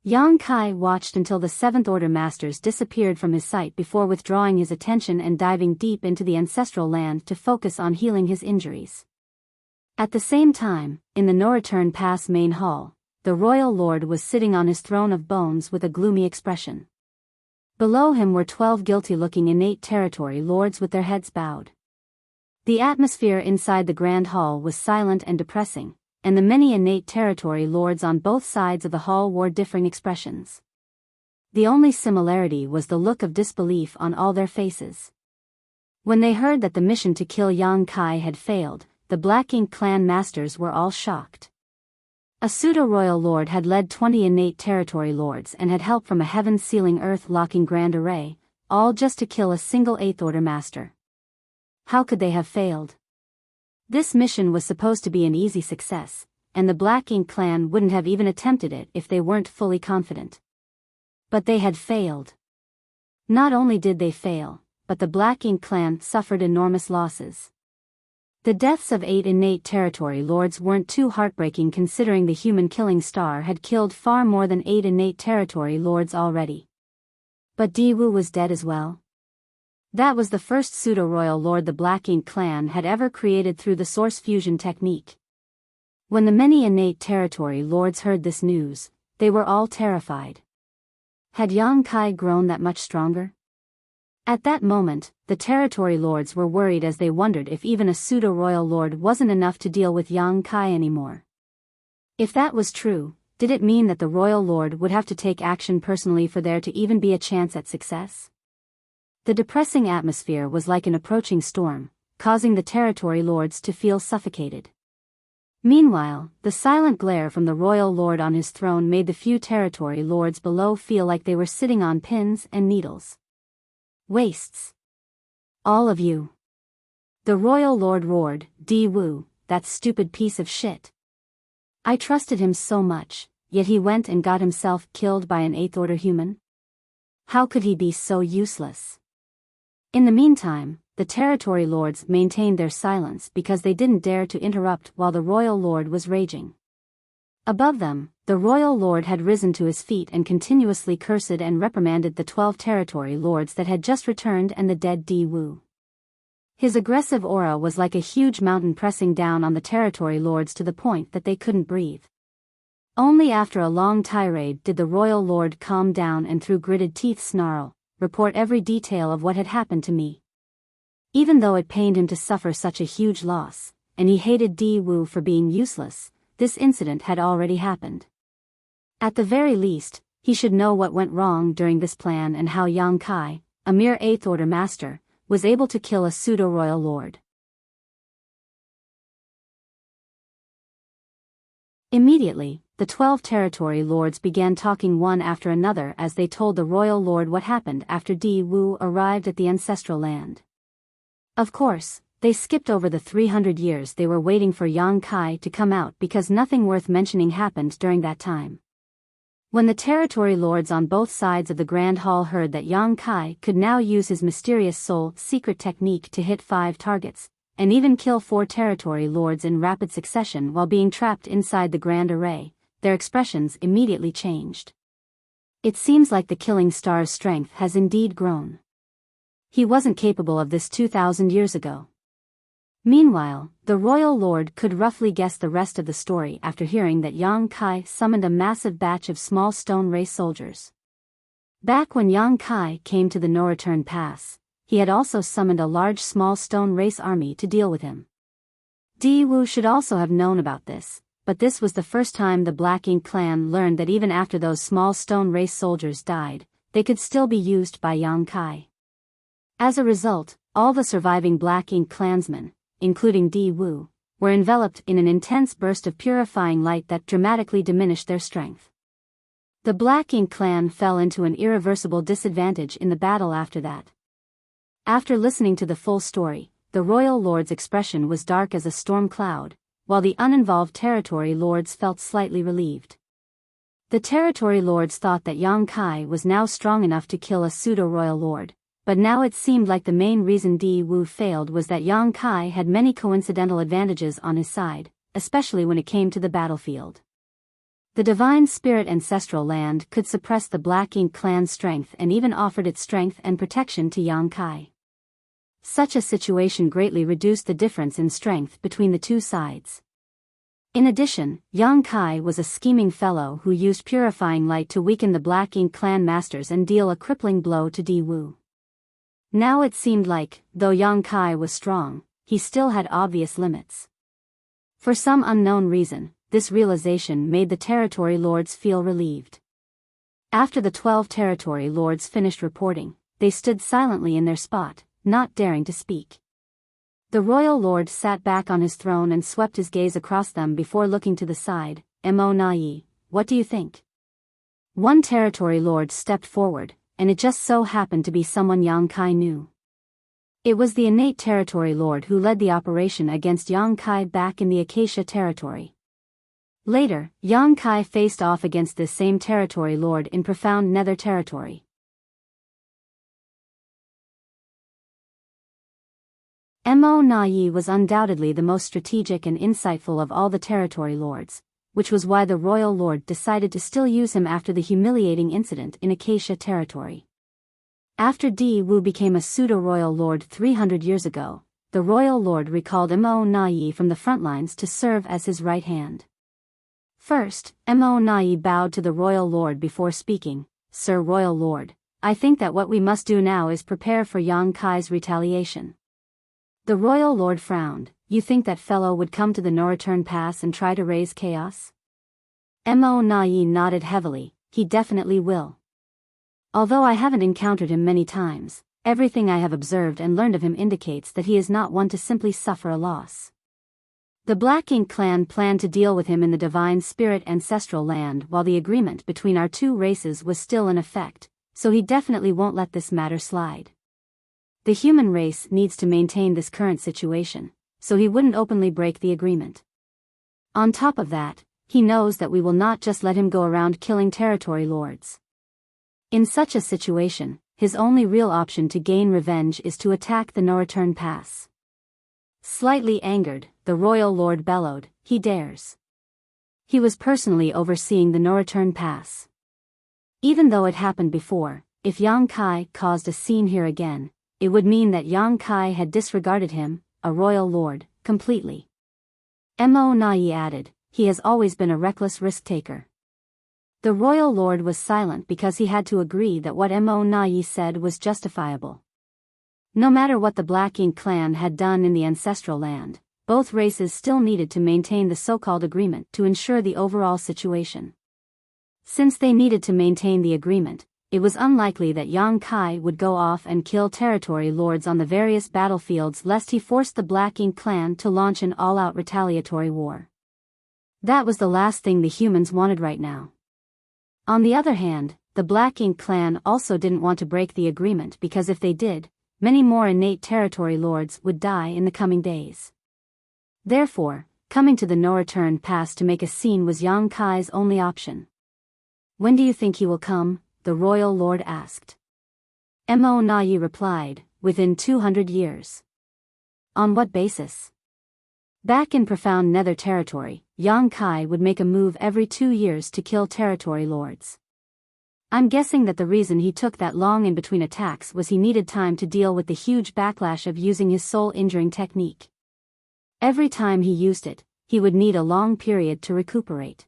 Yang Kai watched until the Seventh Order Masters disappeared from his sight before withdrawing his attention and diving deep into the ancestral land to focus on healing his injuries. At the same time, in the No Return Pass main hall, the Royal Lord was sitting on his throne of bones with a gloomy expression. Below him were 12 guilty-looking innate territory lords with their heads bowed. The atmosphere inside the Grand Hall was silent and depressing, and the many innate territory lords on both sides of the hall wore differing expressions. The only similarity was the look of disbelief on all their faces. When they heard that the mission to kill Yang Kai had failed, the Black Ink clan masters were all shocked. A pseudo-royal lord had led 20 innate territory lords and had help from a heaven-sealing earth-locking Grand Array, all just to kill a single Eighth Order master. How could they have failed? This mission was supposed to be an easy success, and the Black Ink clan wouldn't have even attempted it if they weren't fully confident. But they had failed. Not only did they fail, but the Black Ink clan suffered enormous losses. The deaths of 8 innate territory lords weren't too heartbreaking considering the human killing star had killed far more than 8 innate territory lords already. But Diwu was dead as well. That was the first pseudo-royal lord the Black Ink clan had ever created through the source fusion technique. When the many innate territory lords heard this news, they were all terrified. Had Yang Kai grown that much stronger? At that moment, the territory lords were worried as they wondered if even a pseudo-royal lord wasn't enough to deal with Yang Kai anymore. If that was true, did it mean that the royal lord would have to take action personally for there to even be a chance at success? The depressing atmosphere was like an approaching storm, causing the territory lords to feel suffocated. Meanwhile, the silent glare from the royal lord on his throne made the few territory lords below feel like they were sitting on pins and needles. Wastes. All of you. The royal lord roared, "Diwu, that stupid piece of shit. I trusted him so much, yet he went and got himself killed by an Eighth Order human? How could he be so useless?" In the meantime, the territory lords maintained their silence because they didn't dare to interrupt while the royal lord was raging. Above them, the royal lord had risen to his feet and continuously cursed and reprimanded the 12 territory lords that had just returned and the dead Di Wu. His aggressive aura was like a huge mountain pressing down on the territory lords to the point that they couldn't breathe. Only after a long tirade did the royal lord calm down and through gritted teeth snarl, "Report every detail of what had happened to me." Even though it pained him to suffer such a huge loss, and he hated Di Wu for being useless, this incident had already happened. At the very least, he should know what went wrong during this plan and how Yang Kai, a mere 8th Order master, was able to kill a pseudo-royal lord. Immediately, the 12 territory lords began talking one after another as they told the royal lord what happened after Di Wu arrived at the ancestral land. Of course, they skipped over the 300 years they were waiting for Yang Kai to come out because nothing worth mentioning happened during that time. When the territory lords on both sides of the Grand Hall heard that Yang Kai could now use his mysterious soul secret technique to hit 5 targets, and even kill 4 territory lords in rapid succession while being trapped inside the Grand Array, their expressions immediately changed. It seems like the killing star's strength has indeed grown. He wasn't capable of this 2,000 years ago. Meanwhile, the royal lord could roughly guess the rest of the story after hearing that Yang Kai summoned a massive batch of small stone race soldiers. Back when Yang Kai came to the no-return pass, he had also summoned a large small stone race army to deal with him. Di Wu should also have known about this, but this was the first time the Black Ink clan learned that even after those small stone race soldiers died, they could still be used by Yang Kai. As a result, all the surviving Black Ink clansmen, including Di Wu, were enveloped in an intense burst of purifying light that dramatically diminished their strength. The Black Ink clan fell into an irreversible disadvantage in the battle after that. After listening to the full story, the royal lord's expression was dark as a storm cloud, while the uninvolved territory lords felt slightly relieved. The territory lords thought that Yang Kai was now strong enough to kill a pseudo-royal lord, but now it seemed like the main reason Di Wu failed was that Yang Kai had many coincidental advantages on his side, especially when it came to the battlefield. The divine spirit ancestral land could suppress the Black Ink clan's strength and even offered its strength and protection to Yang Kai. Such a situation greatly reduced the difference in strength between the two sides. In addition, Yang Kai was a scheming fellow who used purifying light to weaken the Black Ink clan masters and deal a crippling blow to Di Wu. Now it seemed like, though Yang Kai was strong, he still had obvious limits. For some unknown reason, this realization made the territory lords feel relieved. After the 12 territory lords finished reporting, they stood silently in their spot, not daring to speak. The royal lord sat back on his throne and swept his gaze across them before looking to the side. "Mo Nai, what do you think?" One territory lord stepped forward, and it just so happened to be someone Yang Kai knew. It was the innate territory lord who led the operation against Yang Kai back in the Acacia territory. Later, Yang Kai faced off against this same territory lord in profound Nether territory. Mo Nai was undoubtedly the most strategic and insightful of all the territory lords, which was why the royal lord decided to still use him after the humiliating incident in Acacia territory. After Di Wu became a pseudo-royal lord 300 years ago, the royal lord recalled Mo Nai from the front lines to serve as his right hand. First, Mo Nai bowed to the royal lord before speaking. "Sir Royal Lord, I think that what we must do now is prepare for Yang Kai's retaliation." The royal lord frowned. "You think that fellow would come to the no-return pass and try to raise chaos?" Mo Nai nodded heavily. "He definitely will. Although I haven't encountered him many times, everything I have observed and learned of him indicates that he is not one to simply suffer a loss. The Black Ink clan planned to deal with him in the divine spirit ancestral land while the agreement between our two races was still in effect, so he definitely won't let this matter slide. The human race needs to maintain this current situation, so he wouldn't openly break the agreement. On top of that, he knows that we will not just let him go around killing territory lords. In such a situation, his only real option to gain revenge is to attack the no-return pass. Slightly angered, the royal lord bellowed, "He dares." He was personally overseeing the no-return pass. Even though it happened before, if Yang Kai caused a scene here again, it would mean that Yang Kai had disregarded him, a royal lord, completely. Mo Nai added, "He has always been a reckless risk-taker." The royal lord was silent because he had to agree that what Mo Nai said was justifiable. No matter what the Black Ink clan had done in the ancestral land, both races still needed to maintain the so-called agreement to ensure the overall situation. Since they needed to maintain the agreement, it was unlikely that Yang Kai would go off and kill territory lords on the various battlefields lest he forced the Black Ink clan to launch an all-out retaliatory war. That was the last thing the humans wanted right now. On the other hand, the Black Ink clan also didn't want to break the agreement because if they did, many more innate territory lords would die in the coming days. Therefore, coming to the no-return pass to make a scene was Yang Kai's only option. "When do you think he will come?" the royal lord asked. Mo Nai replied, "Within 200 years. On what basis?" Back in profound Nether territory, Yang Kai would make a move every 2 years to kill territory lords. I'm guessing that the reason he took that long in between attacks was he needed time to deal with the huge backlash of using his soul-injuring technique. Every time he used it, he would need a long period to recuperate.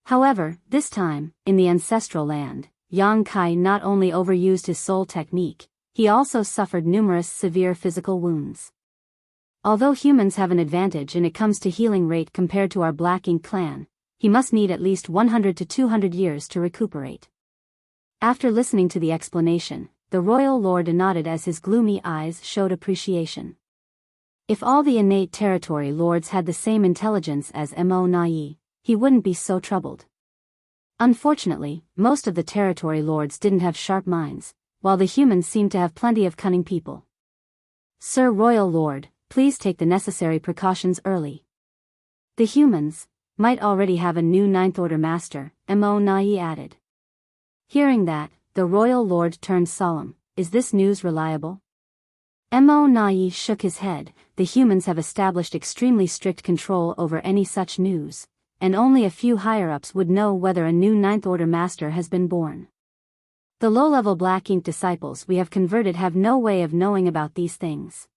However, this time, in the ancestral land, Yang Kai not only overused his soul technique, he also suffered numerous severe physical wounds. Although humans have an advantage when it comes to healing rate compared to our Black Ink clan, he must need at least 100 to 200 years to recuperate. After listening to the explanation, the royal lord nodded as his gloomy eyes showed appreciation. If all the innate territory lords had the same intelligence as Mo Nai, he wouldn't be so troubled. Unfortunately, most of the territory lords didn't have sharp minds, while the humans seemed to have plenty of cunning people. "Sir Royal Lord, please take the necessary precautions early." The humans might already have a new Ninth Order master, Mo Nai added. Hearing that, the royal lord turned solemn. "Is this news reliable?" Mo Nai shook his head. "The humans have established extremely strict control over any such news, and only a few higher-ups would know whether a new Ninth Order master has been born. The low-level Black Ink disciples we have converted have no way of knowing about these things."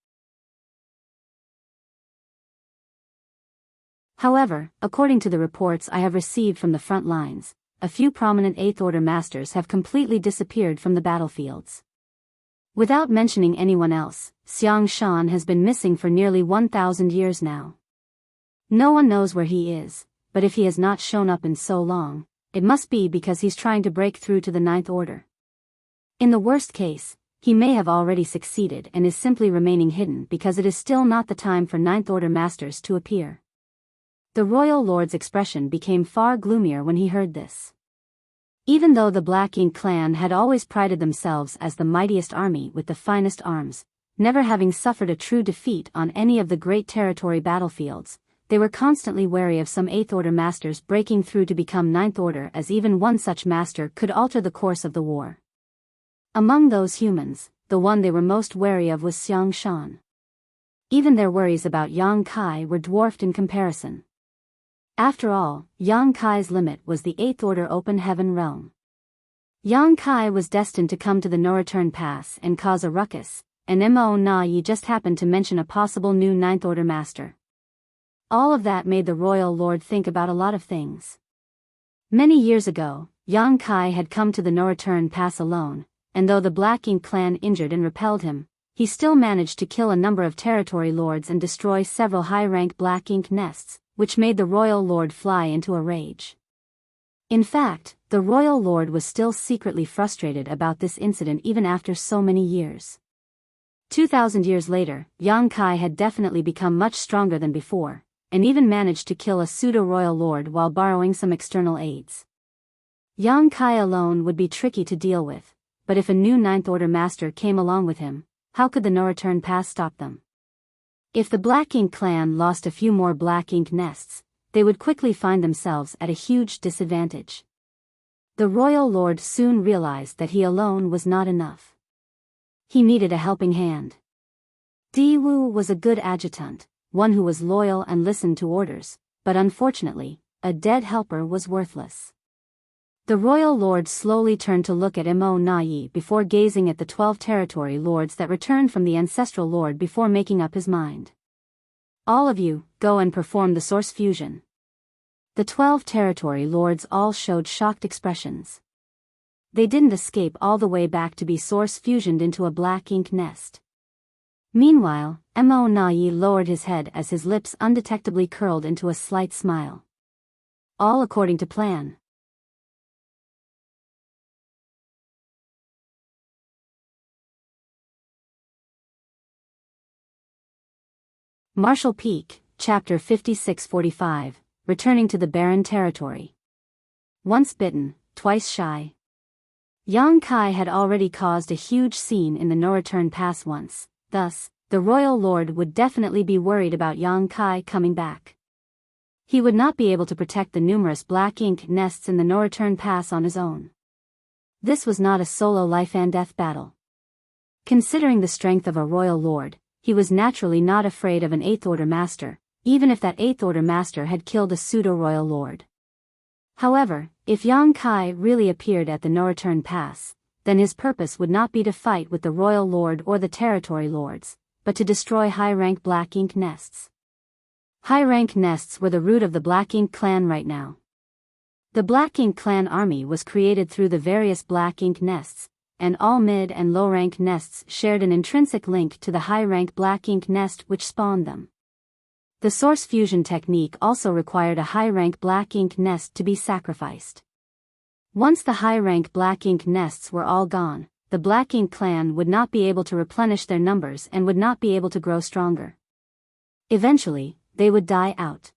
However, according to the reports I have received from the front lines, a few prominent Eighth Order masters have completely disappeared from the battlefields. Without mentioning anyone else, Xiang Shan has been missing for nearly 1,000 years now. No one knows where he is, but if he has not shown up in so long, it must be because he's trying to break through to the Ninth Order. In the worst case, he may have already succeeded and is simply remaining hidden because it is still not the time for Ninth Order masters to appear. The royal lord's expression became far gloomier when he heard this. Even though the Black Ink clan had always prided themselves as the mightiest army with the finest arms, never having suffered a true defeat on any of the great territory battlefields, they were constantly wary of some Eighth Order masters breaking through to become Ninth Order, as even one such master could alter the course of the war. Among those humans, the one they were most wary of was Xiang Shan. Even their worries about Yang Kai were dwarfed in comparison. After all, Yang Kai's limit was the Eighth Order Open Heaven realm. Yang Kai was destined to come to the no-return pass and cause a ruckus, and Mo Nai just happened to mention a possible new Ninth Order master. All of that made the royal lord think about a lot of things. Many years ago, Yang Kai had come to the no-return pass alone, and though the Black Ink clan injured and repelled him, he still managed to kill a number of territory lords and destroy several high-rank Black Ink nests, which made the royal lord fly into a rage. In fact, the royal lord was still secretly frustrated about this incident even after so many years. 2,000 years later, Yang Kai had definitely become much stronger than before, and even managed to kill a pseudo-royal lord while borrowing some external aids. Yang Kai alone would be tricky to deal with, but if a new Ninth Order master came along with him, how could the no-return pass stop them? If the Black Ink clan lost a few more Black Ink nests, they would quickly find themselves at a huge disadvantage. The royal lord soon realized that he alone was not enough. He needed a helping hand. Di Wu was a good adjutant, one who was loyal and listened to orders, but unfortunately, a dead helper was worthless. The royal lord slowly turned to look at Mo Na before gazing at the 12 territory lords that returned from the ancestral lord before making up his mind. All of you, go and perform the source fusion. The 12 territory lords all showed shocked expressions. They didn't escape all the way back to be source fusioned into a black ink nest. Meanwhile, Mo Na lowered his head as his lips undetectably curled into a slight smile. All according to plan. Marshall Peak, Chapter 5645, Returning to the Barren Territory. Once bitten, twice shy. Yang Kai had already caused a huge scene in the no-return pass once, thus, the royal lord would definitely be worried about Yang Kai coming back. He would not be able to protect the numerous black ink nests in the no-return pass on his own. This was not a solo life-and-death battle. Considering the strength of a royal lord, he was naturally not afraid of an 8th Order Master, even if that 8th Order Master had killed a pseudo-royal lord. However, if Yang Kai really appeared at the no-return pass, then his purpose would not be to fight with the royal lord or the territory lords, but to destroy high-rank black ink nests. High-rank nests were the root of the Black Ink clan right now. The Black Ink clan army was created through the various black ink nests, and all mid- and low-rank nests shared an intrinsic link to the high-rank black ink nest which spawned them. The source fusion technique also required a high-rank black ink nest to be sacrificed. Once the high-rank black ink nests were all gone, the Black Ink clan would not be able to replenish their numbers and would not be able to grow stronger. Eventually, they would die out.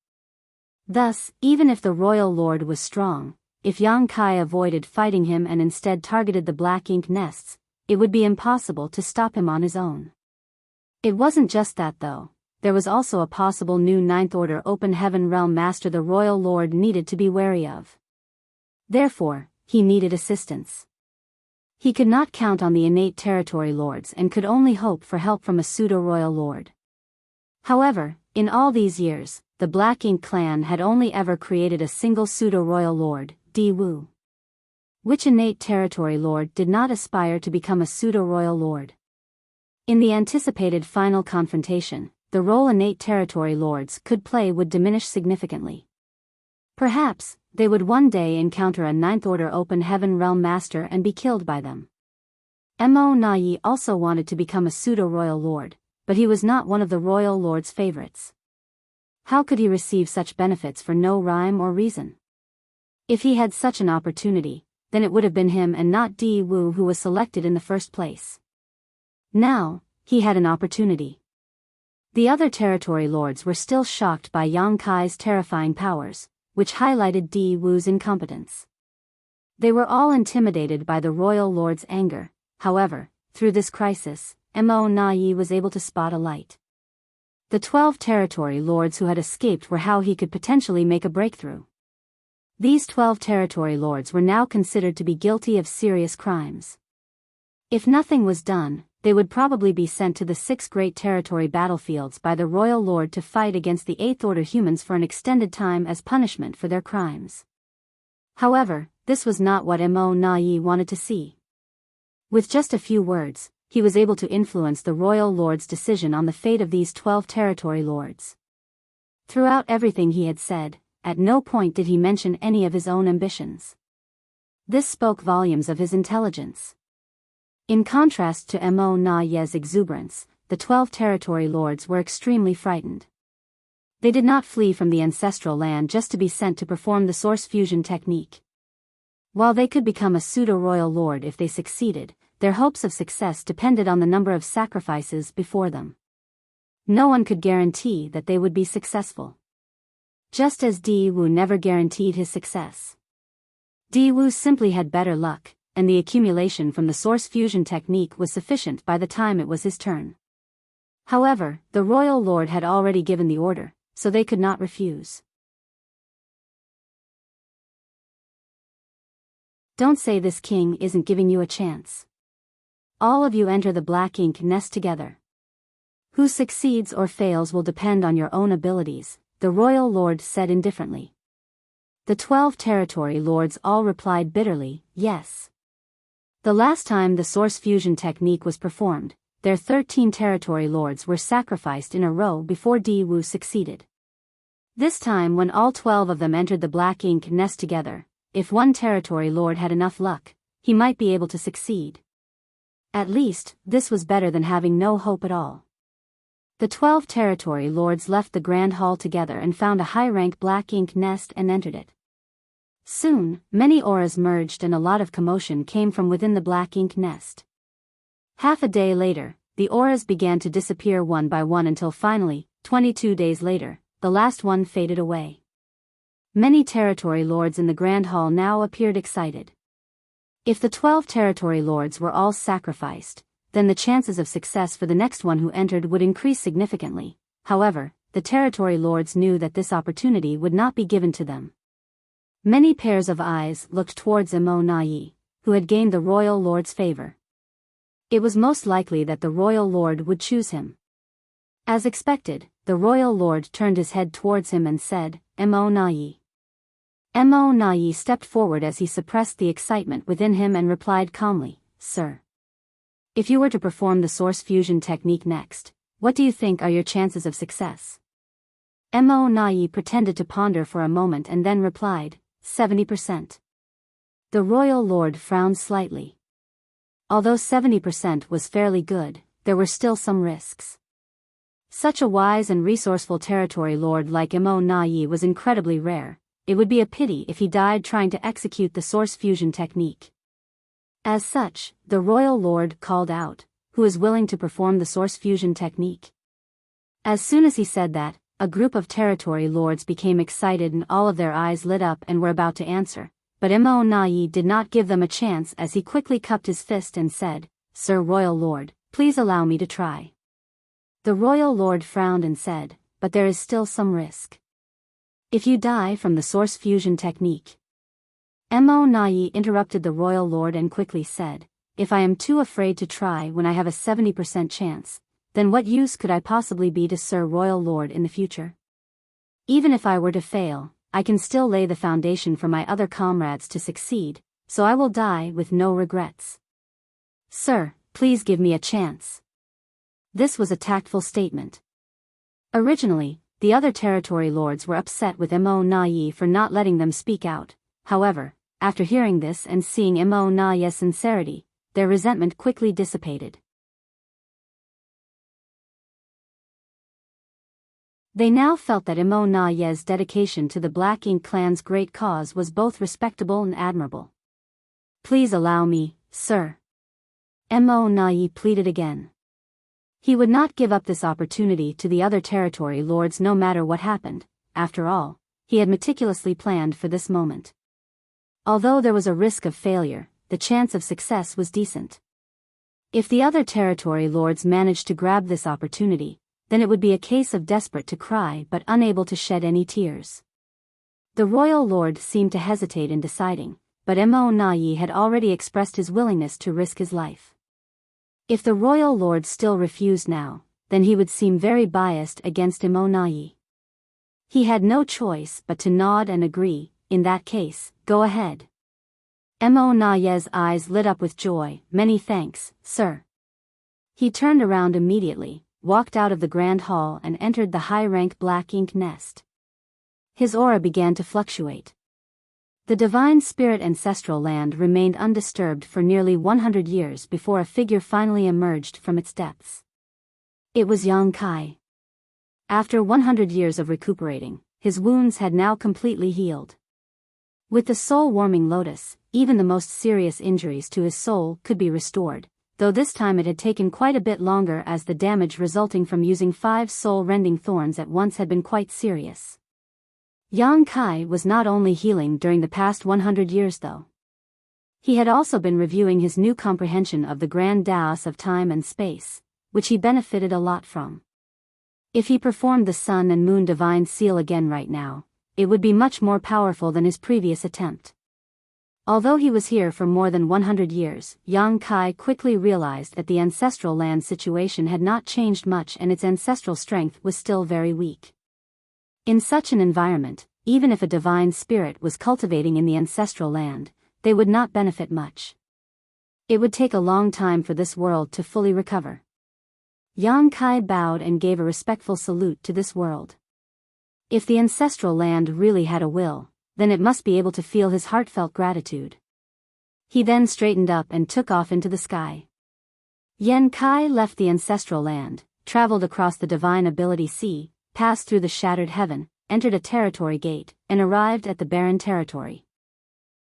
Thus, even if the royal lord was strong, if Yang Kai avoided fighting him and instead targeted the black ink nests, it would be impossible to stop him on his own. It wasn't just that though, there was also a possible new 9th Order Open Heaven Realm Master the royal lord needed to be wary of. Therefore, he needed assistance. He could not count on the innate territory lords and could only hope for help from a pseudo-royal lord. However, in all these years, the Black Ink clan had only ever created a single pseudo-royal lord, Di Wu. Which innate territory lord did not aspire to become a pseudo-royal lord? In the anticipated final confrontation, the role innate territory lords could play would diminish significantly. Perhaps, they would one day encounter a 9th Order Open Heaven Realm Master and be killed by them. Mo Na also wanted to become a pseudo-royal lord, but he was not one of the royal lord's favorites. How could he receive such benefits for no rhyme or reason? If he had such an opportunity, then it would have been him and not Di Wu who was selected in the first place. Now, he had an opportunity. The other territory lords were still shocked by Yang Kai's terrifying powers, which highlighted Di Wu's incompetence. They were all intimidated by the royal lord's anger. However, through this crisis, Mo Na was able to spot a light. The 12 territory lords who had escaped were how he could potentially make a breakthrough. These 12 territory lords were now considered to be guilty of serious crimes. If nothing was done, they would probably be sent to the 6 great territory battlefields by the royal lord to fight against the 8th Order humans for an extended time as punishment for their crimes. However, this was not what Mo Na wanted to see. With just a few words, he was able to influence the royal lord's decision on the fate of these 12 territory lords. Throughout everything he had said, at no point did he mention any of his own ambitions. This spoke volumes of his intelligence. In contrast to Mo Na's exuberance, the 12 territory lords were extremely frightened. They did not flee from the ancestral land just to be sent to perform the source fusion technique. While they could become a pseudo-royal lord if they succeeded, their hopes of success depended on the number of sacrifices before them. No one could guarantee that they would be successful. Just as Di Wu never guaranteed his success. Di Wu simply had better luck, and the accumulation from the source fusion technique was sufficient by the time it was his turn. However, the royal lord had already given the order, so they could not refuse. Don't say this king isn't giving you a chance. All of you enter the black ink nest together. Who succeeds or fails will depend on your own abilities, the royal lord said indifferently. The 12 territory lords all replied bitterly, yes. The last time the source fusion technique was performed, their 13 territory lords were sacrificed in a row before Di Wu succeeded. This time when all 12 of them entered the black ink nest together, if one territory lord had enough luck, he might be able to succeed. At least, this was better than having no hope at all. The 12 territory lords left the grand hall together and found a high-rank black ink nest and entered it. Soon, many auras merged and a lot of commotion came from within the black ink nest. Half a day later, the auras began to disappear one by one until finally, 22 days later, the last one faded away. Many territory lords in the grand hall now appeared excited. If the 12 territory lords were all sacrificed, then the chances of success for the next one who entered would increase significantly. However, the territory lords knew that this opportunity would not be given to them. Many pairs of eyes looked towards Mo Nai, who had gained the royal lord's favor. It was most likely that the royal lord would choose him. As expected, the royal lord turned his head towards him and said, Mo Nai. Mo Nai stepped forward as he suppressed the excitement within him and replied calmly, Sir. If you were to perform the source fusion technique next, what do you think are your chances of success? Mo Nai pretended to ponder for a moment and then replied, 70%. The royal lord frowned slightly. Although 70% was fairly good, there were still some risks. Such a wise and resourceful territory lord like Mo Nai was incredibly rare. It would be a pity if he died trying to execute the source fusion technique. As such, the royal lord called out, who is willing to perform the source fusion technique? As soon as he said that, a group of territory lords became excited and all of their eyes lit up and were about to answer, but Mo Nai did not give them a chance as he quickly cupped his fist and said, Sir Royal Lord, please allow me to try. The royal lord frowned and said, but there is still some risk. If you die from the source fusion technique. Mo Nai interrupted the royal lord and quickly said, if I am too afraid to try when I have a 70% chance, then what use could I possibly be to Sir Royal Lord in the future? Even if I were to fail, I can still lay the foundation for my other comrades to succeed, so I will die with no regrets. Sir, please give me a chance. This was a tactful statement. Originally, the other territory lords were upset with Mo Nai for not letting them speak out. However, after hearing this and seeing Mo Nai's sincerity, their resentment quickly dissipated. They now felt that Mo Nai's dedication to the Black Ink clan's great cause was both respectable and admirable. Please allow me, sir. Mo Nai pleaded again. He would not give up this opportunity to the other territory lords no matter what happened. After all, he had meticulously planned for this moment. Although there was a risk of failure, the chance of success was decent. If the other territory lords managed to grab this opportunity, then it would be a case of desperate to cry but unable to shed any tears. The royal lord seemed to hesitate in deciding, but Mo Nai had already expressed his willingness to risk his life. If the royal lord still refused now, then he would seem very biased against Mo Nai. He had no choice but to nod and agree. In that case, go ahead. Mo Nai's eyes lit up with joy. Many thanks, sir. He turned around immediately, walked out of the grand hall and entered the high-rank Black Ink nest. His aura began to fluctuate. The divine spirit ancestral land remained undisturbed for nearly 100 years before a figure finally emerged from its depths. It was Yang Kai. After 100 years of recuperating, his wounds had now completely healed. With the soul-warming lotus, even the most serious injuries to his soul could be restored, though this time it had taken quite a bit longer as the damage resulting from using 5 soul-rending thorns at once had been quite serious. Yang Kai was not only healing during the past 100 years though. He had also been reviewing his new comprehension of the grand Taos of time and space, which he benefited a lot from. If he performed the Sun and Moon Divine Seal again right now, it would be much more powerful than his previous attempt. Although he was here for more than 100 years, Yang Kai quickly realized that the ancestral land situation had not changed much and its ancestral strength was still very weak. In such an environment, even if a divine spirit was cultivating in the ancestral land, they would not benefit much. It would take a long time for this world to fully recover. Yang Kai bowed and gave a respectful salute to this world. If the ancestral land really had a will, then it must be able to feel his heartfelt gratitude. He then straightened up and took off into the sky. Yan Kai left the ancestral land, traveled across the divine ability sea, passed through the shattered heaven, entered a territory gate, and arrived at the barren territory.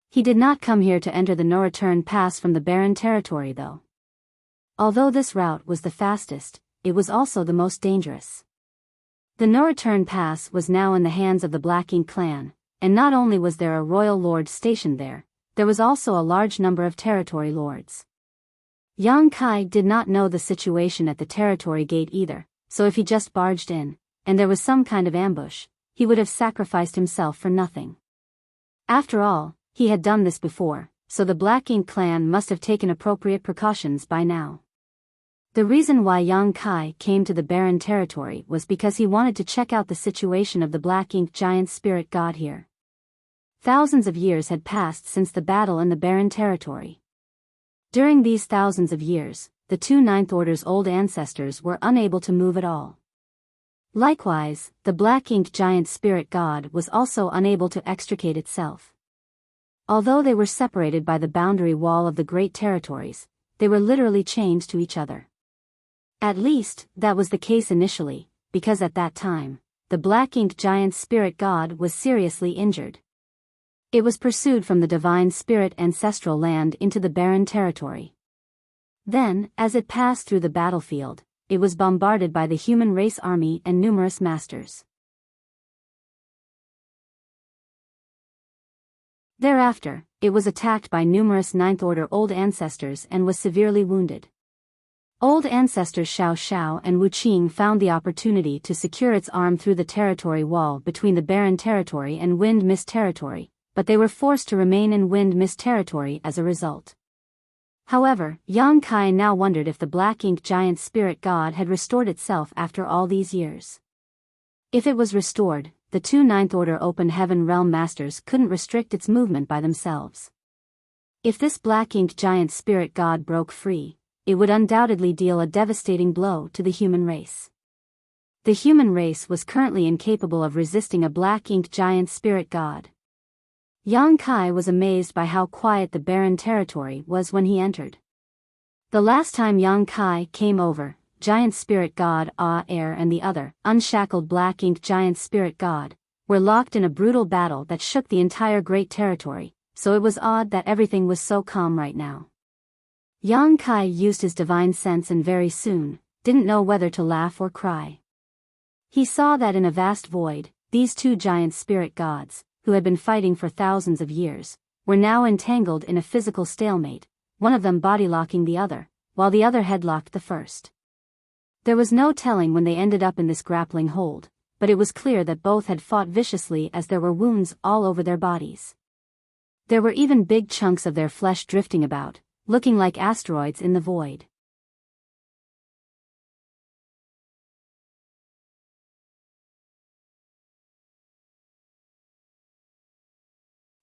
He did not come here to enter the no-return pass from the barren territory though. Although this route was the fastest, it was also the most dangerous. The no-return pass was now in the hands of the Black Ink clan, and not only was there a royal lord stationed there was also a large number of territory lords. Yang Kai did not know the situation at the territory gate either, so if he just barged in, and there was some kind of ambush, he would have sacrificed himself for nothing. After all, he had done this before, so the Black Ink clan must have taken appropriate precautions by now. The reason why Yang Kai came to the barren territory was because he wanted to check out the situation of the Black Ink giant spirit god here. Thousands of years had passed since the battle in the barren territory. During these thousands of years, the two Ninth Order's old ancestors were unable to move at all. Likewise, the Black Ink giant spirit god was also unable to extricate itself. Although they were separated by the boundary wall of the great territories, they were literally chained to each other. At least, that was the case initially, because at that time, the Black Ink giant spirit god was seriously injured. It was pursued from the divine spirit ancestral land into the barren territory. Then, as it passed through the battlefield, it was bombarded by the human race army and numerous masters. Thereafter, it was attacked by numerous Ninth Order old ancestors and was severely wounded. Old ancestors Xiao Xiao and Wu Qing found the opportunity to secure its arm through the territory wall between the barren territory and Wind Mist territory, but they were forced to remain in Wind Mist territory as a result. However, Yang Kai now wondered if the Black Ink giant spirit god had restored itself after all these years. If it was restored, the two Ninth Order Open Heaven Realm Masters couldn't restrict its movement by themselves. If this Black Ink giant spirit god broke free, it would undoubtedly deal a devastating blow to the human race. The human race was currently incapable of resisting a Black Ink giant spirit god. Yang Kai was amazed by how quiet the barren territory was when he entered. The last time Yang Kai came over, giant spirit god Air and the other, unshackled Black Ink giant spirit god, were locked in a brutal battle that shook the entire great territory, so it was odd that everything was so calm right now. Yang Kai used his divine sense and very soon, didn't know whether to laugh or cry. He saw that in a vast void, these two giant spirit gods, who had been fighting for thousands of years, were now entangled in a physical stalemate, one of them body-locking the other, while the other headlocked the first. There was no telling when they ended up in this grappling hold, but it was clear that both had fought viciously as there were wounds all over their bodies. There were even big chunks of their flesh drifting about, looking like asteroids in the void.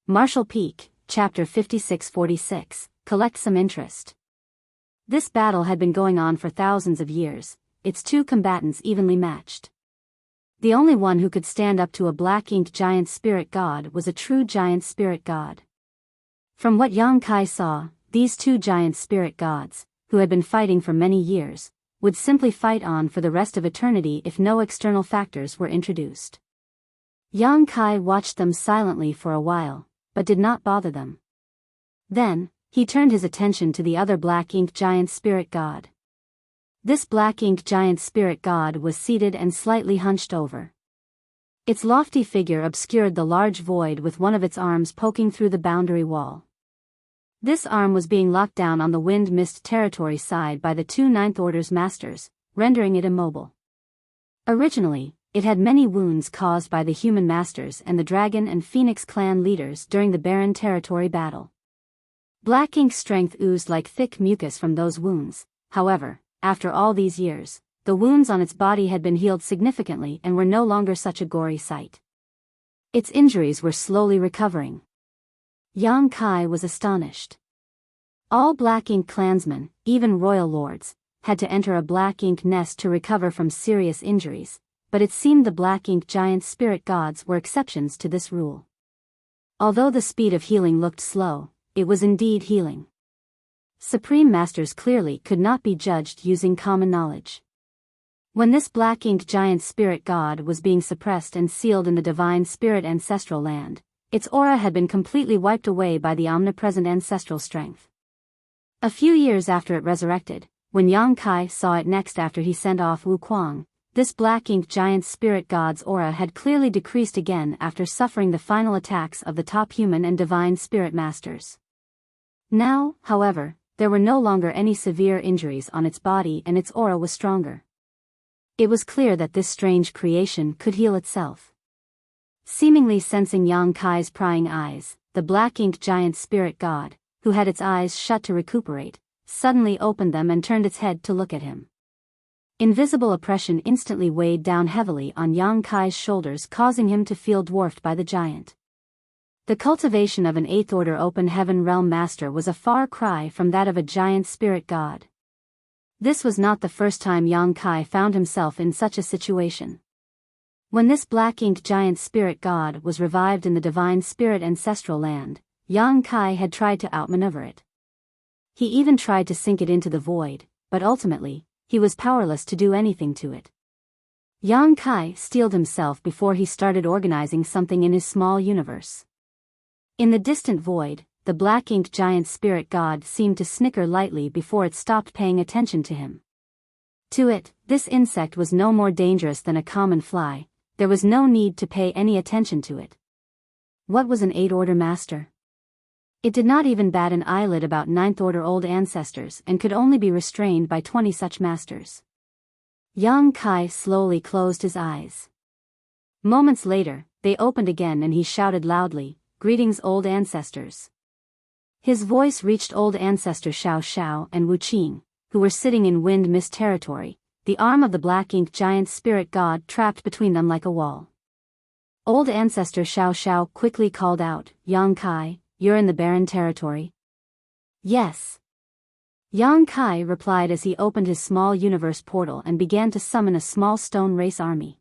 Martial Peak, Chapter 56-46, Collect some interest. This battle had been going on for thousands of years, its two combatants evenly matched. The only one who could stand up to a Black Ink giant spirit god was a true giant spirit god. From what Yang Kai saw, these two giant spirit gods, who had been fighting for many years, would simply fight on for the rest of eternity if no external factors were introduced. Yang Kai watched them silently for a while, but did not bother them. Then, he turned his attention to the other Black Ink giant spirit god. This Black Ink giant spirit god was seated and slightly hunched over. Its lofty figure obscured the large void with one of its arms poking through the boundary wall. This arm was being locked down on the Wind Mist territory side by the two Ninth Order's masters, rendering it immobile. Originally, it had many wounds caused by the human masters and the Dragon and Phoenix clan leaders during the barren territory battle. Black ink strength oozed like thick mucus from those wounds. However, after all these years, the wounds on its body had been healed significantly and were no longer such a gory sight. Its injuries were slowly recovering. Yang Kai was astonished. All black ink clansmen, even royal lords, had to enter a black ink nest to recover from serious injuries, but it seemed the black ink giant spirit gods were exceptions to this rule. Although the speed of healing looked slow, it was indeed healing. Supreme Masters clearly could not be judged using common knowledge. When this black ink giant spirit god was being suppressed and sealed in the divine spirit ancestral land, its aura had been completely wiped away by the omnipresent ancestral strength. A few years after it resurrected, when Yang Kai saw it next after he sent off Wu Kuang, this black ink giant spirit god's aura had clearly decreased again after suffering the final attacks of the top human and divine spirit masters. Now, however, there were no longer any severe injuries on its body and its aura was stronger. It was clear that this strange creation could heal itself. Seemingly sensing Yang Kai's prying eyes, the black ink giant spirit god, who had its eyes shut to recuperate, suddenly opened them and turned its head to look at him. Invisible oppression instantly weighed down heavily on Yang Kai's shoulders, causing him to feel dwarfed by the giant. The cultivation of an 8th order open heaven realm master was a far cry from that of a giant spirit god. This was not the first time Yang Kai found himself in such a situation. When this black ink giant spirit god was revived in the divine spirit ancestral land, Yang Kai had tried to outmaneuver it. He even tried to sink it into the void, but ultimately, he was powerless to do anything to it. Yang Kai steeled himself before he started organizing something in his small universe. In the distant void, the black ink giant spirit god seemed to snicker lightly before it stopped paying attention to him. To it, this insect was no more dangerous than a common fly. There was no need to pay any attention to it. What was an 8th order master? It did not even bat an eyelid about 9th order old ancestors and could only be restrained by 20 such masters. Yang Kai slowly closed his eyes. Moments later, they opened again and he shouted loudly, "Greetings, old ancestors." His voice reached old ancestor Xiao Xiao and Wu Qing, who were sitting in wind mist territory, the arm of the black ink giant spirit god trapped between them like a wall. Old ancestor Xiao Xiao quickly called out, "Yang Kai, you're in the barren territory?" "Yes." Yang Kai replied as he opened his small universe portal and began to summon a small stone race army.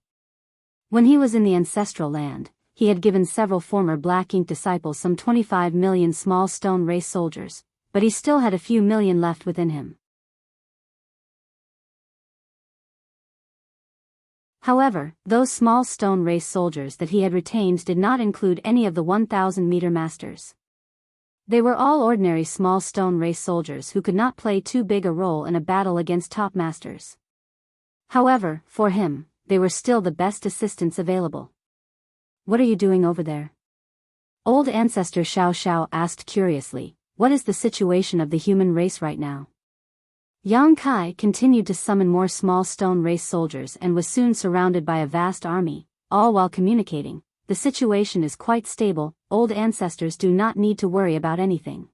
When he was in the ancestral land, he had given several former black ink disciples some 25 million small stone race soldiers, but he still had a few million left within him. However, those small stone race soldiers that he had retained did not include any of the 1,000-meter masters. They were all ordinary small stone race soldiers who could not play too big a role in a battle against top masters. However, for him, they were still the best assistants available. "What are you doing over there?" Old ancestor Xiao Xiao asked curiously, "What is the situation of the human race right now?" Yang Kai continued to summon more small stone race soldiers and was soon surrounded by a vast army, all while communicating, "The situation is quite stable, old ancestors do not need to worry about anything.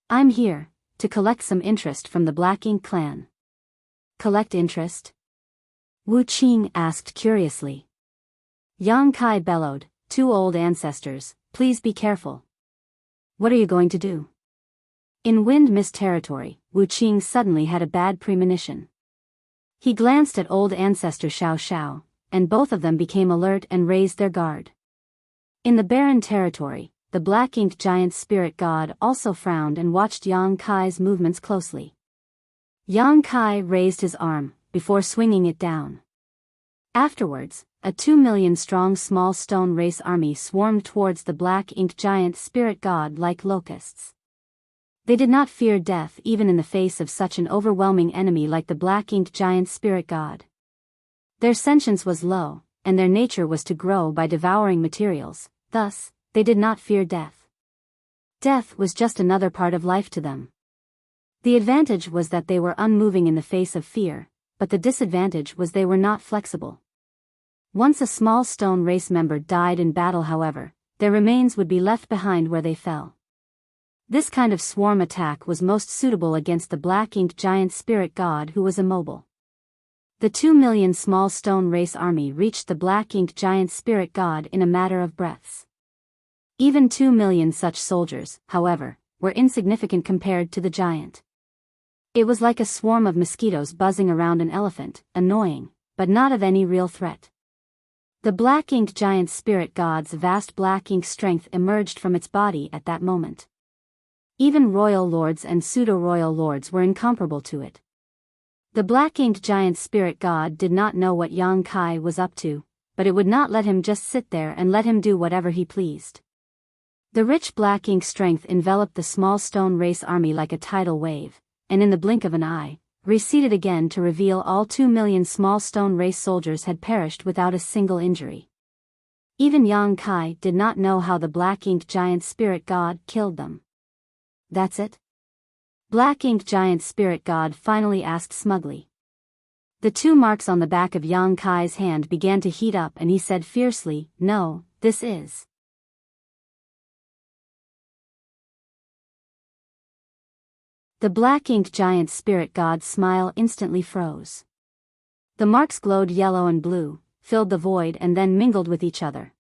I'm here to collect some interest from the Black Ink clan." "Collect interest?" Wu Qing asked curiously. Yang Kai bellowed, "Two old ancestors, please be careful." "What are you going to do?" In wind mist territory, Wu Qing suddenly had a bad premonition. He glanced at old ancestor Xiao Xiao, and both of them became alert and raised their guard. In the barren territory, the black ink giant spirit god also frowned and watched Yang Kai's movements closely. Yang Kai raised his arm, before swinging it down. Afterwards, a 2 million strong small stone race army swarmed towards the black ink giant spirit god like locusts. They did not fear death even in the face of such an overwhelming enemy like the black ink giant spirit god. Their sentience was low, and their nature was to grow by devouring materials, thus, they did not fear death. Death was just another part of life to them. The advantage was that they were unmoving in the face of fear, but the disadvantage was they were not flexible. Once a small stone race member died in battle, however, their remains would be left behind where they fell. This kind of swarm attack was most suitable against the black-inked giant spirit god who was immobile. The 2 million small stone race army reached the black-inked giant spirit god in a matter of breaths. Even 2 million such soldiers, however, were insignificant compared to the giant. It was like a swarm of mosquitoes buzzing around an elephant, annoying, but not of any real threat. The black-inked giant spirit god's vast black ink strength emerged from its body at that moment. Even royal lords and pseudo-royal lords were incomparable to it. The black-inked giant spirit god did not know what Yang Kai was up to, but it would not let him just sit there and let him do whatever he pleased. The rich black ink strength enveloped the small stone race army like a tidal wave, and in the blink of an eye, receded again to reveal all 2 million small stone race soldiers had perished without a single injury. Even Yang Kai did not know how the black-inked giant spirit god killed them. That's it? Black-inked giant spirit god finally asked smugly. The 2 marks on the back of Yang Kai's hand began to heat up and he said fiercely, "No, this is." The black-inked giant spirit god's smile instantly froze. The marks glowed yellow and blue, filled the void and then mingled with each other.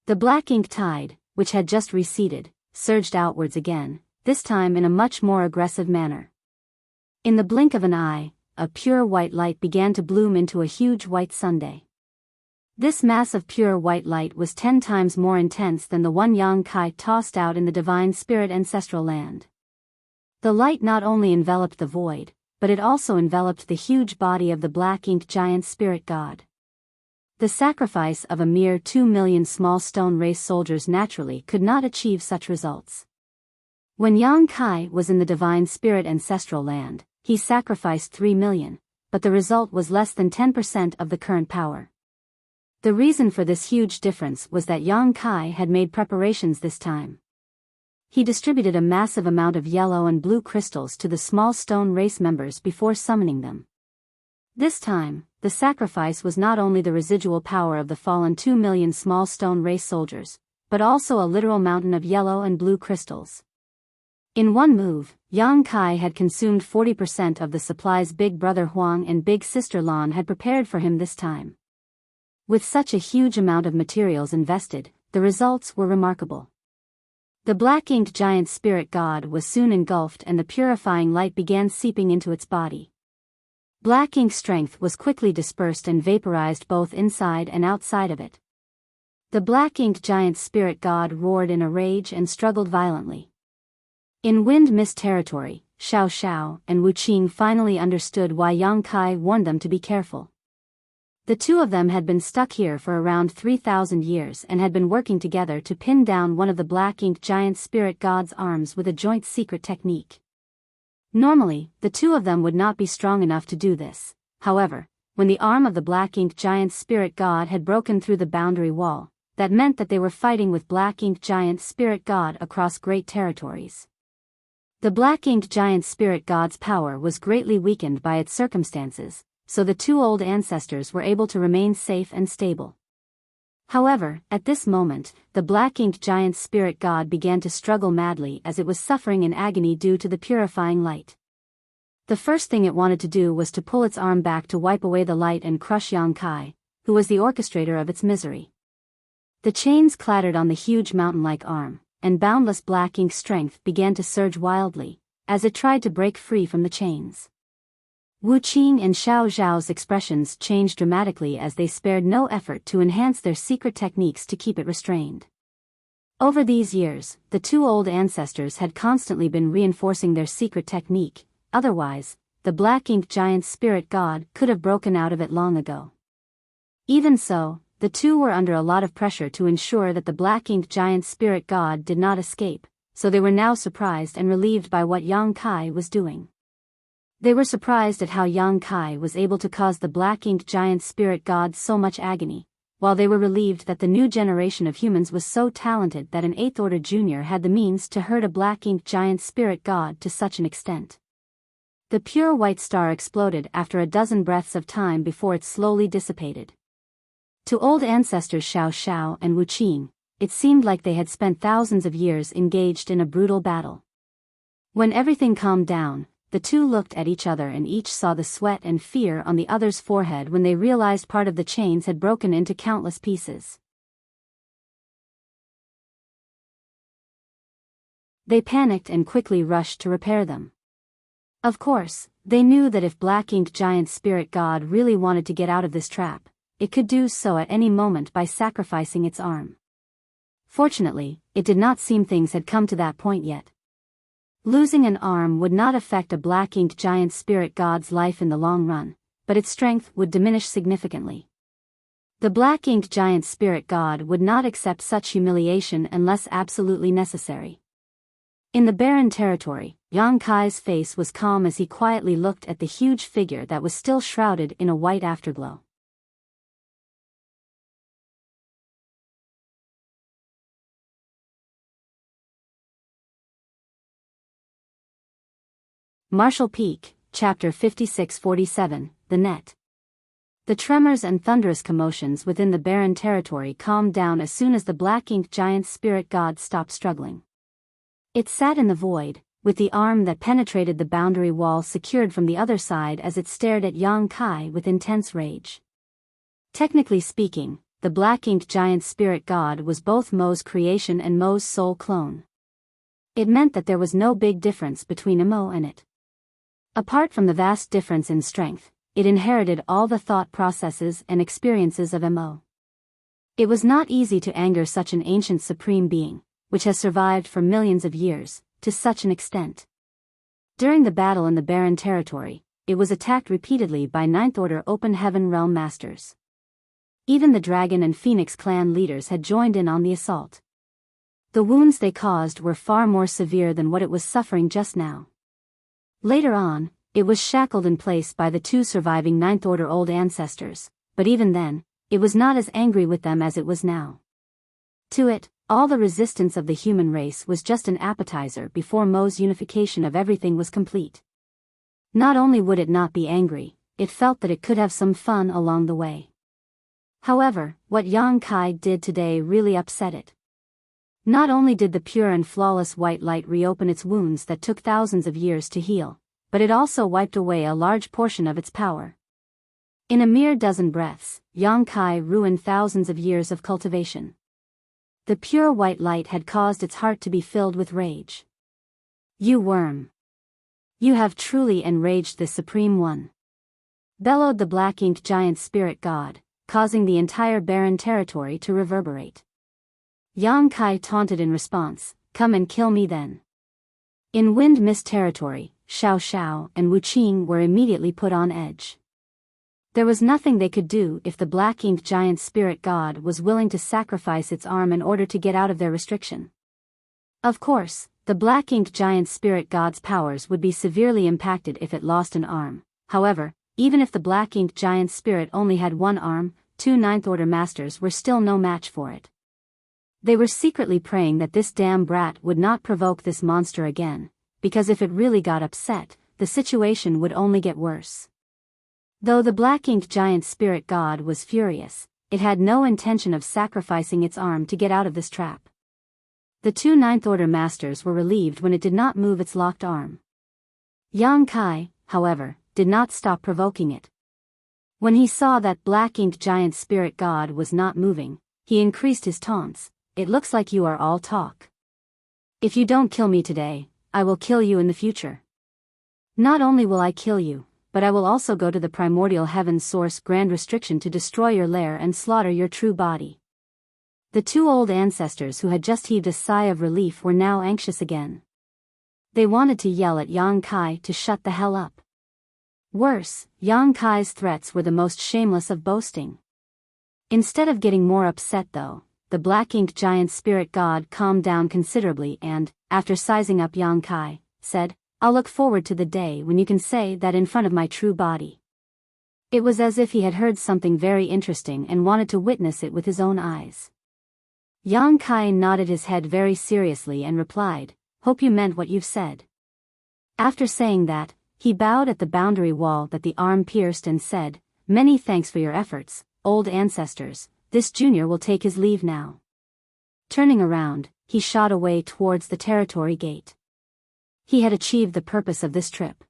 The black ink tide, which had just receded, surged outwards again, this time in a much more aggressive manner. In the blink of an eye, a pure white light began to bloom into a huge white sundae. This mass of pure white light was 10 times more intense than the one Yang Kai tossed out in the divine spirit ancestral land. The light not only enveloped the void, but it also enveloped the huge body of the black-inked giant spirit god. The sacrifice of a mere 2 million small stone race soldiers naturally could not achieve such results. When Yang Kai was in the divine spirit ancestral land, he sacrificed 3 million, but the result was less than 10% of the current power. The reason for this huge difference was that Yang Kai had made preparations this time. He distributed a massive amount of yellow and blue crystals to the small stone race members before summoning them. This time, the sacrifice was not only the residual power of the fallen 2 million small stone race soldiers, but also a literal mountain of yellow and blue crystals. In one move, Yang Kai had consumed 40% of the supplies Big Brother Huang and Big Sister Lan had prepared for him this time. With such a huge amount of materials invested, the results were remarkable. The black-inked giant spirit god was soon engulfed and the purifying light began seeping into its body. Black ink strength was quickly dispersed and vaporized both inside and outside of it. The black-inked giant spirit god roared in a rage and struggled violently. In wind mist territory, Xiao Xiao and Wu Qing finally understood why Yang Kai warned them to be careful. The two of them had been stuck here for around 3,000 years and had been working together to pin down one of the black-inked giant spirit god's arms with a joint secret technique. Normally, the two of them would not be strong enough to do this. However, when the arm of the black-inked giant spirit god had broken through the boundary wall, that meant that they were fighting with black-inked giant spirit god across great territories. The black-inked giant spirit god's power was greatly weakened by its circumstances, so the two old ancestors were able to remain safe and stable. However, at this moment, the black-inked giant spirit god began to struggle madly as it was suffering in agony due to the purifying light. The first thing it wanted to do was to pull its arm back to wipe away the light and crush Yang Kai, who was the orchestrator of its misery. The chains clattered on the huge mountain-like arm, and boundless black ink strength began to surge wildly, as it tried to break free from the chains. Wu Qing and Xiao Zhao's expressions changed dramatically as they spared no effort to enhance their secret techniques to keep it restrained. Over these years, the two old ancestors had constantly been reinforcing their secret technique, otherwise, the black-inked giant spirit god could have broken out of it long ago. Even so, the two were under a lot of pressure to ensure that the black-inked giant spirit god did not escape, so they were now surprised and relieved by what Yang Kai was doing. They were surprised at how Yang Kai was able to cause the black-inked giant spirit god so much agony, while they were relieved that the new generation of humans was so talented that an 8th Order junior had the means to hurt a black-inked giant spirit god to such an extent. The pure white star exploded after a dozen breaths of time before it slowly dissipated. To old ancestors Xiao Xiao and Wu Qing, it seemed like they had spent thousands of years engaged in a brutal battle. When everything calmed down, the two looked at each other and each saw the sweat and fear on the other's forehead when they realized part of the chains had broken into countless pieces. They panicked and quickly rushed to repair them. Of course, they knew that if black-inked giant spirit god really wanted to get out of this trap, it could do so at any moment by sacrificing its arm. Fortunately, it did not seem things had come to that point yet. Losing an arm would not affect a black-inked giant spirit god's life in the long run, but its strength would diminish significantly. The black-inked giant spirit god would not accept such humiliation unless absolutely necessary. In the barren territory, Yang Kai's face was calm as he quietly looked at the huge figure that was still shrouded in a white afterglow. Martial Peak, Chapter 56-47, The Net. The tremors and thunderous commotions within the barren territory calmed down as soon as the black-inked giant spirit god stopped struggling. It sat in the void, with the arm that penetrated the boundary wall secured from the other side as it stared at Yang Kai with intense rage. Technically speaking, the black-inked giant spirit god was both Mo's creation and Mo's soul clone. It meant that there was no big difference between Mo and it. Apart from the vast difference in strength, it inherited all the thought processes and experiences of Mo. It was not easy to anger such an ancient supreme being, which has survived for millions of years, to such an extent. During the battle in the barren territory, it was attacked repeatedly by Ninth Order Open Heaven Realm Masters. Even the Dragon and Phoenix clan leaders had joined in on the assault. The wounds they caused were far more severe than what it was suffering just now. Later on, it was shackled in place by the two surviving Ninth Order old ancestors, but even then, it was not as angry with them as it was now. To it, all the resistance of the human race was just an appetizer before Mo's unification of everything was complete. Not only would it not be angry, it felt that it could have some fun along the way. However, what Yang Kai did today really upset it. Not only did the pure and flawless white light reopen its wounds that took thousands of years to heal, but it also wiped away a large portion of its power. In a mere dozen breaths, Yang Kai ruined thousands of years of cultivation. The pure white light had caused its heart to be filled with rage. "You worm! You have truly enraged the Supreme One!" bellowed the black-inked giant spirit god, causing the entire barren territory to reverberate. Yang Kai taunted in response, "Come and kill me then." In Wind Mist territory, Xiao Xiao and Wu Qing were immediately put on edge. There was nothing they could do if the black-inked giant spirit god was willing to sacrifice its arm in order to get out of their restriction. Of course, the black-inked giant spirit god's powers would be severely impacted if it lost an arm. However, even if the black-inked giant spirit only had one arm, two Ninth Order masters were still no match for it. They were secretly praying that this damn brat would not provoke this monster again, because if it really got upset, the situation would only get worse. Though the black-inked giant spirit god was furious, it had no intention of sacrificing its arm to get out of this trap. The two Ninth Order masters were relieved when it did not move its locked arm. Yang Kai, however, did not stop provoking it. When he saw that black-inked giant spirit god was not moving, he increased his taunts. "It looks like you are all talk. If you don't kill me today, I will kill you in the future. Not only will I kill you, but I will also go to the primordial heaven source grand restriction to destroy your lair and slaughter your true body." The two old ancestors who had just heaved a sigh of relief were now anxious again. They wanted to yell at Yang Kai to shut the hell up. Worse, Yang Kai's threats were the most shameless of boasting. Instead of getting more upset though, the black-inked giant spirit god calmed down considerably and, after sizing up Yang Kai, said, "I'll look forward to the day when you can say that in front of my true body." It was as if he had heard something very interesting and wanted to witness it with his own eyes. Yang Kai nodded his head very seriously and replied, "Hope you meant what you've said." After saying that, he bowed at the boundary wall that the arm pierced and said, "Many thanks for your efforts, old ancestors. This junior will take his leave now." Turning around, he shot away towards the territory gate. He had achieved the purpose of this trip.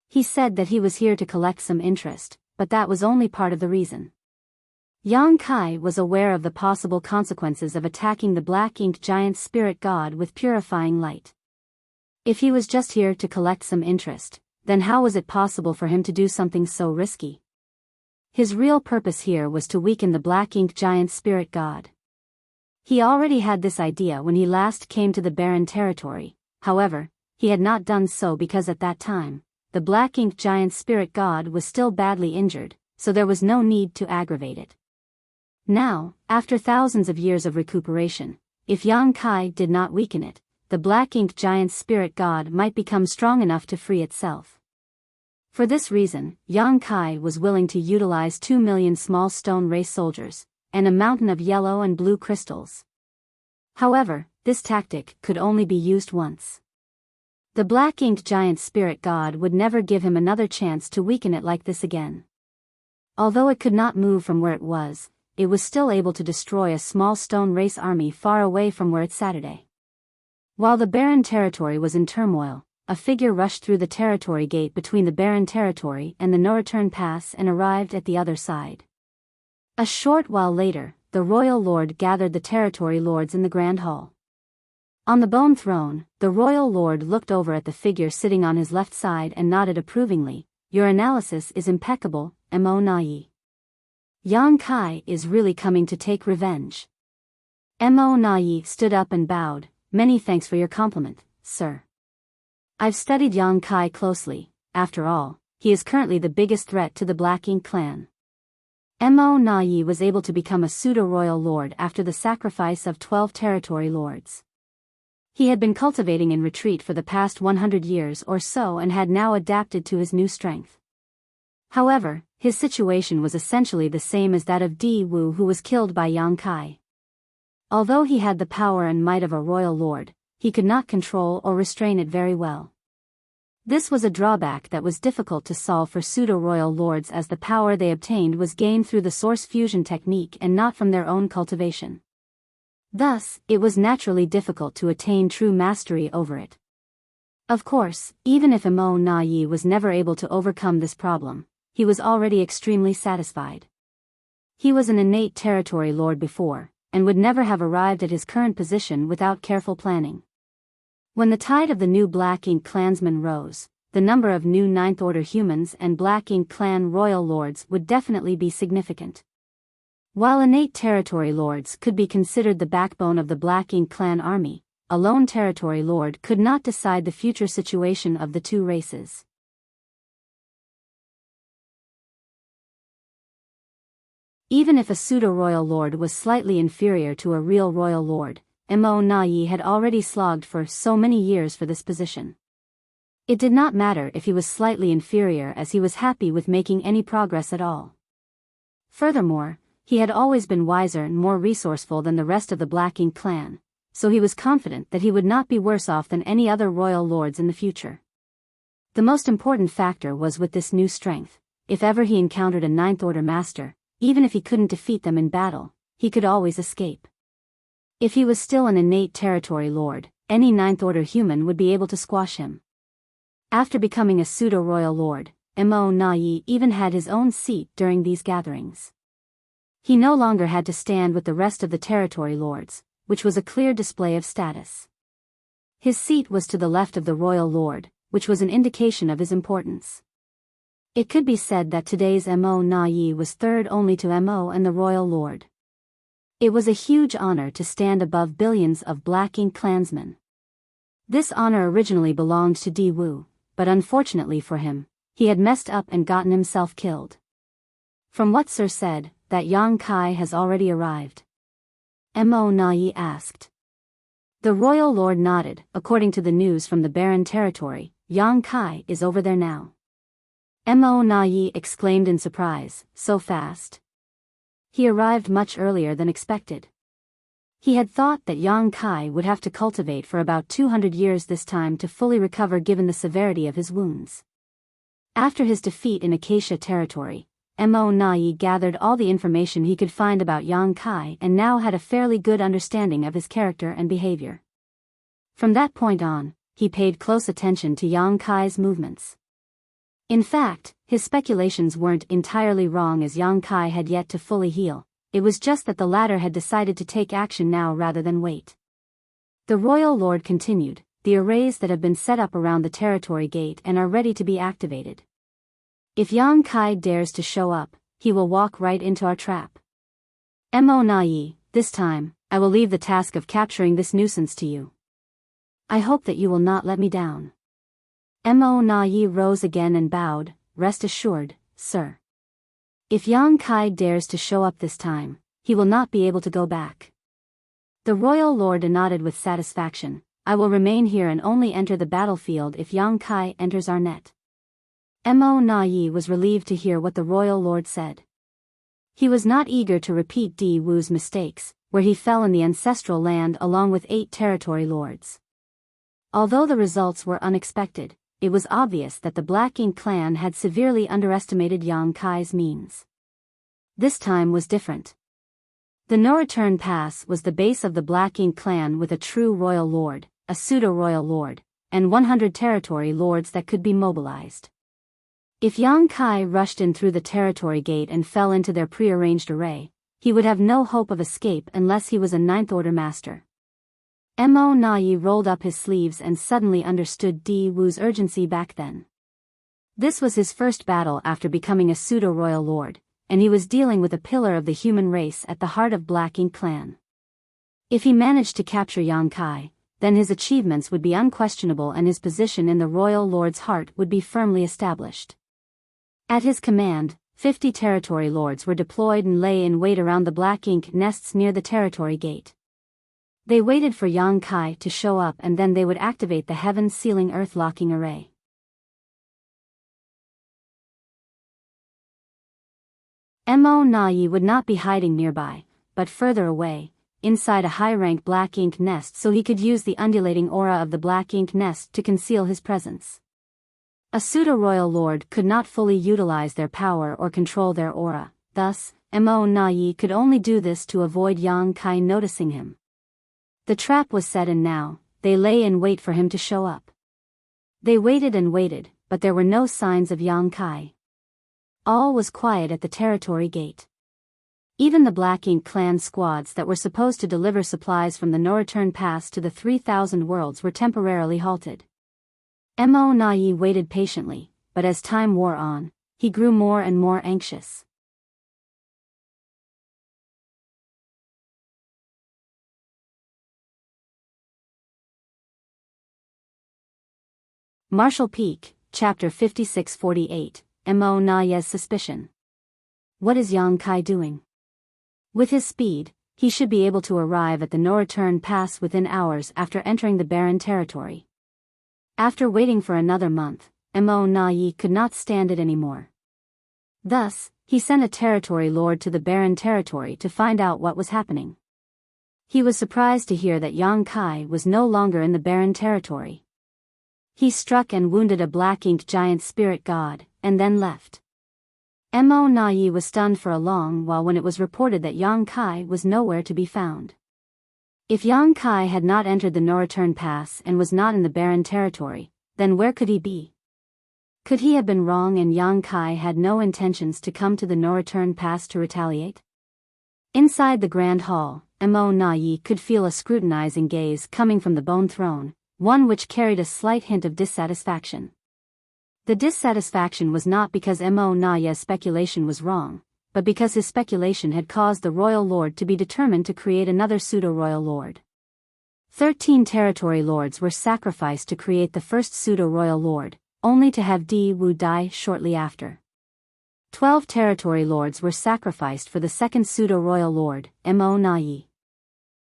He said that he was here to collect some interest, but that was only part of the reason. Yang Kai was aware of the possible consequences of attacking the black-inked giant spirit god with purifying light. If he was just here to collect some interest, then how was it possible for him to do something so risky? His real purpose here was to weaken the black-inked giant spirit god. He already had this idea when he last came to the barren territory. However, he had not done so because at that time, the black-inked giant spirit god was still badly injured, so there was no need to aggravate it. Now, after thousands of years of recuperation, if Yang Kai did not weaken it, the black-inked giant spirit god might become strong enough to free itself. For this reason, Yang Kai was willing to utilize 2 million small stone race soldiers, and a mountain of yellow and blue crystals. However, this tactic could only be used once. The black-inked giant spirit god would never give him another chance to weaken it like this again. Although it could not move from where it was still able to destroy a small stone race army far away from where it sat today. While the barren territory was in turmoil, a figure rushed through the territory gate between the barren territory and the no-return pass and arrived at the other side. A short while later, the royal lord gathered the territory lords in the grand hall. On the bone throne, the royal lord looked over at the figure sitting on his left side and nodded approvingly. "Your analysis is impeccable, Mo Nai. Yang Kai is really coming to take revenge." Mo Nai stood up and bowed. "Many thanks for your compliment, sir. I've studied Yang Kai closely. After all, he is currently the biggest threat to the Black Ink clan." Mo Nai was able to become a pseudo-royal lord after the sacrifice of 12 territory lords. He had been cultivating in retreat for the past 100 years or so and had now adapted to his new strength. However, his situation was essentially the same as that of Di Wu, who was killed by Yang Kai. Although he had the power and might of a royal lord, he could not control or restrain it very well. This was a drawback that was difficult to solve for pseudo-royal lords, as the power they obtained was gained through the source fusion technique and not from their own cultivation. Thus, it was naturally difficult to attain true mastery over it. Of course, even if Mo Nai was never able to overcome this problem, he was already extremely satisfied. He was an innate territory lord before, and would never have arrived at his current position without careful planning. When the tide of the new Black Ink clansmen rose, the number of new Ninth Order humans and Black Ink clan royal lords would definitely be significant. While innate territory lords could be considered the backbone of the Black Ink clan army, a lone territory lord could not decide the future situation of the two races. Even if a pseudo-royal lord was slightly inferior to a real royal lord, Mo Nai had already slogged for so many years for this position. It did not matter if he was slightly inferior, as he was happy with making any progress at all. Furthermore, he had always been wiser and more resourceful than the rest of the Black Ink clan, so he was confident that he would not be worse off than any other royal lords in the future. The most important factor was with this new strength, if ever he encountered a Ninth Order master, even if he couldn't defeat them in battle, he could always escape. If he was still an innate territory lord, any Ninth Order human would be able to squash him. After becoming a pseudo-royal lord, Mo Nai even had his own seat during these gatherings. He no longer had to stand with the rest of the territory lords, which was a clear display of status. His seat was to the left of the royal lord, which was an indication of his importance. It could be said that today's Mo Nai was third only to Mo and the royal lord. It was a huge honor to stand above billions of Black Ink clansmen. This honor originally belonged to Di Wu, but unfortunately for him, he had messed up and gotten himself killed. From what Sir said, that Yang Kai has already arrived? Mo Nai asked. The royal lord nodded. According to the news from the barren territory, Yang Kai is over there now. Mo Nai exclaimed in surprise, so fast? He arrived much earlier than expected. He had thought that Yang Kai would have to cultivate for about 200 years this time to fully recover given the severity of his wounds. After his defeat in Acacia territory, Mo Nai gathered all the information he could find about Yang Kai and now had a fairly good understanding of his character and behavior. From that point on, he paid close attention to Yang Kai's movements. In fact, his speculations weren't entirely wrong, as Yang Kai had yet to fully heal. It was just that the latter had decided to take action now rather than wait. The royal lord continued, "The arrays that have been set up around the territory gate and are ready to be activated. If Yang Kai dares to show up, he will walk right into our trap. Mo Nai, this time, I will leave the task of capturing this nuisance to you. I hope that you will not let me down." Mo Nai rose again and bowed, "Rest assured, sir. If Yang Kai dares to show up this time, he will not be able to go back." The royal lord nodded with satisfaction. "I will remain here and only enter the battlefield if Yang Kai enters our net." Mo Nai was relieved to hear what the royal lord said. He was not eager to repeat Di Wu's mistakes, where he fell in the ancestral land along with 8 territory lords. Although the results were unexpected, it was obvious that the Black Ink clan had severely underestimated Yang Kai's means. This time was different. The No Return Pass was the base of the Black Ink clan, with a true royal lord, a pseudo-royal lord, and 100 territory lords that could be mobilized. If Yang Kai rushed in through the territory gate and fell into their prearranged array, he would have no hope of escape unless he was a Ninth Order master. Mo Nai rolled up his sleeves and suddenly understood Di Wu's urgency back then. This was his first battle after becoming a pseudo-royal lord, and he was dealing with a pillar of the human race at the heart of Black Ink clan. If he managed to capture Yang Kai, then his achievements would be unquestionable and his position in the royal lord's heart would be firmly established. At his command, 50 territory lords were deployed and lay in wait around the Black Ink nests near the territory gate. They waited for Yang Kai to show up, and then they would activate the heaven-sealing earth-locking array. Mo Nai would not be hiding nearby, but further away, inside a high-rank Black Ink nest, so he could use the undulating aura of the Black Ink nest to conceal his presence. A pseudo-royal lord could not fully utilize their power or control their aura, thus, Mo Nai could only do this to avoid Yang Kai noticing him. The trap was set, and now, they lay in wait for him to show up. They waited and waited, but there were no signs of Yang Kai. All was quiet at the territory gate. Even the Black Ink clan squads that were supposed to deliver supplies from the No Return Pass to the 3,000 worlds were temporarily halted. Mo Nai waited patiently, but as time wore on, he grew more and more anxious. Marshall Peak, Chapter 5648, Mo Nai's Suspicion. What is Yang Kai doing? With his speed, he should be able to arrive at the No Return Pass within hours after entering the barren territory. After waiting for another month, Mo Nai could not stand it anymore. Thus, he sent a territory lord to the barren territory to find out what was happening. He was surprised to hear that Yang Kai was no longer in the barren territory. He struck and wounded a Black Ink giant spirit god, and then left. Mo Nai was stunned for a long while when it was reported that Yang Kai was nowhere to be found. If Yang Kai had not entered the No Return Pass and was not in the barren territory, then where could he be? Could he have been wrong and Yang Kai had no intentions to come to the No Return Pass to retaliate? Inside the Grand Hall, Mo Nai could feel a scrutinizing gaze coming from the Bone Throne, one which carried a slight hint of dissatisfaction. The dissatisfaction was not because Mo Nai's speculation was wrong, but because his speculation had caused the royal lord to be determined to create another pseudo-royal lord. 13 territory lords were sacrificed to create the first pseudo-royal lord, only to have Di Wu die shortly after. 12 territory lords were sacrificed for the second pseudo-royal lord, Mo Nai.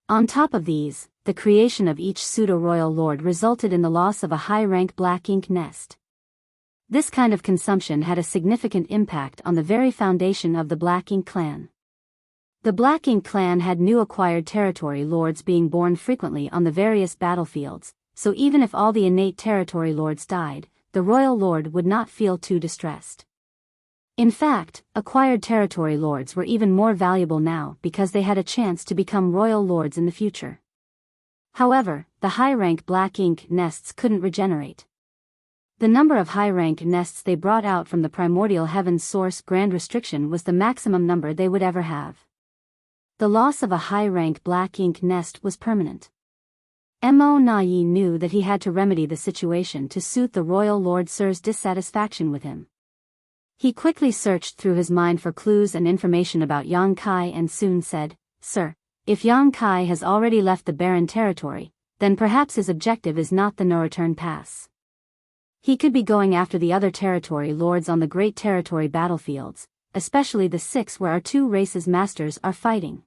On top of these, the creation of each pseudo-royal lord resulted in the loss of a high-rank Black Ink nest. This kind of consumption had a significant impact on the very foundation of the Black Ink clan. The Black Ink clan had new acquired territory lords being born frequently on the various battlefields, so even if all the innate territory lords died, the royal lord would not feel too distressed. In fact, acquired territory lords were even more valuable now because they had a chance to become royal lords in the future. However, the high-rank black ink nests couldn't regenerate. The number of high-rank nests they brought out from the primordial heaven's source grand restriction was the maximum number they would ever have. The loss of a high-rank black ink nest was permanent. Mo Nai knew that he had to remedy the situation to suit the royal Lord Sir's dissatisfaction with him. He quickly searched through his mind for clues and information about Yang Kai and soon said, "Sir, if Yang Kai has already left the barren territory, then perhaps his objective is not the no-return pass. He could be going after the other territory lords on the great territory battlefields, especially the 6 where our 2 races masters are fighting."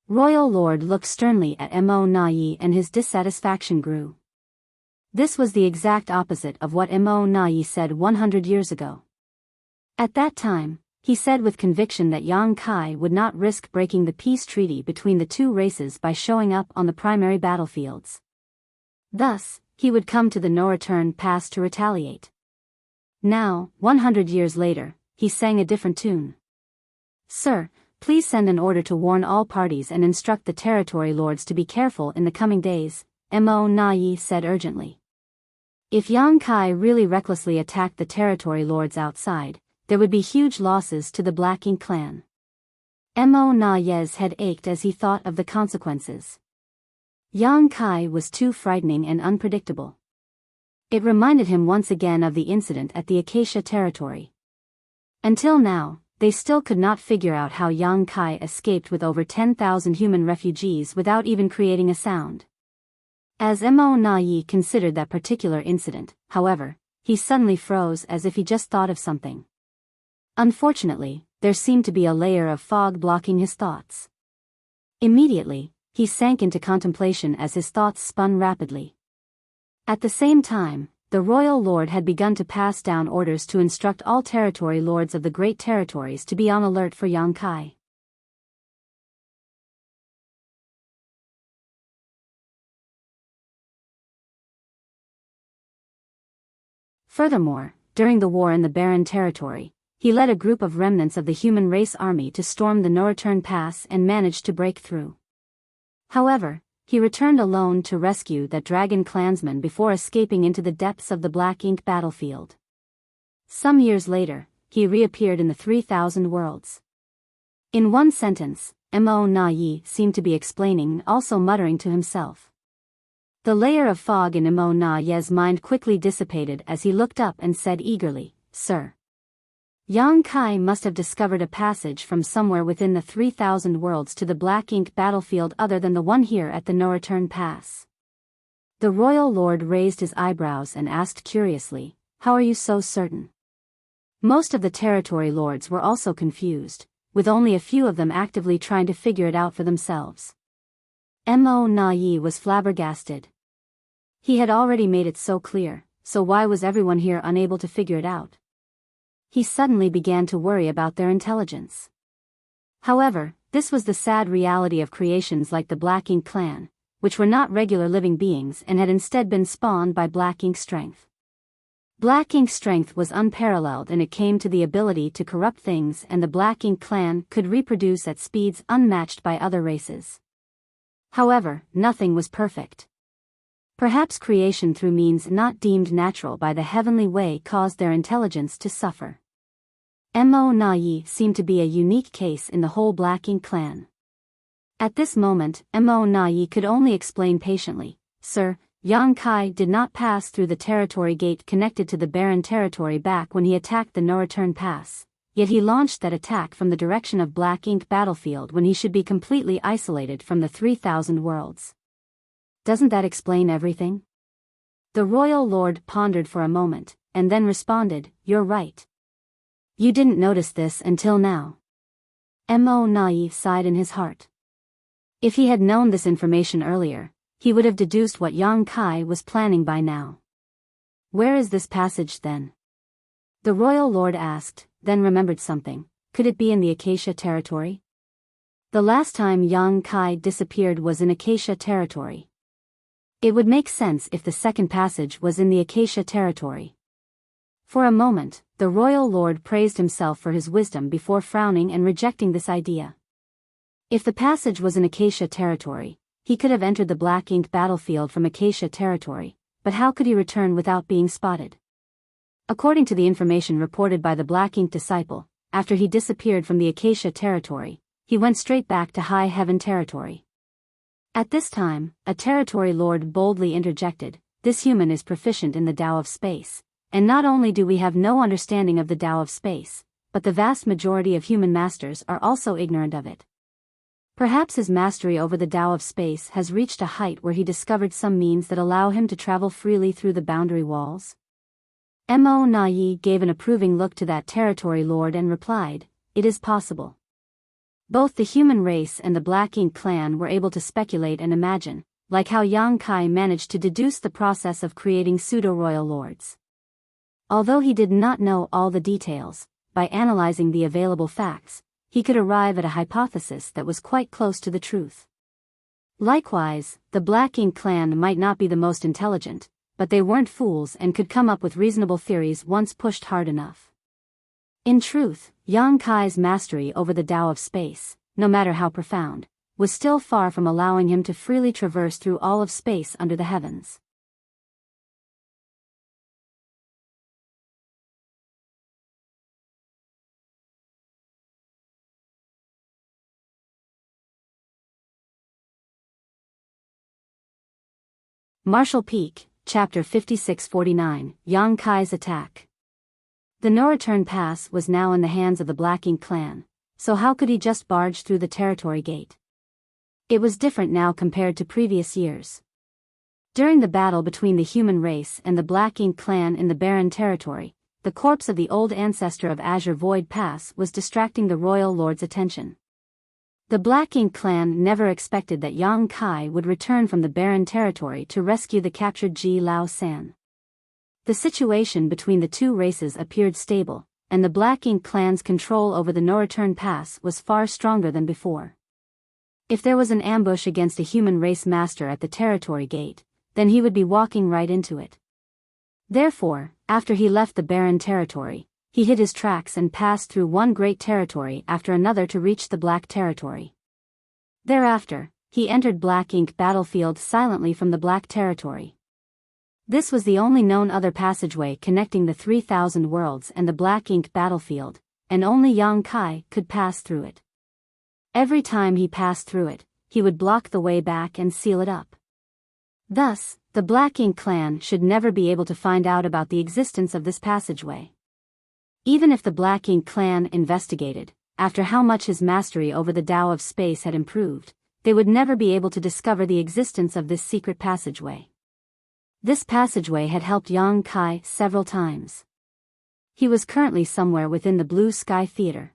Royal Lord looked sternly at Mo Nai and his dissatisfaction grew. This was the exact opposite of what Mo Nai said 100 years ago. At that time, he said with conviction that Yang Kai would not risk breaking the peace treaty between the 2 races by showing up on the primary battlefields. Thus, he would come to the no-return pass to retaliate. Now, 100 years later, he sang a different tune. "Sir, please send an order to warn all parties and instruct the territory lords to be careful in the coming days," Mo Nai said urgently. If Yang Kai really recklessly attacked the territory lords outside, there would be huge losses to the Black Ink clan. Mo Nai's head ached as he thought of the consequences. Yang Kai was too frightening and unpredictable. It reminded him once again of the incident at the Acacia territory. Until now, they still could not figure out how Yang Kai escaped with over 10,000 human refugees without even creating a sound. As Mo Nai considered that particular incident, however, he suddenly froze as if he just thought of something. Unfortunately, there seemed to be a layer of fog blocking his thoughts. Immediately, he sank into contemplation as his thoughts spun rapidly. At the same time, the royal lord had begun to pass down orders to instruct all territory lords of the great territories to be on alert for Yang Kai. Furthermore, during the war in the Barren Territory, he led a group of remnants of the human race army to storm the no-return pass and managed to break through. However, he returned alone to rescue that dragon clansman before escaping into the depths of the Black Ink battlefield. Some years later, he reappeared in the 3,000 Worlds. In one sentence, Mo Nai seemed to be explaining, also muttering to himself. The layer of fog in Mo Nai's mind quickly dissipated as he looked up and said eagerly, "Sir. Yang Kai must have discovered a passage from somewhere within the 3,000 Worlds to the Black Ink battlefield other than the one here at the no-return pass." The royal lord raised his eyebrows and asked curiously, "How are you so certain?" Most of the territory lords were also confused, with only a few of them actively trying to figure it out for themselves. Mo Nai was flabbergasted. He had already made it so clear, so why was everyone here unable to figure it out? He suddenly began to worry about their intelligence. However, this was the sad reality of creations like the Black Ink clan, which were not regular living beings and had instead been spawned by Black Ink strength. Black Ink strength was unparalleled and it came to the ability to corrupt things, and the Black Ink clan could reproduce at speeds unmatched by other races. However, nothing was perfect. Perhaps creation through means not deemed natural by the heavenly way caused their intelligence to suffer. Mo Nai seemed to be a unique case in the whole Black Ink clan. At this moment, Mo Nai could only explain patiently, "Sir, Yang Kai did not pass through the territory gate connected to the barren territory back when he attacked the no-return pass, yet he launched that attack from the direction of Black Ink battlefield when he should be completely isolated from the 3,000 Worlds. Doesn't that explain everything?" The royal lord pondered for a moment, and then responded, "You're right. You didn't notice this until now." Mo Nai sighed in his heart. If he had known this information earlier, he would have deduced what Yang Kai was planning by now. "Where is this passage then?" the royal lord asked, then remembered something. Could it be in the Acacia territory? The last time Yang Kai disappeared was in Acacia territory. It would make sense if the second passage was in the Acacia territory. For a moment, the royal lord praised himself for his wisdom before frowning and rejecting this idea. If the passage was in Acacia territory, he could have entered the black ink battlefield from Acacia territory, but how could he return without being spotted? According to the information reported by the black ink disciple, after he disappeared from the Acacia territory, he went straight back to High Heaven territory. At this time, a territory lord boldly interjected, "This human is proficient in the Tao of space, and not only do we have no understanding of the Tao of space, but the vast majority of human masters are also ignorant of it. Perhaps his mastery over the Tao of space has reached a height where he discovered some means that allow him to travel freely through the boundary walls." Mo Na-yi gave an approving look to that territory lord and replied, "It is possible." Both the human race and the Black Ink clan were able to speculate and imagine, like how Yang Kai managed to deduce the process of creating pseudo-royal lords. Although he did not know all the details, by analyzing the available facts, he could arrive at a hypothesis that was quite close to the truth. Likewise, the Black Ink clan might not be the most intelligent, but they weren't fools and could come up with reasonable theories once pushed hard enough. In truth, Yang Kai's mastery over the Tao of space, no matter how profound, was still far from allowing him to freely traverse through all of space under the heavens. Marshall Peak, Chapter 5649, Yang Kai's Attack. The no-return pass was now in the hands of the Black Ink clan, so how could he just barge through the territory gate? It was different now compared to previous years. During the battle between the human race and the Black Ink clan in the barren territory, the corpse of the old ancestor of Azure Void Pass was distracting the royal lord's attention. The Black Ink clan never expected that Yang Kai would return from the barren territory to rescue the captured Ji Lao San. The situation between the two races appeared stable, and the Black Ink clan's control over the no-return pass was far stronger than before. If there was an ambush against a human race master at the territory gate, then he would be walking right into it. Therefore, after he left the barren territory, he hid his tracks and passed through one great territory after another to reach the Black territory. Thereafter, he entered Black Ink battlefield silently from the Black territory. This was the only known other passageway connecting the 3,000 worlds and the Black Ink battlefield, and only Yang Kai could pass through it. Every time he passed through it, he would block the way back and seal it up. Thus, the Black Ink clan should never be able to find out about the existence of this passageway. Even if the Black Ink clan investigated, after how much his mastery over the Tao of space had improved, they would never be able to discover the existence of this secret passageway. This passageway had helped Yang Kai several times. He was currently somewhere within the Blue Sky Theater.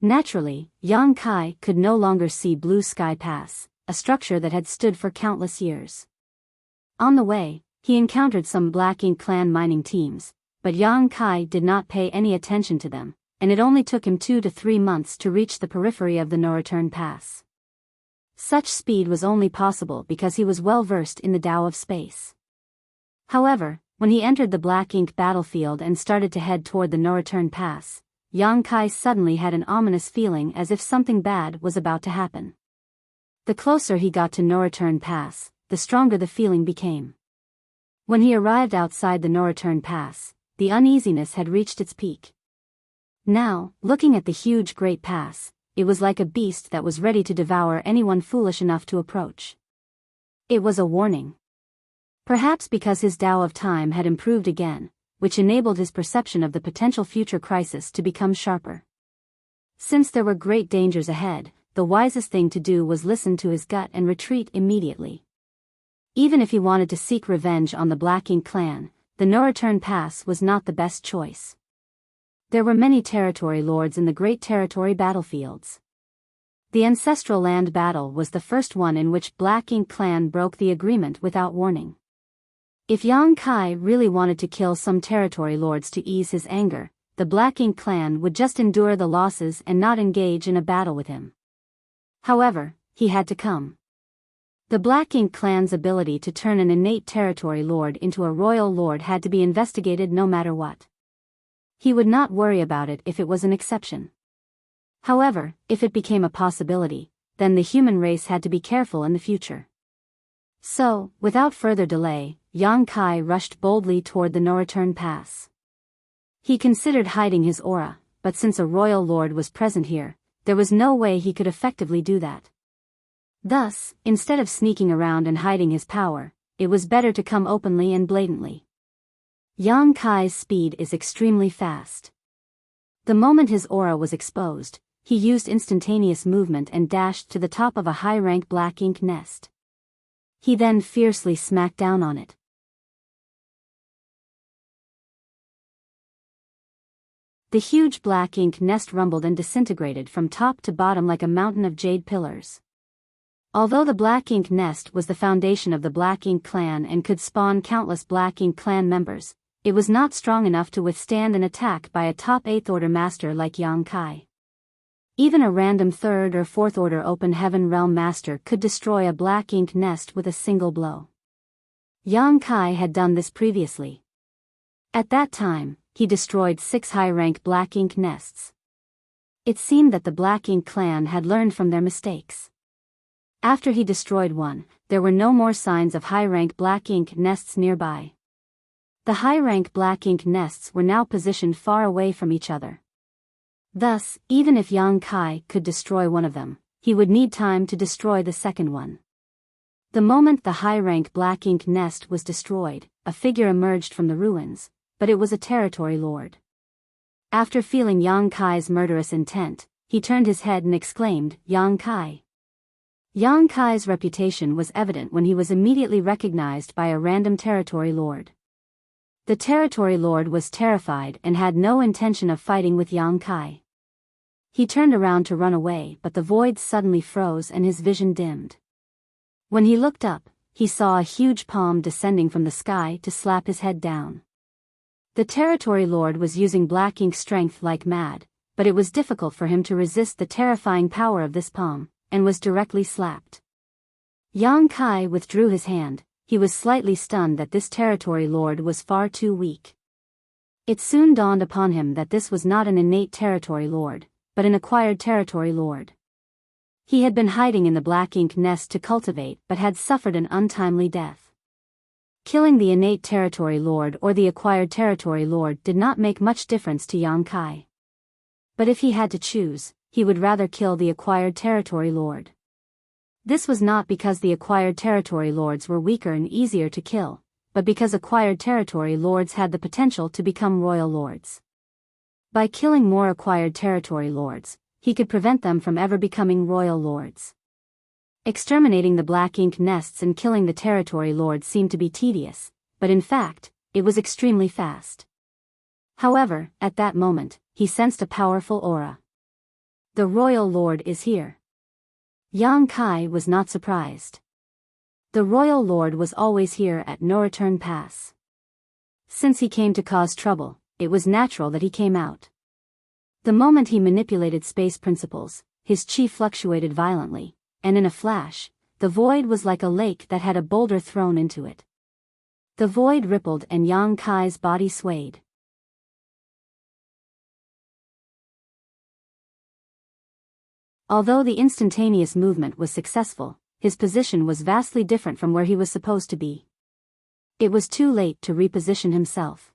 Naturally, Yang Kai could no longer see Blue Sky Pass, a structure that had stood for countless years. On the way, he encountered some Black Ink clan mining teams, but Yang Kai did not pay any attention to them, and it only took him 2 to 3 months to reach the periphery of the no-return pass. Such speed was only possible because he was well versed in the Tao of space. However, when he entered the Black Ink battlefield and started to head toward the no-return pass, Yang Kai suddenly had an ominous feeling as if something bad was about to happen. The closer he got to no-return pass, the stronger the feeling became. When he arrived outside the no-return pass, the uneasiness had reached its peak. Now, looking at the huge Great Pass, it was like a beast that was ready to devour anyone foolish enough to approach. It was a warning. Perhaps because his Tao of time had improved again, which enabled his perception of the potential future crisis to become sharper. Since there were great dangers ahead, the wisest thing to do was listen to his gut and retreat immediately. Even if he wanted to seek revenge on the Black Ink clan, the no-return pass was not the best choice. There were many territory lords in the great territory battlefields. The Ancestral Land battle was the first one in which Black Ink clan broke the agreement without warning. If Yang Kai really wanted to kill some territory lords to ease his anger, the Black Ink clan would just endure the losses and not engage in a battle with him. However, he had to come. The Black Ink clan's ability to turn an innate territory lord into a royal lord had to be investigated no matter what. He would not worry about it if it was an exception. However, if it became a possibility, then the human race had to be careful in the future. So, without further delay, Yang Kai rushed boldly toward the no-return pass. He considered hiding his aura, but since a royal lord was present here, there was no way he could effectively do that. Thus, instead of sneaking around and hiding his power, it was better to come openly and blatantly. Yang Kai's speed is extremely fast. The moment his aura was exposed, he used instantaneous movement and dashed to the top of a high-rank black ink nest. He then fiercely smacked down on it. The huge black ink nest rumbled and disintegrated from top to bottom like a mountain of jade pillars. Although the black ink nest was the foundation of the Black Ink clan and could spawn countless Black Ink clan members, it was not strong enough to withstand an attack by a top 8th order master like Yang Kai. Even a random 3rd or 4th order open heaven realm master could destroy a black ink nest with a single blow. Yang Kai had done this previously. At that time, he destroyed 6 high-rank black ink nests. It seemed that the Black Ink clan had learned from their mistakes. After he destroyed one, there were no more signs of high-rank black ink nests nearby. The high-rank black ink nests were now positioned far away from each other. Thus, even if Yang Kai could destroy one of them, he would need time to destroy the second one. The moment the high-rank black ink nest was destroyed, a figure emerged from the ruins, but it was a territory lord. After feeling Yang Kai's murderous intent, he turned his head and exclaimed, "Yang Kai." Yang Kai's reputation was evident when he was immediately recognized by a random territory lord. The territory lord was terrified and had no intention of fighting with Yang Kai. He turned around to run away, but the void suddenly froze and his vision dimmed. When he looked up, he saw a huge palm descending from the sky to slap his head down. The territory lord was using black ink strength like mad, but it was difficult for him to resist the terrifying power of this palm, and was directly slapped. Yang Kai withdrew his hand. He was slightly stunned that this territory lord was far too weak. It soon dawned upon him that this was not an innate territory lord, but an acquired territory lord. He had been hiding in the black ink nest to cultivate but had suffered an untimely death. Killing the innate territory lord or the acquired territory lord did not make much difference to Yang Kai. But if he had to choose, he would rather kill the acquired territory lord. This was not because the acquired territory lords were weaker and easier to kill, but because acquired territory lords had the potential to become royal lords. By killing more acquired territory lords, he could prevent them from ever becoming royal lords. Exterminating the black ink nests and killing the territory lords seemed to be tedious, but in fact, it was extremely fast. However, at that moment, he sensed a powerful aura. The royal lord is here. Yang Kai was not surprised. The royal lord was always here at No Return Pass. Since he came to cause trouble, it was natural that he came out. The moment he manipulated space principles, his chi fluctuated violently, and in a flash, the void was like a lake that had a boulder thrown into it. The void rippled and Yang Kai's body swayed. Although the instantaneous movement was successful, his position was vastly different from where he was supposed to be. It was too late to reposition himself.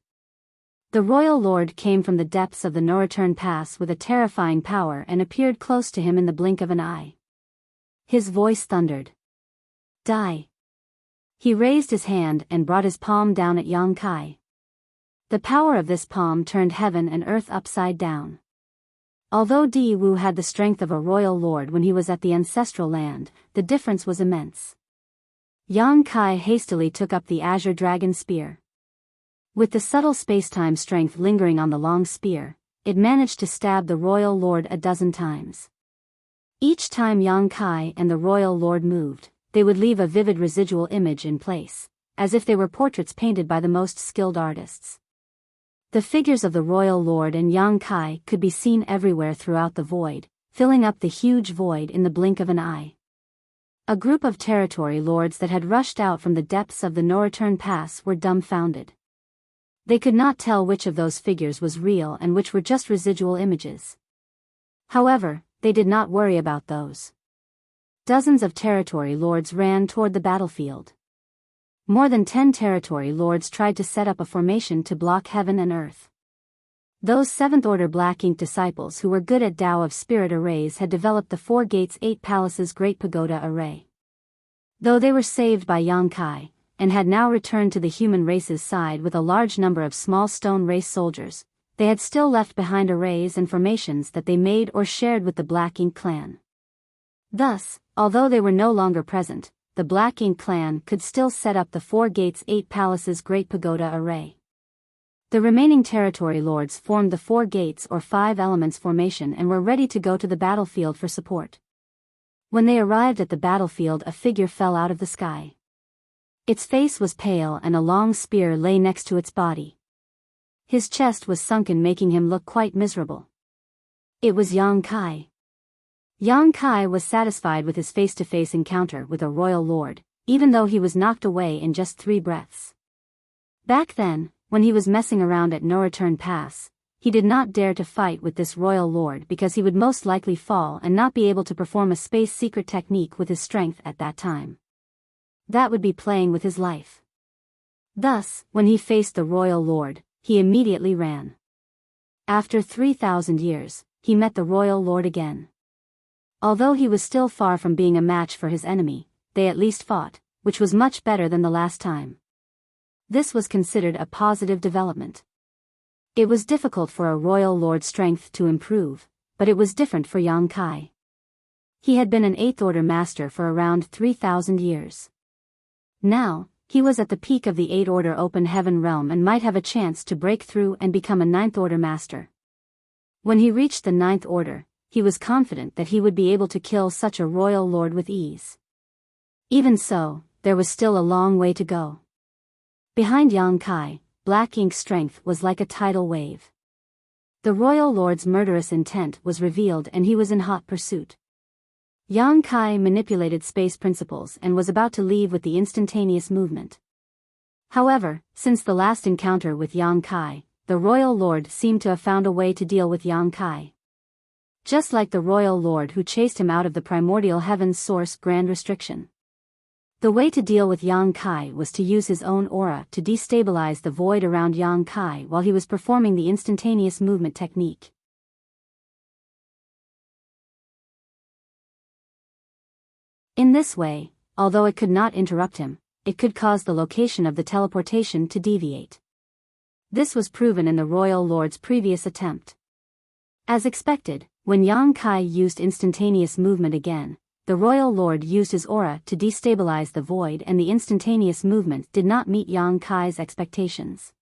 The royal lord came from the depths of the No Return Pass with a terrifying power and appeared close to him in the blink of an eye. His voice thundered. "Die." He raised his hand and brought his palm down at Yang Kai. The power of this palm turned heaven and earth upside down. Although Di Wu had the strength of a royal lord when he was at the ancestral land, the difference was immense. Yang Kai hastily took up the azure dragon spear. With the subtle space-time strength lingering on the long spear, it managed to stab the royal lord a dozen times. Each time Yang Kai and the royal lord moved, they would leave a vivid residual image in place, as if they were portraits painted by the most skilled artists. The figures of the royal lord and Yang Kai could be seen everywhere throughout the void, filling up the huge void in the blink of an eye. A group of territory lords that had rushed out from the depths of the No Return Pass were dumbfounded. They could not tell which of those figures was real and which were just residual images. However, they did not worry about those. Dozens of territory lords ran toward the battlefield. More than 10 territory lords tried to set up a formation to block heaven and earth. Those 7th Order Black Ink disciples who were good at Tao of Spirit arrays had developed the 4 Gates 8 Palaces Great Pagoda array. Though they were saved by Yang Kai, and had now returned to the human race's side with a large number of small stone race soldiers, they had still left behind arrays and formations that they made or shared with the Black Ink clan. Thus, although they were no longer present, the Black Ink clan could still set up the 4 Gates 8 Palaces Great Pagoda array. The remaining territory lords formed the 4 Gates or 5 Elements formation and were ready to go to the battlefield for support. When they arrived at the battlefield, a figure fell out of the sky. Its face was pale and a long spear lay next to its body. His chest was sunken, making him look quite miserable. It was Yang Kai. Yang Kai was satisfied with his face-to-face encounter with a royal lord, even though he was knocked away in just 3 breaths. Back then, when he was messing around at No Return Pass, he did not dare to fight with this royal lord because he would most likely fall and not be able to perform a space secret technique with his strength at that time. That would be playing with his life. Thus, when he faced the royal lord, he immediately ran. After 3,000 years, he met the royal lord again. Although he was still far from being a match for his enemy, they at least fought, which was much better than the last time. This was considered a positive development. It was difficult for a royal lord's strength to improve, but it was different for Yang Kai. He had been an 8th Order master for around 3,000 years. Now, he was at the peak of the 8th Order Open Heaven realm and might have a chance to break through and become a 9th Order master. When he reached the 9th Order, he was confident that he would be able to kill such a royal lord with ease. Even so, there was still a long way to go. Behind Yang Kai, Black Ink's strength was like a tidal wave. The royal lord's murderous intent was revealed and he was in hot pursuit. Yang Kai manipulated space principles and was about to leave with the instantaneous movement. However, since the last encounter with Yang Kai, the royal lord seemed to have found a way to deal with Yang Kai. Just like the royal lord who chased him out of the primordial heaven's source grand restriction. The way to deal with Yang Kai was to use his own aura to destabilize the void around Yang Kai while he was performing the instantaneous movement technique. In this way, although it could not interrupt him, it could cause the location of the teleportation to deviate. This was proven in the royal lord's previous attempt. As expected, when Yang Kai used instantaneous movement again, the royal lord used his aura to destabilize the void and the instantaneous movement did not meet Yang Kai's expectations.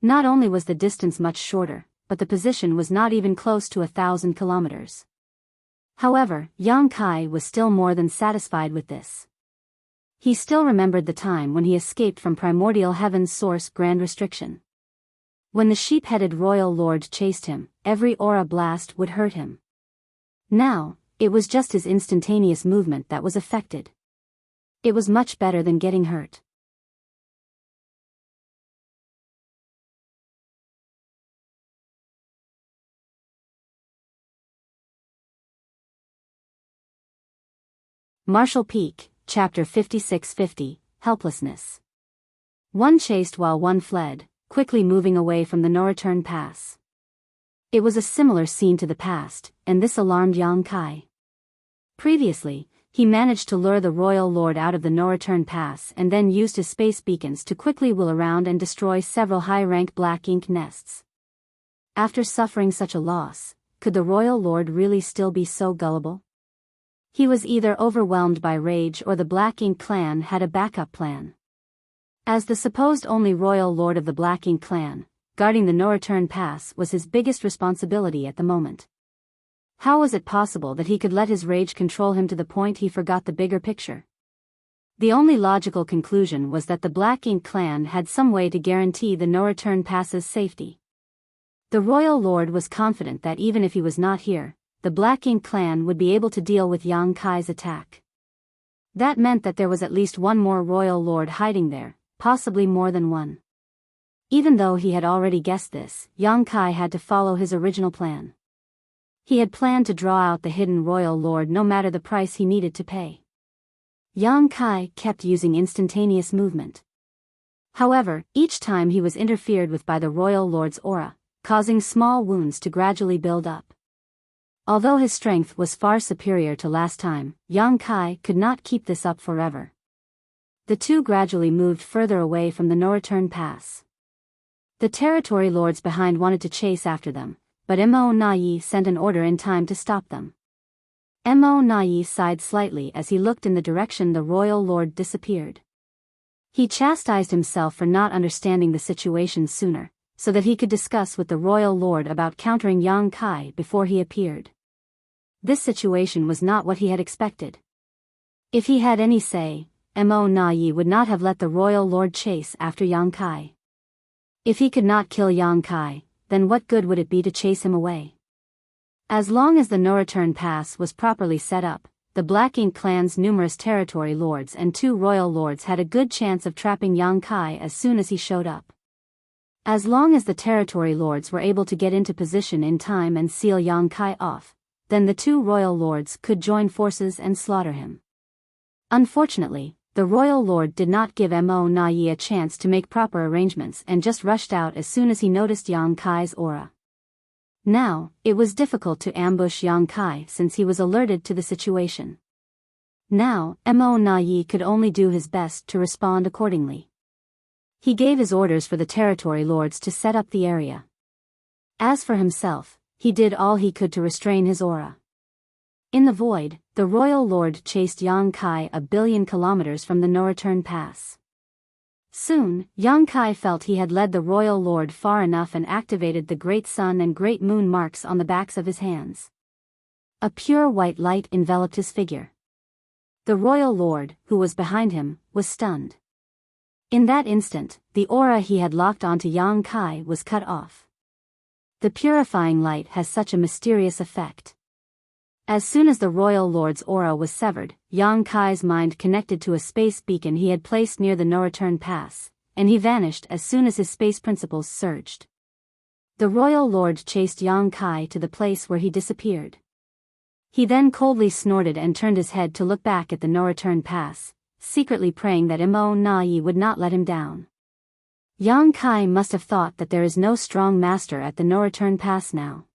Not only was the distance much shorter, but the position was not even close to 1,000 kilometers. However, Yang Kai was still more than satisfied with this. He still remembered the time when he escaped from primordial heaven's source grand restriction. When the sheep-headed royal lord chased him, every aura blast would hurt him. Now, it was just his instantaneous movement that was affected. It was much better than getting hurt. Marshall Peak, Chapter 5650, Helplessness. One chased while one fled, quickly moving away from the no-return pass. It was a similar scene to the past, and this alarmed Yang Kai. Previously, he managed to lure the royal lord out of the no-return pass and then used his space beacons to quickly wheel around and destroy several high-rank Black Ink nests. After suffering such a loss, could the royal lord really still be so gullible? He was either overwhelmed by rage or the Black Ink clan had a backup plan. As the supposed only royal lord of the Black Ink clan, guarding the no-return pass was his biggest responsibility at the moment. How was it possible that he could let his rage control him to the point he forgot the bigger picture? The only logical conclusion was that the Black Ink clan had some way to guarantee the no-return pass's safety. The royal lord was confident that even if he was not here, the Black Ink clan would be able to deal with Yang Kai's attack. That meant that there was at least one more royal lord hiding there, possibly more than one. Even though he had already guessed this, Yang Kai had to follow his original plan. He had planned to draw out the hidden royal lord no matter the price he needed to pay. Yang Kai kept using instantaneous movement. However, each time he was interfered with by the royal lord's aura, causing small wounds to gradually build up. Although his strength was far superior to last time, Yang Kai could not keep this up forever. The two gradually moved further away from the no-return pass. The territory lords behind wanted to chase after them, but Mo Nai sent an order in time to stop them. Mo Nai sighed slightly as he looked in the direction the royal lord disappeared. He chastised himself for not understanding the situation sooner, so that he could discuss with the royal lord about countering Yang Kai before he appeared. This situation was not what he had expected. If he had any say, Mo Nai would not have let the royal lord chase after Yang Kai. If he could not kill Yang Kai, then what good would it be to chase him away? As long as the no-return pass was properly set up, the Black Ink clan's numerous territory lords and 2 royal lords had a good chance of trapping Yang Kai as soon as he showed up. As long as the territory lords were able to get into position in time and seal Yang Kai off, then the 2 royal lords could join forces and slaughter him. Unfortunately, the royal lord did not give Mo Nai a chance to make proper arrangements and just rushed out as soon as he noticed Yang Kai's aura. Now, it was difficult to ambush Yang Kai since he was alerted to the situation. Now, Mo Nai could only do his best to respond accordingly. He gave his orders for the territory lords to set up the area. As for himself, he did all he could to restrain his aura. In the void, the royal lord chased Yang Kai 1 billion kilometers from the no-return pass. Soon, Yang Kai felt he had led the royal lord far enough and activated the great sun and great moon marks on the backs of his hands. A pure white light enveloped his figure. The royal lord, who was behind him, was stunned. In that instant, the aura he had locked onto Yang Kai was cut off. The purifying light has such a mysterious effect. As soon as the royal lord's aura was severed, Yang Kai's mind connected to a space beacon he had placed near the no-return pass, and he vanished as soon as his space principles surged. The royal lord chased Yang Kai to the place where he disappeared. He then coldly snorted and turned his head to look back at the no-return pass, secretly praying that Mo Nai would not let him down. Yang Kai must have thought that there is no strong master at the no-return pass now.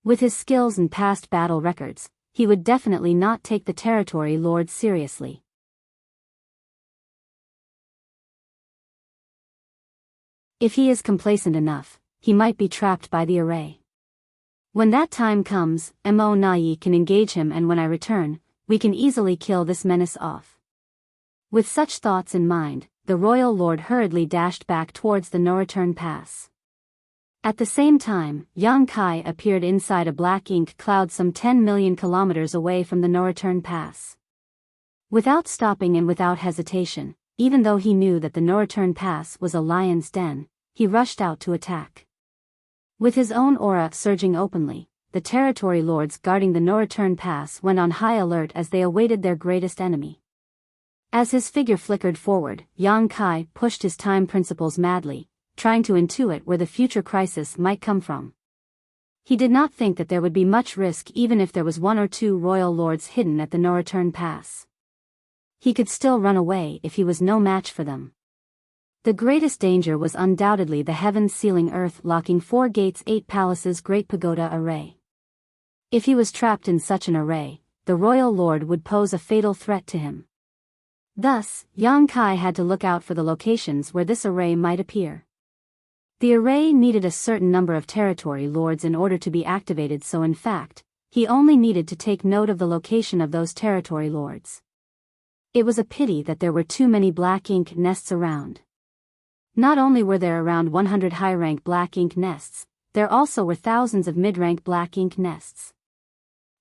With his skills and past battle records, he would definitely not take the territory lords seriously. If he is complacent enough, he might be trapped by the array. When that time comes, Mo Nai can engage him, and when I return, we can easily kill this menace off. With such thoughts in mind, the royal lord hurriedly dashed back towards the no-return pass. At the same time, Yang Kai appeared inside a black ink cloud some 10 million kilometers away from the no-return pass. Without stopping and without hesitation, even though he knew that the no-return pass was a lion's den, he rushed out to attack. With his own aura surging openly, the territory lords guarding the no-return pass went on high alert as they awaited their greatest enemy. As his figure flickered forward, Yang Kai pushed his time principles madly, trying to intuit where the future crisis might come from. He did not think that there would be much risk even if there was 1 or 2 royal lords hidden at the no-return pass. He could still run away if he was no match for them. The greatest danger was undoubtedly the heavens sealing earth locking 4 gates 8 palaces great pagoda array. If he was trapped in such an array, the royal lord would pose a fatal threat to him. Thus, Yang Kai had to look out for the locations where this array might appear. The array needed a certain number of territory lords in order to be activated, so in fact, he only needed to take note of the location of those territory lords. It was a pity that there were too many black ink nests around. Not only were there around 100 high-rank black ink nests, there also were thousands of mid-rank black ink nests.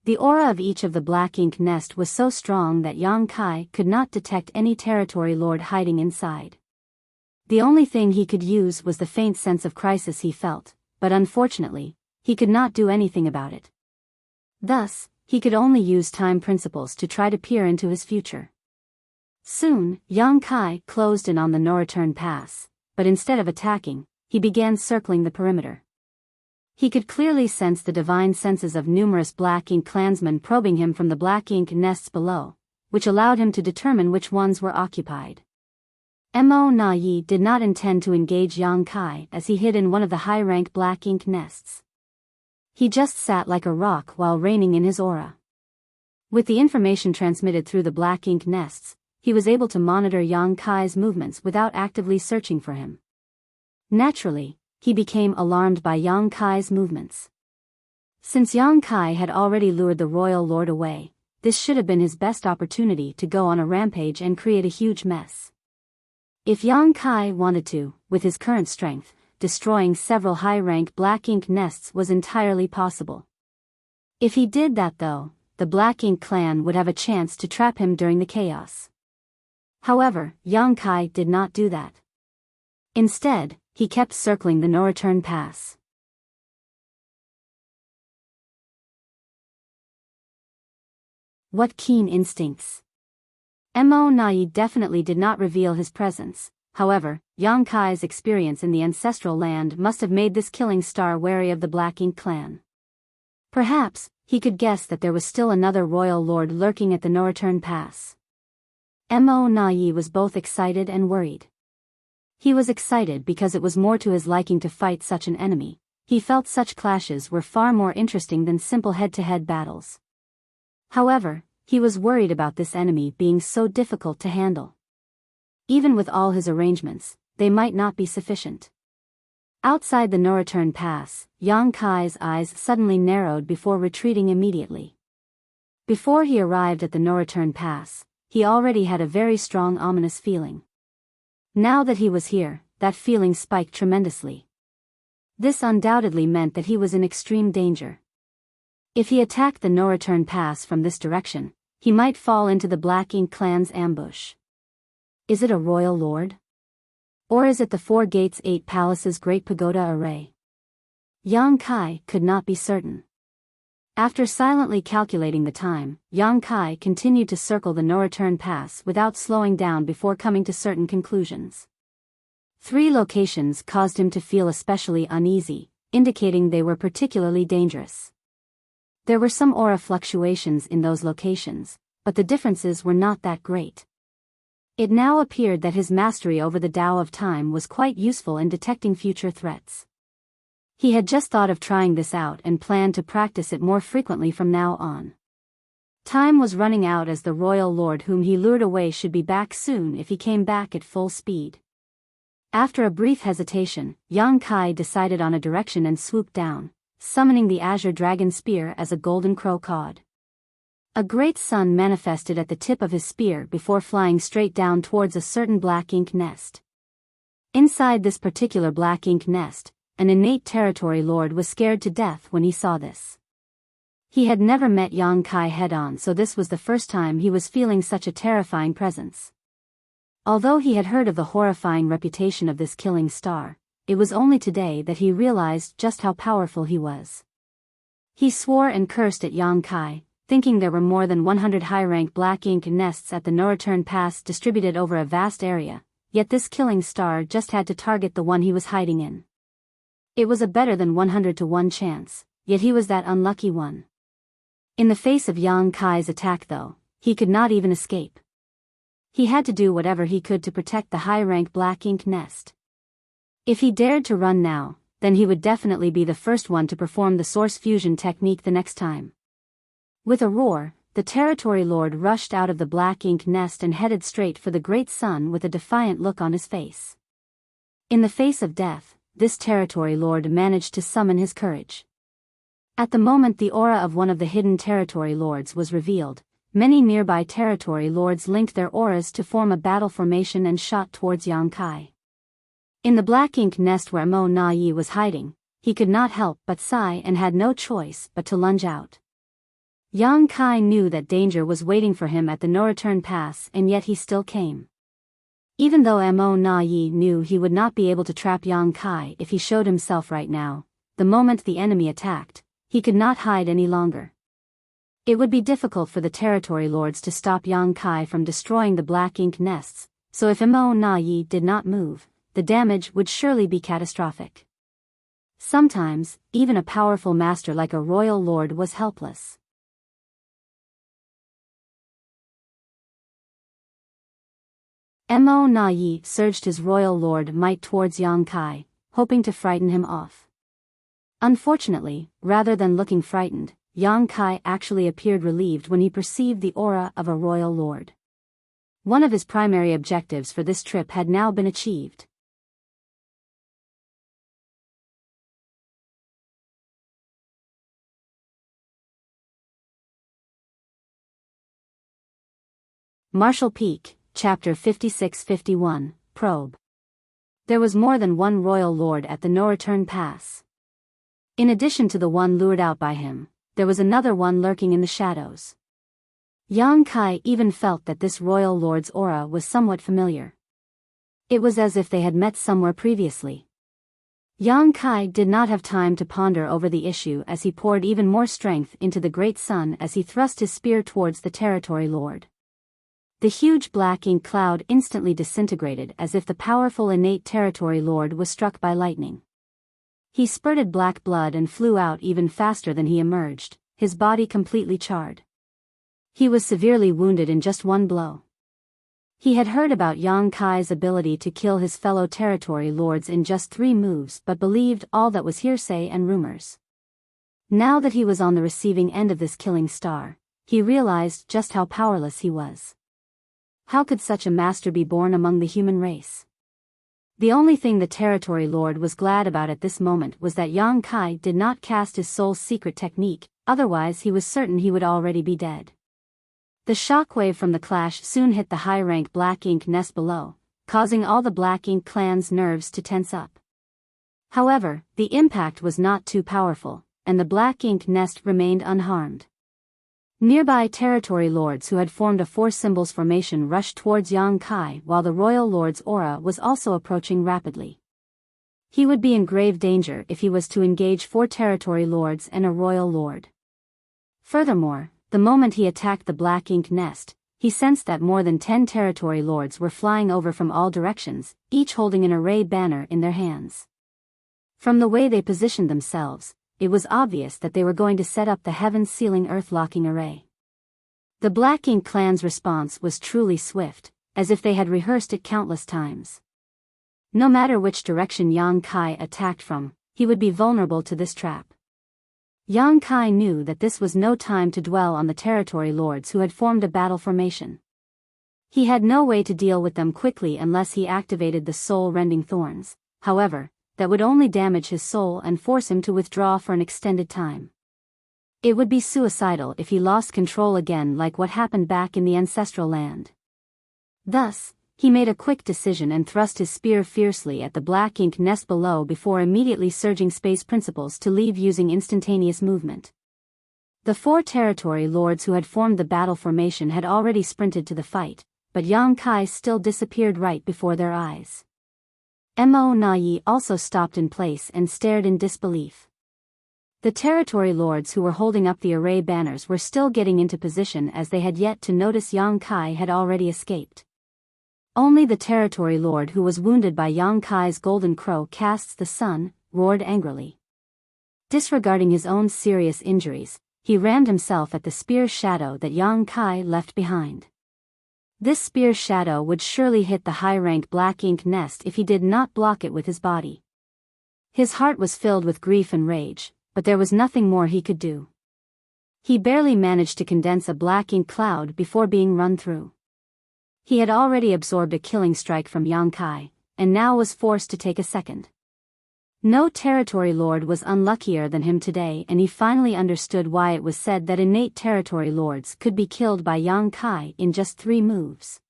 The aura of each of the black ink nest was so strong that Yang Kai could not detect any territory lord hiding inside. The only thing he could use was the faint sense of crisis he felt, but unfortunately, he could not do anything about it. Thus, he could only use time principles to try to peer into his future. Soon, Yang Kai closed in on the no-return pass, but instead of attacking, he began circling the perimeter. He could clearly sense the divine senses of numerous Black Ink clansmen probing him from the Black Ink nests below, which allowed him to determine which ones were occupied. Mo Na Yi did not intend to engage Yang Kai as he hid in one of the high-rank Black Ink nests. He just sat like a rock while reining in his aura. With the information transmitted through the Black Ink nests, he was able to monitor Yang Kai's movements without actively searching for him. Naturally, he became alarmed by Yang Kai's movements. Since Yang Kai had already lured the royal lord away, this should have been his best opportunity to go on a rampage and create a huge mess. If Yang Kai wanted to, with his current strength, destroying several high-rank Black Ink nests was entirely possible. If he did that though, the Black Ink clan would have a chance to trap him during the chaos. However, Yang Kai did not do that. Instead, he kept circling the no-return pass. What keen instincts! Mo Na Yi definitely did not reveal his presence. However, Yang Kai's experience in the ancestral land must have made this killing star wary of the Black Ink clan. Perhaps, he could guess that there was still another royal lord lurking at the no-return pass. Mo Na Yi was both excited and worried. He was excited because it was more to his liking to fight such an enemy. He felt such clashes were far more interesting than simple head-to-head battles. However, he was worried about this enemy being so difficult to handle. Even with all his arrangements, they might not be sufficient. Outside the no-return pass, Yang Kai's eyes suddenly narrowed before retreating immediately. Before he arrived at the no-return pass, he already had a very strong ominous feeling. Now that he was here, that feeling spiked tremendously. This undoubtedly meant that he was in extreme danger. If he attacked the no-return pass from this direction, he might fall into the Black Ink clan's ambush. Is it a royal lord? Or is it the 4 gates 8 palaces great pagoda array? Yang Kai could not be certain. After silently calculating the time, Yang Kai continued to circle the no-return pass without slowing down before coming to certain conclusions. 3 locations caused him to feel especially uneasy, indicating they were particularly dangerous. There were some aura fluctuations in those locations, but the differences were not that great. It now appeared that his mastery over the Tao of Time was quite useful in detecting future threats. He had just thought of trying this out and planned to practice it more frequently from now on. Time was running out as the royal lord whom he lured away should be back soon if he came back at full speed. After a brief hesitation, Yang Kai decided on a direction and swooped down, summoning the azure dragon spear as a golden crow cawed. A great sun manifested at the tip of his spear before flying straight down towards a certain Black Ink nest. Inside this particular Black Ink nest, an innate territory lord was scared to death when he saw this. He had never met Yang Kai head-on, so this was the first time he was feeling such a terrifying presence. Although he had heard of the horrifying reputation of this killing star, it was only today that he realized just how powerful he was. He swore and cursed at Yang Kai, thinking there were more than 100 high-rank Black Ink nests at the no-return pass distributed over a vast area, yet this killing star just had to target the one he was hiding in. It was a better than 100 to 1 chance, yet he was that unlucky one. In the face of Yang Kai's attack though, he could not even escape. He had to do whatever he could to protect the high-rank Black Ink nest. If he dared to run now, then he would definitely be the first one to perform the source fusion technique the next time. With a roar, the territory lord rushed out of the Black Ink nest and headed straight for the great sun with a defiant look on his face. In the face of death, this territory lord managed to summon his courage. At the moment the aura of one of the hidden territory lords was revealed, many nearby territory lords linked their auras to form a battle formation and shot towards Yang Kai. In the Black Ink nest where Mo Na Yi was hiding, he could not help but sigh and had no choice but to lunge out. Yang Kai knew that danger was waiting for him at the no-return pass, and yet he still came. Even though Mo Na Yi knew he would not be able to trap Yang Kai if he showed himself right now, the moment the enemy attacked, he could not hide any longer. It would be difficult for the territory lords to stop Yang Kai from destroying the Black Ink nests, so if Mo Na Yi did not move, the damage would surely be catastrophic. Sometimes, even a powerful master like a royal lord was helpless. Mo Na Yi surged his royal lord might towards Yang Kai, hoping to frighten him off. Unfortunately, rather than looking frightened, Yang Kai actually appeared relieved when he perceived the aura of a royal lord. One of his primary objectives for this trip had now been achieved. Martial Peak, Chapter 56-51, Probe. There was more than one royal lord at the no-return pass. In addition to the one lured out by him, there was another one lurking in the shadows. Yang Kai even felt that this royal lord's aura was somewhat familiar. It was as if they had met somewhere previously. Yang Kai did not have time to ponder over the issue as he poured even more strength into the great sun as he thrust his spear towards the territory lord. The huge black ink cloud instantly disintegrated as if the powerful innate territory lord was struck by lightning. He spurted black blood and flew out even faster than he emerged, his body completely charred. He was severely wounded in just one blow. He had heard about Yang Kai's ability to kill his fellow territory lords in just 3 moves but believed all that was hearsay and rumors. Now that he was on the receiving end of this killing star, he realized just how powerless he was. How could such a master be born among the human race? The only thing the territory lord was glad about at this moment was that Yang Kai did not cast his soul's secret technique, otherwise he was certain he would already be dead. The shockwave from the clash soon hit the high-rank black ink nest below, causing all the black ink clan's nerves to tense up. However, the impact was not too powerful, and the black ink nest remained unharmed. Nearby territory lords who had formed a 4 symbols formation rushed towards Yang Kai while the royal lord's aura was also approaching rapidly. He would be in grave danger if he was to engage 4 territory lords and a royal lord. Furthermore, the moment he attacked the black ink nest, he sensed that more than 10 territory lords were flying over from all directions, each holding an array banner in their hands. From the way they positioned themselves, it was obvious that they were going to set up the heaven-sealing earth-locking array. The Black Ink clan's response was truly swift, as if they had rehearsed it countless times. No matter which direction Yang Kai attacked from, he would be vulnerable to this trap. Yang Kai knew that this was no time to dwell on the territory lords who had formed a battle formation. He had no way to deal with them quickly unless he activated the soul-rending thorns. However, that would only damage his soul and force him to withdraw for an extended time. It would be suicidal if he lost control again, like what happened back in the ancestral land. Thus, he made a quick decision and thrust his spear fiercely at the black ink nest below before immediately surging space principles to leave using instantaneous movement. The 4 territory lords who had formed the battle formation had already sprinted to the fight, but Yang Kai still disappeared right before their eyes. Mo Na Yi also stopped in place and stared in disbelief. The territory lords who were holding up the array banners were still getting into position as they had yet to notice Yang Kai had already escaped. Only the territory lord who was wounded by Yang Kai's golden crow casts the sun, roared angrily. Disregarding his own serious injuries, he rammed himself at the spear's shadow that Yang Kai left behind. This spear's shadow would surely hit the high-rank black ink nest if he did not block it with his body. His heart was filled with grief and rage, but there was nothing more he could do. He barely managed to condense a black ink cloud before being run through. He had already absorbed a killing strike from Yang Kai, and now was forced to take a second. No territory lord was unluckier than him today, and he finally understood why it was said that innate territory lords could be killed by Yang Kai in just 3 moves.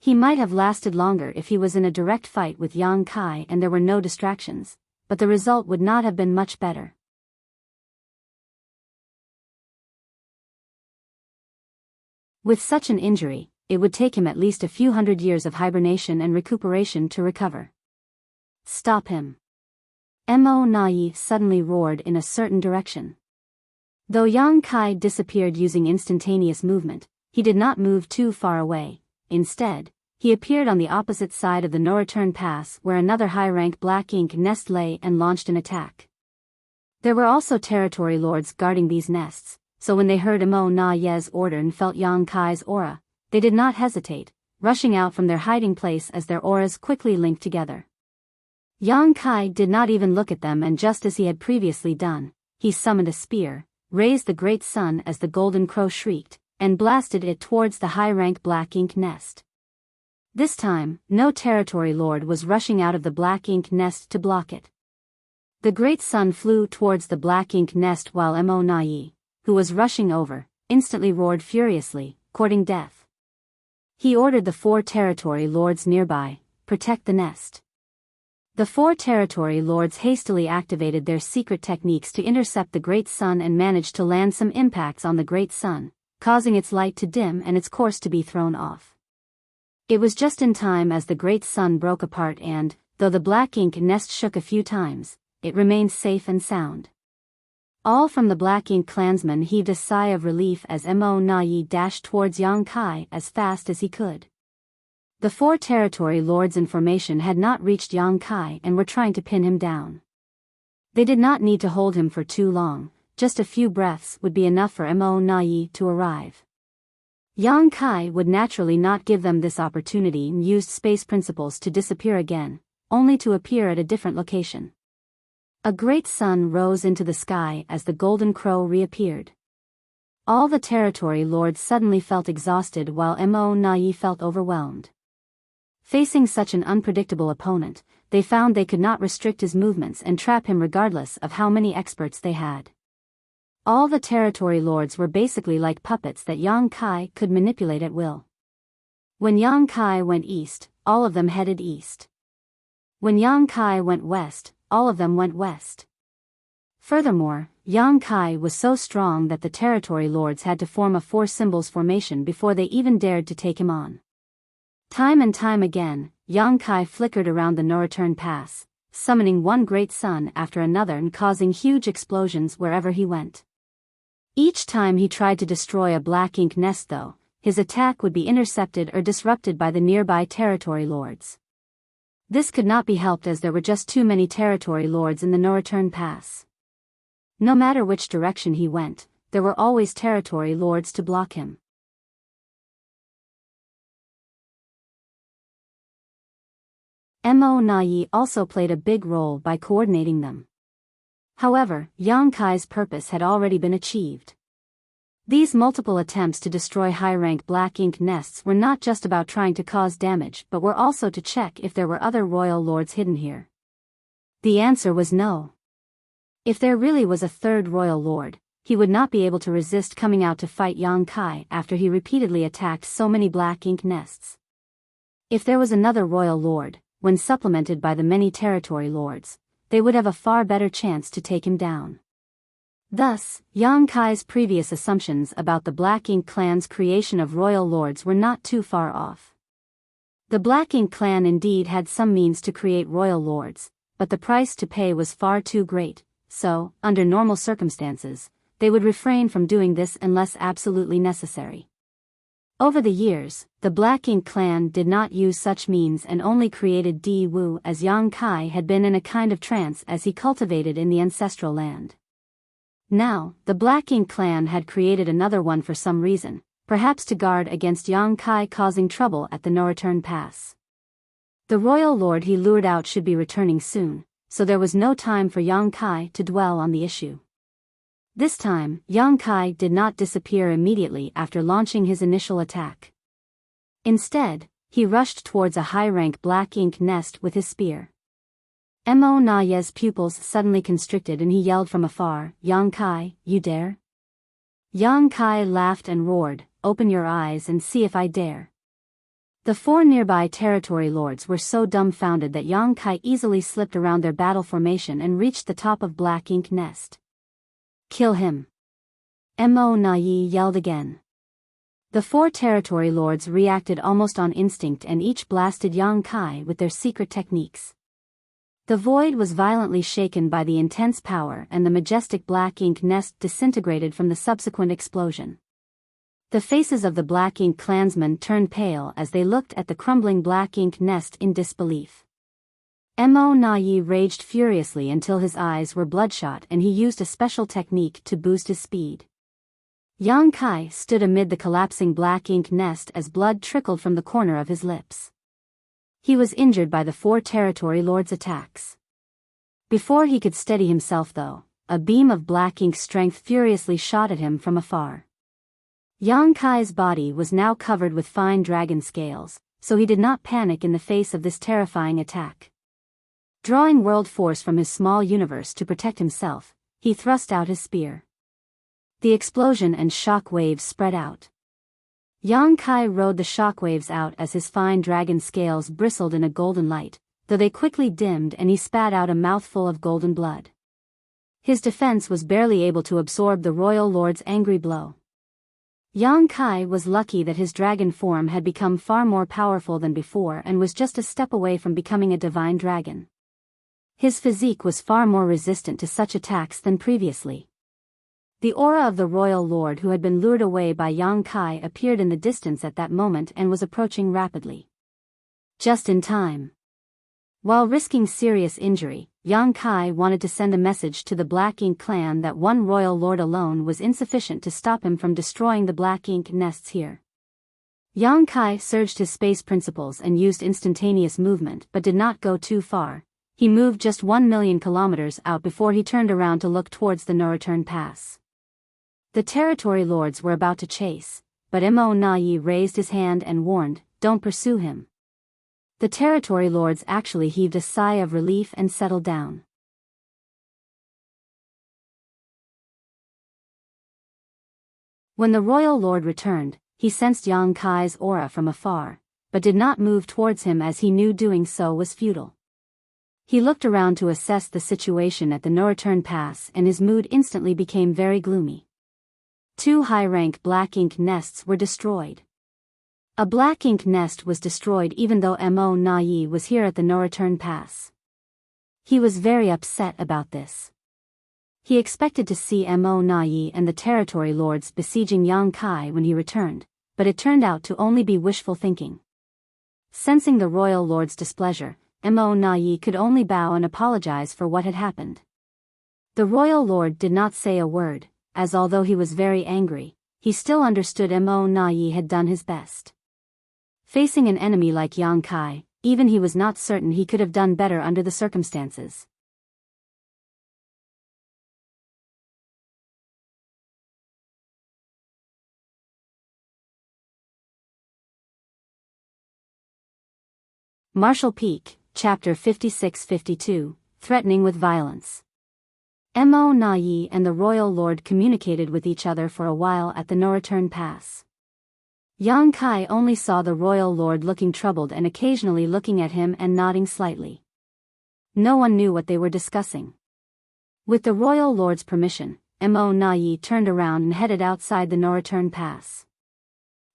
He might have lasted longer if he was in a direct fight with Yang Kai and there were no distractions, but the result would not have been much better. With such an injury, it would take him at least a few hundred years of hibernation and recuperation to recover. Stop him! Mo Na Yi suddenly roared in a certain direction. Though Yang Kai disappeared using instantaneous movement, he did not move too far away. Instead, he appeared on the opposite side of the no-return pass where another high-rank black ink nest lay and launched an attack. There were also territory lords guarding these nests, so when they heard Mo Na Ye's order and felt Yang Kai's aura, they did not hesitate, rushing out from their hiding place as their auras quickly linked together. Yang Kai did not even look at them, and just as he had previously done, he summoned a spear, raised the great sun as the golden crow shrieked, and blasted it towards the high-rank black ink nest. This time, no territory lord was rushing out of the black ink nest to block it. The great sun flew towards the black ink nest while Mo Na Ye, who was rushing over, instantly roared furiously, courting death. He ordered the 4 territory lords nearby, protect the nest. The 4 territory lords hastily activated their secret techniques to intercept the great sun and managed to land some impacts on the great sun, causing its light to dim and its course to be thrown off. It was just in time as the great sun broke apart and, though the black ink nest shook a few times, it remained safe and sound. All from the black ink clansmen heaved a sigh of relief as Mo Na Ye dashed towards Yang Kai as fast as he could. The 4 territory lords in formation had not reached Yang Kai and were trying to pin him down. They did not need to hold him for too long, just a few breaths would be enough for Mo Na Ye to arrive. Yang Kai would naturally not give them this opportunity and used space principles to disappear again, only to appear at a different location. A great sun rose into the sky as the golden crow reappeared. All the territory lords suddenly felt exhausted while Mo Na Ye felt overwhelmed. Facing such an unpredictable opponent, they found they could not restrict his movements and trap him regardless of how many experts they had. All the territory lords were basically like puppets that Yang Kai could manipulate at will. When Yang Kai went east, all of them headed east. When Yang Kai went west, all of them went west. Furthermore, Yang Kai was so strong that the territory lords had to form a 4 symbols formation before they even dared to take him on. Time and time again, Yang Kai flickered around the no-return pass, summoning one great sun after another and causing huge explosions wherever he went. Each time he tried to destroy a black ink nest though, his attack would be intercepted or disrupted by the nearby territory lords. This could not be helped as there were just too many territory lords in the no-return pass. No matter which direction he went, there were always territory lords to block him. Mo Na Ye also played a big role by coordinating them. However, Yang Kai's purpose had already been achieved. These multiple attempts to destroy high-rank black ink nests were not just about trying to cause damage but were also to check if there were other royal lords hidden here. The answer was no. If there really was a 3rd royal lord, he would not be able to resist coming out to fight Yang Kai after he repeatedly attacked so many black ink nests. If there was another royal lord, when supplemented by the many territory lords, they would have a far better chance to take him down. Thus, Yang Kai's previous assumptions about the Black Ink clan's creation of royal lords were not too far off. The Black Ink clan indeed had some means to create royal lords, but the price to pay was far too great, so, under normal circumstances, they would refrain from doing this unless absolutely necessary. Over the years, the Black Ink clan did not use such means and only created Di Wu as Yang Kai had been in a kind of trance as he cultivated in the ancestral land. Now, the Black Ink clan had created another one for some reason, perhaps to guard against Yang Kai causing trouble at the no-return pass. The royal lord he lured out should be returning soon, so there was no time for Yang Kai to dwell on the issue. This time, Yang Kai did not disappear immediately after launching his initial attack. Instead, he rushed towards a high-rank black ink nest with his spear. Mo Na Ye's pupils suddenly constricted and he yelled from afar, "Yang Kai, you dare?" Yang Kai laughed and roared, "Open your eyes and see if I dare." The 4 nearby territory lords were so dumbfounded that Yang Kai easily slipped around their battle formation and reached the top of black ink nest. "Kill him!" Mo Na Ye yelled again. The 4 territory lords reacted almost on instinct and each blasted Yang Kai with their secret techniques. The void was violently shaken by the intense power and the majestic black ink nest disintegrated from the subsequent explosion. The faces of the Black Ink clansmen turned pale as they looked at the crumbling black ink nest in disbelief. Mo Na-yi raged furiously until his eyes were bloodshot, and he used a special technique to boost his speed. Yang Kai stood amid the collapsing black ink nest as blood trickled from the corner of his lips. He was injured by the 4 territory lords' attacks. Before he could steady himself though, a beam of black ink strength furiously shot at him from afar. Yang Kai's body was now covered with fine dragon scales, so he did not panic in the face of this terrifying attack. Drawing world force from his small universe to protect himself, he thrust out his spear. The explosion and shock waves spread out. Yang Kai rode the shock waves out as his fine dragon scales bristled in a golden light, though they quickly dimmed and he spat out a mouthful of golden blood. His defense was barely able to absorb the royal lord's angry blow. Yang Kai was lucky that his dragon form had become far more powerful than before and was just a step away from becoming a divine dragon. His physique was far more resistant to such attacks than previously. The aura of the royal lord who had been lured away by Yang Kai appeared in the distance at that moment and was approaching rapidly. Just in time. While risking serious injury, Yang Kai wanted to send a message to the Black Ink clan that one royal lord alone was insufficient to stop him from destroying the black ink nests here. Yang Kai surged his space principles and used instantaneous movement but did not go too far. He moved just 1,000,000 kilometers out before he turned around to look towards the no-return pass. The territory lords were about to chase, but Mo Na-yi raised his hand and warned, "Don't pursue him." The territory lords actually heaved a sigh of relief and settled down. When the royal lord returned, he sensed Yang Kai's aura from afar, but did not move towards him as he knew doing so was futile. He looked around to assess the situation at the no-return pass and his mood instantly became very gloomy. 2 high-rank black ink nests were destroyed. A black ink nest was destroyed even though Mo Na-yi was here at the no-return pass. He was very upset about this. He expected to see Mo Na-yi and the territory lords besieging Yang Kai when he returned, but it turned out to only be wishful thinking. Sensing the royal lord's displeasure, Mo Na-yi could only bow and apologize for what had happened. The royal lord did not say a word, as although he was very angry, he still understood Mo Na-yi had done his best. Facing an enemy like Yang Kai, even he was not certain he could have done better under the circumstances. Martial Peak, Chapter 56-52, Threatening with Violence. Mo Na-yi and the royal lord communicated with each other for a while at the no-return pass. Yang Kai only saw the royal lord looking troubled and occasionally looking at him and nodding slightly. No one knew what they were discussing. With the royal lord's permission, Mo Na-yi turned around and headed outside the no-return pass.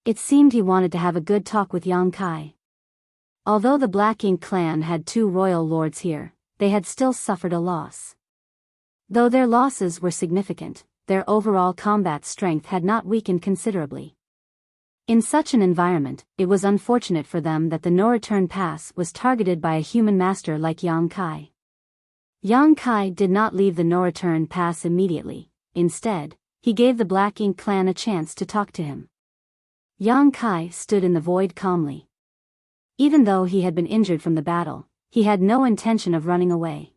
It seemed he wanted to have a good talk with Yang Kai. Although the Black Ink clan had 2 royal lords here, they had still suffered a loss. Though their losses were significant, their overall combat strength had not weakened considerably. In such an environment, it was unfortunate for them that the no-return pass was targeted by a human master like Yang Kai. Yang Kai did not leave the no-return pass immediately. Instead, he gave the Black Ink clan a chance to talk to him. Yang Kai stood in the void calmly. Even though he had been injured from the battle, he had no intention of running away.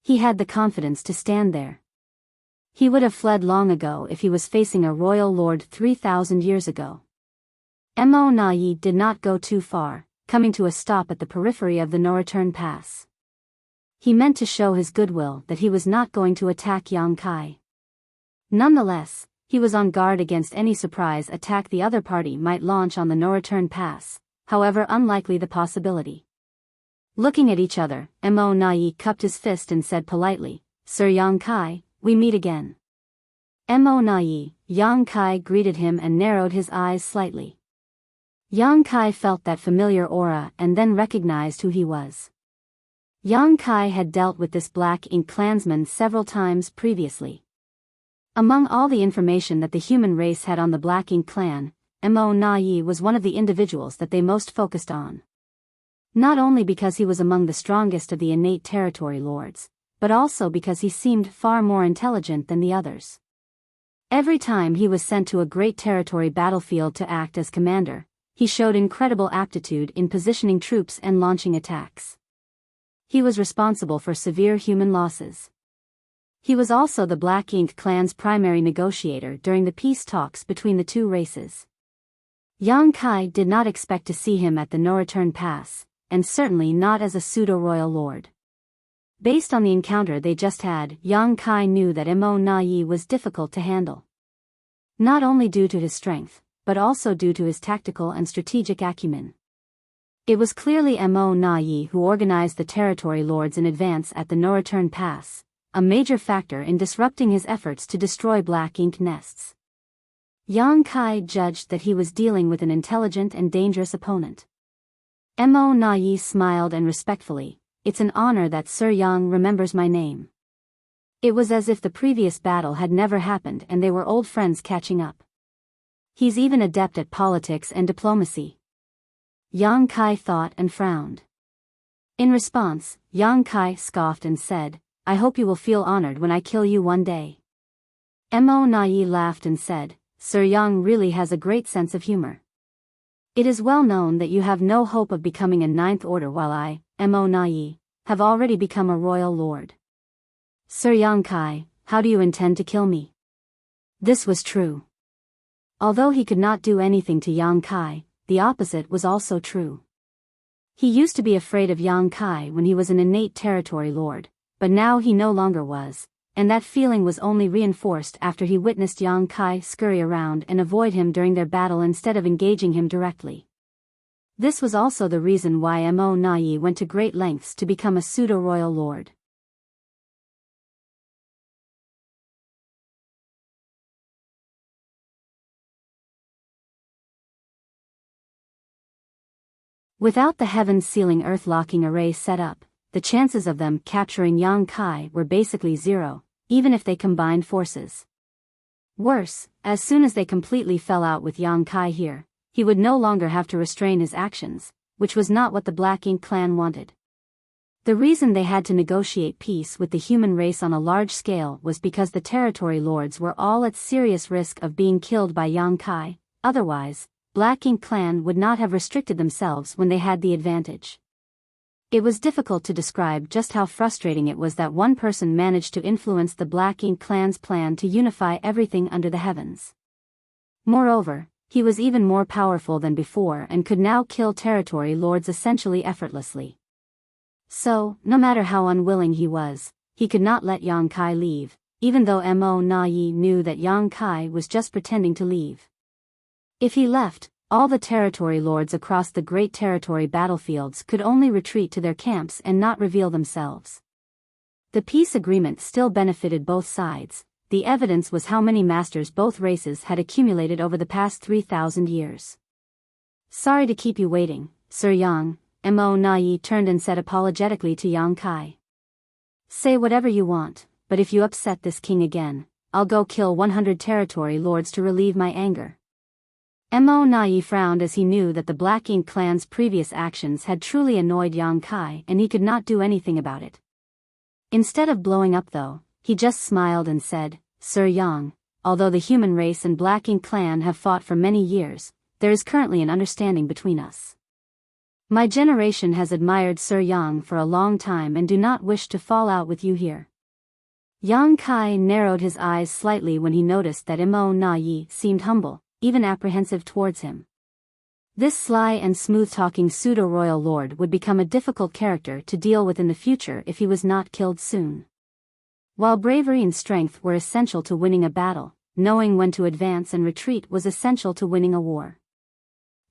He had the confidence to stand there. He would have fled long ago if he was facing a royal lord 3,000 years ago. Mo Na-yi did not go too far, coming to a stop at the periphery of the no-return pass. He meant to show his goodwill that he was not going to attack Yang Kai. Nonetheless, he was on guard against any surprise attack the other party might launch on the no-return pass, however unlikely the possibility. Looking at each other, Mo Na-yi cupped his fist and said politely, "Sir Yang Kai, we meet again." Mo Na-yi, Yang Kai greeted him and narrowed his eyes slightly. Yang Kai felt that familiar aura and then recognized who he was. Yang Kai had dealt with this Black Ink clansman several times previously. Among all the information that the human race had on the Black Ink clan, Mo Na Yi was one of the individuals that they most focused on. Not only because he was among the strongest of the innate territory lords, but also because he seemed far more intelligent than the others. Every time he was sent to a great territory battlefield to act as commander, he showed incredible aptitude in positioning troops and launching attacks. He was responsible for severe human losses. He was also the Black Ink clan's primary negotiator during the peace talks between the two races. Yang Kai did not expect to see him at the no-return pass, and certainly not as a pseudo-royal lord. Based on the encounter they just had, Yang Kai knew that Mo Na Yi was difficult to handle. Not only due to his strength, but also due to his tactical and strategic acumen. It was clearly Mo Na Yi who organized the territory lords in advance at the no-return pass, a major factor in disrupting his efforts to destroy Black Ink nests. Yang Kai judged that he was dealing with an intelligent and dangerous opponent. Mo Na Yi smiled and respectfully, "It's an honor that Sir Yang remembers my name." It was as if the previous battle had never happened and they were old friends catching up. He's even adept at politics and diplomacy. Yang Kai thought and frowned. In response, Yang Kai scoffed and said, "I hope you will feel honored when I kill you one day." Mo Na Yi laughed and said, "Sir Yang really has a great sense of humor. It is well known that you have no hope of becoming a ninth order while I, Mo Na Yi, have already become a royal lord. Sir Yang Kai, how do you intend to kill me?" This was true. Although he could not do anything to Yang Kai, the opposite was also true. He used to be afraid of Yang Kai when he was an innate territory lord, but now he no longer was, and that feeling was only reinforced after he witnessed Yang Kai scurry around and avoid him during their battle instead of engaging him directly. This was also the reason why Mo Na Yi went to great lengths to become a pseudo-royal lord. Without the heaven-sealing earth-locking array set up, the chances of them capturing Yang Kai were basically zero, even if they combined forces. Worse, as soon as they completely fell out with Yang Kai here, he would no longer have to restrain his actions, which was not what the Black Ink clan wanted. The reason they had to negotiate peace with the human race on a large scale was because the territory lords were all at serious risk of being killed by Yang Kai. Otherwise, Black Ink clan would not have restricted themselves when they had the advantage. It was difficult to describe just how frustrating it was that one person managed to influence the Black Ink clan's plan to unify everything under the heavens. Moreover, he was even more powerful than before and could now kill territory lords essentially effortlessly. So, no matter how unwilling he was, he could not let Yang Kai leave, even though Mo Na Yi knew that Yang Kai was just pretending to leave. If he left, all the territory lords across the great territory battlefields could only retreat to their camps and not reveal themselves. The peace agreement still benefited both sides. The evidence was how many masters both races had accumulated over the past 3,000 years. "Sorry to keep you waiting, Sir Yang," Mo Na Yi turned and said apologetically to Yang Kai. "Say whatever you want, but if you upset this king again, I'll go kill 100 territory lords to relieve my anger." Mo Na Yi frowned as he knew that the Black Ink clan's previous actions had truly annoyed Yang Kai and he could not do anything about it. Instead of blowing up though, he just smiled and said, "Sir Yang, although the human race and Black Ink clan have fought for many years, there is currently an understanding between us. My generation has admired Sir Yang for a long time and do not wish to fall out with you here." Yang Kai narrowed his eyes slightly when he noticed that Mo Na Yi seemed humble, even apprehensive towards him. This sly and smooth-talking pseudo-royal lord would become a difficult character to deal with in the future if he was not killed soon. While bravery and strength were essential to winning a battle, knowing when to advance and retreat was essential to winning a war.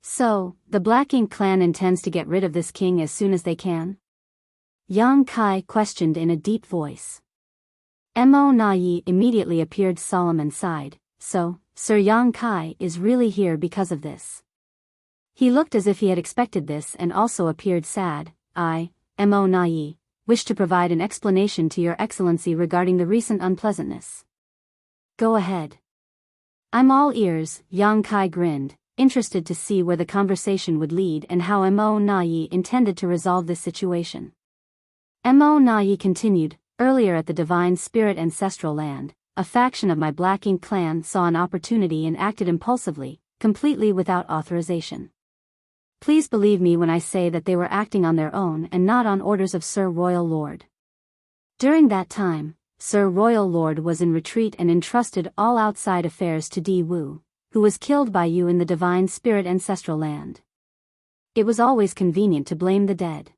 So, the Black Ink clan intends to get rid of this king as soon as they can? Yang Kai questioned in a deep voice. Mo Na Yi immediately appeared solemn and sighed, "So, Sir Yang Kai is really here because of this." He looked as if he had expected this and also appeared sad. "I, Mo Na Yi, wish to provide an explanation to your excellency regarding the recent unpleasantness." Go ahead. I'm all ears, Yang Kai grinned, interested to see where the conversation would lead and how Mo Na-yi intended to resolve this situation. Mo Na-yi continued, earlier at the Divine Spirit Ancestral Land, a faction of my Black Ink clan saw an opportunity and acted impulsively, completely without authorization. Please believe me when I say that they were acting on their own and not on orders of Sir Royal Lord. During that time, Sir Royal Lord was in retreat and entrusted all outside affairs to Di Wu, who was killed by you in the Divine Spirit Ancestral Land. It was always convenient to blame the dead.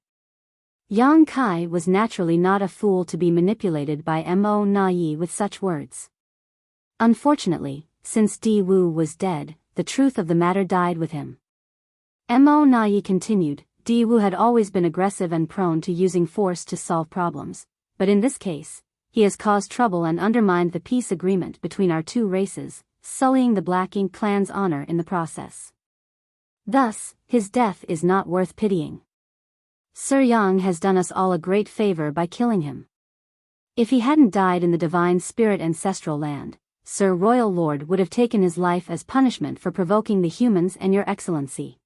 Yang Kai was naturally not a fool to be manipulated by Mo Na-yi with such words. Unfortunately, since Di Wu was dead, the truth of the matter died with him. Mo Na-yi continued, Di Wu had always been aggressive and prone to using force to solve problems, but in this case, he has caused trouble and undermined the peace agreement between our two races, sullying the Black Ink clan's honor in the process. Thus, his death is not worth pitying. Sir Yang has done us all a great favor by killing him. If he hadn't died in the Divine Spirit Ancestral Land, Sir Royal Lord would have taken his life as punishment for provoking the humans and your excellency.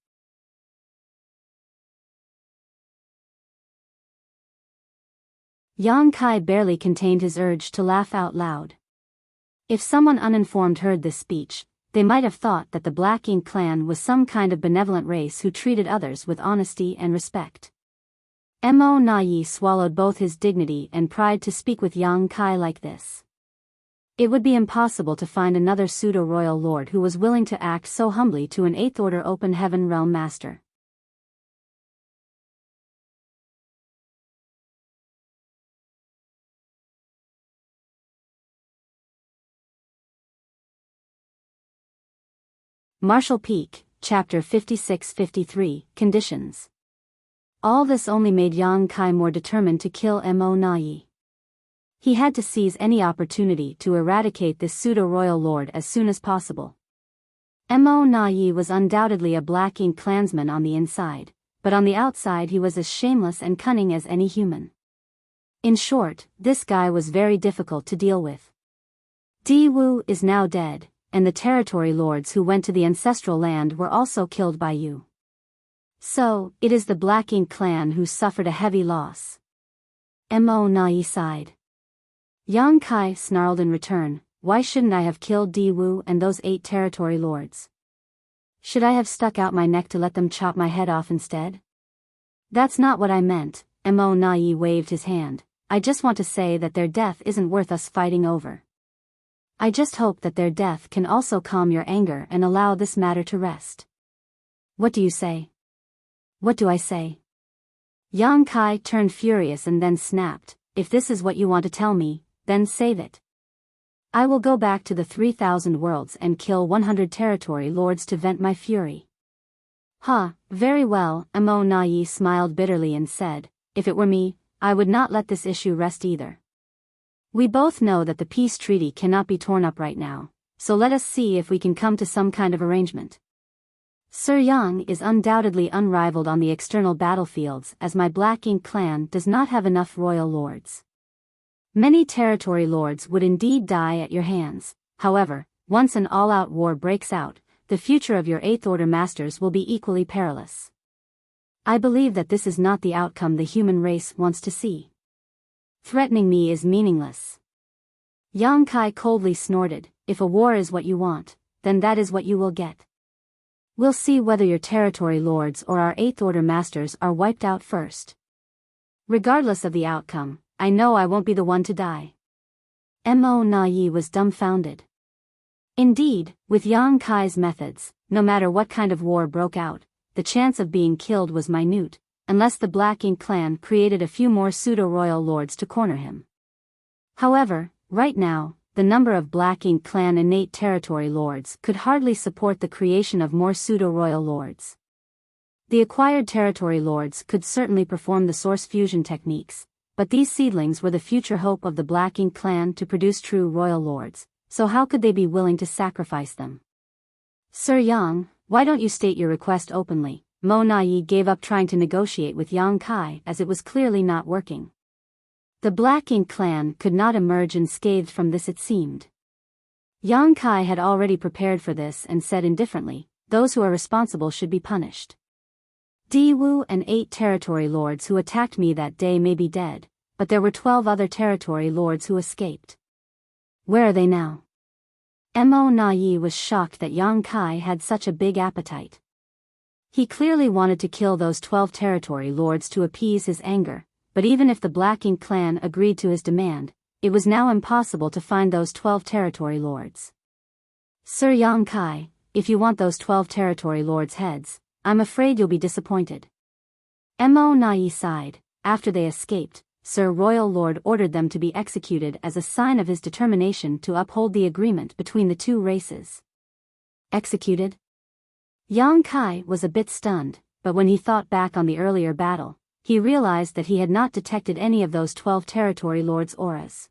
Yang Kai barely contained his urge to laugh out loud. If someone uninformed heard this speech, they might have thought that the Black Ink clan was some kind of benevolent race who treated others with honesty and respect. Mo Na-yi swallowed both his dignity and pride to speak with Yang Kai like this. It would be impossible to find another pseudo-royal lord who was willing to act so humbly to an Eighth Order Open Heaven Realm Master. Martial Peak, Chapter 56-53, Conditions. All this only made Yang Kai more determined to kill Mo Na-yi. He had to seize any opportunity to eradicate this pseudo-royal lord as soon as possible. Mo Na-yi was undoubtedly a Black Ink clansman on the inside, but on the outside he was as shameless and cunning as any human. In short, this guy was very difficult to deal with. Di Wu is now dead, and the territory lords who went to the ancestral land were also killed by you. So, it is the Black Ink clan who suffered a heavy loss. Mo Na-yi sighed. Yang Kai snarled in return, why shouldn't I have killed Di Wu and those 8 territory lords? Should I have stuck out my neck to let them chop my head off instead? That's not what I meant, Mo Na-yi waved his hand. I just want to say that their death isn't worth us fighting over. I just hope that their death can also calm your anger and allow this matter to rest. What do you say? What do I say? Yang Kai turned furious and then snapped, if this is what you want to tell me, then save it. I will go back to the 3,000 worlds and kill 100 territory lords to vent my fury. Very well, Mo Na-yi smiled bitterly and said, if it were me, I would not let this issue rest either. We both know that the peace treaty cannot be torn up right now, so let us see if we can come to some kind of arrangement. Sir Yang is undoubtedly unrivaled on the external battlefields as my Black Ink clan does not have enough royal lords. Many territory lords would indeed die at your hands, however, once an all-out war breaks out, the future of your Eighth Order masters will be equally perilous. I believe that this is not the outcome the human race wants to see. Threatening me is meaningless. Yang Kai coldly snorted, if a war is what you want, then that is what you will get. We'll see whether your territory lords or our Eighth Order masters are wiped out first. Regardless of the outcome, I know I won't be the one to die. Mo Na-yi was dumbfounded. Indeed, with Yang Kai's methods, no matter what kind of war broke out, the chance of being killed was minute, unless the Black Ink clan created a few more pseudo-royal lords to corner him. However, right now, the number of Black Ink clan innate territory lords could hardly support the creation of more pseudo-royal lords. The acquired territory lords could certainly perform the source fusion techniques, but these seedlings were the future hope of the Black Ink clan to produce true royal lords, so how could they be willing to sacrifice them? Sir Yang, why don't you state your request openly? Mo Na-yi gave up trying to negotiate with Yang Kai as it was clearly not working. The Black Ink clan could not emerge unscathed from this, it seemed. Yang Kai had already prepared for this and said indifferently, those who are responsible should be punished. Di Wu and 8 territory lords who attacked me that day may be dead, but there were 12 other territory lords who escaped. Where are they now? Mo Na Yi was shocked that Yang Kai had such a big appetite. He clearly wanted to kill those 12 territory lords to appease his anger, but even if the Black Ink clan agreed to his demand, it was now impossible to find those 12 territory lords. Sir Yang Kai, if you want those 12 territory lords' heads, I'm afraid you'll be disappointed. Mo Na Yi sighed. After they escaped, Sir Royal Lord ordered them to be executed as a sign of his determination to uphold the agreement between the two races. Executed? Yang Kai was a bit stunned, but when he thought back on the earlier battle, he realized that he had not detected any of those 12 territory lords' auras.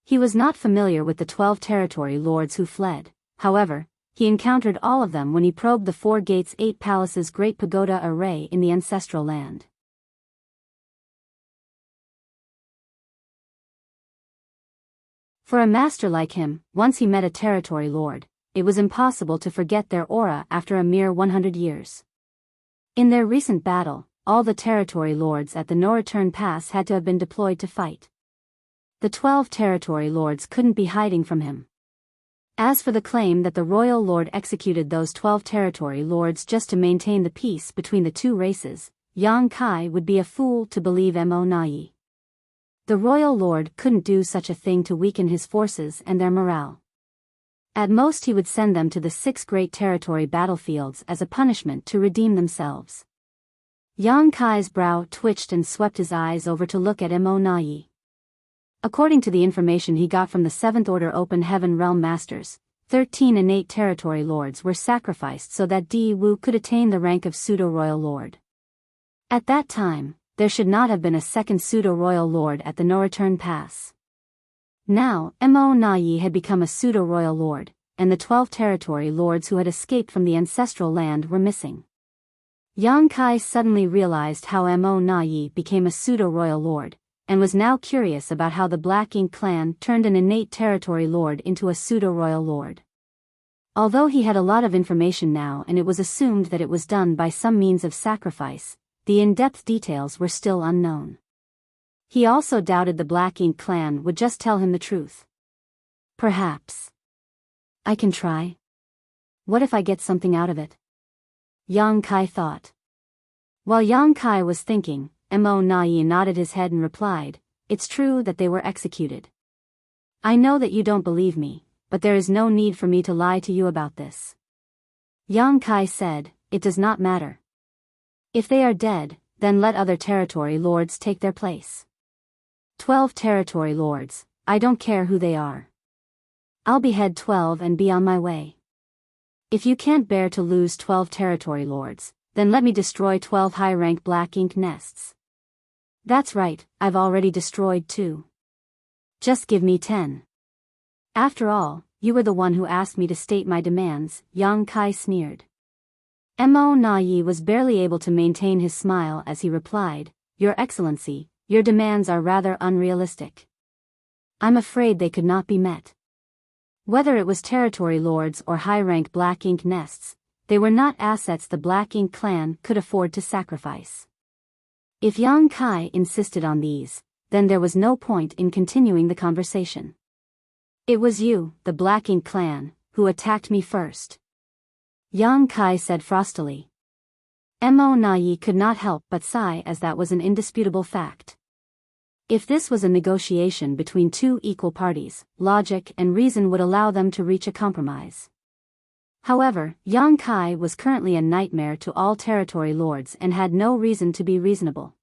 He was not familiar with the 12 territory lords who fled, however, he encountered all of them when he probed the 4 Gates 8 Palaces Great Pagoda array in the ancestral land. For a master like him, once he met a territory lord, it was impossible to forget their aura after a mere 100 years. In their recent battle, all the territory lords at the No-Return Pass had to have been deployed to fight. The 12 territory lords couldn't be hiding from him. As for the claim that the royal lord executed those 12 territory lords just to maintain the peace between the two races, Yang Kai would be a fool to believe Mo Na Yi. The royal lord couldn't do such a thing to weaken his forces and their morale. At most he would send them to the 6 great territory battlefields as a punishment to redeem themselves. Yang Kai's brow twitched and swept his eyes over to look at Mo Na Yi. According to the information he got from the 7th Order Open Heaven Realm Masters, 13 innate territory lords were sacrificed so that Di Wu could attain the rank of pseudo-royal lord. At that time, there should not have been a second pseudo-royal lord at the No-Return Pass. Now, Mo Na Yi had become a pseudo-royal lord, and the 12 territory lords who had escaped from the ancestral land were missing. Yang Kai suddenly realized how Mo Na Yi became a pseudo-royal lord, and was now curious about how the Black Ink clan turned an innate territory lord into a pseudo-royal lord. Although he had a lot of information now and it was assumed that it was done by some means of sacrifice, the in-depth details were still unknown. He also doubted the Black Ink clan would just tell him the truth. Perhaps. I can try. What if I get something out of it? Yang Kai thought. While Yang Kai was thinking, Mo Na Yi nodded his head and replied, "It's true that they were executed. I know that you don't believe me, but there is no need for me to lie to you about this." Yang Kai said, "It does not matter. If they are dead, then let other territory lords take their place. 12 territory lords, I don't care who they are. I'll behead 12 and be on my way. If you can't bear to lose 12 territory lords, then let me destroy 12 high-rank Black Ink nests. That's right, I've already destroyed 2. Just give me 10. After all, you were the one who asked me to state my demands," Yang Kai sneered. Mo Na Yi was barely able to maintain his smile as he replied, "Your Excellency, your demands are rather unrealistic. I'm afraid they could not be met. Whether it was territory lords or high-rank Black Ink nests, they were not assets the Black Ink clan could afford to sacrifice." If Yang Kai insisted on these, then there was no point in continuing the conversation. "It was you, the Black Ink clan, who attacked me first," Yang Kai said frostily. Mo Na Yi could not help but sigh as that was an indisputable fact. If this was a negotiation between two equal parties, logic and reason would allow them to reach a compromise. However, Yang Kai was currently a nightmare to all territory lords and had no reason to be reasonable.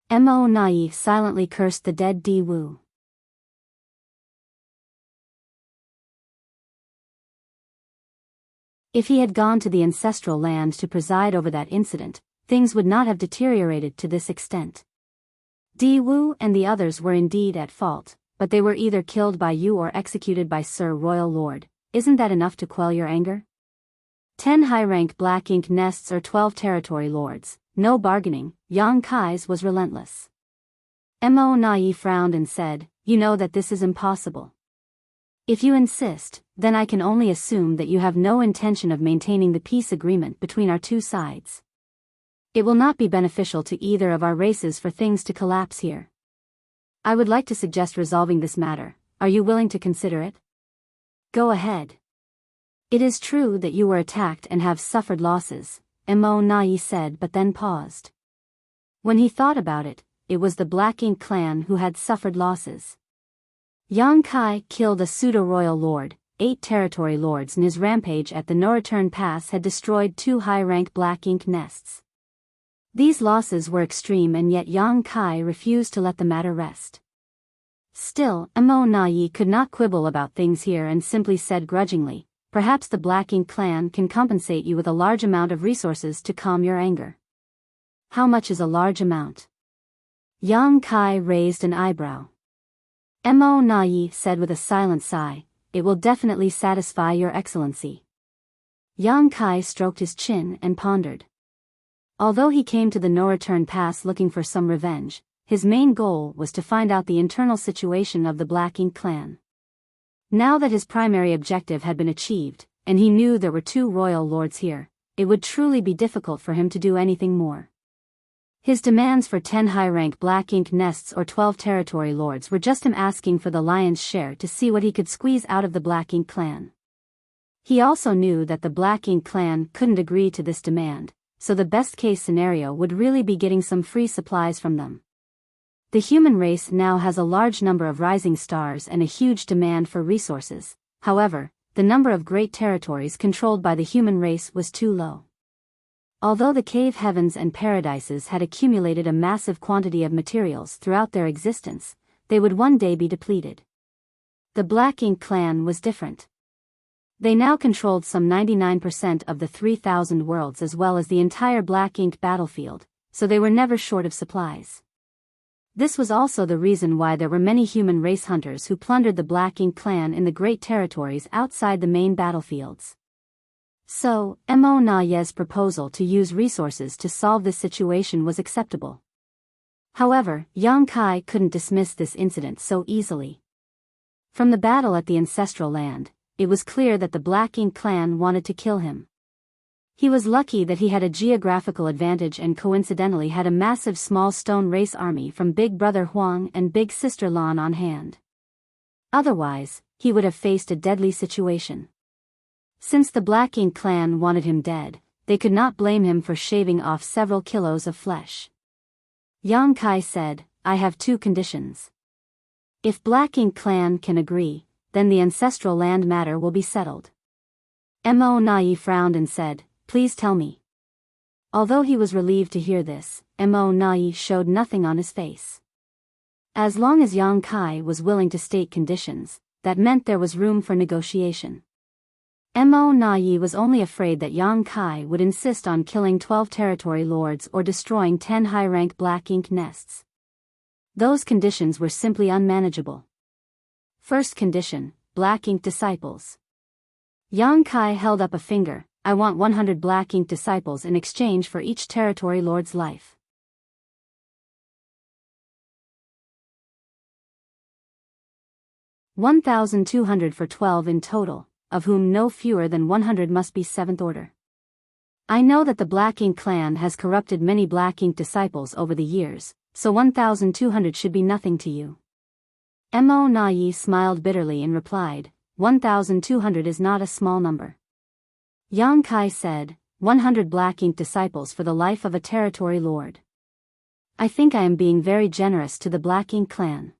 Mo Na Yi silently cursed the dead Di Wu. If he had gone to the ancestral land to preside over that incident, things would not have deteriorated to this extent. Di Wu and the others were indeed at fault, but they were either killed by you or executed by Sir Royal Lord. Isn't that enough to quell your anger? 10 high-rank Black Ink nests or 12 territory lords, no bargaining. Yang Kai's was relentless. Mo Na Yi frowned and said, "You know that this is impossible." If you insist, then I can only assume that you have no intention of maintaining the peace agreement between our two sides. It will not be beneficial to either of our races for things to collapse here. I would like to suggest resolving this matter. Are you willing to consider it? Go ahead. It is true that you were attacked and have suffered losses, Mo Nai said, but then paused. When he thought about it, it was the Black Ink clan who had suffered losses. Yang Kai killed a pseudo-royal lord, 8 territory lords, and his rampage at the No-Return Pass had destroyed 2 high-rank Black Ink nests. These losses were extreme, and yet Yang Kai refused to let the matter rest. Still, Mo Nai could not quibble about things here and simply said grudgingly, "Perhaps the Black Ink clan can compensate you with a large amount of resources to calm your anger." How much is a large amount? Yang Kai raised an eyebrow. Mo Nai said with a silent sigh, "It will definitely satisfy your excellency." Yang Kai stroked his chin and pondered. Although he came to the No-Return Pass looking for some revenge, his main goal was to find out the internal situation of the Black Ink clan. Now that his primary objective had been achieved, and he knew there were 2 royal lords here, it would truly be difficult for him to do anything more. His demands for 10 high-rank Black Ink nests or 12 territory lords were just him asking for the lion's share to see what he could squeeze out of the Black Ink clan. He also knew that the Black Ink clan couldn't agree to this demand, so the best-case scenario would really be getting some free supplies from them. The human race now has a large number of rising stars and a huge demand for resources. However, the number of great territories controlled by the human race was too low. Although the cave heavens and paradises had accumulated a massive quantity of materials throughout their existence, they would one day be depleted. The Black Ink clan was different. They now controlled some 99% of the 3,000 worlds as well as the entire Black Ink battlefield, so they were never short of supplies. This was also the reason why there were many human race hunters who plundered the Black Ink clan in the great territories outside the main battlefields. So, Mo Nai's proposal to use resources to solve this situation was acceptable. However, Yang Kai couldn't dismiss this incident so easily. From the battle at the ancestral land, it was clear that the Black Ink clan wanted to kill him. He was lucky that he had a geographical advantage and coincidentally had a massive small stone race army from Big Brother Huang and Big Sister Lan on hand. Otherwise, he would have faced a deadly situation. Since the Black Ink clan wanted him dead, they could not blame him for shaving off several kilos of flesh. Yang Kai said, "I have 2 conditions. If Black Ink clan can agree, then the ancestral land matter will be settled." Mo Nai frowned and said, "Please tell me." Although he was relieved to hear this, Mo Nai showed nothing on his face. As long as Yang Kai was willing to state conditions, that meant there was room for negotiation. Mo Nai was only afraid that Yang Kai would insist on killing 12 territory lords or destroying 10 high-rank Black Ink nests. Those conditions were simply unmanageable. First condition, Black Ink disciples. Yang Kai held up a finger, "I want 100 Black Ink disciples in exchange for each territory lord's life." 1,200 for 12 in total, of whom no fewer than 100 must be 7th order. I know that the Black Ink clan has corrupted many Black Ink disciples over the years, so 1,200 should be nothing to you. Mo Nai smiled bitterly and replied, 1,200 is not a small number. Yang Kai said, 100 Black Ink disciples for the life of a territory lord. I think I am being very generous to the Black Ink clan.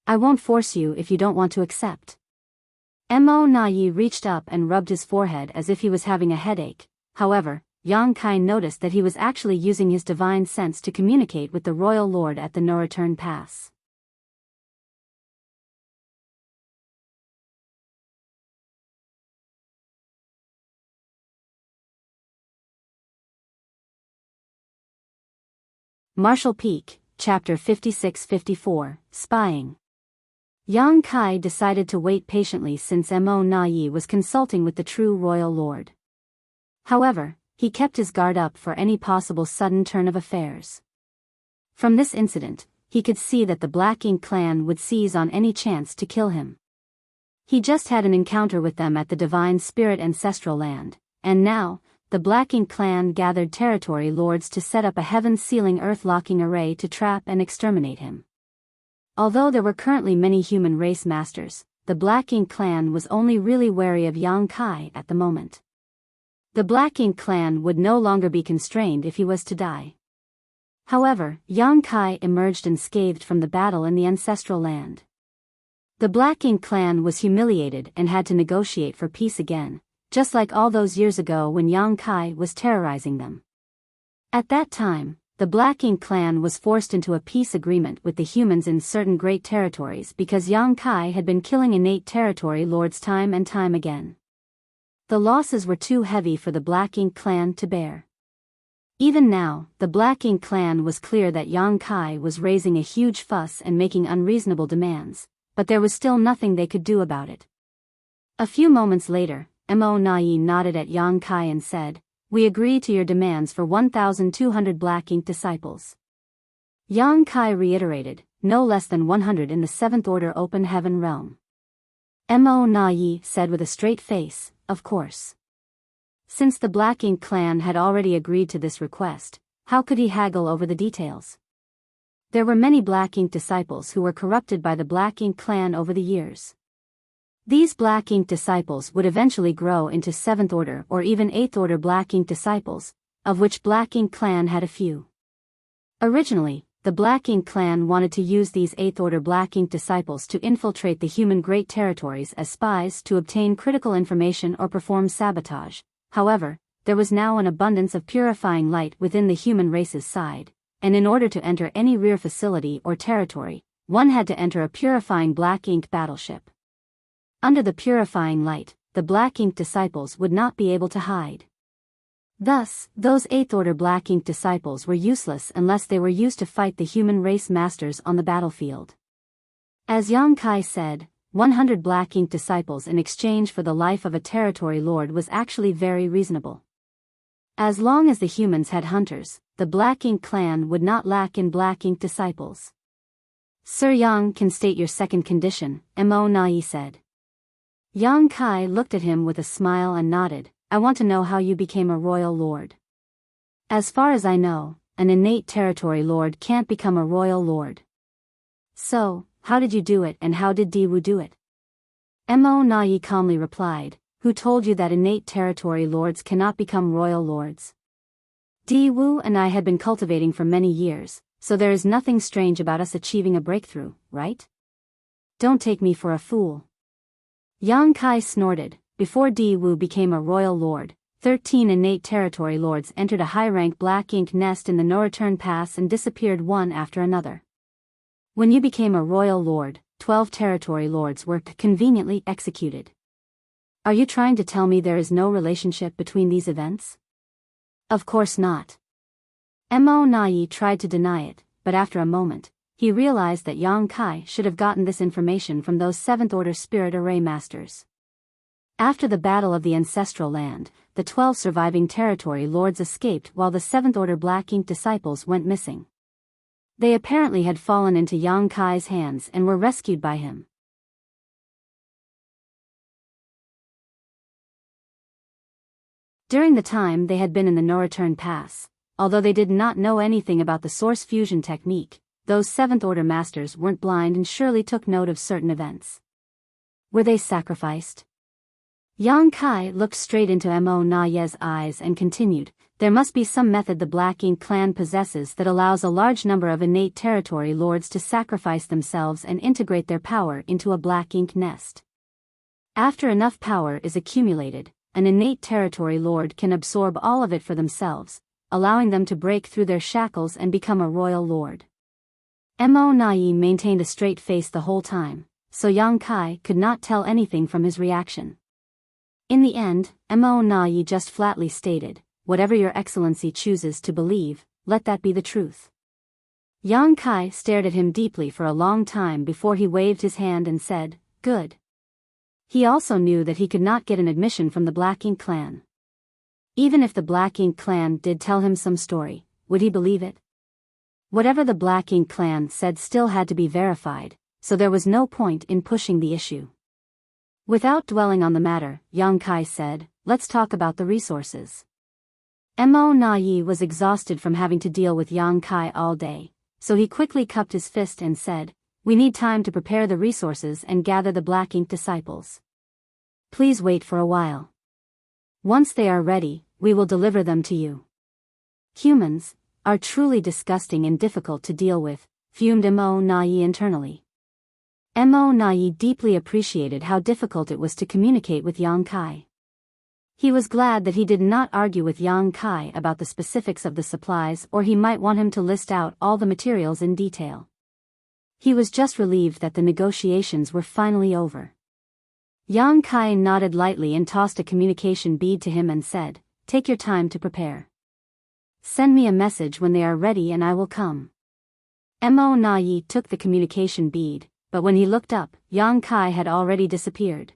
I won't force you if you don't want to accept. Mo Nai reached up and rubbed his forehead as if he was having a headache. However, Yang Kai noticed that he was actually using his divine sense to communicate with the royal lord at the No-Return Pass. Marshall Peak, Chapter 56-54, Spying. Yang Kai decided to wait patiently since Mo Nai was consulting with the true royal lord. However, he kept his guard up for any possible sudden turn of affairs. From this incident, he could see that the Black Ink clan would seize on any chance to kill him. He just had an encounter with them at the Divine Spirit Ancestral Land, and now, the Black Ink clan gathered territory lords to set up a heaven-sealing earth-locking array to trap and exterminate him. Although there were currently many human race masters, the Black Ink clan was only really wary of Yang Kai at the moment. The Black Ink clan would no longer be constrained if he was to die. However, Yang Kai emerged unscathed from the battle in the Ancestral Land. The Black Ink clan was humiliated and had to negotiate for peace again, just like all those years ago when Yang Kai was terrorizing them. At that time, the Black Ink clan was forced into a peace agreement with the humans in certain great territories because Yang Kai had been killing innate territory lords time and time again. The losses were too heavy for the Black Ink clan to bear. Even now, the Black Ink clan was clear that Yang Kai was raising a huge fuss and making unreasonable demands, but there was still nothing they could do about it. A few moments later, Mo Nai nodded at Yang Kai and said, "We agree to your demands for 1,200 Black Ink disciples." Yang Kai reiterated, "No less than 100 in the 7th Order Open Heaven realm." Mo Nai said with a straight face, "Of course." Since the Black Ink clan had already agreed to this request, how could he haggle over the details? There were many Black Ink disciples who were corrupted by the Black Ink clan over the years. These Black Ink disciples would eventually grow into 7th Order or even 8th Order Black Ink disciples, of which Black Ink clan had a few. Originally, the Black Ink clan wanted to use these 8th Order Black Ink disciples to infiltrate the human Great Territories as spies to obtain critical information or perform sabotage. However, there was now an abundance of purifying light within the human race's side, and in order to enter any rear facility or territory, one had to enter a purifying Black Ink battleship. Under the purifying light, the Black Ink disciples would not be able to hide. Thus, those 8th Order Black Ink disciples were useless unless they were used to fight the human race masters on the battlefield. As Yang Kai said, 100 Black Ink disciples in exchange for the life of a territory lord was actually very reasonable. As long as the humans had hunters, the Black Ink clan would not lack in Black Ink disciples. "Sir Yang can state your second condition," Mo Nai said. Yang Kai looked at him with a smile and nodded, "I want to know how you became a royal lord." "As far as I know, an innate territory lord can't become a royal lord." "So, how did you do it and how did Di Wu do it?" Mo Nai calmly replied, "Who told you that innate territory lords cannot become royal lords? Di Wu and I had been cultivating for many years, so there is nothing strange about us achieving a breakthrough, right? Don't take me for a fool." Yang Kai snorted. Before Di Wu became a royal lord, 13 innate territory lords entered a high-rank Black Ink nest in the No-Return Pass and disappeared one after another. When you became a royal lord, 12 territory lords were conveniently executed. Are you trying to tell me there is no relationship between these events? Of course not. Mo Nai tried to deny it, but after a moment, he realized that Yang Kai should have gotten this information from those 7th Order Spirit Array Masters. After the Battle of the Ancestral Land, the 12 surviving territory lords escaped while the 7th Order Black Ink disciples went missing. They apparently had fallen into Yang Kai's hands and were rescued by him. During the time they had been in the No-Return Pass, although they did not know anything about the Source Fusion technique, those 7th Order Masters weren't blind and surely took note of certain events. Were they sacrificed? Yang Kai looked straight into Mo Nai's eyes and continued, "There must be some method the Black Ink clan possesses that allows a large number of innate territory lords to sacrifice themselves and integrate their power into a Black Ink nest. After enough power is accumulated, an innate territory lord can absorb all of it for themselves, allowing them to break through their shackles and become a royal lord." Mo Nai maintained a straight face the whole time, so Yang Kai could not tell anything from his reaction. In the end, Mo Nai just flatly stated, "Whatever your excellency chooses to believe, let that be the truth." Yang Kai stared at him deeply for a long time before he waved his hand and said, "Good." He also knew that he could not get an admission from the Black Ink clan. Even if the Black Ink clan did tell him some story, would he believe it? Whatever the Black Ink clan said still had to be verified, so there was no point in pushing the issue. Without dwelling on the matter, Yang Kai said, let's talk about the resources. Mo Na Yi was exhausted from having to deal with Yang Kai all day, so he quickly cupped his fist and said, we need time to prepare the resources and gather the black ink disciples. Please wait for a while. Once they are ready, we will deliver them to you. Humans are truly disgusting and difficult to deal with, fumed Mo Na Yi internally. Mo Na Yi deeply appreciated how difficult it was to communicate with Yang Kai. He was glad that he did not argue with Yang Kai about the specifics of the supplies, or he might want him to list out all the materials in detail. He was just relieved that the negotiations were finally over. Yang Kai nodded lightly and tossed a communication bead to him and said, take your time to prepare. Send me a message when they are ready and I will come. Mo Na Yi took the communication bead, but when he looked up, Yang Kai had already disappeared.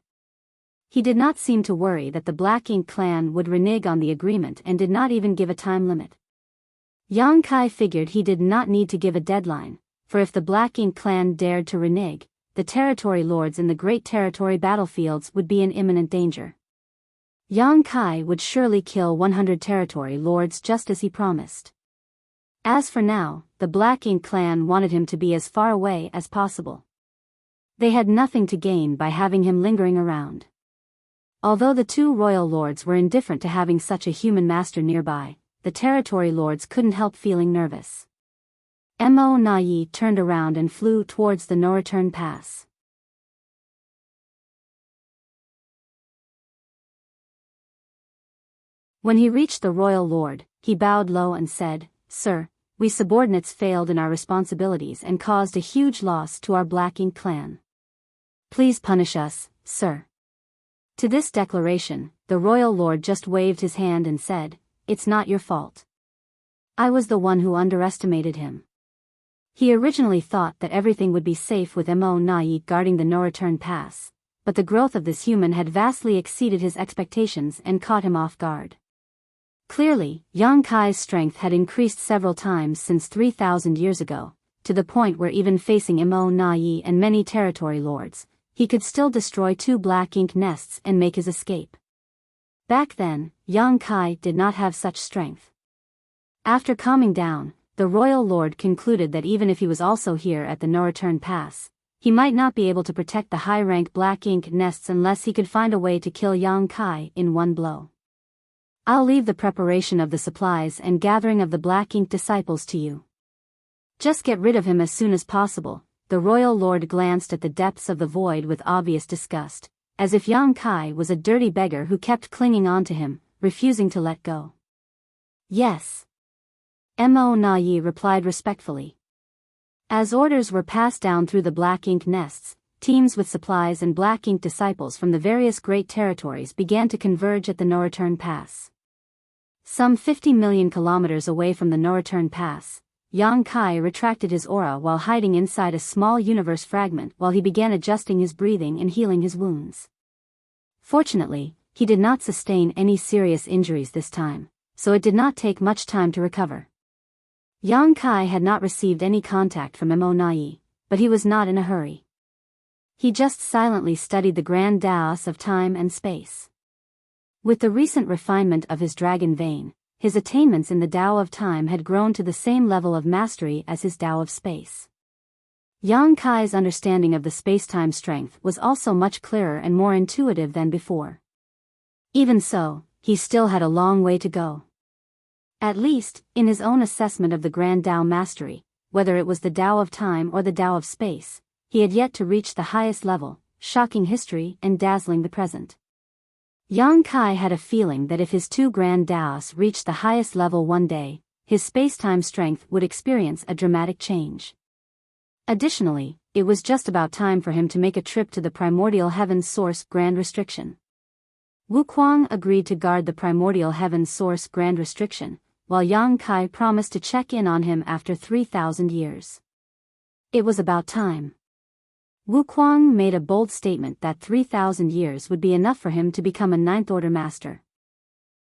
He did not seem to worry that the Black Ink clan would renege on the agreement and did not even give a time limit. Yang Kai figured he did not need to give a deadline, for if the Black Ink clan dared to renege, the territory lords in the great territory battlefields would be in imminent danger. Yang Kai would surely kill 100 territory lords just as he promised. As for now, the Black Ink clan wanted him to be as far away as possible. They had nothing to gain by having him lingering around. Although the two royal lords were indifferent to having such a human master nearby, the territory lords couldn't help feeling nervous. Mo Na Yi turned around and flew towards the no-return pass. When he reached the royal lord, he bowed low and said, Sir, we subordinates failed in our responsibilities and caused a huge loss to our Black Ink clan. Please punish us, sir. To this declaration, the royal lord just waved his hand and said, it's not your fault. I was the one who underestimated him. He originally thought that everything would be safe with Mo Na Yi guarding the no-return pass, but the growth of this human had vastly exceeded his expectations and caught him off guard. Clearly, Yang Kai's strength had increased several times since 3,000 years ago, to the point where even facing Mo Na Yi and many territory lords, he could still destroy 2 Black Ink nests and make his escape. Back then, Yang Kai did not have such strength. After calming down, the royal lord concluded that even if he was also here at the no-return pass, he might not be able to protect the high-rank Black Ink nests unless he could find a way to kill Yang Kai in one blow. I'll leave the preparation of the supplies and gathering of the Black Ink disciples to you. Just get rid of him as soon as possible. The royal lord glanced at the depths of the void with obvious disgust, as if Yang Kai was a dirty beggar who kept clinging on to him, refusing to let go. Yes. Mo Na Yi replied respectfully. As orders were passed down through the Black Ink nests, teams with supplies and Black Ink disciples from the various great territories began to converge at the no-return pass. Some 50 million kilometers away from the no-return pass, Yang Kai retracted his aura while hiding inside a small universe fragment while he began adjusting his breathing and healing his wounds. Fortunately, he did not sustain any serious injuries this time, so it did not take much time to recover. Yang Kai had not received any contact from Mo Na Yi, but he was not in a hurry. He just silently studied the grand Taos of time and space. With the recent refinement of his dragon vein, his attainments in the Tao of time had grown to the same level of mastery as his Tao of space. Yang Kai's understanding of the space-time strength was also much clearer and more intuitive than before. Even so, he still had a long way to go. At least, in his own assessment of the grand Tao mastery, whether it was the Tao of time or the Tao of space, he had yet to reach the highest level, shocking history and dazzling the present. Yang Kai had a feeling that if his 2 grand Taos reached the highest level one day, his space-time strength would experience a dramatic change. Additionally, it was just about time for him to make a trip to the primordial heaven's source grand restriction. Wuquang agreed to guard the primordial heaven's source grand restriction, while Yang Kai promised to check in on him after 3,000 years. It was about time. Wuquang made a bold statement that 3,000 years would be enough for him to become a ninth-order master.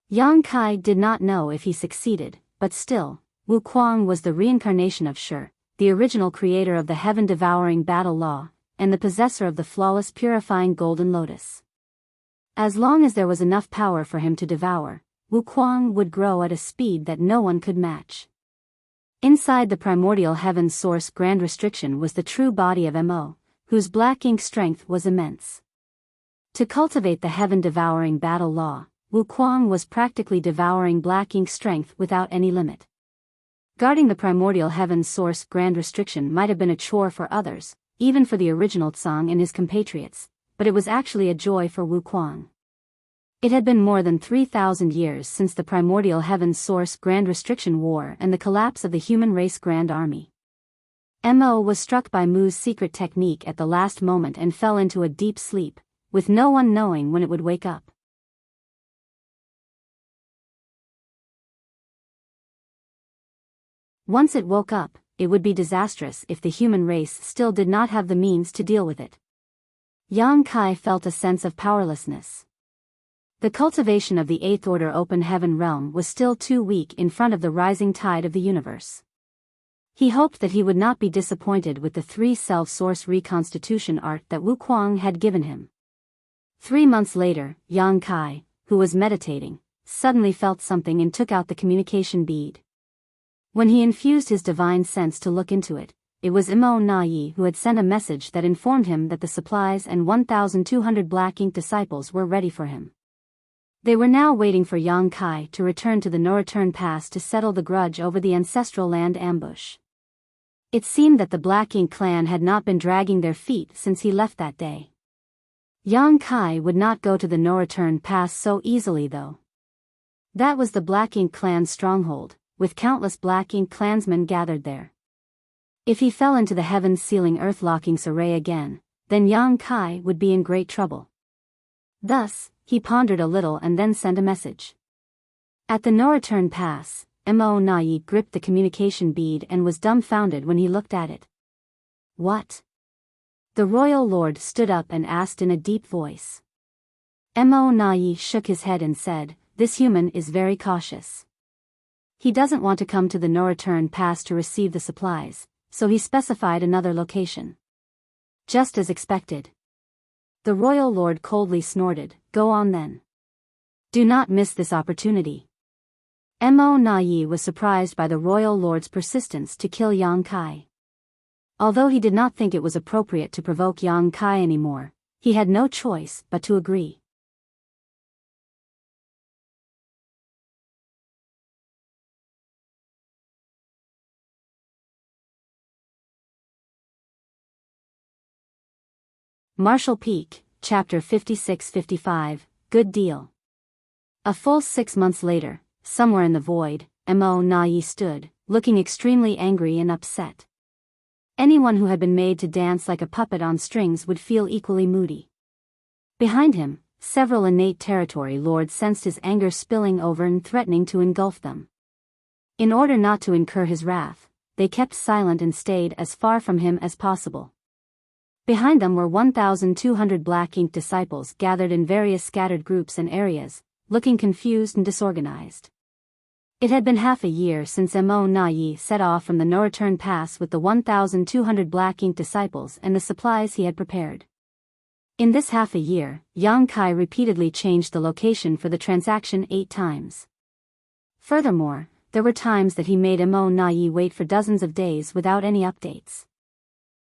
Yang Kai did not know if he succeeded, but still, Wuquang was the reincarnation of Shi, the original creator of the heaven-devouring battle law, and the possessor of the flawless purifying golden lotus. As long as there was enough power for him to devour, Wuquang would grow at a speed that no one could match. Inside the primordial heaven's source grand restriction was the true body of Mo, whose black ink strength was immense. To cultivate the heaven-devouring battle law, Wuquang was practically devouring black ink strength without any limit. Guarding the primordial heaven's source grand restriction might have been a chore for others, even for the original Tsang and his compatriots, but it was actually a joy for Wuquang. It had been more than 3,000 years since the primordial heaven's source grand restriction war and the collapse of the human race grand army. Mo was struck by Mu's secret technique at the last moment and fell into a deep sleep, with no one knowing when it would wake up. Once it woke up, it would be disastrous if the human race still did not have the means to deal with it. Yang Kai felt a sense of powerlessness. The cultivation of the Eighth Order open heaven realm was still too weak in front of the rising tide of the universe. He hoped that he would not be disappointed with the three self-source reconstitution art that Wuquang had given him. 3 months later, Yang Kai, who was meditating, suddenly felt something and took out the communication bead. When he infused his divine sense to look into it, it was Imo Nai who had sent a message that informed him that the supplies and 1,200 black ink disciples were ready for him. They were now waiting for Yang Kai to return to the No-Return Pass to settle the grudge over the ancestral land ambush. It seemed that the Black Ink clan had not been dragging their feet since he left that day. Yang Kai would not go to the No-Return Pass so easily though. That was the Black Ink clan's stronghold, with countless Black Ink clansmen gathered there. If he fell into the heavens-sealing earth-locking array again, then Yang Kai would be in great trouble. Thus, he pondered a little and then sent a message. At the No-Return Pass, Mo Nai gripped the communication bead and was dumbfounded when he looked at it. What? The royal lord stood up and asked in a deep voice. Mo Nai shook his head and said, "This human is very cautious. He doesn't want to come to the No-Return Pass to receive the supplies, so he specified another location." Just as expected. The royal lord coldly snorted, "Go on then. Do not miss this opportunity." Mo Nai was surprised by the royal lord's persistence to kill Yang Kai. Although he did not think it was appropriate to provoke Yang Kai anymore, he had no choice but to agree. Marshall Peak, Chapter 56-55, Good Deal. A full 6 months later, somewhere in the void, Mo Nai stood, looking extremely angry and upset. Anyone who had been made to dance like a puppet on strings would feel equally moody. Behind him, several innate territory lords sensed his anger spilling over and threatening to engulf them. In order not to incur his wrath, they kept silent and stayed as far from him as possible. Behind them were 1,200 Black Ink disciples gathered in various scattered groups and areas, looking confused and disorganized. It had been half a year since Mo Nai set off from the No-Return Pass with the 1,200 Black Ink disciples and the supplies he had prepared. In this half a year, Yang Kai repeatedly changed the location for the transaction 8 times. Furthermore, there were times that he made Mo Nai wait for dozens of days without any updates.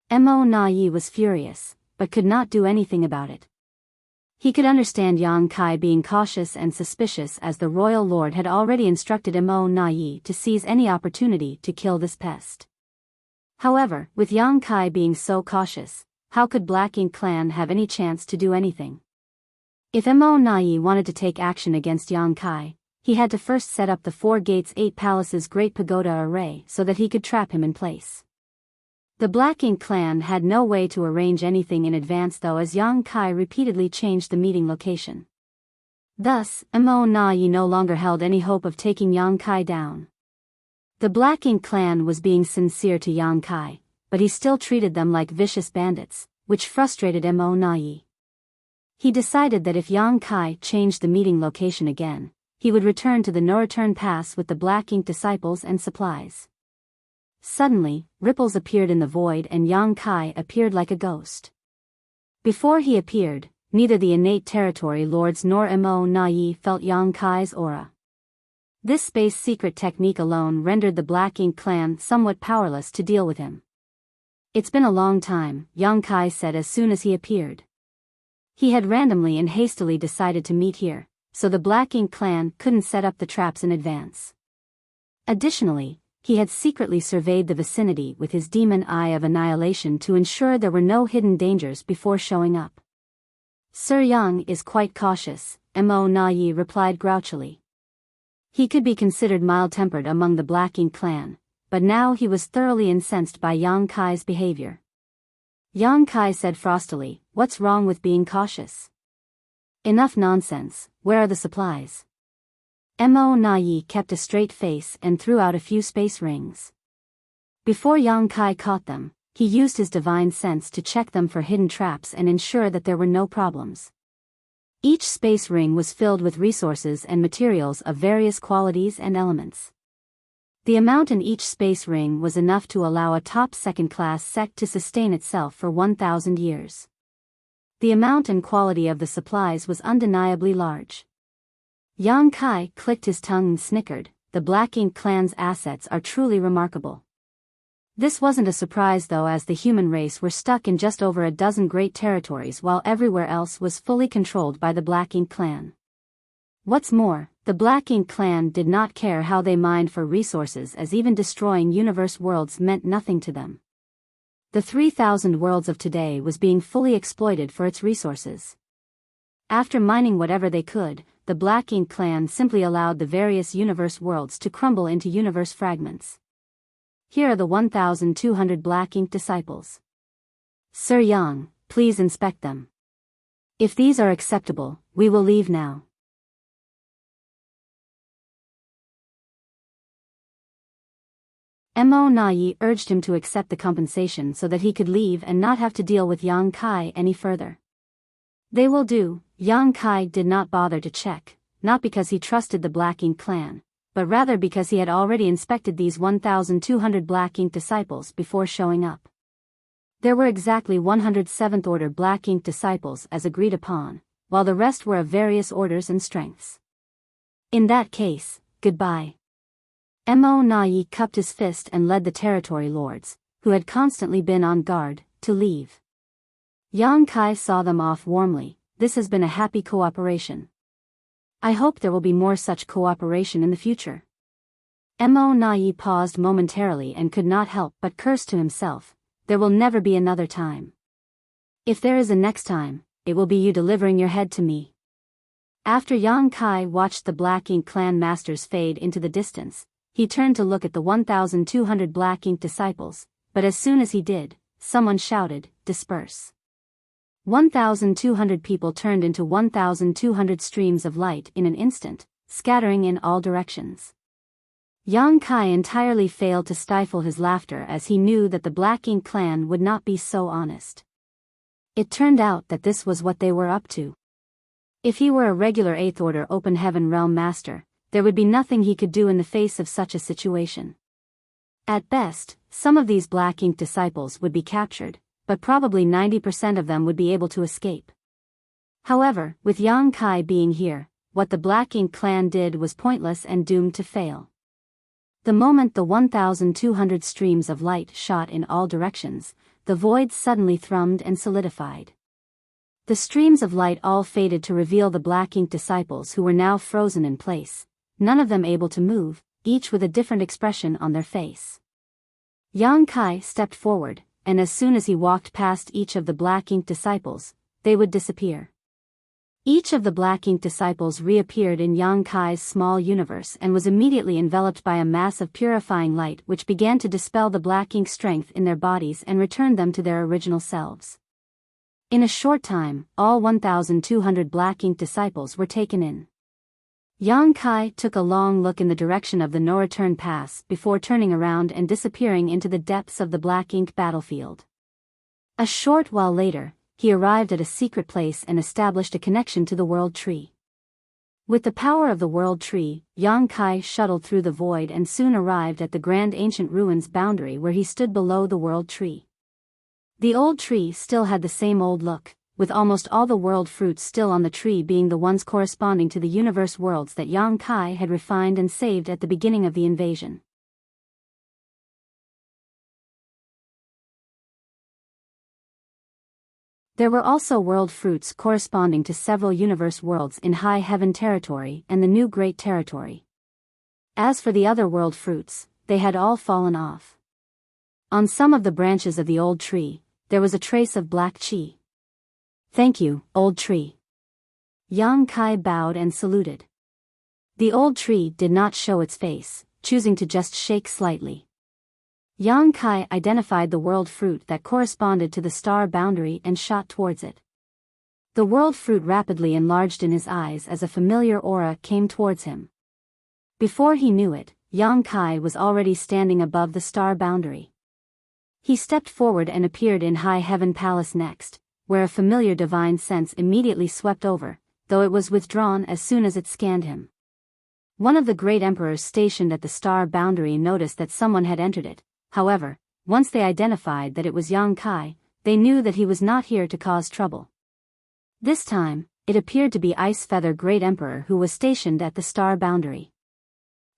Mo Nai was furious, but could not do anything about it. He could understand Yang Kai being cautious and suspicious as the royal lord had already instructed Mo Nai to seize any opportunity to kill this pest. However, with Yang Kai being so cautious, how could Black Ink clan have any chance to do anything? If Mo Nai wanted to take action against Yang Kai, he had to first set up the 4 gates 8 palaces great pagoda array so that he could trap him in place. The Black Ink clan had no way to arrange anything in advance though, as Yang Kai repeatedly changed the meeting location. Thus, Mo Nai no longer held any hope of taking Yang Kai down. The Black Ink clan was being sincere to Yang Kai, but he still treated them like vicious bandits, which frustrated Mo Nai. He decided that if Yang Kai changed the meeting location again, he would return to the No-Return Pass with the Black Ink disciples and supplies. Suddenly, ripples appeared in the void and Yang Kai appeared like a ghost. Before he appeared, neither the innate territory lords nor Mo Na Yi felt Yang Kai's aura. This space secret technique alone rendered the Black Ink clan somewhat powerless to deal with him. "It's been a long time," Yang Kai said as soon as he appeared. He had randomly and hastily decided to meet here, so the Black Ink clan couldn't set up the traps in advance. Additionally, he had secretly surveyed the vicinity with his demon eye of annihilation to ensure there were no hidden dangers before showing up. "Sir Yang is quite cautious," Mo Na Yi replied grouchily. He could be considered mild-tempered among the Black Ink clan, but now he was thoroughly incensed by Yang Kai's behavior. Yang Kai said frostily, "What's wrong with being cautious? Enough nonsense, where are the supplies?" Mo Na Yi kept a straight face and threw out a few space rings. Before Yang Kai caught them, he used his divine sense to check them for hidden traps and ensure that there were no problems. Each space ring was filled with resources and materials of various qualities and elements. The amount in each space ring was enough to allow a top second-class sect to sustain itself for 1,000 years. The amount and quality of the supplies was undeniably large. Yang Kai clicked his tongue and snickered, "The Black Ink clan's assets are truly remarkable." This wasn't a surprise though, as the human race were stuck in just over a dozen great territories while everywhere else was fully controlled by the Black Ink clan. What's more, the Black Ink clan did not care how they mined for resources, as even destroying universe worlds meant nothing to them. The 3,000 worlds of today was being fully exploited for its resources. After mining whatever they could, the Black Ink clan simply allowed the various universe worlds to crumble into universe fragments. Here are the 1,200 Black Ink disciples. "Sir Yang, please inspect them. If these are acceptable, we will leave now." Mo Na Yi urged him to accept the compensation so that he could leave and not have to deal with Yang Kai any further. "They will do." Yang Kai did not bother to check, not because he trusted the Black Ink clan, but rather because he had already inspected these 1,200 Black Ink disciples before showing up. There were exactly 100 7th Order Black Ink disciples as agreed upon, while the rest were of various orders and strengths. In that case, goodbye. Mo Na Yi cupped his fist and led the territory lords, who had constantly been on guard, to leave. Yang Kai saw them off warmly. "This has been a happy cooperation. I hope there will be more such cooperation in the future." Mo Na Yi paused momentarily and could not help but curse to himself, "There will never be another time. If there is a next time, it will be you delivering your head to me." After Yang Kai watched the Black Ink clan masters fade into the distance, he turned to look at the 1,200 Black Ink disciples, but as soon as he did, someone shouted, "Disperse." 1,200 people turned into 1,200 streams of light in an instant, scattering in all directions. Yang Kai entirely failed to stifle his laughter as he knew that the Black Ink clan would not be so honest. It turned out that this was what they were up to. If he were a regular 8th Order Open Heaven Realm Master, there would be nothing he could do in the face of such a situation. At best, some of these Black Ink disciples would be captured, but probably 90% of them would be able to escape. However, with Yang Kai being here, what the Black Ink clan did was pointless and doomed to fail. The moment the 1,200 streams of light shot in all directions, the void suddenly thrummed and solidified. The streams of light all faded to reveal the Black Ink disciples, who were now frozen in place, none of them able to move, each with a different expression on their face. Yang Kai stepped forward, and as soon as he walked past each of the Black Ink disciples, they would disappear. Each of the Black Ink disciples reappeared in Yang Kai's small universe and was immediately enveloped by a mass of purifying light which began to dispel the Black Ink strength in their bodies and return them to their original selves. In a short time, all 1,200 Black Ink disciples were taken in. Yang Kai took a long look in the direction of the no-return pass before turning around and disappearing into the depths of the Black Ink battlefield. A short while later, he arrived at a secret place and established a connection to the World Tree. With the power of the World Tree, Yang Kai shuttled through the void and soon arrived at the grand ancient ruins boundary where he stood below the World Tree. The old tree still had the same old look, with almost all the world fruits still on the tree being the ones corresponding to the universe worlds that Yang Kai had refined and saved at the beginning of the invasion. There were also world fruits corresponding to several universe worlds in High Heaven Territory and the New Great Territory. As for the other world fruits, they had all fallen off. On some of the branches of the old tree, there was a trace of black chi. "Thank you, old tree." Yang Kai bowed and saluted. The old tree did not show its face, choosing to just shake slightly. Yang Kai identified the world fruit that corresponded to the star boundary and shot towards it. The world fruit rapidly enlarged in his eyes as a familiar aura came towards him. Before he knew it, Yang Kai was already standing above the star boundary. He stepped forward and appeared in High Heaven Palace next, where a familiar divine sense immediately swept over, though it was withdrawn as soon as it scanned him. One of the great emperors stationed at the star boundary noticed that someone had entered it. However, once they identified that it was Yang Kai, they knew that he was not here to cause trouble. This time, it appeared to be Ice Feather Great Emperor who was stationed at the star boundary.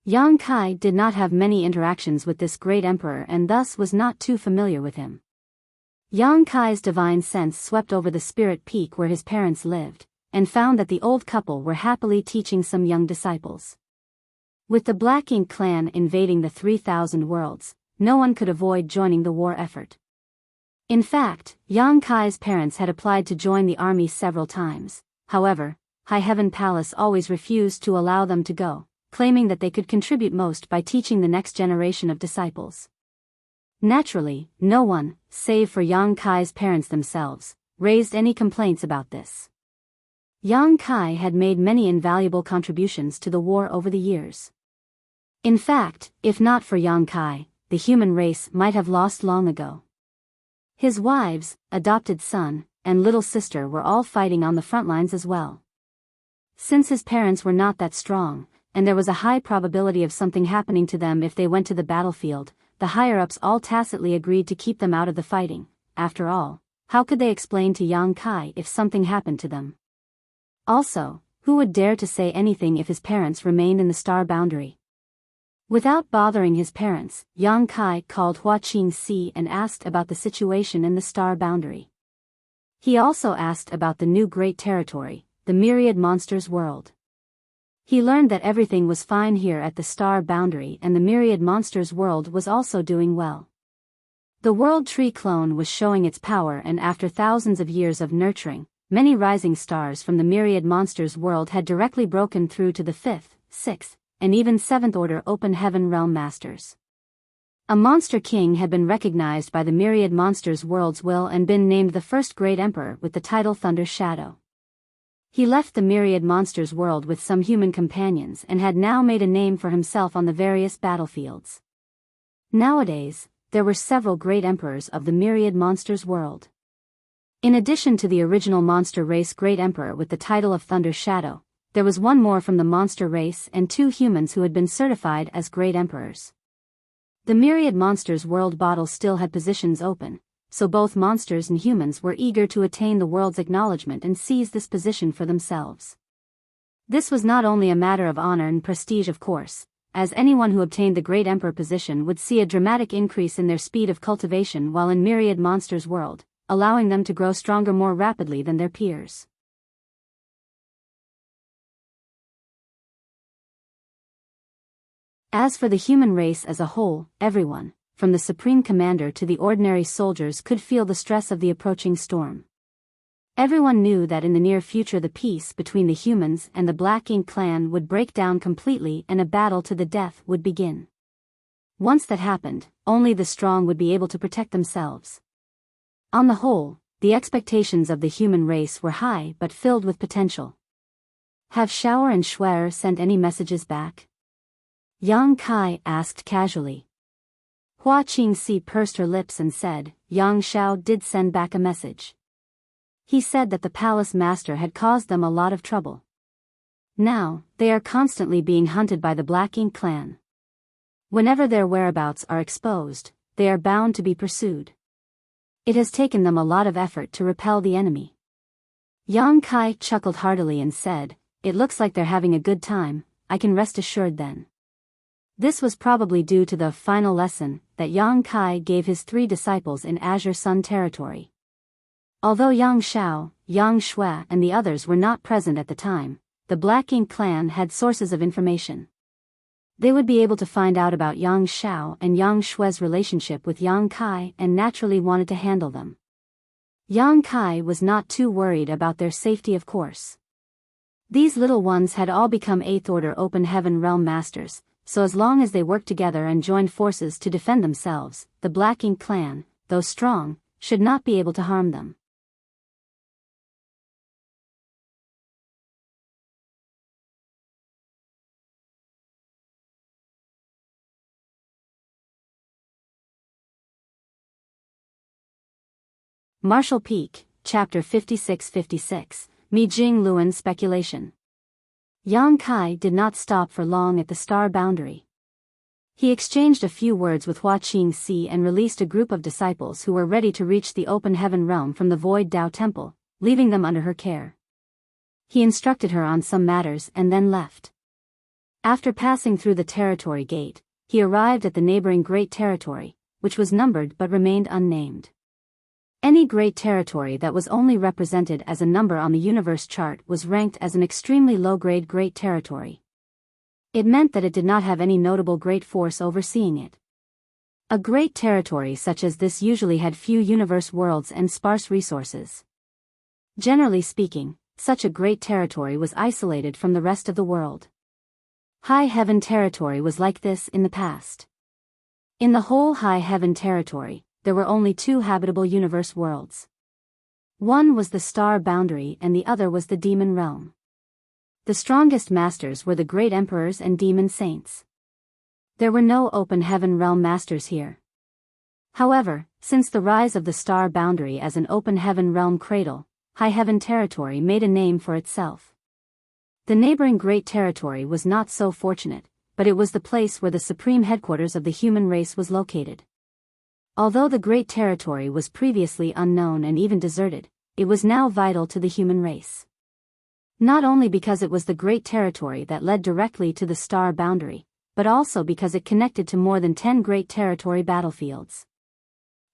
Yang Kai did not have many interactions with this great emperor and thus was not too familiar with him. Yang Kai's divine sense swept over the spirit peak where his parents lived, and found that the old couple were happily teaching some young disciples. With the Black Ink clan invading the 3,000 worlds, no one could avoid joining the war effort. In fact, Yang Kai's parents had applied to join the army several times. However, High Heaven Palace always refused to allow them to go, claiming that they could contribute most by teaching the next generation of disciples. Naturally, no one, save for Yang Kai's parents themselves, raised any complaints about this. Yang Kai had made many invaluable contributions to the war over the years. In fact, if not for Yang Kai, the human race might have lost long ago. His wives, adopted son, and little sister were all fighting on the front lines as well. Since his parents were not that strong, and there was a high probability of something happening to them if they went to the battlefield, the higher-ups all tacitly agreed to keep them out of the fighting. After all, how could they explain to Yang Kai if something happened to them? Also, who would dare to say anything if his parents remained in the star boundary? Without bothering his parents, Yang Kai called Hua Qingxi and asked about the situation in the star boundary. He also asked about the new great territory, the myriad monsters world. He learned that everything was fine here at the star boundary and the myriad monsters world was also doing well. The world tree clone was showing its power, and after thousands of years of nurturing, many rising stars from the myriad monsters world had directly broken through to the 5th, 6th, and even 7th order open heaven realm masters. A monster king had been recognized by the myriad monsters world's will and been named the first great emperor with the title Thunder Shadow. He left the myriad monsters world with some human companions and had now made a name for himself on the various battlefields. Nowadays, there were several great emperors of the myriad monsters world. In addition to the original monster race great emperor with the title of Thunder Shadow, there was one more from the monster race and 2 humans who had been certified as great emperors. The myriad monsters world bottle still had positions open, so both monsters and humans were eager to attain the world's acknowledgement and seize this position for themselves. This was not only a matter of honor and prestige, of course, as anyone who obtained the great emperor position would see a dramatic increase in their speed of cultivation while in myriad monsters world, allowing them to grow stronger more rapidly than their peers. As for the human race as a whole, everyone, from the supreme commander to the ordinary soldiers, could feel the stress of the approaching storm. Everyone knew that in the near future the peace between the humans and the Black Ink clan would break down completely and a battle to the death would begin. Once that happened, only the strong would be able to protect themselves. On the whole, the expectations of the human race were high but filled with potential. Have Shower and Schwer sent any messages back? Yang Kai asked casually. Hua Qingxi pursed her lips and said, Yang Shao did send back a message. He said that the palace master had caused them a lot of trouble. Now, they are constantly being hunted by the Black Ink clan. Whenever their whereabouts are exposed, they are bound to be pursued. It has taken them a lot of effort to repel the enemy. Yang Kai chuckled heartily and said, "It looks like they're having a good time, I can rest assured then." This was probably due to the final lesson that Yang Kai gave his 3 disciples in Azure Sun territory. Although Yang Shao, Yang Shui and the others were not present at the time, the Black Ink clan had sources of information. They would be able to find out about Yang Shao and Yang Shui's relationship with Yang Kai and naturally wanted to handle them. Yang Kai was not too worried about their safety, of course. These little ones had all become 8th Order Open Heaven Realm Masters, so as long as they worked together and joined forces to defend themselves, the Black Ink clan, though strong, should not be able to harm them. Martial Peak, Chapter 56-56, Mi Jing Luan Speculation. Yang Kai did not stop for long at the star boundary. He exchanged a few words with Hua Qingxi and released a group of disciples who were ready to reach the open heaven realm from the Void Dao Temple, leaving them under her care. He instructed her on some matters and then left. After passing through the territory gate, he arrived at the neighboring Great Territory, which was numbered but remained unnamed. Any great territory that was only represented as a number on the universe chart was ranked as an extremely low-grade great territory. It meant that it did not have any notable great force overseeing it. A great territory such as this usually had few universe worlds and sparse resources. Generally speaking, such a great territory was isolated from the rest of the world. High Heaven Territory was like this in the past. In the whole High Heaven Territory, there were only 2 habitable universe worlds. One was the star boundary and the other was the demon realm. The strongest masters were the great emperors and demon saints. There were no open heaven realm masters here. However, since the rise of the star boundary as an open heaven realm cradle, High Heaven Territory made a name for itself. The neighboring Great Territory was not so fortunate, but it was the place where the supreme headquarters of the human race was located. Although the Great Territory was previously unknown and even deserted, it was now vital to the human race. Not only because it was the Great Territory that led directly to the star boundary, but also because it connected to more than 10 Great Territory battlefields.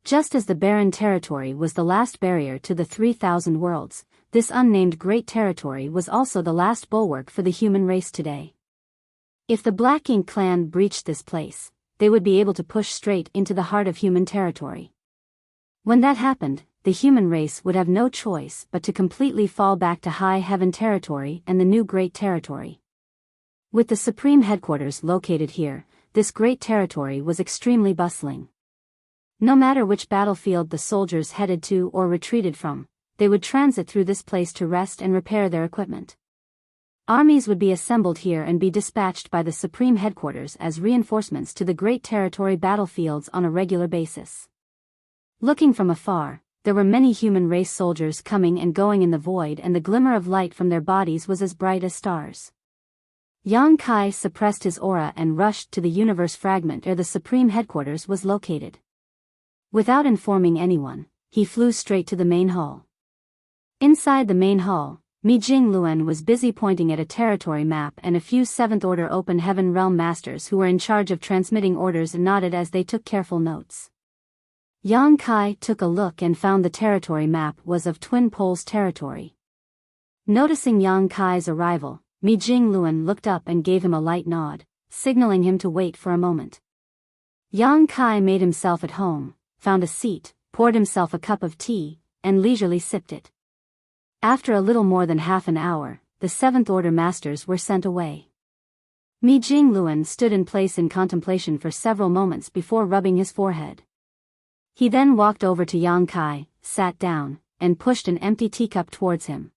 Just as the Barren Territory was the last barrier to the 3,000 worlds, this unnamed Great Territory was also the last bulwark for the human race today. If the Black Ink clan breached this place, they would be able to push straight into the heart of human territory. When that happened, the human race would have no choice but to completely fall back to High Heaven Territory and the new Great Territory. With the supreme headquarters located here, this Great Territory was extremely bustling. No matter which battlefield the soldiers headed to or retreated from, they would transit through this place to rest and repair their equipment. Armies would be assembled here and be dispatched by the supreme headquarters as reinforcements to the Great Territory battlefields on a regular basis. Looking from afar, there were many human race soldiers coming and going in the void, and the glimmer of light from their bodies was as bright as stars. Yang Kai suppressed his aura and rushed to the universe fragment where the supreme headquarters was located. Without informing anyone, he flew straight to the main hall. Inside the main hall, Mi Jing Luan was busy pointing at a territory map, and a few 7th Order Open Heaven Realm Masters who were in charge of transmitting orders nodded as they took careful notes. Yang Kai took a look and found the territory map was of Twin Poles territory. Noticing Yang Kai's arrival, Mi Jing Luan looked up and gave him a light nod, signaling him to wait for a moment. Yang Kai made himself at home, found a seat, poured himself a cup of tea, and leisurely sipped it. After a little more than half an hour, the 7th Order Masters were sent away. Mi Jing Luan stood in place in contemplation for several moments before rubbing his forehead. He then walked over to Yang Kai, sat down, and pushed an empty teacup towards him.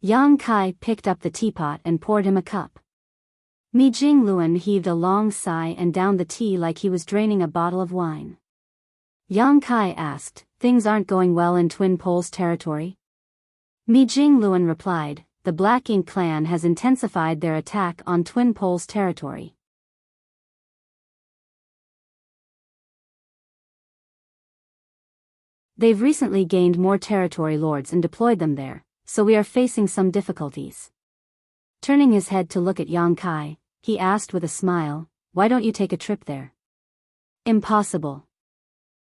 Yang Kai picked up the teapot and poured him a cup. Mi Jing Luan heaved a long sigh and downed the tea like he was draining a bottle of wine. Yang Kai asked, "Things aren't going well in Twin Poles territory?" Mi Jing Luan replied, "The Black Ink clan has intensified their attack on Twin Poles territory. They've recently gained more territory lords and deployed them there, so we are facing some difficulties. Turning his head to look at Yang Kai, he asked with a smile, "Why don't you take a trip there?" "Impossible."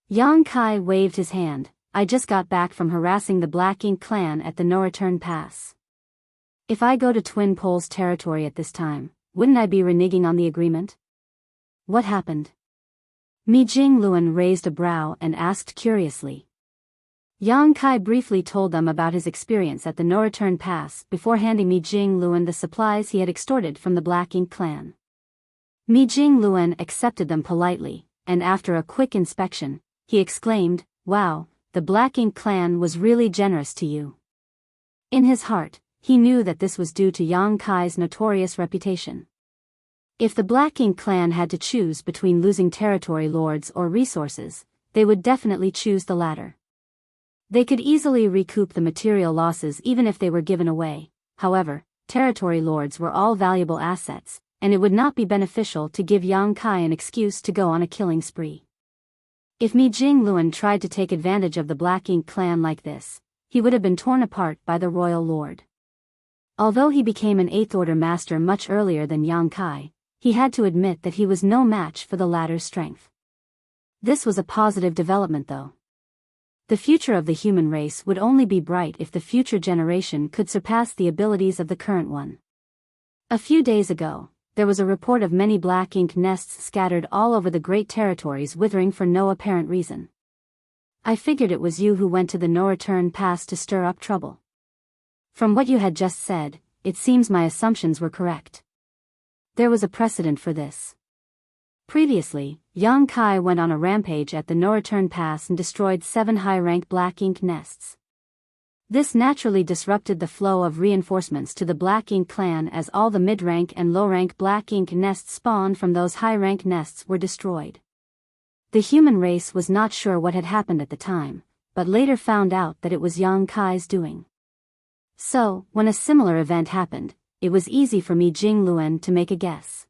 Yang Kai waved his hand. "I just got back from harassing the Black Ink clan at the No-Return Pass. If I go to Twin Poles territory at this time, wouldn't I be reneging on the agreement?" "What happened?" Mi Jingluan raised a brow and asked curiously. Yang Kai briefly told them about his experience at the No-Return Pass before handing Mi Jingluan the supplies he had extorted from the Black Ink clan. Mi Jingluan accepted them politely, and after a quick inspection, he exclaimed, "Wow, the Black Ink clan was really generous to you." In his heart, he knew that this was due to Yang Kai's notorious reputation. If the Black Ink clan had to choose between losing territory lords or resources, they would definitely choose the latter. They could easily recoup the material losses even if they were given away. However, territory lords were all valuable assets, and it would not be beneficial to give Yang Kai an excuse to go on a killing spree. If Mi Jingluan tried to take advantage of the Black Ink clan like this, he would have been torn apart by the royal lord. Although he became an 8th Order master much earlier than Yang Kai, he had to admit that he was no match for the latter's strength. This was a positive development though. The future of the human race would only be bright if the future generation could surpass the abilities of the current one. A few days ago, there was a report of many Black Ink nests scattered all over the great territories withering for no apparent reason. I figured it was you who went to the No-Return Pass to stir up trouble. From what you had just said, it seems my assumptions were correct. There was a precedent for this. Previously, Yang Kai went on a rampage at the No-Return Pass and destroyed 7 high-rank Black Ink nests. This naturally disrupted the flow of reinforcements to the Black Ink clan as all the mid-rank and low-rank Black Ink nests spawned from those high-rank nests were destroyed. The human race was not sure what had happened at the time, but later found out that it was Yang Kai's doing. So, when a similar event happened, it was easy for Mi Jingluan to make a guess.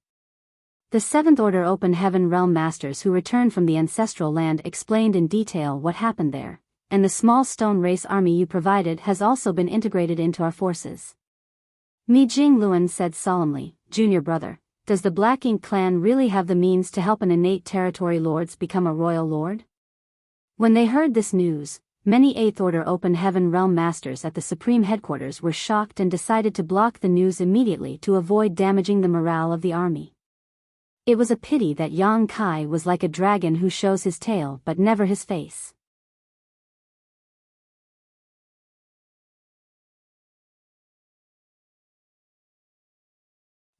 The 7th Order Open Heaven Realm Masters who returned from the ancestral land explained in detail what happened there, and the small stone race army you provided has also been integrated into our forces. Mi Jingluan said solemnly, "Junior brother, does the Black Ink clan really have the means to help an innate territory lords become a royal lord?" When they heard this news, many 8th Order Open Heaven Realm Masters at the Supreme Headquarters were shocked and decided to block the news immediately to avoid damaging the morale of the army. It was a pity that Yang Kai was like a dragon who shows his tail but never his face.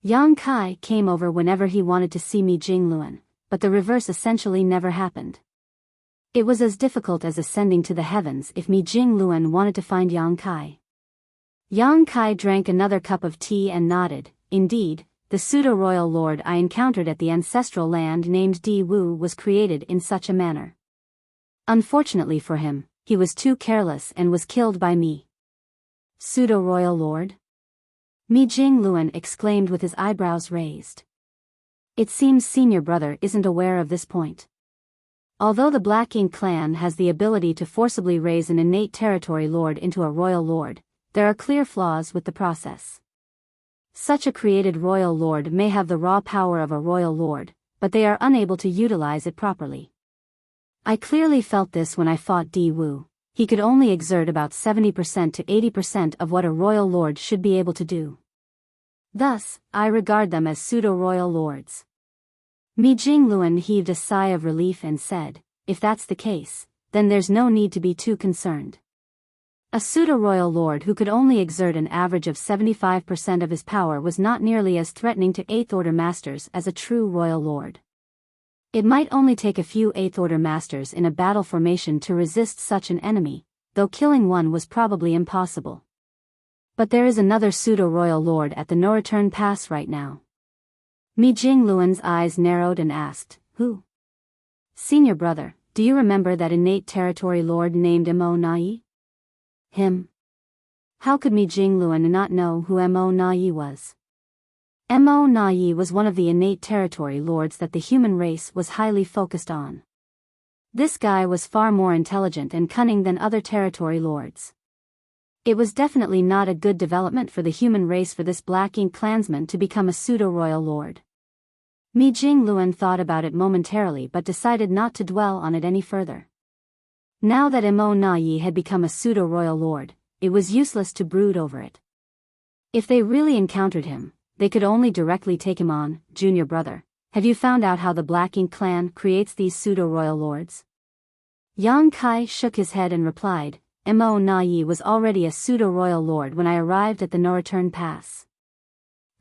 Yang Kai came over whenever he wanted to see Mi Jingluan, but the reverse essentially never happened. It was as difficult as ascending to the heavens if Mi Jingluan wanted to find Yang Kai. Yang Kai drank another cup of tea and nodded. Indeed, the pseudo-royal lord I encountered at the ancestral land named Di Wu was created in such a manner. Unfortunately for him, he was too careless and was killed by me. Pseudo-royal lord? Mi Jingluan exclaimed with his eyebrows raised. It seems senior brother isn't aware of this point. Although the Black Ink clan has the ability to forcibly raise an innate territory lord into a royal lord, there are clear flaws with the process. Such a created royal lord may have the raw power of a royal lord, but they are unable to utilize it properly. I clearly felt this when I fought Di Wu. He could only exert about 70% to 80% of what a royal lord should be able to do. Thus, I regard them as pseudo-royal lords. Mi Jingluan heaved a sigh of relief and said, "If that's the case, then there's no need to be too concerned." A pseudo-royal lord who could only exert an average of 75% of his power was not nearly as threatening to 8th Order masters as a true royal lord. It might only take a few 8th Order masters in a battle formation to resist such an enemy, though killing one was probably impossible. But there is another pseudo-royal lord at the No-Return Pass right now. Mi Jingluan's eyes narrowed and asked, "Who?" "Senior brother, do you remember that innate territory lord named Mo Nai?" "Him?" How could Mi Jingluan not know who Mo Nai was? Mo Nai was one of the innate territory lords that the human race was highly focused on. This guy was far more intelligent and cunning than other territory lords. It was definitely not a good development for the human race for this Black Ink clansman to become a pseudo-royal lord. Mi Jingluan thought about it momentarily but decided not to dwell on it any further. Now that Mo Na Yi had become a pseudo-royal lord, it was useless to brood over it. If they really encountered him, they could only directly take him on. Junior brother, have you found out how the Black Ink clan creates these pseudo-royal lords? Yang Kai shook his head and replied, Mo Na Yi was already a pseudo-royal lord when I arrived at the No Return Pass.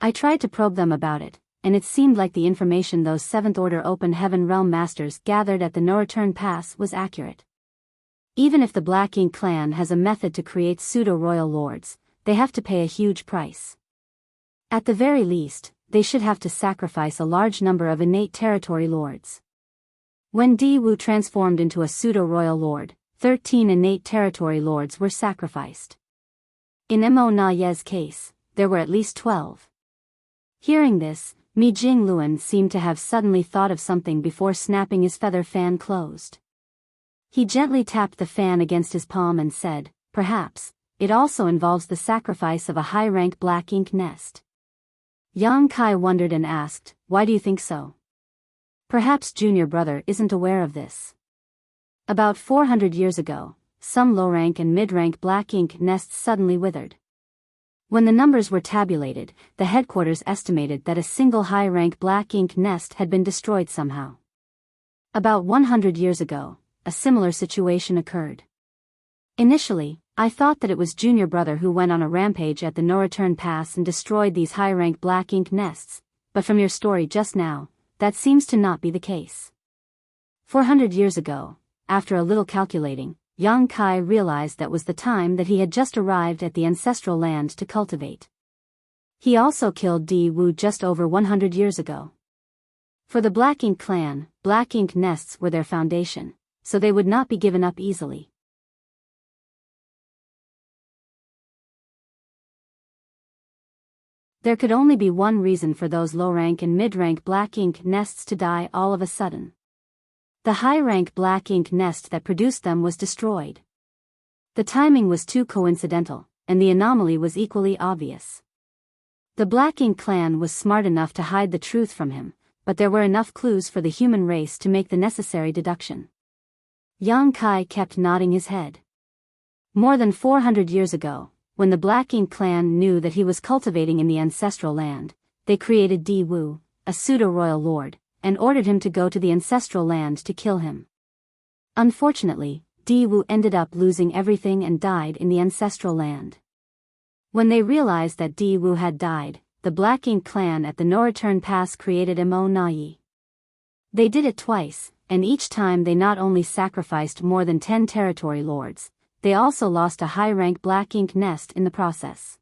I tried to probe them about it, and it seemed like the information those 7th Order Open Heaven Realm Masters gathered at the No Return Pass was accurate. Even if the Black Ink clan has a method to create pseudo-royal lords, they have to pay a huge price. At the very least, they should have to sacrifice a large number of innate territory lords. When Di Wu transformed into a pseudo-royal lord, 13 innate territory lords were sacrificed. In Mo Na Ye's case, there were at least 12. Hearing this, Mi Jingluan seemed to have suddenly thought of something before snapping his feather fan closed. He gently tapped the fan against his palm and said, perhaps, it also involves the sacrifice of a high-rank Black Ink nest. Yang Kai wondered and asked, why do you think so? Perhaps junior brother isn't aware of this. About 400 years ago, some low-rank and mid-rank Black Ink nests suddenly withered. When the numbers were tabulated, the headquarters estimated that a single high-rank Black Ink nest had been destroyed somehow. About 100 years ago, a similar situation occurred. Initially, I thought that it was junior brother who went on a rampage at the No Return Pass and destroyed these high-rank Black Ink nests, but from your story just now, that seems to not be the case. 400 years ago, after a little calculating, Yang Kai realized that was the time that he had just arrived at the ancestral land to cultivate. He also killed Di Wu just over 100 years ago. For the Black Ink clan, Black Ink nests were their foundation, so they would not be given up easily. There could only be one reason for those low-rank and mid-rank Black Ink nests to die all of a sudden. The high-rank Black Ink nest that produced them was destroyed. The timing was too coincidental, and the anomaly was equally obvious. The Black Ink clan was smart enough to hide the truth from him, but there were enough clues for the human race to make the necessary deduction. Yang Kai kept nodding his head. More than 400 years ago, when the Black Ink clan knew that he was cultivating in the ancestral land, they created Di Wu, a pseudo-royal lord, and ordered him to go to the ancestral land to kill him. Unfortunately, Di Wu ended up losing everything and died in the ancestral land. When they realized that Di Wu had died, the Black Ink clan at the No Return Pass created Mo Na Yi. They did it twice, and each time they not only sacrificed more than 10 territory lords, they also lost a high-rank Black Ink nest in the process.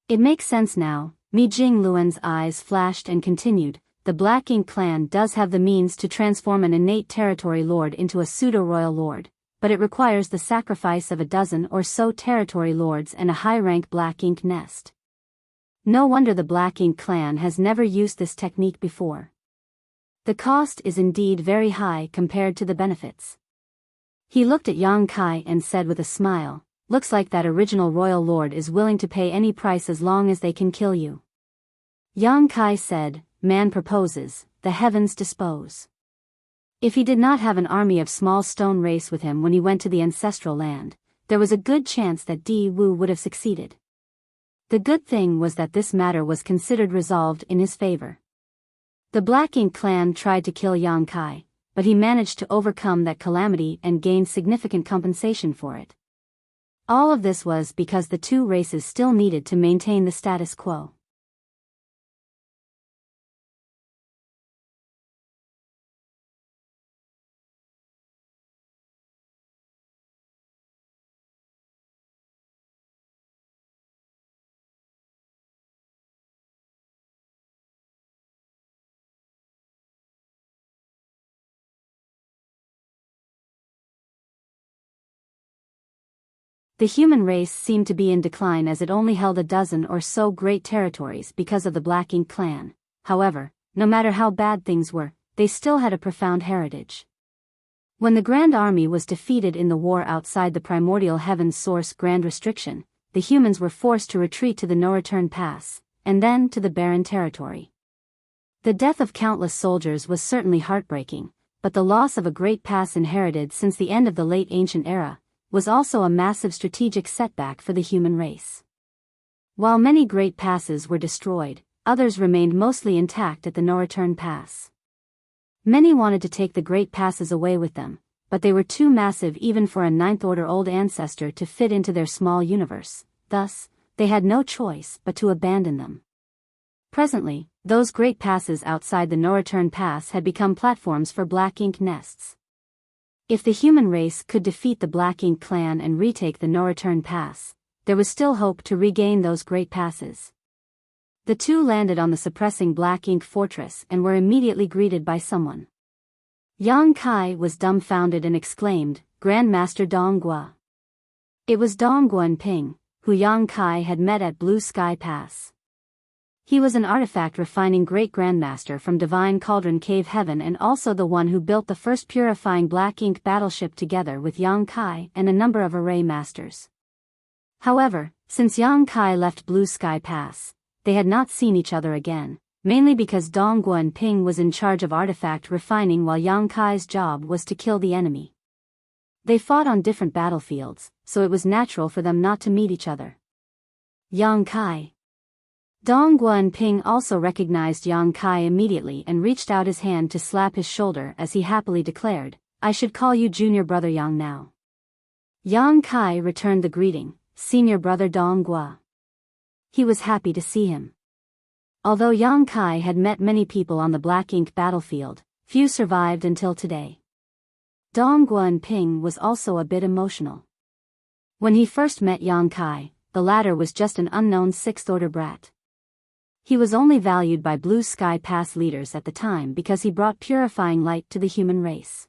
It makes sense now. Mi Jingluan's eyes flashed and continued, the Black Ink clan does have the means to transform an innate territory lord into a pseudo-royal lord, but it requires the sacrifice of a dozen or so territory lords and a high-rank Black Ink nest. No wonder the Black Ink clan has never used this technique before. The cost is indeed very high compared to the benefits. He looked at Yang Kai and said with a smile, looks like that original royal lord is willing to pay any price as long as they can kill you. Yang Kai said, man proposes, the heavens dispose. If he did not have an army of small stone race with him when he went to the ancestral land, there was a good chance that Di Wu would have succeeded. The good thing was that this matter was considered resolved in his favor. The Black Ink clan tried to kill Yang Kai, but he managed to overcome that calamity and gain significant compensation for it. All of this was because the two races still needed to maintain the status quo. The human race seemed to be in decline as it only held a dozen or so great territories because of the Black Ink clan. However, no matter how bad things were, they still had a profound heritage. When the Grand Army was defeated in the war outside the primordial heaven's source Grand Restriction, the humans were forced to retreat to the no-return pass, and then to the barren territory. The death of countless soldiers was certainly heartbreaking, but the loss of a great pass inherited since the end of the late ancient era was also a massive strategic setback for the human race. While many great passes were destroyed, others remained mostly intact at the no-return pass. Many wanted to take the great passes away with them, but they were too massive even for a ninth-order old ancestor to fit into their small universe, thus, they had no choice but to abandon them. Presently, those great passes outside the no-return pass had become platforms for black ink nests. If the human race could defeat the Black Ink clan and retake the no-return pass, there was still hope to regain those great passes. The two landed on the suppressing Black Ink fortress and were immediately greeted by someone. Yang Kai was dumbfounded and exclaimed, "Grandmaster Donggua." It was Dongguan Ping, who Yang Kai had met at Blue Sky Pass. He was an artifact refining great grandmaster from Divine Cauldron Cave Heaven and also the one who built the first purifying Black Ink battleship together with Yang Kai and a number of array masters. However, since Yang Kai left Blue Sky Pass, they had not seen each other again, mainly because Dongguan Ping was in charge of artifact refining while Yang Kai's job was to kill the enemy. They fought on different battlefields, so it was natural for them not to meet each other. Yang Kai. Dongguan Ping also recognized Yang Kai immediately and reached out his hand to slap his shoulder as he happily declared, "I should call you junior brother Yang now." Yang Kai returned the greeting, "Senior brother Donggua." He was happy to see him. Although Yang Kai had met many people on the Black Ink battlefield, few survived until today. Dongguan Ping was also a bit emotional. When he first met Yang Kai, the latter was just an unknown sixth-order brat. He was only valued by Blue Sky Pass leaders at the time because he brought purifying light to the human race.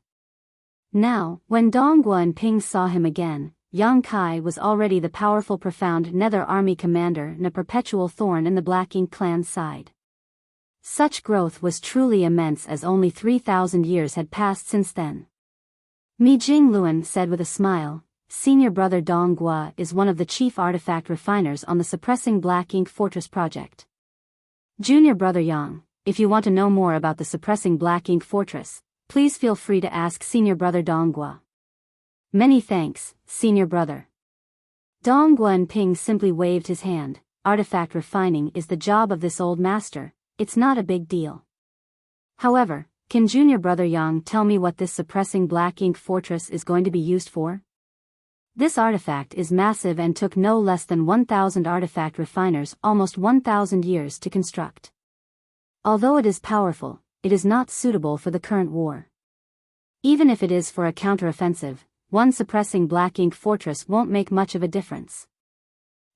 Now, when Dongguan Ping saw him again, Yang Kai was already the powerful profound Nether Army commander and a perpetual thorn in the Black Ink clan's side. Such growth was truly immense as only 3,000 years had passed since then. Mi Jingluan said with a smile, "Senior brother Donggua is one of the chief artifact refiners on the suppressing Black Ink Fortress project. Junior brother Yang, if you want to know more about the suppressing Black Ink Fortress, please feel free to ask senior brother Donggua." "Many thanks, senior brother." Dongguan Ping simply waved his hand. "Artifact refining is the job of this old master, it's not a big deal. However, can junior brother Yang tell me what this suppressing Black Ink Fortress is going to be used for? This artifact is massive and took no less than 1,000 artifact refiners almost 1,000 years to construct. Although it is powerful, it is not suitable for the current war. Even if it is for a counteroffensive, one suppressing Black Ink Fortress won't make much of a difference.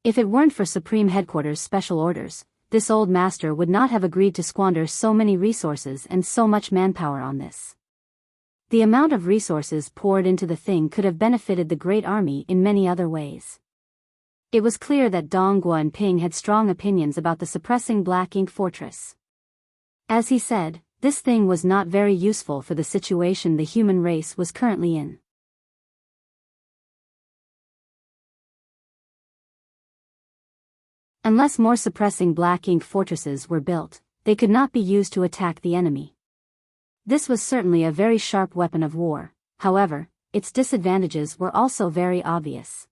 If it weren't for Supreme Headquarters' special orders, this old master would not have agreed to squander so many resources and so much manpower on this. The amount of resources poured into the thing could have benefited the Great Army in many other ways. It was clear that Dongguan Ping had strong opinions about the suppressing Black Ink Fortress. As he said, this thing was not very useful for the situation the human race was currently in. Unless more suppressing Black Ink fortresses were built, they could not be used to attack the enemy. This was certainly a very sharp weapon of war, however, its disadvantages were also very obvious.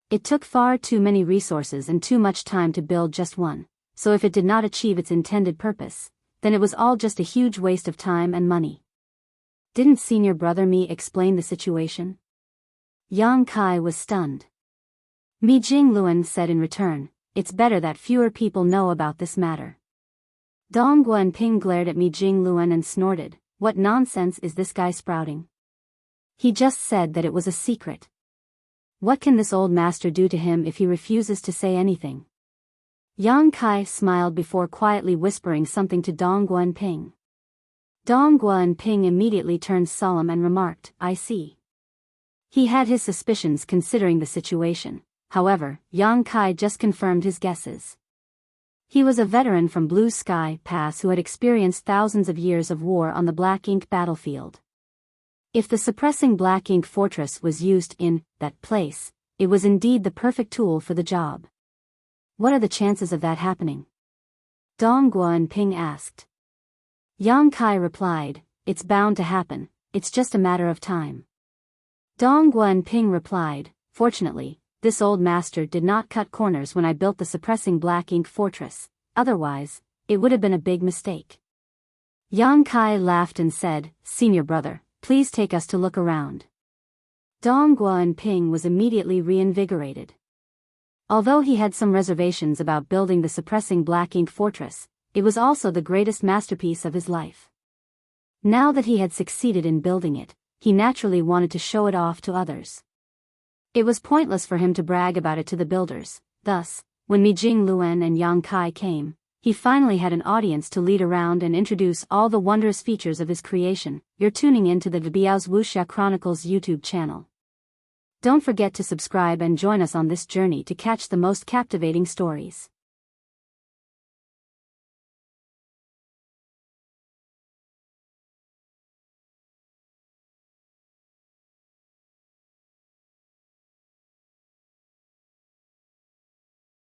It took far too many resources and too much time to build just one, so if it did not achieve its intended purpose, then it was all just a huge waste of time and money. Didn't senior brother Mi explain the situation? Yang Kai was stunned. Mi Jingluan said in return, "It's better that fewer people know about this matter." Dongguan Ping glared at Mi Jingluan and snorted, "What nonsense is this guy sprouting? He just said that it was a secret. What can this old master do to him if he refuses to say anything?" Yang Kai smiled before quietly whispering something to Dongguan Ping. Dongguan Ping immediately turned solemn and remarked, "I see." He had his suspicions considering the situation, however, Yang Kai just confirmed his guesses. He was a veteran from Blue Sky Pass who had experienced thousands of years of war on the Black Ink battlefield. If the suppressing Black Ink Fortress was used in that place, it was indeed the perfect tool for the job. What are the chances of that happening? Dong Guanping asked. Yang Kai replied, it's bound to happen, it's just a matter of time. Dong Guanping replied, fortunately, this old master did not cut corners when I built the suppressing black ink fortress, otherwise, it would have been a big mistake. Yang Kai laughed and said, Senior brother, please take us to look around. Dong Guanping was immediately reinvigorated. Although he had some reservations about building the suppressing black ink fortress, it was also the greatest masterpiece of his life. Now that he had succeeded in building it, he naturally wanted to show it off to others. It was pointless for him to brag about it to the builders, thus, when Mijing Luen and Yang Kai came, he finally had an audience to lead around and introduce all the wondrous features of his creation. You're tuning in to the Biyao's Wuxia Chronicles YouTube channel. Don't forget to subscribe and join us on this journey to catch the most captivating stories.